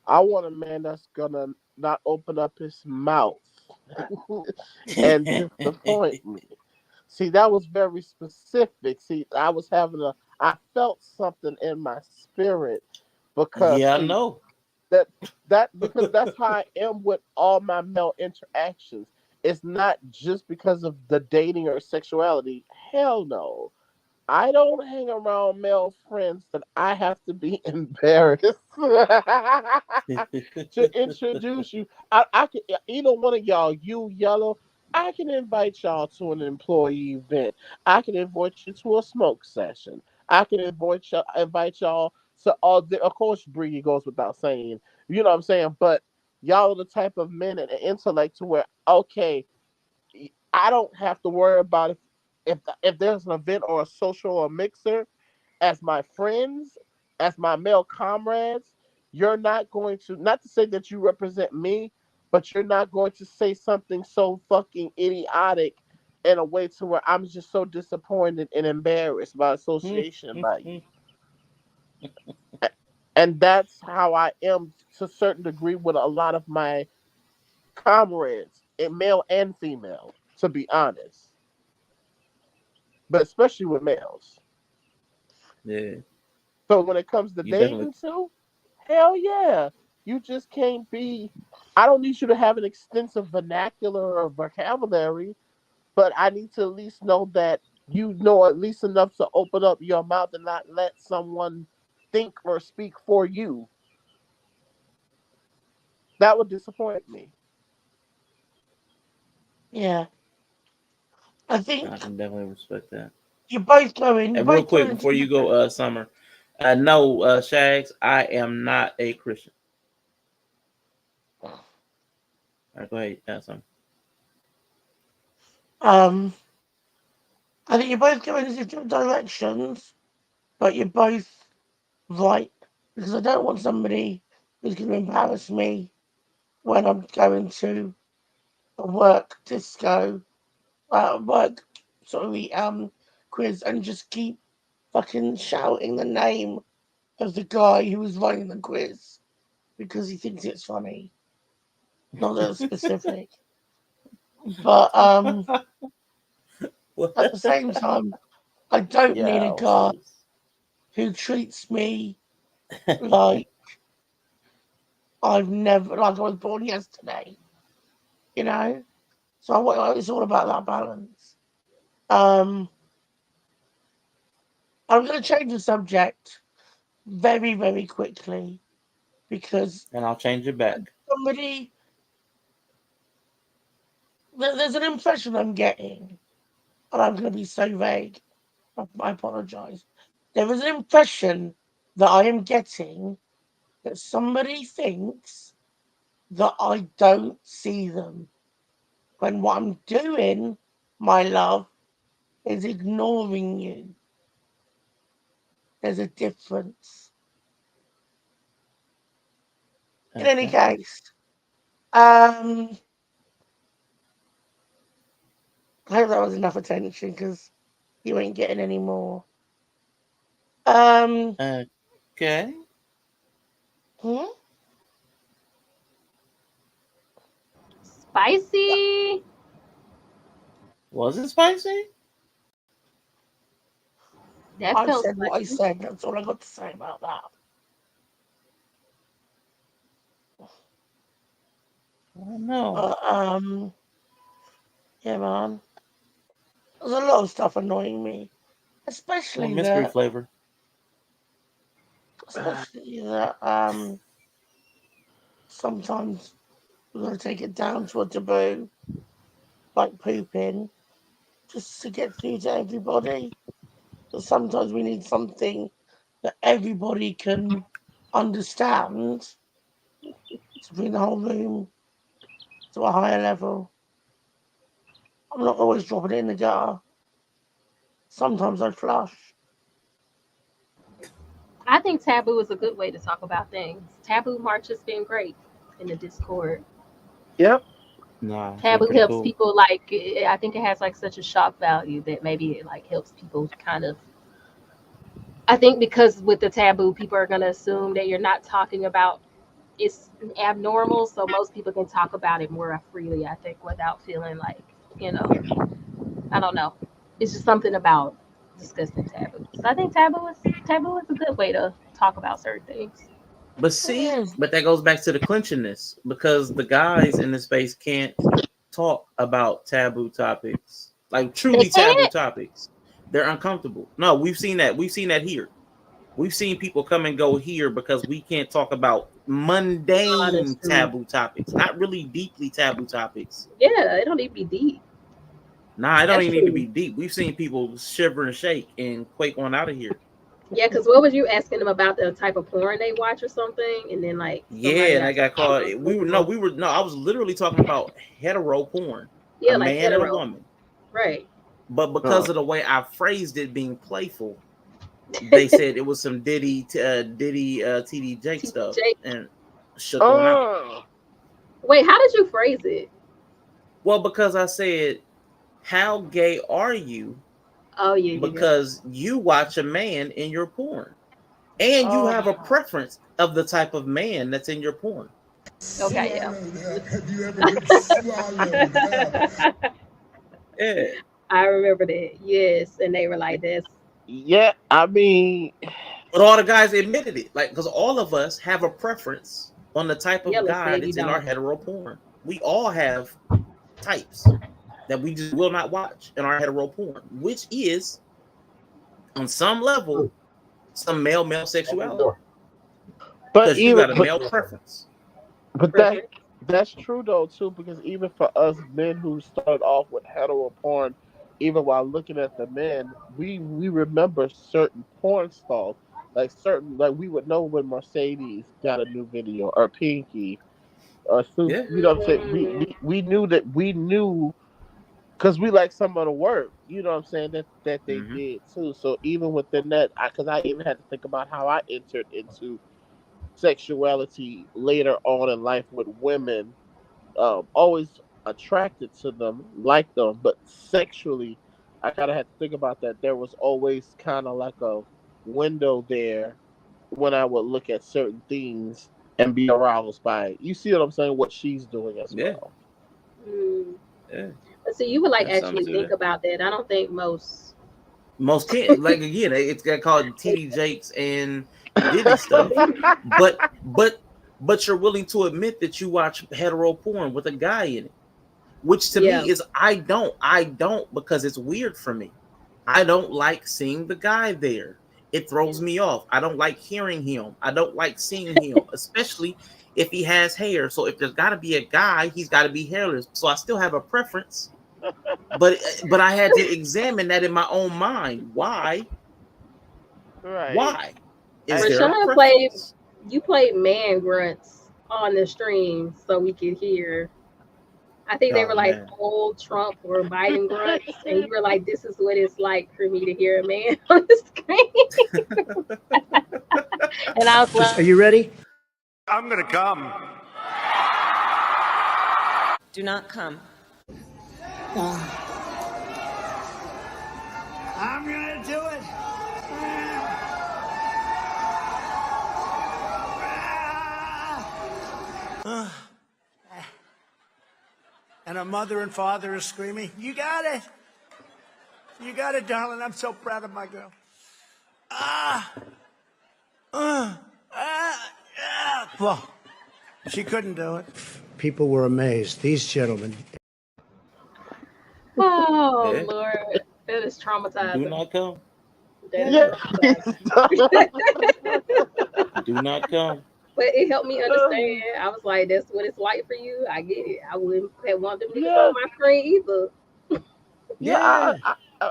I want a man that's going to not open up his mouth and disappoint me. See, that was very specific. See, I felt something in my spirit because,
Yeah, I
see,
know.
that because that's how I am with all my male interactions. It's not just because of the dating or sexuality. Hell no. I don't hang around male friends that I have to be embarrassed to introduce you. I can either one of y'all, you yellow. I can invite y'all to an employee event. I can invite you to a smoke session. I can invite y'all to all. Of course, Bree goes without saying. You know what I'm saying? But y'all are the type of men and intellect to where okay, I don't have to worry about if there's an event or a social or mixer as my friends, as my male comrades, you're not going to not to say that you represent me, but you're not going to say something so fucking idiotic in a way to where I'm just so disappointed and embarrassed by association by you. And that's how I am to a certain degree with a lot of my comrades, male and female, to be honest. But especially with males.
Yeah,
So when it comes to
you definitely.
dating too, hell yeah. You just can't be I don't need you to have an extensive vernacular or vocabulary, but I need to at least know that you know at least enough to open up your mouth and not let someone think or speak for you. That would disappoint me.
Yeah, I
I
think
can definitely respect that.
you're both going. You're
And real
both
quick
going into
before you go, Summer, no, Shags, I am not a Christian. All right, go ahead, Summer.
um. I think you're both going in different directions, but you're both right because I don't want somebody who's going to embarrass me when I'm going to a work disco, work, sorry, quiz and just keep fucking shouting the name of the guy who was running the quiz because he thinks it's funny. Not that it's specific, but at the same time, I don't need a
Yeah.
guy who treats me like like I was born yesterday, you know? So it's all about that balance. Um, I'm going to change the subject very, very quickly because
And I'll change it back.
somebody, there's an impression I'm getting, and I'm going to be so vague. I apologize. There is an impression that I am getting that somebody thinks that I don't see them when what I'm doing, my love, is ignoring you. There's a difference. In any
Okay.
case, I hope that was enough attention because you ain't getting any more. Um,
Okay.
hmm?
Spicy.
Was it spicy?
That
I
felt
said what I
spicy.
said. That's all I got to say about that.
I don't know.
Yeah, man. There's a lot of stuff annoying me,
More
especially
mystery
that,
flavor.
especially that. Sometimes we gotta take it down to a taboo, like pooping, just to get through to everybody. But sometimes we need something that everybody can understand to bring the whole room to a higher level. I'm not always dropping it in the gutter. Sometimes I flush.
I think taboo is a good way to talk about things. Taboo March has been great in the Discord.
Yep.
Nah, it's been
Taboo
pretty
helps
cool.
people like I think it has like such a shock value that maybe it like helps people kind of. I think because with the taboo, people are gonna assume that you're not talking about it's abnormal, so most people can talk about it more freely. I think without feeling like you know, I don't know. It's just something about discussing taboo. So I think taboo is a good way to talk about certain things.
But
It
see,
is.
but that goes back to the clinching,ness because the guys in this space can't talk about taboo topics, like
They
truly taboo
can't.
topics. They're uncomfortable. No, we've seen that. We've seen that here. We've seen people come and go here because we can't talk about
Oh, that's
mundane
true.
taboo topics, not really deeply taboo topics.
Yeah, it don't need to be deep.
Nah, it don't
That's
even need to
true.
be deep. We've seen people shiver and shake and quake on out of here.
Yeah, because what was you asking them about the type of porn they watch or something? And then like
Yeah,
somebody
and I
got
got
something
caught.
else
We were no,
uncomfortable.
we were no. I was literally talking about hetero porn, a
Yeah, like
man and a
hetero.
woman.
Right.
But
Uh,
because of the way I phrased it, being playful, they said it was some TD Jake stuff,
TJ.
and shook on out.
uh,
Wait, how did you phrase it?
Well, because I said, "How gay are you?"
Oh yeah, yeah,
Because you watch a man in your porn, and you have a
um,
preference of the type of man that's in your porn.
yeah. Okay, yeah.
Have you ever been swallowed?
Yeah.
I remember that. Yes, and they were like, "This."
yeah. I mean,
But all the guys admitted it, like because all of us have a preference on the type
Yeah,
of
let's say
guy
if you
that's in our
don't.
hetero porn. We all have types that we just will not watch in our hetero porn, which is on some level some male sexuality
but
because you
even
got a male preference.
but
Preference.
that's true though too, because even for us men who started off with hetero porn, even while looking at the men, we remember certain porn stars, like certain, like we would know when Mercedes got a new video or Pinky or Sue.
Yeah.
You know what I'm saying?
Mm,
We knew because we like some of the work. You know what I'm saying, that they
Mm-hmm.
did too. So even within that, because I even had to think about how I entered into sexuality later on in life with women, always attracted to them, like them, but sexually, I kind of had to think about that. There was always kind of like a window there when I would look at certain things and be aroused by it. You see what I'm saying? What she's doing as
Yeah.
well.
mm.
Yeah.
But see, you would like
That's something
actually
to
think
that.
about that. I don't think most.
Most can't, like, again, it's got called TD Jakes and Diddy stuff, but you're willing to admit that you watch hetero porn with a guy in it, which to
Yeah.
me is I don't because it's weird for me. I don't like seeing the guy there. It throws me off. I don't like hearing him. I don't like seeing him, especially if he has hair. So if there's got to be a guy, he's got to be hairless. So I still have a preference, but I had to examine that in my own mind. Why?
Right.
Why is
I,
there a
Rashawn played.
preference?
You played man grunts on the stream so we could hear. I think they were
Oh
like
man.
old Trump or Biden grunts, and you were like, "This is what it's like for me to hear a man on the screen." And I was like,
Are you ready?
I'm gonna come.
Do not come.
I'm gonna do it. And a mother and father are screaming, "You got it. You got it, darling. I'm so proud of my girl." Well, she couldn't do it. People were amazed. These gentlemen.
Oh
Yeah.
Lord, that is
Do
traumatizing.
not come.
That is
Yeah.
traumatizing.
Do not come.
But it helped me understand. I was like, that's what it's like for you. I get it. I wouldn't have wanted them niggas
Yeah.
on my screen either.
Yeah,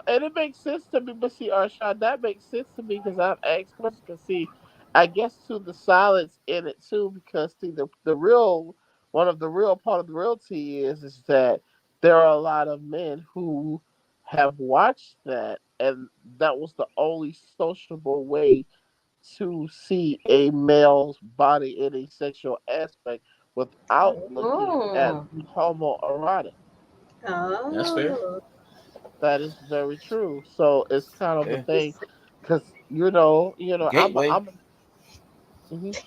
and it makes sense to me. But see, Arshad, that makes sense to me because I've asked questions. Cause see, I guess to the silence in it too, because see, the real one of the real part of the real tea is that there are a lot of men who have watched that, and that was the only sociable way to see a male's body in a sexual aspect without looking at
Oh.
homoerotic.
That's fair.
Oh.
That is very true. So it's kind of a
Yeah.
thing, because
Gateway.
mhm.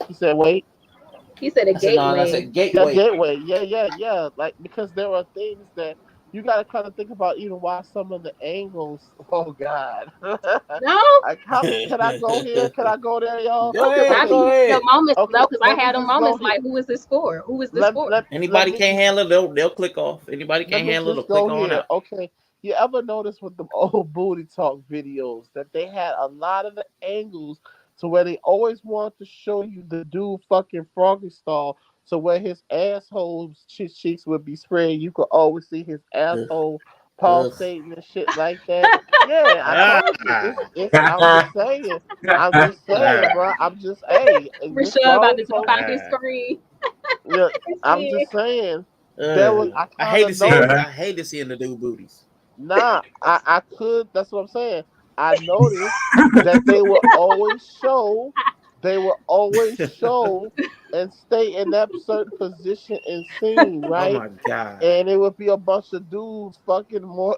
You said wait.
He said a
I said no. I
gateway.
said
Yeah,
gateway.
gateway. Yeah. Like because there are things that you got to kind of think about, even why some of the angles. Oh God.
No,
Like how can I go here? Can I go there, y'all?
Go
no, because I
ahead.
be
Go
Okay,
having the
ahead.
moments.
okay.
No, because I
Let me
had the
just go
moments
here.
like, who is this for? Who is this
Let
for?
let let
Anybody
me
can't handle it, they'll click off. Anybody
let
can't
me
handle it, they'll
just
click
go
on
here.
out.
Okay. You ever notice with the old booty talk videos that they had a lot of the angles to where they always want to show you the dude fucking froggy stall, so where his asshole cheeks would be spread, you could always see his
Ugh.
asshole
Ugh.
pulsating and shit like that. Yeah, I told you. It's I'm just saying. I'm just saying, bro. I'm just this
Rashad about
grown
to jump
folks.
out his screen.
Yeah, I'm
Yeah.
just saying. There was I
I
kind
hate
of
to see it.
noticed.
I hate to see the dude booties.
Nah, I could. That's what I'm saying. I noticed that they will always show and stay in that certain position and scene,
Oh
right?
my god.
And it would be a bunch of dudes fucking more,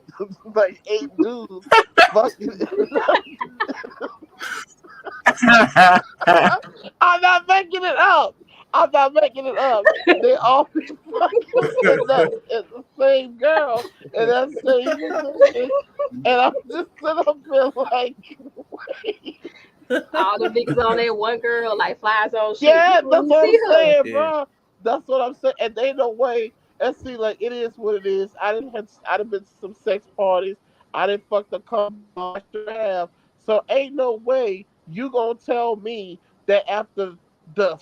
like 8 dudes fucking. I'm not making it up. I'm not making it up. They all be fucking in the same girl in that same position, and I'm just sitting up there like, wait.
All them niggas on there, one girl like flies on shit. You
Yeah,
don't
that's
even
what I'm
see her.
saying,
Yeah.
bro. That's what I'm saying. And ain't no way. And see, like it is what it is. I done been to some sex parties. I didn't fuck the couple I should have. So ain't no way you gonna tell me that after the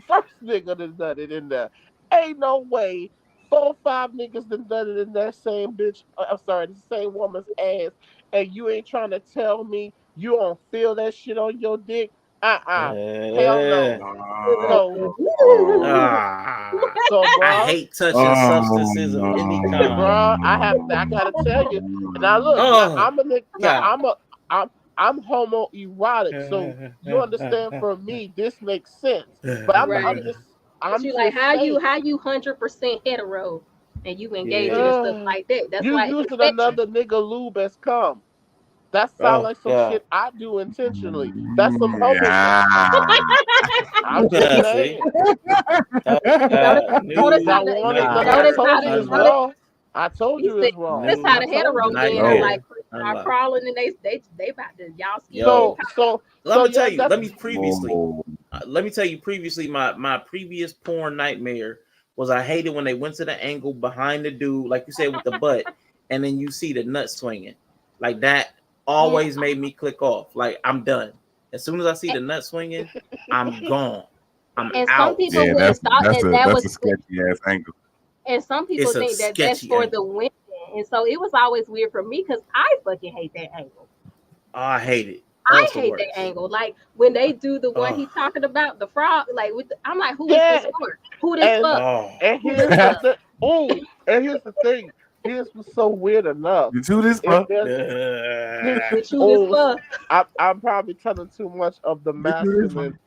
first nigga done it in there. Ain't no way 4 or 5 niggas done it in that same bitch. I'm sorry, the same woman's ass, and you ain't trying to tell me you don't feel that shit on your dick. Hell no. So
Ah,
so
I
bruh,
hate touching substances of any kind.
I gotta tell you. Now look, now
Oh
I'm a nigga now
god.
I'm homoerotic, so you understand from me this makes sense. But
Right. But
I'm
you like
just
how
saying.
you 100% hetero and you engaging in
Yeah.
stuff like that. That's
You
like it's a
using
spectrum.
another nigga lube as cum. That sounds
Oh
like some
god.
shit I do intentionally. That's some homo shit. I'm just
See?
saying.
Oh
Notice,
god.
notice
New
how
Y'all
the
want it? Look, I
notice how
told
the
you it's
notice
wrong. I told
he
you
said
it's wrong.
notice
new
how
I
the
told
hetero
you.
men are
nightmare.
like start
Unlocked.
crawling and they about to y'all skin getting
Yo,
So
tight.
so
let
so
me tell
yeah,
you.
that's
Let me tell you previously. My previous porn nightmare was I hated when they went to the angle behind the dude, like you said with the butt, and then you see the nut swinging, like that.
And,
Always made me click off. Like I'm done. As soon as I see the nut swinging, I'm gone. I'm
and some
out.
people wouldn't stop and that was and some people
It's a
think that that's
sketchy
for the
angle.
women. And so it was always weird for me because I fucking hate that angle.
Oh, I hate it. Oh,
I
it's the
hate that
worst.
angle. Like when they do the one
Oh,
he talking about, the frog, like I'm like, who is this
yeah.
for? Who this
And
for?
oh.
and
Who this
here's the
for?
thing. Oh, and here's the thing. Here's what's so weird enough. If there's here's
Bitch, who this
oh,
for?
I'm probably telling too much of the masculine.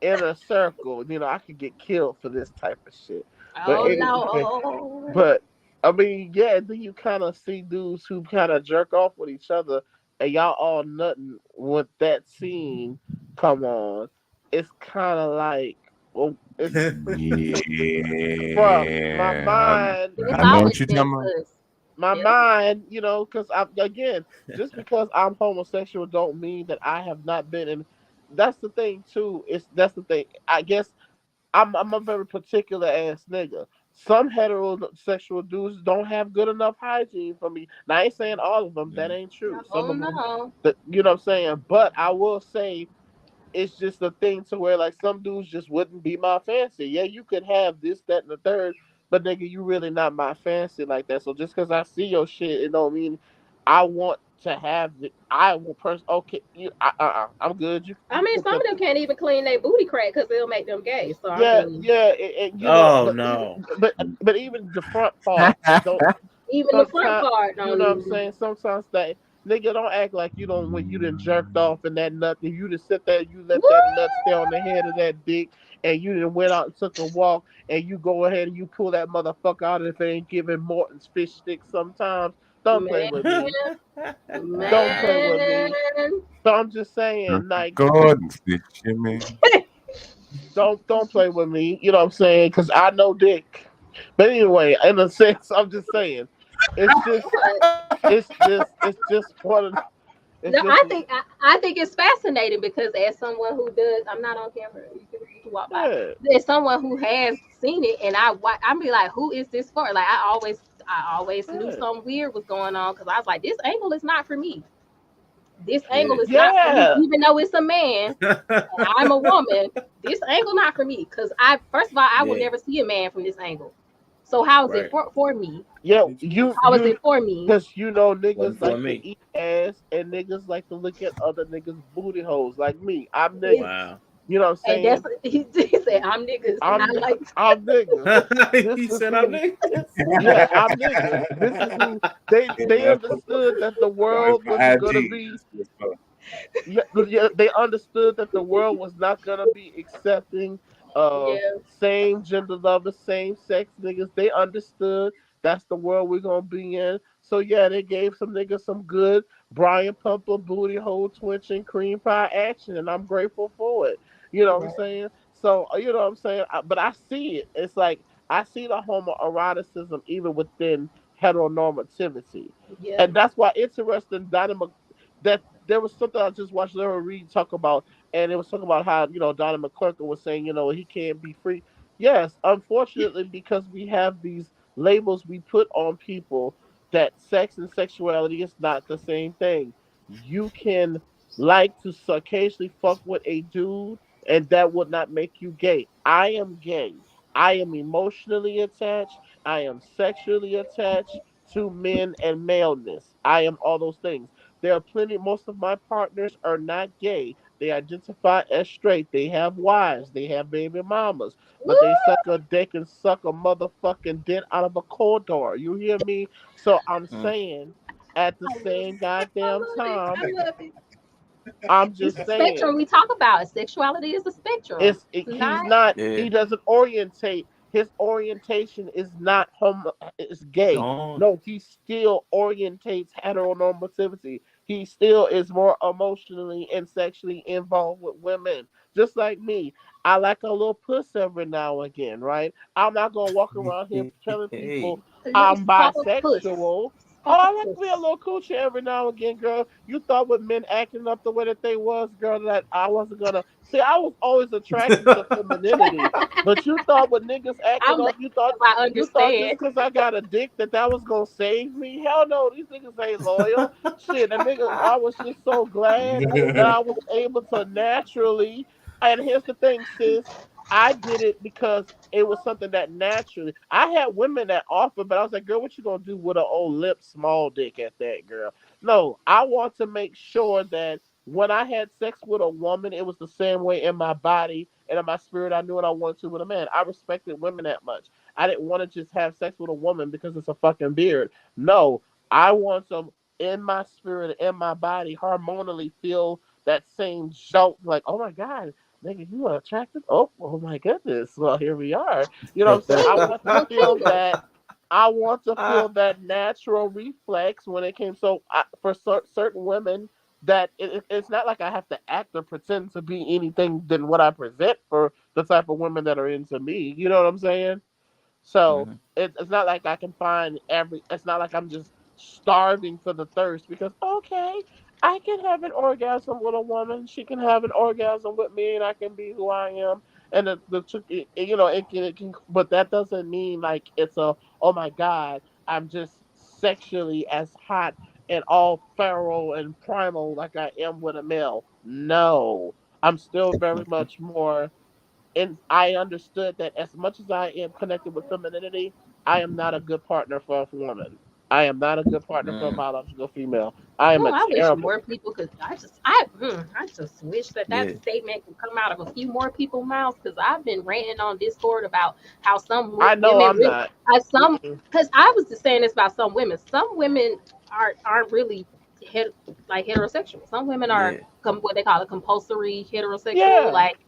inner circle. I could get killed for this type of shit. But
Oh
anyway,
Lord.
but I mean, yeah, then you kind of see dudes who kind of jerk off with each other, and y'all all nutting with that scene. Come on, it's kind of like, well, it's bruh, my
Yeah,
mind,
It's
I know
always
what you're
been
talking about.
sus.
my
Yep.
mind, because I'm again, just because I'm homosexual don't mean that I have not been in. That's the thing too. That's the thing. I guess I'm a very particular ass nigga. Some heterosexual dudes don't have good enough hygiene for me. Now I ain't saying all of them. That ain't true. Some
Oh
of them,
no.
that you know what I'm saying. But I will say it's just a thing to where like some dudes just wouldn't be my fancy. Yeah, you could have this, that, and the third, but nigga, you really not my fancy like that. So just because I see your shit, it don't mean I want to have it. I will okay. I'm good. You
I
you
mean,
put
some
the
of them can't even clean their booty crack because they'll make them gay. So I
yeah
mean,
yeah, and
Oh
but even
no.
but even the front part don't
even the front
sometimes
part
you
don't
know what I'm
even.
saying. Sometimes that nigga don't act like you don't when you done jerked off and that nut. If you just sit there, you let that nut stay on the head of that dick, and you done went out and took a walk, and you go ahead and you pull that motherfucker out if they ain't giving Morton's fish sticks. Sometimes don't play
Man,
with me. Don't play with me.
man.
So I'm just saying,
Just
like,
Gordon Fisherman.
don't play with me. You know what I'm saying? Because I know dick. But anyway, in a sense, I'm just saying, it's just, it's just one of, it's
No,
just,
I think it's fascinating because as someone who does, I'm not on camera. You can walk by.
yeah,
As someone who has seen it, and I'm be like, who is this for? Like I always knew
yeah,
something weird was going on because I was like, this angle is not for me. This angle
Shit.
is not for me,
yeah,
even though it's a man. I'm a woman. This angle not for me because I first of all I will
Yeah.
never see a man from this angle. So how is it
Right.
for me?
yeah. You,
How is
you,
it for me?
because niggas
Wasn't for
like to
me.
eat ass and niggas like to look at other niggas' booty holes. Like me, I'm niggas.
It's
Wow.
You know what I'm
and that's
saying?
he said I'm niggas and I
I'm,
like
I'm niggas. This
He
is
said I'm
who.
niggas.
Yeah, I'm niggas. This is who they
Yeah, that's
understood that the
it's
world
for
wasn't gonna
IG.
be.
That's what it's for.
Yeah, yeah, they understood that the world was not gonna be accepting of
yeah
same gender lovers, same sex niggas. They understood that's the world we're gonna be in. So yeah, they gave some niggas some good Brian Pumper booty hole twitching cream pie action, and I'm grateful for it. You know what I'm
right
saying? So you know what I'm saying? But I see it. It's like I see the homoeroticism even within heteronormativity,
yeah
and that's why interesting dynamic that there was something I just watched Laura Reed talk about, and it was talking about how Donnie McClurkin was saying he can't be free. Yes, unfortunately, because we have these labels we put on people that sex and sexuality is not the same thing. You can like to occasionally fuck with a dude, and that would not make you gay. I am gay. I am emotionally attached. I am sexually attached to men and maleness. I am all those things. There are plenty, most of my partners are not gay. They identify as straight. They have wives. They have baby mamas. But they suck a dick and suck a motherfucking dick out of a corridor. You hear me? So I'm
Mm.
saying at the
I love
same
it I
goddamn
love it
time,
I love it.
I'm
It's
just
the spectrum
saying
we talk about. Sexuality is a spectrum. It's
he's
not.
not
Yeah.
he doesn't orientate his orientation is not homo is gay.
Gone.
No, he still orientates heteronormativity. He still is more emotionally and sexually involved with women, just like me. I like a little puss every now and again, right? I'm not gonna walk around here telling
Hey.
people
A little
I'm
spot of puss.
bisexual. Oh,
Spot of
I like to be a
puss.
little coochie every now and again, girl. You thought with men acting up the way that they was, girl, that I wasn't gonna see. I was always attracted to femininity, but you thought with niggas acting
I'm
up,
laughing
you thought
because I
you thought
understand.
just because I got a dick that was gonna save me. Hell no, these niggas ain't loyal. Shit, and nigga, I was just so glad that I was able to naturally. And here's the thing, sis. I did it because it was something that naturally I had women that offered, but I was like, girl, what you gonna do with an old lip small dick at that, girl? No, I want to make sure that when I had sex with a woman, it was the same way in my body and in my spirit. I knew what I wanted to with a man. I respected women that much. I didn't want to just have sex with a woman because it's a fucking beard. No, I want them in my spirit, in my body, hormonally feel that same jolt. Like, oh my god, nigga, you are attractive. Oh my goodness. Well, here we are. You know what I'm saying?
She was so clueless.
I want to feel that natural reflex when it came. So for certain women, that it's not like I have to act or pretend to be anything than what I present for the type of women that are into me. You know what I'm saying? So
Mhm.
it's not like I can find every. It's not like I'm just starving for the thirst because okay, I can have an orgasm with a woman. She can have an orgasm with me, and I can be who I am. And you know it can, but that doesn't mean like it's a oh my god, I'm just sexually as hot and all feral and primal like I am with a male. No, I'm still very much more, and I understood that as much as I am connected with femininity, I am not a good partner for a woman. I am not a good partner for a
Mm,
biological female. I am
Oh,
a
I wish
terrible.
more people could. I just wish that
yeah.
that statement could come out of a few more people's mouths. Because I've been ranting on Discord about how some
I know
women
I'm
really,
not.
some.
Mm-mm.
Because I was just saying this about some women. Some women aren't really like heterosexual. Some women are
Yeah.
what they call a compulsory heterosexual.
Yeah,
Like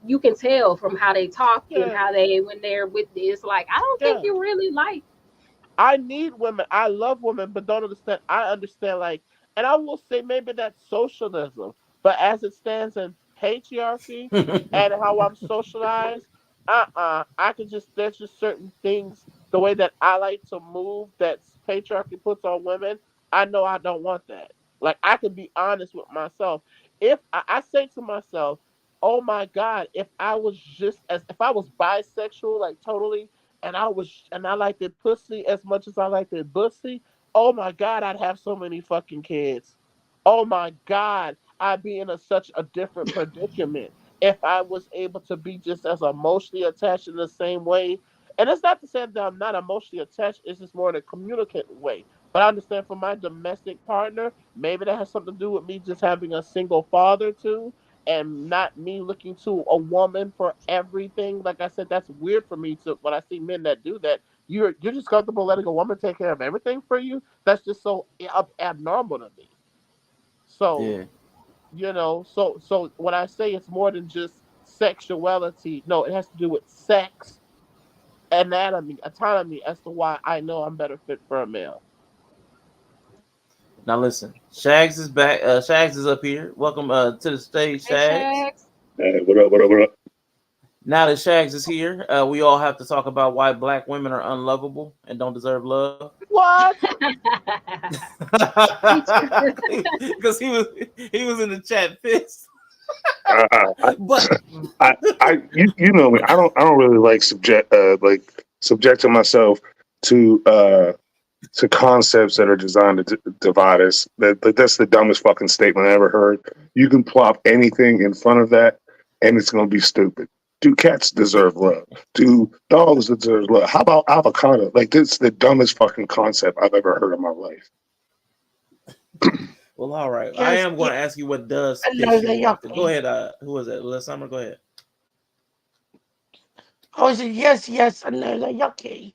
you can tell from how they talk and
yeah,
how they when they're with. It's like I don't think
yeah.
you really like.
I need women. I love women, but don't understand. I understand, like, and I will say maybe that's socialism, but as it stands in patriarchy and how I'm socialized, I can just, there's just certain things, the way that I like to move that patriarchy puts on women. I know I don't want that. Like, I can be honest with myself. If I say to myself, oh my God, if I was bisexual, like totally, and I liked it pussy as much as I liked it pussy. Oh my god, I'd have so many fucking kids. Oh my god, I'd be in such a different predicament if I was able to be just as emotionally attached in the same way. And it's not to say that I'm not emotionally attached, it's just more in a communicative way. But I understand for my domestic partner, maybe that has something to do with me just having a single father too, and not me looking to a woman for everything. Like I said, that's weird for me to when I see men that do that. You're just comfortable letting a woman take care of everything for you. That's just so abnormal to me. So
Yeah.
so when I say it's more than just sexuality, no, it has to do with sex, anatomy, autonomy as to why I know I'm better fit for a male.
Now listen, Shags is back. Shags is up here. Welcome to the stage,
Hey,
Shags.
Shags.
Hey, what up? What up? What up?
Now that Shags is here, we all have to talk about why black women are unlovable and don't deserve love.
What?
Because he was in the chat pissed.
I,
But
you know me. I don't really like subjecting myself to concepts that are designed to divide us. That's the dumbest fucking statement I ever heard. You can plop anything in front of that, and it's gonna be stupid. Do cats deserve love? Do dogs deserve love? How about avocado? Like this is the dumbest fucking concept I've ever heard in my life.
well, all right. I
Yes,
am going
yes,
to ask you what does
I know
piss
they're
you off. Go
yucky.
ahead. Who was it? Let Summer. Go ahead.
I said, yes, yes, I know they're yucky.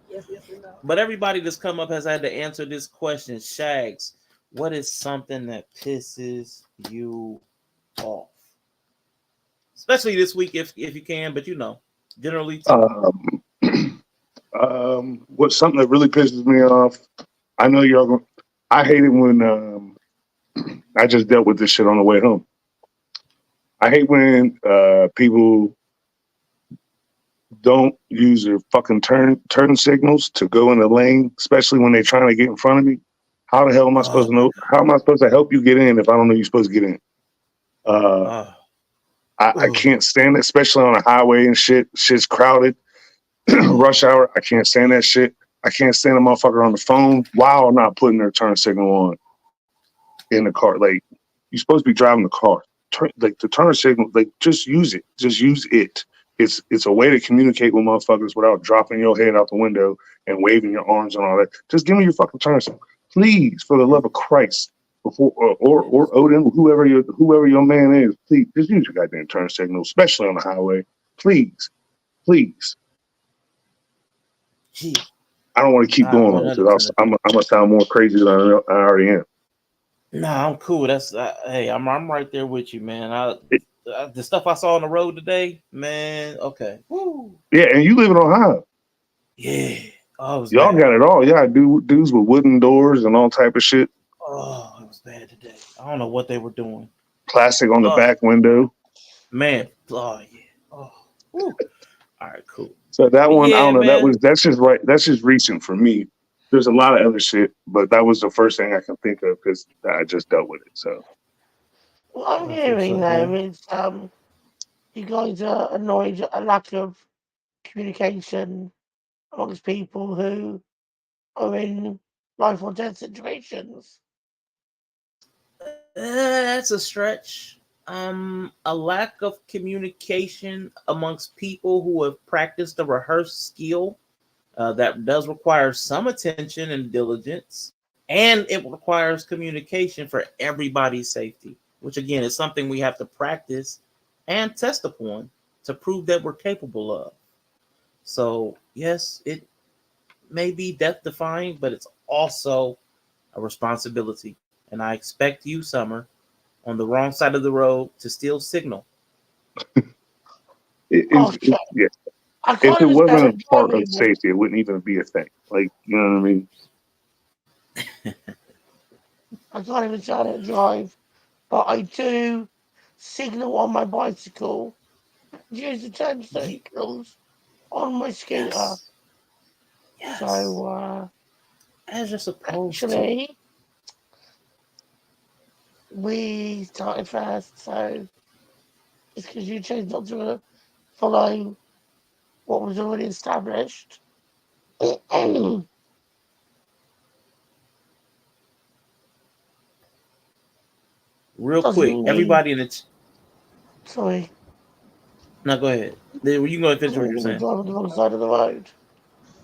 Yes, yes, we know.
But everybody that's come up has had to answer this question. Shags, what is something that pisses you off? Especially this week, if you can. But generally too.
Um, what's something that really pisses me off? I know y'all. I hate it when I just dealt with this shit on the way home. I hate when people don't use their fucking turn signals to go in the lane, especially when they're trying to get in front of me. How the hell am I
Oh
supposed to
my
know? How am I supposed to help you get in if I don't know you're supposed to get in? Uh,
god.
I
Oh.
can't stand it, especially on a highway and shit. Shit's crowded. Rush hour. I can't stand that shit. I can't stand a motherfucker on the phone while not putting their turn signal on in the car. Like you're supposed to be driving the car. Like the turn signal. Like just use it. Just use it. It's a way to communicate with motherfuckers without dropping your head out the window and waving your arms and all that. Just give me your fucking turn signal, please, for the love of Christ. Before or Odin, whoever your man is, please just use your goddamn turn signal, especially on the highway. Please, please.
Gee,
I don't want to keep
I
going on because
100%
I'm
agree.
gonna sound more crazy than I already am.
No, I'm cool. That's hey, I'm right there with you, man.
It,
The stuff I saw on the road today, man. Okay, woo,
yeah, and you live in Ohio.
yeah. Oh, it was
Y'all
bad.
got it all. Y'all dudes with wooden doors and all type of shit.
Oh, it was bad today. I don't know what they were doing.
Plastic on the
Oh
back window.
man. Oh yeah. Oh, woo. All right, cool.
So that
But
one, I
yeah,
don't know.
man.
That's just right. That's just recent for me. There's a lot of other shit, but that was the first thing I can think of because I just dealt with it. So
What I'm
I feel
hearing
so
though
bad.
is you guys are annoyed at a lack of communication amongst people who are in life or death situations.
That's a stretch. A lack of communication amongst people who have practiced a rehearsed skill that does require some attention and diligence, and it requires communication for everybody's safety, which again is something we have to practice and test upon to prove that we're capable of. So, yes, it may be death defying, but it's also a responsibility. And I expect you, Summer, on the wrong side of the road to still signal.
Okay.
yeah.
I
If
can't
it
even
wasn't
stand
a
to drive
part of
anymore.
safety, it wouldn't even be a thing. Like you know what I mean?
I can't even stand to drive. But I do signal on my bicycle, use the turn
Ye-
signals on my scooter.
yes, yes,
So
as you're supposed to.
actually we started first, so it's because you chose not to follow what was already established. Doesn't
Real quick,
mean,
everybody in the
sorry,
now go ahead. You can go ahead and finish
doesn't
what
mean
you're
you're
saying.
driving the wrong side of the road.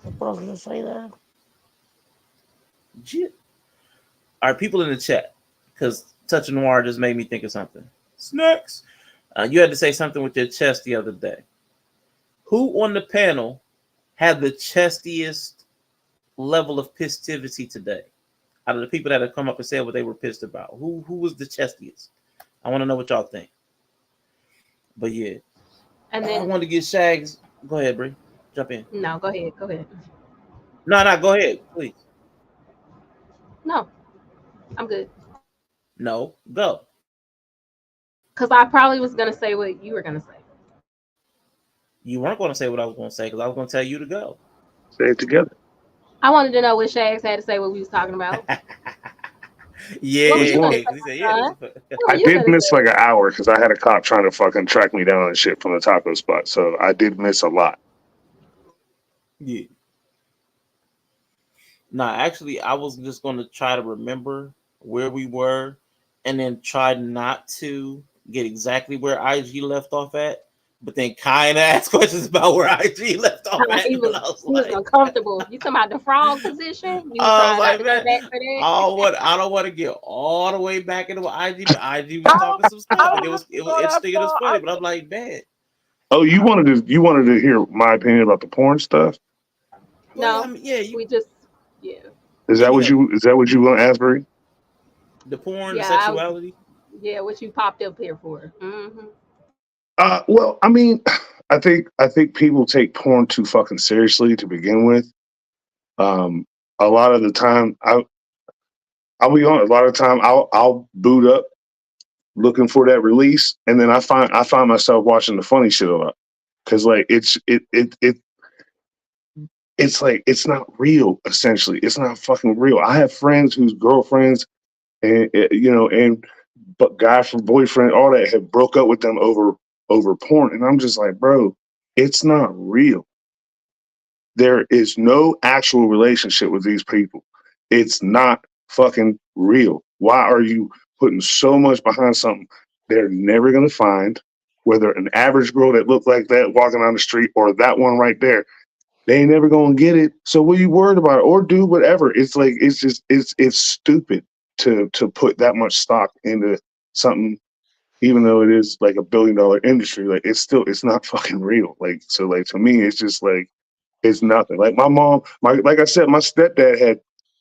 That's what I was going to say there.
All right, people in the chat, because Touch of Noir just made me think of something. Snacks. You had to say something with your chest the other day. Who on the panel had the chestiest level of pistivity today? Out of the people that have come up and said what they were pissed about, who was the chestiest? I want to know what y'all think. But yeah,
And
I
then
wanted to get Shags. Go ahead, Bree. Jump in.
no, go ahead, go ahead.
No, no, go ahead, please.
No, I'm good.
No, go.
Because I probably was gonna say what you were gonna say.
You weren't going to say what I was going to say because I was going to tell you to go.
Say it together.
I wanted to know what Shags had to say what we was talking about. What was
Which
you
Yeah,
gonna
one?
because
say,
he said, yeah, this
Hassan?
is fun.
What
I
were you
did
gonna
miss like
say?
an hour because I had a cop trying to fucking track me down and shit from the taco spot. So I did miss a lot.
Yeah. Nah, actually, I was just going to try to remember where we were and then try not to get exactly where IG left off at, but then kind of ask questions about where IG left off
How
at.
he
But
was he was uncomfortable. You talking about the frog position? You was
I was
trying not
like,
to go
man,
back for that?
I don't want to get all the way back into what IG, but IG was talking some stuff, and it was interesting and it was funny. But I'm like, man,
Oh, you wanted to hear my opinion about the porn stuff?
well, yeah, I
No,
mean, yeah, you,
we just yeah.
Is
yeah,
that
go
what
ahead.
you want to ask, Bree?
The porn, the
Yeah, I was
sexuality.
yeah, what you popped up here for. Hmm.
Well, I mean, I think people take porn too fucking seriously to begin with. Um, a lot of the time, I'll be on. A lot of the time, I'll boot up looking for that release, and then I find myself watching the funny shit a lot because like it's like it's not real. Essentially, it's not fucking real. I have friends whose girlfriends and and but guy from boyfriend, all that have broke up with them over porn, and I'm just like, bro, it's not real. There is no actual relationship with these people. It's not fucking real. Why are you putting so much behind something they're never gonna find? Whether an average girl that looked like that walking down the street or that one right there, they ain't never gonna get it. So what are you worried about? Or do whatever. It's like it's stupid to put that much stock into something, even though it is like $1 billion industry. Like it's not fucking real. Like so like to me it's just like it's nothing. Like my mom, like I said, my stepdad had,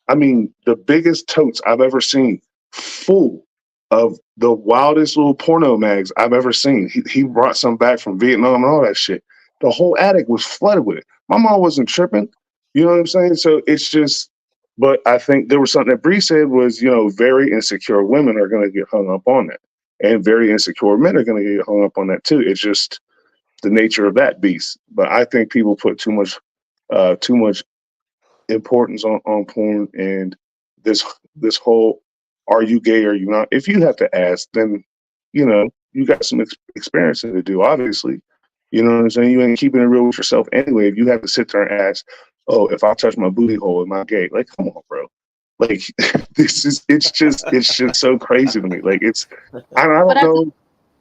I mean, the biggest totes I've ever seen. full of the wildest little porno mags I've ever seen. He brought some back from Vietnam and all that shit. The whole attic was flooded with it. My mom wasn't tripping. You know what I'm saying? So it's just, but I think there was something that Bree said was, very insecure women are going to get hung up on that. And very insecure men are going to get hung up on that too. It's just the nature of that beast. But I think people put too much importance on porn and this whole are you gay or are you not? If you have to ask, then you got some experiencing to do. Obviously, you know what I'm saying. You ain't keeping it real with yourself anyway. If you have to sit there and ask, oh, if I touch my booty hole, am I gay? Like, come on, bro. Like, it's just so crazy to me. Like, I
But
don't
I
know.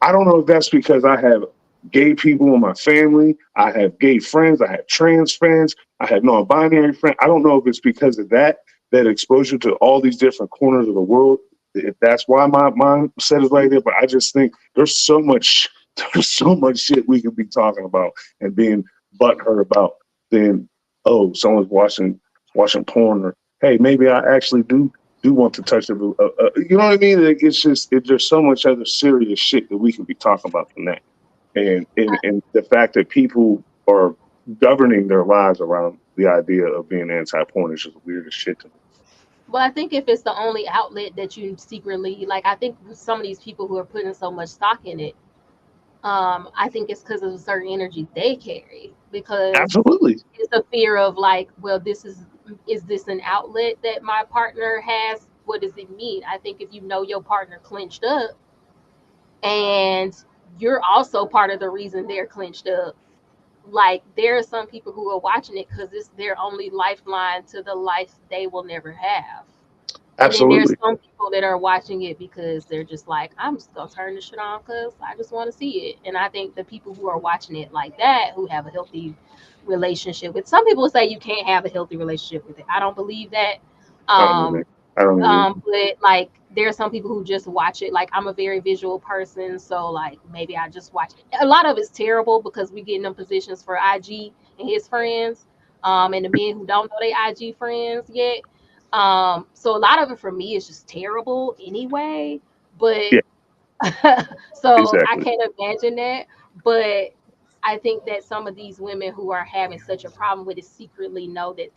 I don't know if that's because I have gay people in my family. I have gay friends. I have trans friends. I have non-binary friends. I don't know if it's because of that exposure to all these different corners of the world. If that's why my mindset is like that. But I just think there's so much shit we could be talking about and being butthurt about. Then, oh, someone's watching porn, or hey, maybe I actually do want to touch it. You know what I mean? Like, there's so much other serious shit that we could be talking about than that. And the fact that people are governing their lives around the idea of being anti-porn is just weird as shit to me.
well, I think if it's the only outlet that you secretly like, I think some of these people who are putting so much stock in it, I think it's because of a certain energy they carry. Because
Absolutely.
it's a fear of like, well, is this an outlet that my partner has? What does it mean? I think if you know your partner clenched up and you're also part of the reason they're clenched up, like there are some people who are watching it because it's their only lifeline to the life they will never have. And then there's
Absolutely.
some people that are watching it because they're just like, I'm just gonna turn this shit on because I just want to see it. And I think the people who are watching it like that, who have a healthy relationship with, some people say you can't have a healthy relationship with it. I don't believe that.
I don't either.
Um,
I don't either.
but like there are some people who just watch it. Like I'm a very visual person, so like maybe I just watch it. A lot of it's terrible because we get in them positions for IG and his friends, and the men who don't know they IG friends yet. So a lot of it for me is just terrible anyway. But
Yeah,
so I
exactly.
can't imagine that. But I think that some of these women who are having such a problem with it secretly know that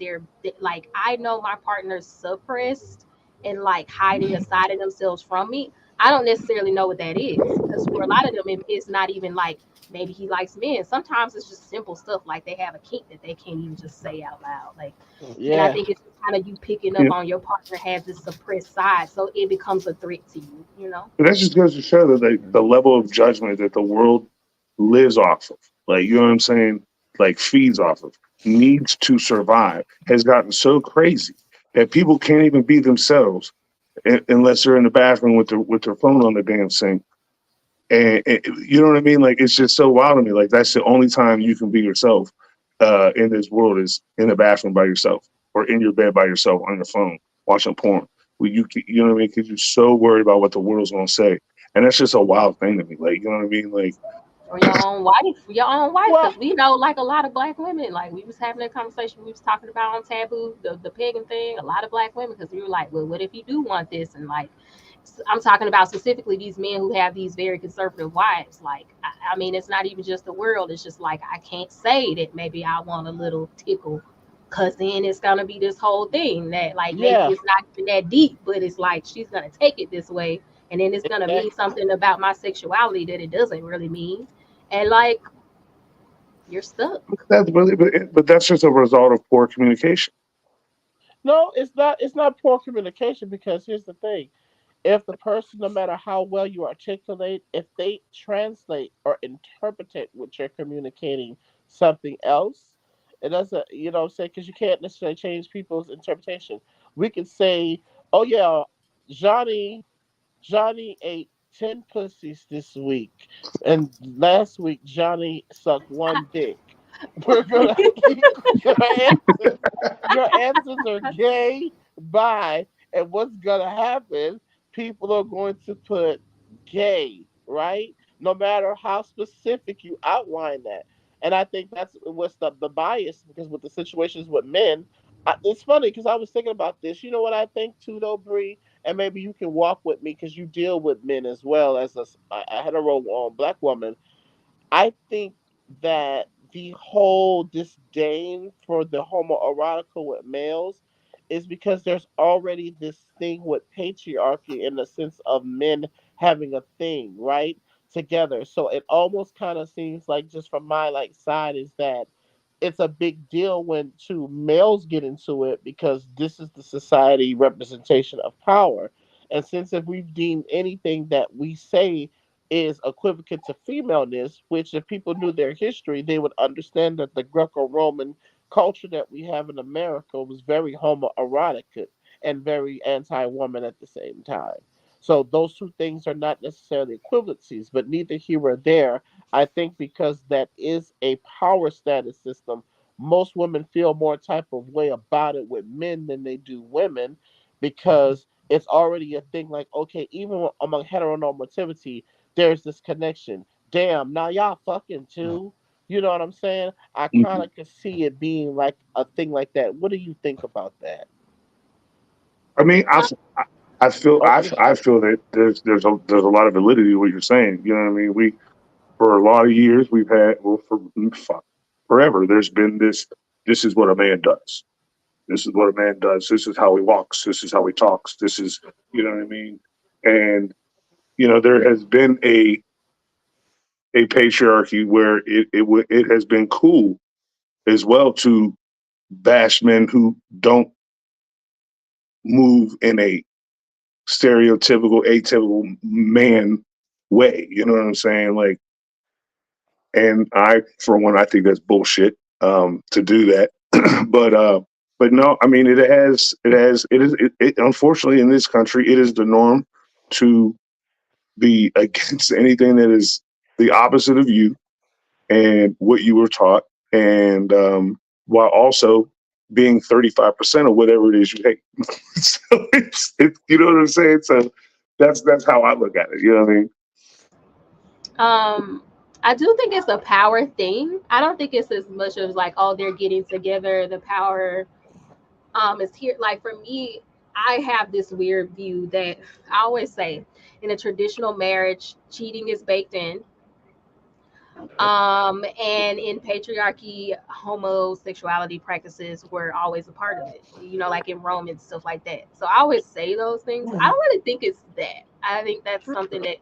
like, I know my partner's suppressed and like hiding a side of themselves from me. I don't necessarily know what that is because for a lot of them, it's not even like maybe he likes men. Sometimes it's just simple stuff like they have a kink that they can't even just say out loud. Like, and I
Yeah.
think it's kind of you picking up
Yeah.
on your partner has this suppressed side, so it becomes a threat to you. You know.
But that just goes to show that the level of judgment that the world lives off of, like, you know what I'm saying, like feeds off of, needs to survive, has gotten so crazy that people can't even be themselves unless they're in the bathroom with their phone on the damn sink. And you know what I mean? Like, it's just so wild to me. Like, that's the only time you can be yourself in this world is in the bathroom by yourself or in your bed by yourself on your phone watching porn. You know what I mean? Because you're so worried about what the world's gonna say, and that's just a wild thing to me. Like, you know what I mean? Like,
Or your own wife,
Well,
because we know like a lot of black women, like we was having a conversation, we was talking about on taboo, the pagan thing, a lot of black women, because we were like, well, what if you do want this? And like, I'm talking about specifically these men who have these very conservative wives. Like, I mean, it's not even just the world, it's just like, I can't say that maybe I want a little tickle, because then it's gonna be this whole thing that like maybe
yeah,
it's not even that deep, but it's like she's gonna take it this way, and then it's gonna mean
exactly.
something about my sexuality that it doesn't really mean, and like you're stuck.
that's really, but that's just a result of poor communication.
No, it's not. It's not poor communication because here's the thing: if the person, no matter how well you articulate, if they translate or interpret what you're communicating something else, it doesn't, say, because you can't necessarily change people's interpretation. We could say, oh, yeah, Johnny, Johnny ate 10 pussies this week, and last week Johnny sucked one dick. We're going to keep your answers. Your answers are gay, bye. And what's going to happen? People are going to put gay, right? No matter how specific you outline that. And I think that's what's the bias, because with the situations with men, it's funny because I was thinking about this. You know what I think too, though, Bree? and maybe you can walk with me because you deal with men as well as a hetero black woman. I think that the whole disdain for the homoerotica with males is because there's already this thing with patriarchy in the sense of men having a thing, right? Together. So it almost kind of seems like, just from my like side, is that it's a big deal when two males get into it because this is the society representation of power. And since if we've deemed anything that we say is equivalent to femaleness, which if people knew their history, they would understand that the Greco-Roman culture that we have in America was very homoerotic and very anti-woman at the same time. So those two things are not necessarily equivalencies, but neither here or there. I think because that is a power status system, most women feel more type of way about it with men than they do women, because it's already a thing like, okay, even among heteronormativity, there's this connection. Damn, now y'all fucking too. You know what I'm saying? I kind
Mhm.
of could see it being like a thing like that. What do you think about that?
I mean, I feel
Oh,
I feel that there's a lot of validity to what you're saying. You know what I mean? We for a lot of years we've had, well, for fuck, forever there's been this. This is what a man does. This is what a man does. This is how he walks. This is how he talks. This is, you know what I mean? And there has been a patriarchy where it has been cool as well to bash men who don't move in a stereotypical, atypical man way. You know what I'm saying? Like, and I, for one, I think that's bullshit to do that. But no, I mean, unfortunately in this country, it is the norm to be against anything that is the opposite of you and what you were taught, and while also being 35% of whatever it is you hate. So it's you know what I'm saying. So that's how I look at it. You know what I mean?
Um, I do think it's a power thing. I don't think it's as much as like, oh, they're getting together. The power is here. Like for me, I have this weird view that I always say in a traditional marriage, cheating is baked in. And in patriarchy, homosexuality practices were always a part of it, like in Rome and stuff like that. So I always say those things, but I don't really think it's that. I think that's something that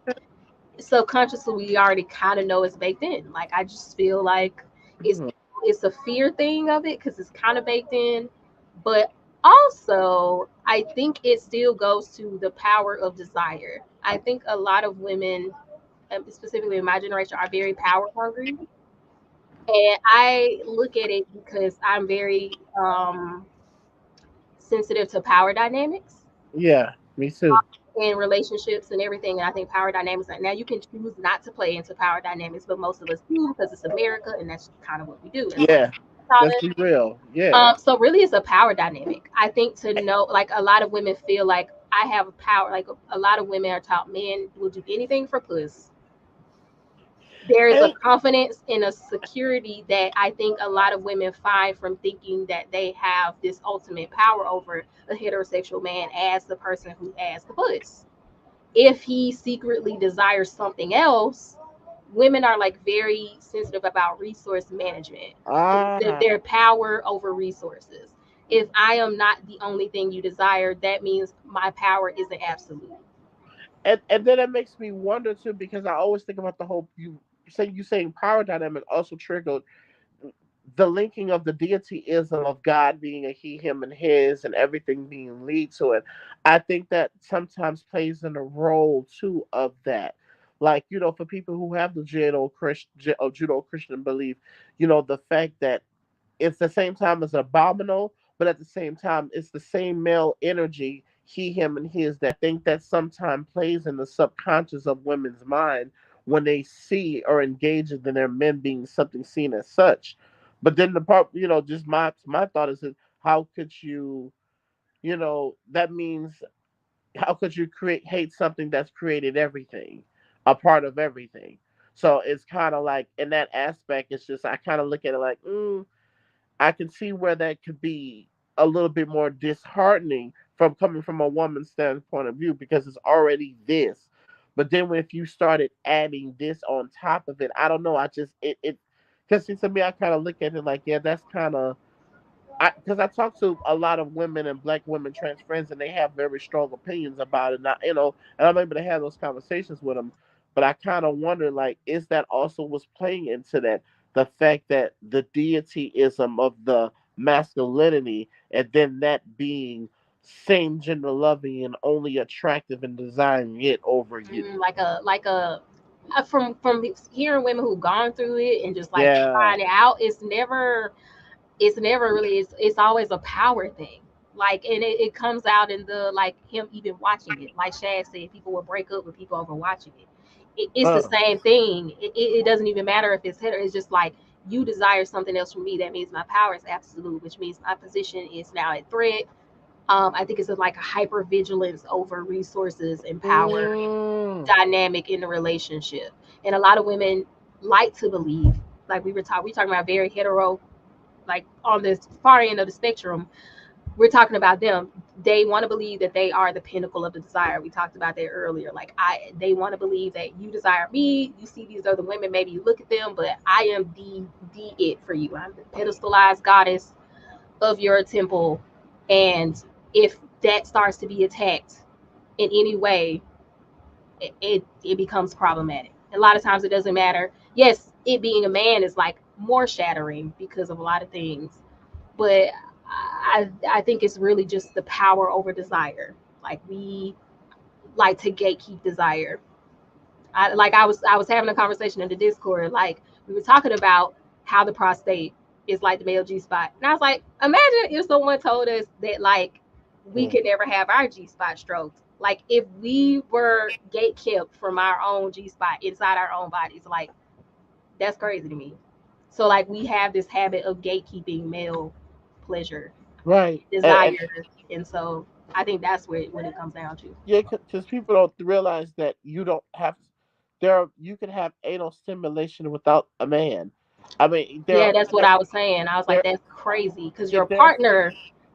subconsciously we already kind of know is baked in. Like I just feel like it's
mhm.
it's a fear thing of it because it's kind of baked in, but also I think it still goes to the power of desire. I think a lot of women, specifically in my generation, are very power hungry, and I look at it because I'm very sensitive to power dynamics
Yeah, me too.
in relationships and everything. And I think power dynamics, now you can choose not to play into power dynamics, but most of us do because it's America and that's kind of what we do. And so
Yeah, let's be real. Yeah.
so really it's a power dynamic. I think to know, like a lot of women feel like I have power. Like a lot of women are taught men will do anything for puss. There is a
And
confidence and a security that I think a lot of women find from thinking that they have this ultimate power over a heterosexual man as the person who has the puss. If he secretly desires something else, women are like very sensitive about resource management,
ah,
their power over resources. If I am not the only thing you desire, that means my power isn't absolute.
and then it makes me wonder too, because I always think about the whole you saying power dynamic also triggered the linking of the deityism of God being a he, him, and his, and everything being lead to it. I think that sometimes plays in a role too of that. Like, for people who have the Judo Christian belief, the fact that it's the same time as abominable, but at the same time, it's the same male energy, he, him, and his, that think that sometimes plays in the subconscious of women's mind when they see or engage in their men being something seen as such. But then the part, just my thought is that how could you, that means how could you create hate something that's created everything, a part of everything. So it's kind of like in that aspect, it's just I kind of look at it like, I can see where that could be a little bit more disheartening from coming from a woman's standpoint of view because it's already this. But then if you started adding this on top of it, I don't know. I just it because to me I kind of look at it like yeah, that's kind of because I talk to a lot of women and black women trans friends, and they have very strong opinions about it. Not and I'm able to have those conversations with them. But I kind of wonder, like, is that also what's playing into that? The fact that the deityism of the masculinity, and then that being same gender loving and only attractive and desiring it over you.
From hearing women who've gone through it and just like
Yeah.
trying it out, it's never really it's always a power thing. Like, and it comes out in the like him even watching it. Like Shad said, people will break up with people over watching it. It's the
Uh,
same thing. It doesn't even matter if it's hetero. It's just like you desire something else from me. That means my power is absolute, which means my position is now at threat. I think it's like a hyper vigilance over resources and power dynamic in the relationship. And a lot of women like to believe, like we talking about very hetero, like on this far end of the spectrum. We're talking about them. They want to believe that they are the pinnacle of the desire. We talked about that earlier. Like they want to believe that you desire me. You see these other women, maybe you look at them, but I am the it for you. I'm the pedestalized goddess of your temple. And if that starts to be attacked in any way, it becomes problematic. A lot of times it doesn't matter. Yes, it being a man is like more shattering because of a lot of things, but I think it's really just the power over desire. Like we like to gatekeep desire. I was having a conversation in the Discord. Like we were talking about how the prostate is like the male G spot, and I was like, imagine if someone told us that like we could never have our G spot stroked. Like if we were gate kept from our own G spot inside our own bodies, like that's crazy to me. So like we have this habit of gatekeeping male pleasure,
right.
desire, and so I think that's where what it comes down to.
Yeah, because people don't realize that you don't have you can have anal stimulation without a man. I mean,
Yeah, that's what I was saying. I was like,
there
that's crazy because
yeah,
your partner.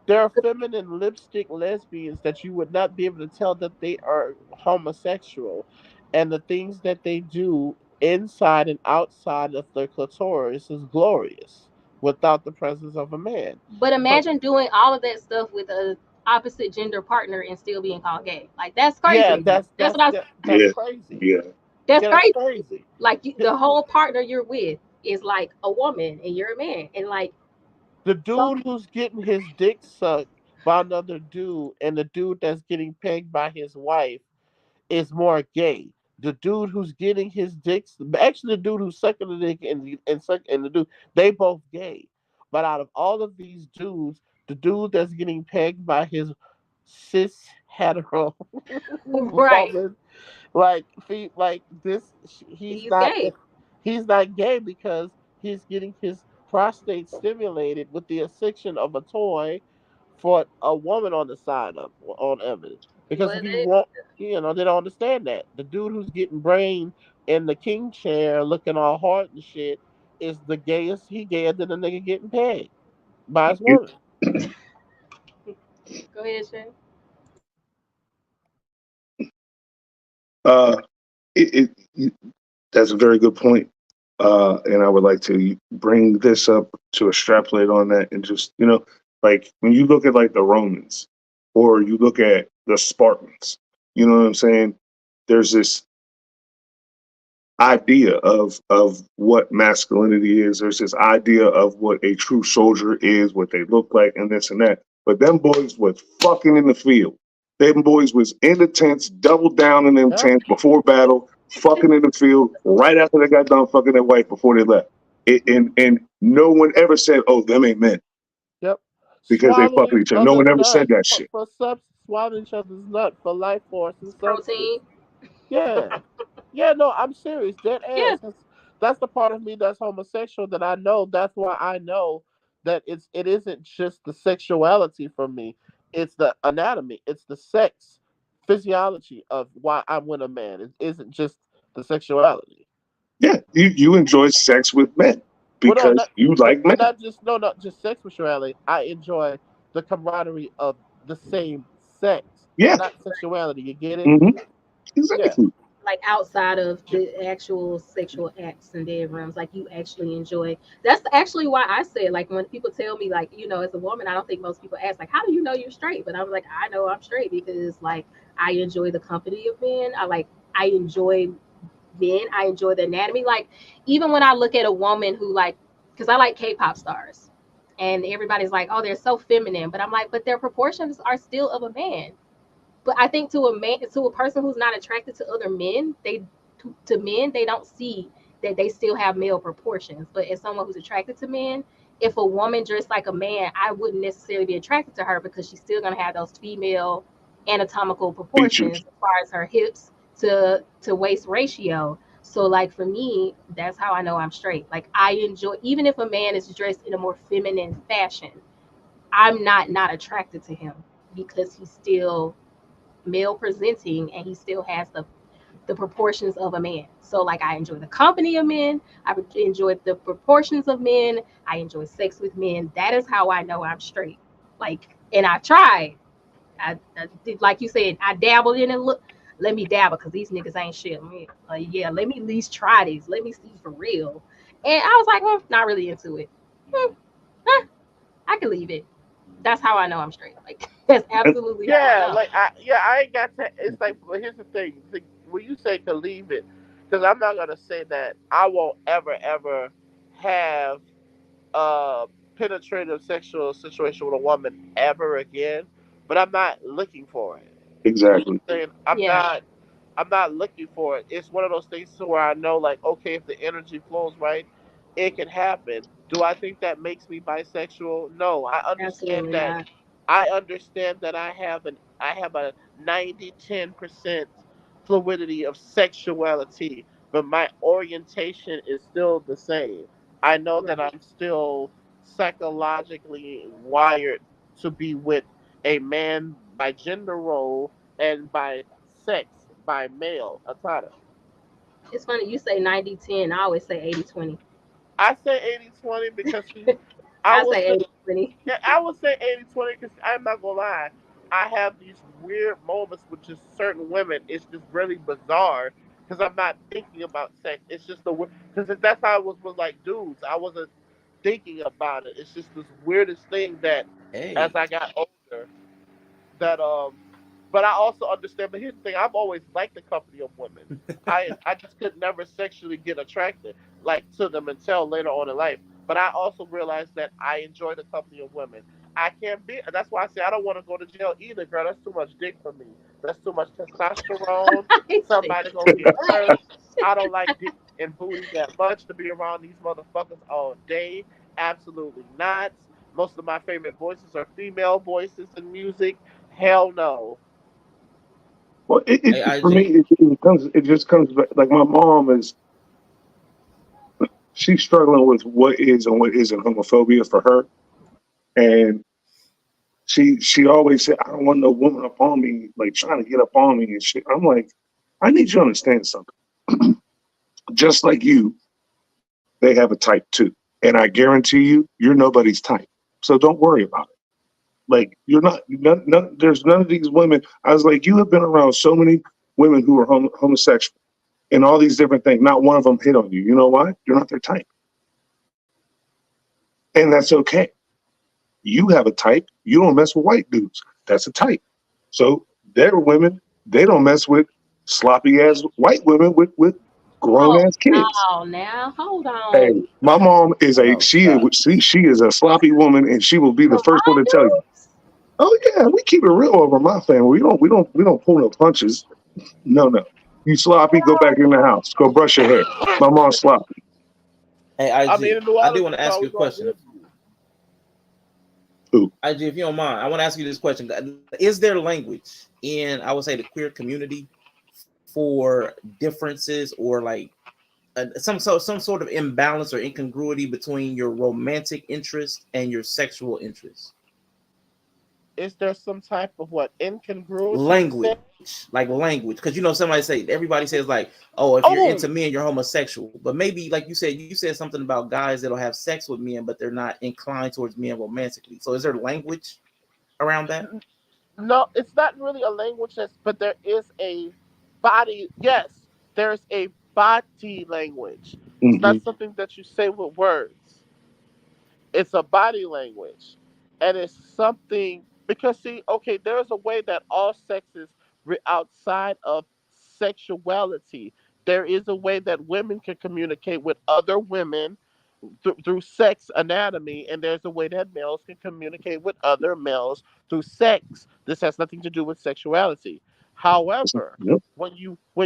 there are feminine lipstick lesbians that you would not be able to tell that they are homosexual, and the things that they do inside and outside of their clitoris is glorious without the presence of a man.
But
So
imagine doing all of that stuff with a opposite gender partner and still being called gay. Like that's
yeah,
crazy. That's what I was.
that's
Yeah,
crazy.
yeah.
That's
Yeah, that's
crazy.
crazy.
Like the whole partner you're with is like a woman and you're a man, and like
The
some.
dude who's getting his dick sucked by another dude and the dude that's getting pegged by his wife is more gay. The dude who's getting his dick, actually the dude who's sucking the dick and the dude, they both gay. But out of all of these dudes, the dude that's getting pegged by his cis hetero
Right.
woman, like this,
He's gay.
he's not gay because he's getting his prostate stimulated with the excision of a toy for a woman on the side of it. Because if
But
he want, they don't understand that the dude who's getting brain in the king chair, looking all hard and shit, is the gayest. He gayer than a nigga getting pegged by his
You,
woman.
go ahead, Shay.
uh, it, that's a very good point. And I would like to bring this up to extrapolate on that and just, like when you look at like the Romans or you look at the Spartans, you know what I'm saying? There's this idea of what masculinity is. There's this idea of what a true soldier is, what they look like, and this and that. But them boys was fucking in the field. Them boys was in the tents, double down in them
Yep.
tents before battle, fucking in the field right after they got done fucking their wife before they left. And no one ever said, "Oh, them ain't men,"
Yep.
because they
Swallowing
fucking
each
each other. No one
other's
ever said
nut
that shit.
for substance, swallowing each other's nut for life force and
It's
substance.
protein.
Yeah. Yeah, no, I'm serious. Dead
Yeah.
ass. That's the part of me that's homosexual that I know. That's why I know that it isn't just the sexuality for me. It's the anatomy. It's the sex physiology of why I'm with a man. It isn't just the sexuality.
Yeah, you enjoy sex with men
Well, no,
because you like men.
not just sex sexuality. I enjoy the camaraderie of the same sex,
Yeah.
not sexuality. You get it?
Hmm.
Yeah.
Exactly.
Like outside of the actual sexual acts and bedrooms, like you actually enjoy. That's actually why I said, like, when people tell me, like, as a woman, I don't think most people ask, like, how do you know you're straight? But I was like, I know I'm straight because, like, I enjoy the company of men. I enjoy men. I enjoy the anatomy. Like, even when I look at a woman who, like, because I like K-pop stars, and everybody's like, oh, they're so feminine, but I'm like, but their proportions are still of a man. But I think to a person who's not attracted to other men, to men, they don't see that they still have male proportions. But as someone who's attracted to men, if a woman dressed like a man, I wouldn't necessarily be attracted to her because she's still gonna have those female anatomical proportions
Features.
as far as her hips to waist ratio. So, like, for me, that's how I know I'm straight. Like, I enjoy, even if a man is dressed in a more feminine fashion, I'm not attracted to him because he's still male presenting and he still has the proportions of a man. So, like, I enjoy the company of men, I enjoy the proportions of men, I enjoy sex with men. That is how I know I'm straight. Like, and I've tried. I did, like you said, I dabbled in it. Look, let me dabble because these niggas ain't shit. Yeah, let me at least try these. Let me see for real. And I was like, not really into it. I can leave it. That's how I know I'm straight. Like, that's absolutely how I
Yeah,
know.
like I ain't got to. It's like, but here's the thing: when you say to leave it, because I'm not gonna say that I won't ever have a penetrative sexual situation with a woman ever again, but I'm not looking for it. You know what
Exactly.
I'm saying?
Yeah,
I'm not looking for it. It's one of those things to where I know, like, okay, if the energy flows right, it can happen. Do I think that makes me bisexual? No, I understand
absolutely
that.
not.
I understand that I have a 90-10% fluidity of sexuality, but my orientation is still the same. I know that
Right.
I'm still psychologically wired to be with a man by gender role and by sex, by male autonomy.
It's funny you say 90-10. I always say 80-20.
I say 80-20 because see, I
I
will
say
say
80-20.
yeah, I would say 80-20 because I'm not gonna lie. I have these weird moments with just certain women. It's just really bizarre because I'm not thinking about sex. It's just the because that's how I was with like dudes. I wasn't thinking about it. It's just this weirdest thing that as
Hey,
I got older, that but I also understand. But here's the thing: I've always liked the company of women. I just could never sexually get attracted like to them until later on in life. But I also realized that I enjoy the company of women. I can't be. That's why I say I don't want to go to jail either, girl. That's too much dick for me. That's too much testosterone.
I say,
Somebody gonna get hurt. I don't like dick and booty that much to be around these motherfuckers all day. Absolutely not. Most of my favorite voices are female voices in music. Hell no.
Well,
hey,
for me,
IG.
it just comes back. Like my mom is, she's struggling with what is and what isn't homophobia for her, and she always said, "I don't want no woman up on me, like trying to get up on me and shit." I'm like, I need you to understand something. Just like you, they have a type too, and I guarantee you, you're nobody's type. So don't worry about it. Like you're not. There's none of these women. I was like, you have been around so many women who are homosexual and all these different things. Not one of them hit on you. You know why? You're not their type, and that's okay. You have a type. You don't mess with white dudes. That's a type. So their women, they don't mess with sloppy ass white women with grown
oh
ass kids.
no, now hold
Hey,
on.
my mom is
No, stop.
she is a sloppy woman, and she will be the
For
first one to
white
tell you.
dudes?
Oh yeah, we keep it real over my family. We don't pull no punches. No, no. You sloppy, go back in the house. Go brush your hair. My mom's sloppy.
Hey,
I mean,
IG.
in New
I do
Orleans,
want to
that's
ask
how
you
we
a
gonna
question.
get you.
Ooh.
IG, if you don't mind, I want to ask you this question: is there language in, I would say, the queer community for differences or like some sort of imbalance or incongruity between your romantic interest and your sexual interest?
Is there some type of what incongruity you said?
Language, because somebody say, everybody says like, oh, if you're
Oh,
into men you're homosexual, but maybe like you said something about guys that'll have sex with men but they're not inclined towards men romantically. So is there language around that?
No, it's not really a language that's, but there is a body. Yes, there's a body language. It's
Hmm.
not something that you say with words. It's a body language, and it's something because see, okay, there's a way that all sex is outside of sexuality. There is a way that women can communicate with other women through sex anatomy, and there's a way that males can communicate with other males through sex. This has nothing to do with sexuality. However,
Yep.
when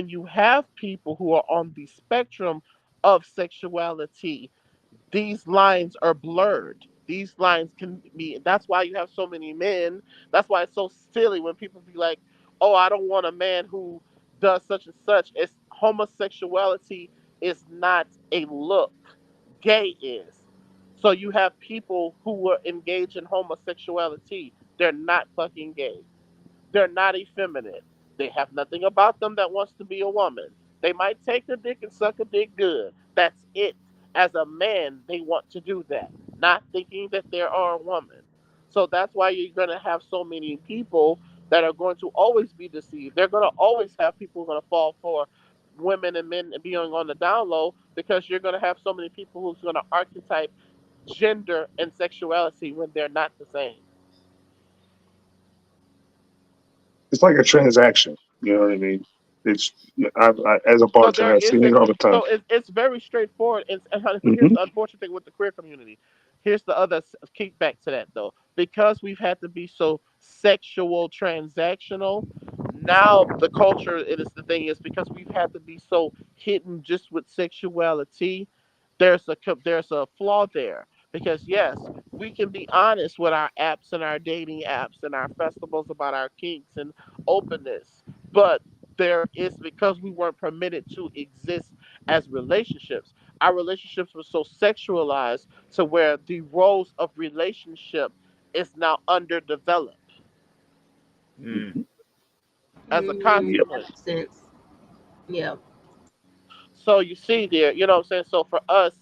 you have people who are on the spectrum of sexuality, these lines are blurred. These lines can be. That's why you have so many men. That's why it's so silly when people be like, "Oh, I don't want a man who does such and such." It's homosexuality is not a look. Gay is. So you have people who were engaged in homosexuality. They're not fucking gay. They're not effeminate. They have nothing about them that wants to be a woman. They might take a dick and suck a dick good. That's it. As a man, they want to do that, not thinking that they are a woman. So that's why you're going to have so many people that are going to always be deceived. They're going to always have people who are going to fall for women and men being on the down low because you're going to have so many people who's going to archetype gender and sexuality when they're not the same.
It's like a transaction. You know what I mean? It's as a
So there
bartender, I've
is
seen
a
it all the time.
it's very straightforward. But here's
Hmm.
the unfortunate thing with the queer community. Here's the other kickback to that though, because we've had to be so sexual transactional. Now the culture it is the thing is because we've had to be so hidden just with sexuality. There's a flaw there because yes, we can be honest with our apps and our dating apps and our festivals about our kinks and openness, but there is because we weren't permitted to exist as relationships. Our relationships were so sexualized to where the roles of relationship is now underdeveloped
Mm.
as a
That
consequence.
makes sense. Yeah.
So you see there, you know what I'm saying? So for us,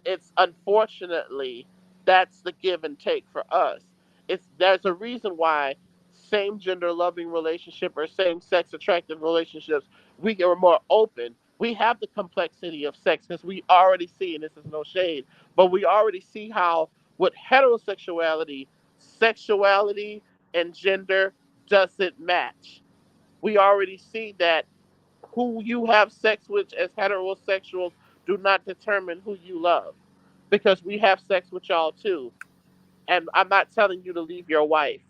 it's unfortunately that's the give and take for us. It's there's a reason why same gender loving relationship or same sex attractive relationships we are more open. We have the complexity of sex because we already see, and this is no shade, but we already see how with heterosexuality, sexuality and gender doesn't match. We already see that who you have sex with as heterosexuals do not determine who you love because we have sex with y'all too. And I'm not telling you to leave your wife.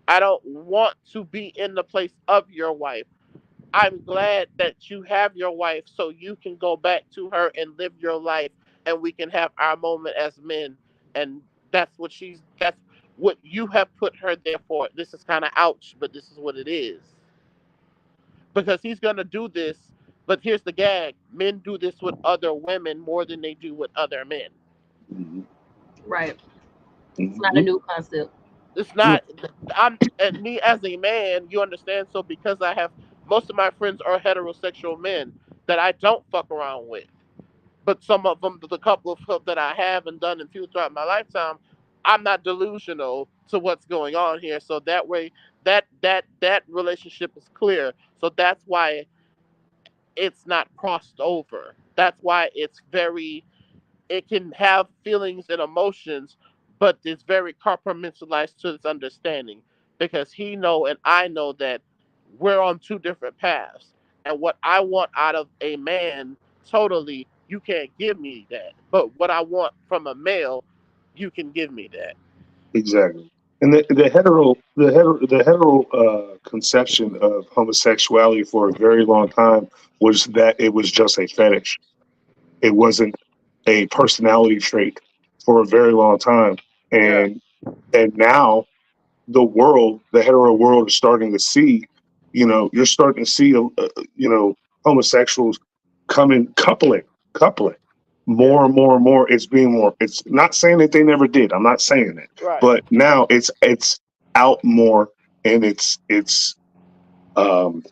I don't want to be in the place of your wife. I'm glad that you have your wife so you can go back to her and live your life and we can have our moment as men. And that's what you have put her there for. This is kind of ouch, but this is what it is. Because he's going to do this. But here's the gag: men do this with other women more than they do with other men.
Hmm.
Right. It's not a
Hmm.
new concept.
It's not. I'm and me as a man. You understand? So because I have most of my friends are heterosexual men that I don't fuck around with, but some of them, the couple of that I have and done and few throughout my lifetime, I'm not delusional to what's going on here. So that way, that relationship is clear. So that's why it's not crossed over. That's why it's very it can have feelings and emotions, but it's very compartmentalized to its understanding because he know and I know that we're on two different paths. And what I want out of a man, totally, you can't give me that. But what I want from a male, you can give me that.
Exactly. And the hetero conception of homosexuality for a very long time was that it was just a fetish. It wasn't a personality trait for a very long time.
Yeah,
And now the hetero world is starting to see, you're starting to see, homosexuals coming, coupling
yeah,
more and more and more. It's being more, it's not saying that they never did. I'm not saying that,
right.
but now it's out more and um,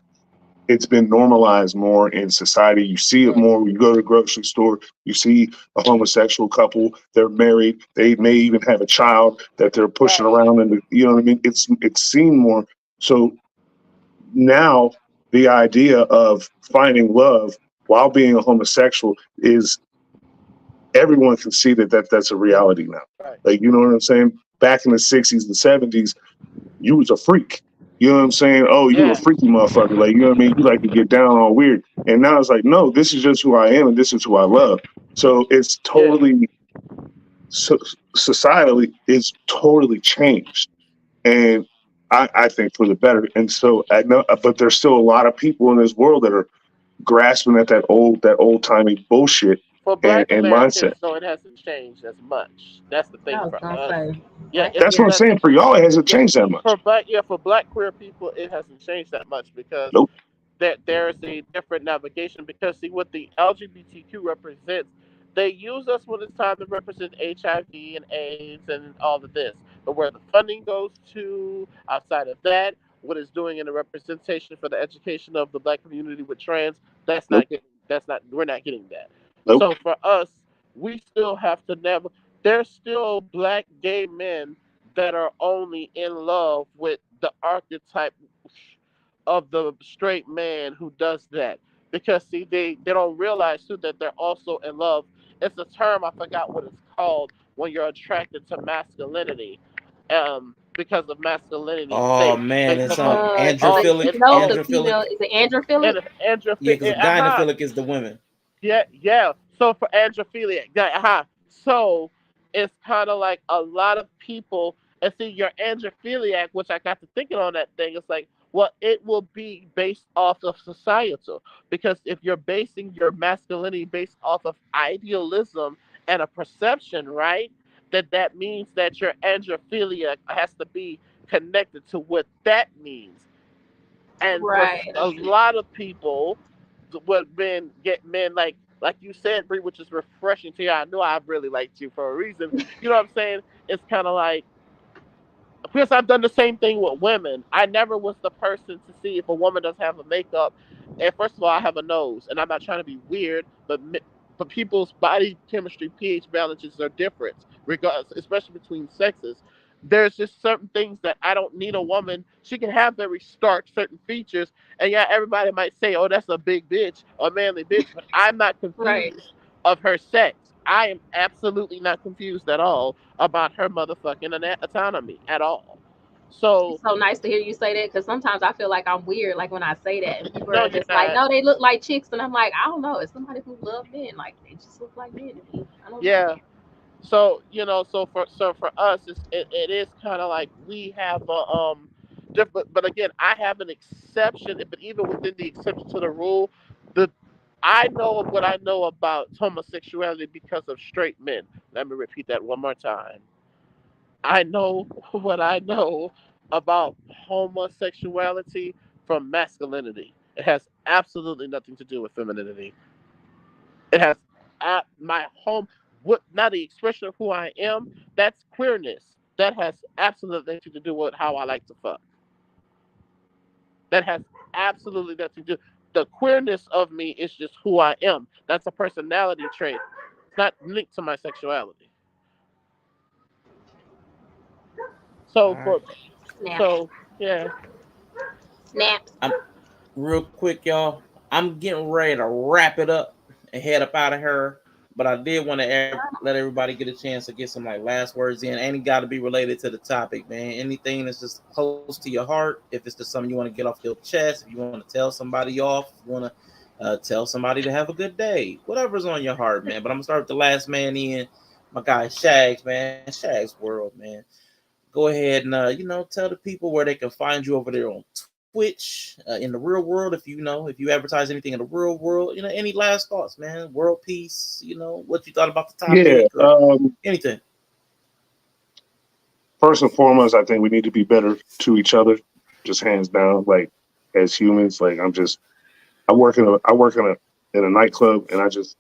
it's been normalized more in society. You see it more when you go to the grocery store. You see a homosexual couple, they're married, they may even have a child that they're pushing around, and you know what I mean? It's seen more. So now the idea of finding love while being a homosexual is, everyone can see that's a reality now.
Right.
Like, you know what I'm saying? Back in the 60s and 70s, you was a freak. You know what I'm saying? Oh, you a freaky motherfucker. Like, you know what I mean? You like to get down all weird. And now it's like, no, this is just who I am and this is who I love. So it's totally, societally, it's totally changed. And I think for the better. And so I know, but there's still a lot of people in this world that are grasping at that old timey bullshit
For
and
Black Americans,
mindset.
though, it hasn't changed as much. That's the thing
I was
for
gonna
us.
say.
Yeah,
That's what I'm saying. For y'all, it hasn't changed that much.
for Black queer people, it hasn't changed that much because
Nope.
that there's a different navigation. Because see, what the LGBTQ represents, they use us when it's time to represent HIV and AIDS and all of this. But where the funding goes to, outside of that, what it's doing in the representation for the education of the Black community with trans, that's
Nope.
not getting. That's not. We're not getting that.
Nope.
So for us, we still have to never. There's still Black gay men that are only in love with the archetype of the straight man who does that. Because see, they don't realize too that they're also in love. It's a term, I forgot what it's called, when you're attracted to masculinity. Because of masculinity
Oh
sake.
man, it's
Oh,
androphilic.
it's
No, because
called
female
Androphilic.
is it androphilic?
and androphilic.
Yeah, because gynophilic is the women.
Yeah. So for androphilia, So it's kind of like a lot of people, and see, your androphiliac, which I got to thinking on that thing, it's like, well, it will be based off of societal. Because if you're basing your masculinity based off of idealism and a perception, right? That means that your androphilia has to be connected to what that means. And for
Right.
a lot of people, what men get men like you said, Bree, which is refreshing to you. I know I've really liked you for a reason. You know what I'm saying? It's kind of like, because I've done the same thing with women. I never was the person to see if a woman doesn't have a makeup. And first of all, I have a nose, and I'm not trying to be weird, but people's body chemistry, pH balances are different, regardless, especially between sexes. There's just certain things that I don't need a woman. She can have very stark certain features, and yeah, everybody might say, "Oh, that's a big bitch or manly bitch," but I'm not
Right.
confused of her sex. I am absolutely not confused at all about her motherfucking autonomy at all. So
It's so nice to hear you say that because sometimes I feel like I'm weird, like when I say that, and people
no,
are
you're
just like,
not.
"No, they look like chicks," and I'm like, "I don't know. It's somebody who love men. Like they just look like men to me. I don't know."
Yeah. So so for us, it is kind of like we have a different. But again, I have an exception. But even within the exception to the rule, the I know what I know about homosexuality because of straight men. Let me repeat that one more time. I know what I know about homosexuality from masculinity. It has absolutely nothing to do with femininity. It has my home, what now the expression of who I am. That's queerness. That has absolutely nothing to do with how I like to fuck. That has absolutely nothing to do. The queerness of me is just who I am. That's a personality trait. It's not linked to my sexuality.
All
So
right.
for
Snaps.
so yeah.
Snaps.
I'm real quick, y'all. I'm getting ready to wrap it up and head up out of here. But I did want to let everybody get a chance to get some like last words in. Ain't got to be related to the topic, man. Anything that's just close to your heart. If it's just something you want to get off your chest, if you want to tell somebody off, if you want to tell somebody to have a good day, whatever's on your heart, man. But I'm gonna start with the last man in, my guy Shags, man. Shags World, man. Go ahead and tell the people where they can find you over there on Twitch, in the real world. If you advertise anything in the real world, any last thoughts, man? World peace, what you thought about the
Yeah.
topic or anything.
First and foremost, I think we need to be better to each other, just hands down. Like as humans, like I work in a nightclub, and I just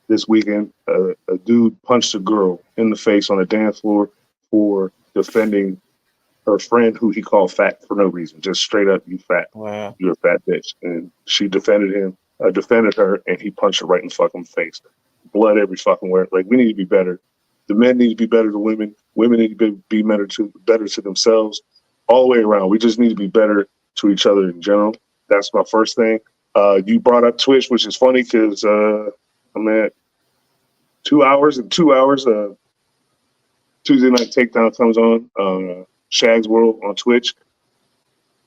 this weekend a dude punched a girl in the face on a dance floor for defending her friend who he called fat for no reason, just straight up, you fat,
Wow.
you're a fat bitch. And she defended her, and he punched her right in the fucking face. Blood every fucking where. Like, we need to be better. The men need to be better to women. Women need to be better to themselves. All the way around. We just need to be better to each other in general. That's my first thing. You brought up Twitch, which is funny because I'm at 2 hours. In 2 hours, Tuesday Night Takedown comes on Shag's World on Twitch.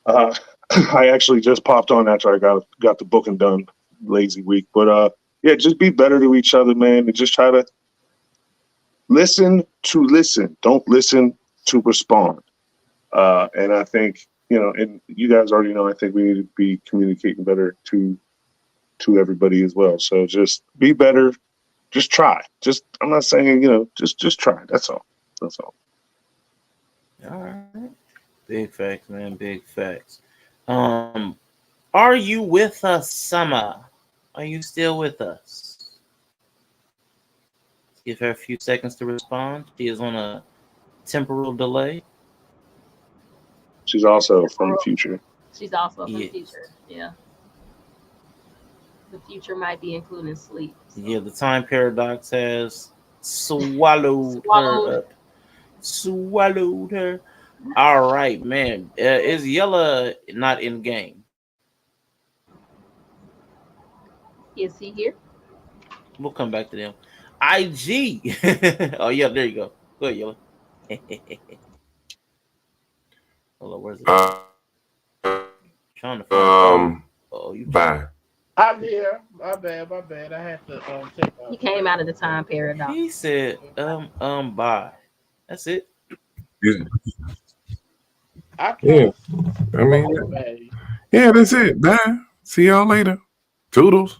I actually just popped on after I got the booking done. Lazy week, but yeah, just be better to each other, man, and just try to listen to listen. Don't listen to respond. And I think, and you guys already know, I think we need to be communicating better to everybody as well. So just be better. Just try. I'm not saying, just try. That's all. That's all.
All right. Big facts, man. Big facts. Are you with us, Summer? Are you still with us? Let's give her a few seconds to respond. She is on a temporal delay.
She's also from the future.
She's also from the
Yes.
future. Yeah. The future might be including sleep. So.
Yeah, the time paradox has swallowed her up. Swallowed her. All right, man. Is Yella not in game?
Is he here?
We'll come back to them. IG. Oh yeah, there you go. Go ahead, Yella. Hold on, where's it? Trying to find. Oh, you.
Bye.
I'm here. My bad. I had to take off.
He came out of the time paradox.
He said, bye. That's it.
Yeah. I mean, yeah, that's it. Bye. See y'all later. Toodles.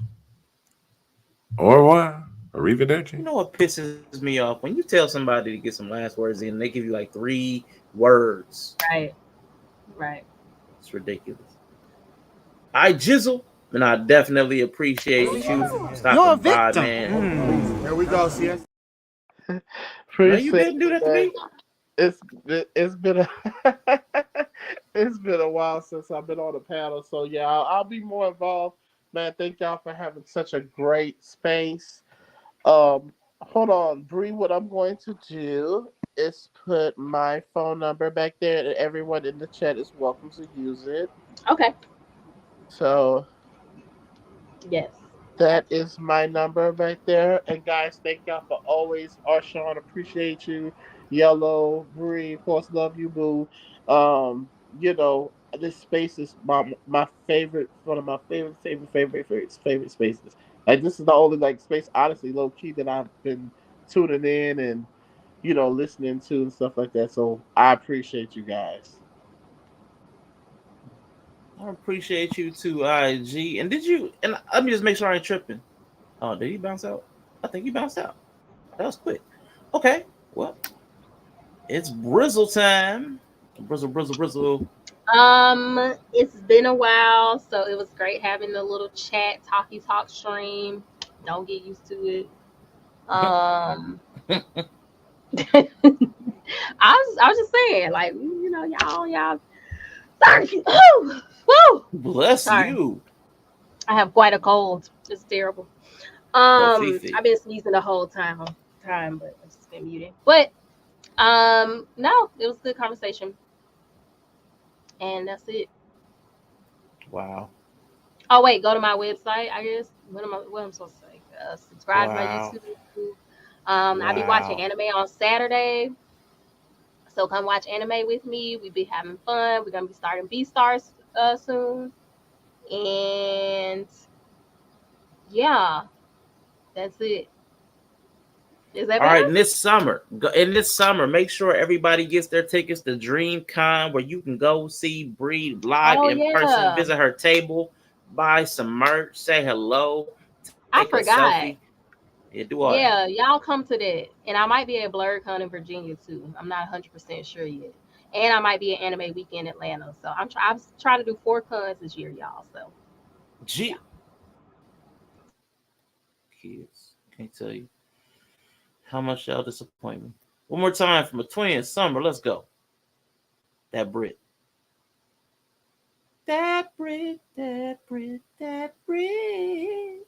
Au revoir. Arrivederci.
You know what pisses me off? When you tell somebody to get some last words in, they give you like 3 words.
Right. Right.
It's ridiculous. I jizzle, and I definitely appreciate you stopping by, man.
Here we go, CS.
No, you didn't do that to me.
It's been a it's been a while since I've been on the panel, so yeah, I'll be more involved, man. Thank y'all for having such a great space. Hold on, Bree. What I'm going to do is put my phone number back there, and everyone in the chat is welcome to use it.
Okay.
So,
yes,
that is my number right there. And guys, thank y'all for always. Arshawn, appreciate you. Yellow, Bree, of course, love you, boo. This space is my favorite, one of my favorite spaces. Like, this is the only space, honestly, low key, that I've been tuning in and listening to and stuff like that. So I appreciate you guys.
I appreciate you too, IG. And let me just make sure I ain't tripping. Oh, did he bounce out? I think he bounced out. That was quick. Okay, well, it's Brizzle time. Brizzle.
It's been a while, so it was great having the little chat talk stream. Don't get used to it. I was just saying, y'all. Sorry. Woo!
Bless you.
I have quite a cold. It's terrible. I've been sneezing the whole time, but I've just been muted. But no, it was a good conversation. And that's it.
Wow.
Oh wait, go to my website, I guess. What am I supposed to say? Subscribe to my YouTube. I'll be watching anime on Saturday. So come watch anime with me. We be having fun. We're gonna be starting B-Stars soon. And yeah, that's it. Is that
all
better?
right? In this summer, make sure everybody gets their tickets to DreamCon, where you can go see Bree live in person, visit her table, buy some merch, say hello, take a selfie. Yeah, do all that.
Y'all come to that. And I might be at BlurredCon in Virginia too. I'm not 100% sure yet. And I might be at Anime Week in Atlanta. So I'm trying to do 4 cons this year, y'all. So
kids, can't tell you how much y'all disappoint me. One more time from a twin, Summer. Let's go. That Brit. That Brit, that Brit, that Brit.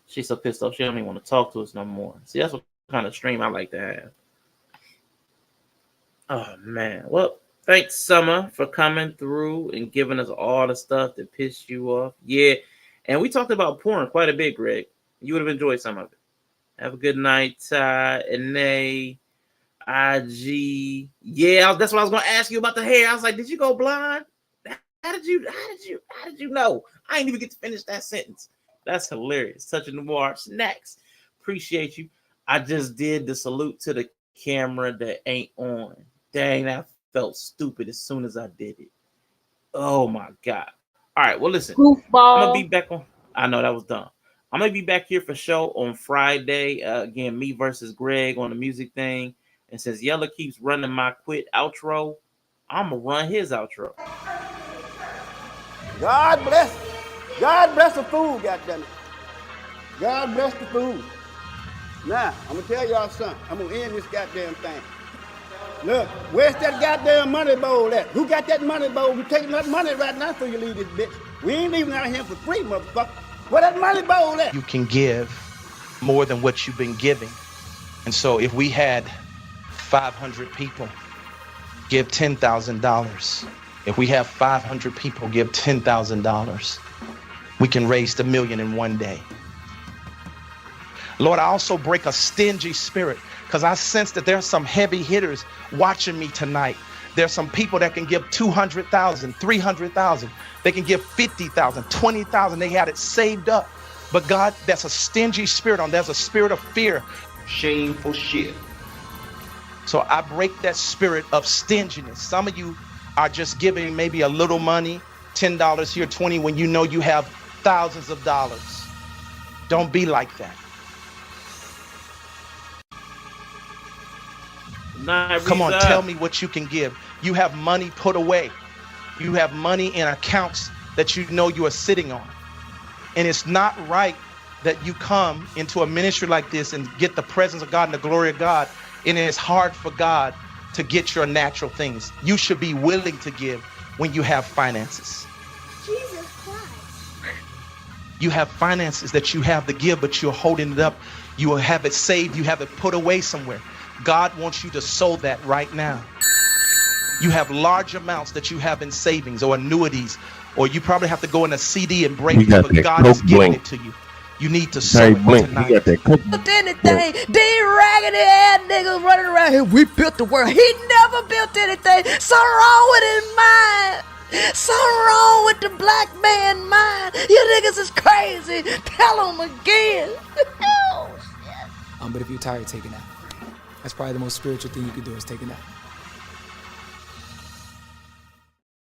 She's so pissed off she don't even want to talk to us no more. See, that's what kind of stream I like to have. Oh man. Well, thanks, Summer, for coming through and giving us all the stuff that pissed you off. Yeah. And we talked about porn quite a bit, Greg. You would have enjoyed some of it. Have a good night, Ty, Ine, IG. Yeah, that's what I was gonna ask you about the hair. I was like, did you go blind? How did you know? I didn't even get to finish that sentence. That's hilarious. Touching the noir snacks. Appreciate you. I just did the salute to the camera that ain't on. Dang, that felt stupid as soon as I did it. Oh my God. All right, well, listen.
Goofball.
I'm gonna be back on. I know that was dumb. I'm gonna be back here for show on Friday. Again, me versus Greg on the music thing. And since Yella keeps running my quit outro, I'm gonna run his outro.
God bless the food, goddammit. God bless the food. Now, I'm gonna tell y'all something. I'm gonna end this goddamn thing. Look, where's that goddamn money bowl at? Who got that money bowl? We taking that money right now before you leave this bitch. We ain't leaving out here for free, motherfucker. Where that money bowl at?
You can give more than what you've been giving. And so if we had 500 people give $10,000, if we have 500 people give $10,000, we can raise $1 million in one day. Lord, I also break a stingy spirit because I sense that there's some heavy hitters watching me tonight. There's some people that can give 200,000, 300,000. They can give 50,000, 20,000. They had it saved up. But God, that's a stingy spirit on. There's a spirit of fear. Shameful shit. So I break that spirit of stinginess. Some of you are just giving maybe a little money, $10 here, 20, when you know you have thousands of dollars. Don't be like that. Come on, tell me what you can give. You have money put away. You have money in accounts that you know you are sitting on. And it's not right that you come into a ministry like this and get the presence of God and the glory of God, and it's hard for God to get your natural things. You should be willing to give when you have finances.
Jesus Christ.
You have finances that you have to give, but you're holding it up. You will have it saved. You have it put away somewhere. God wants you to sow that right now. You have large amounts that you have in savings or annuities, or you probably have to go in a CD and break it, but God is giving it to you. You need to sow it tonight.
He got that coke.
Built anything. These raggedy ass niggas running around here. We built the world. He never built anything. Something wrong with his mind. Something wrong with the black man mind. You niggas is crazy. Tell them again.
But if you're tired, take a nap. That's probably the most spiritual thing you could do is take a nap.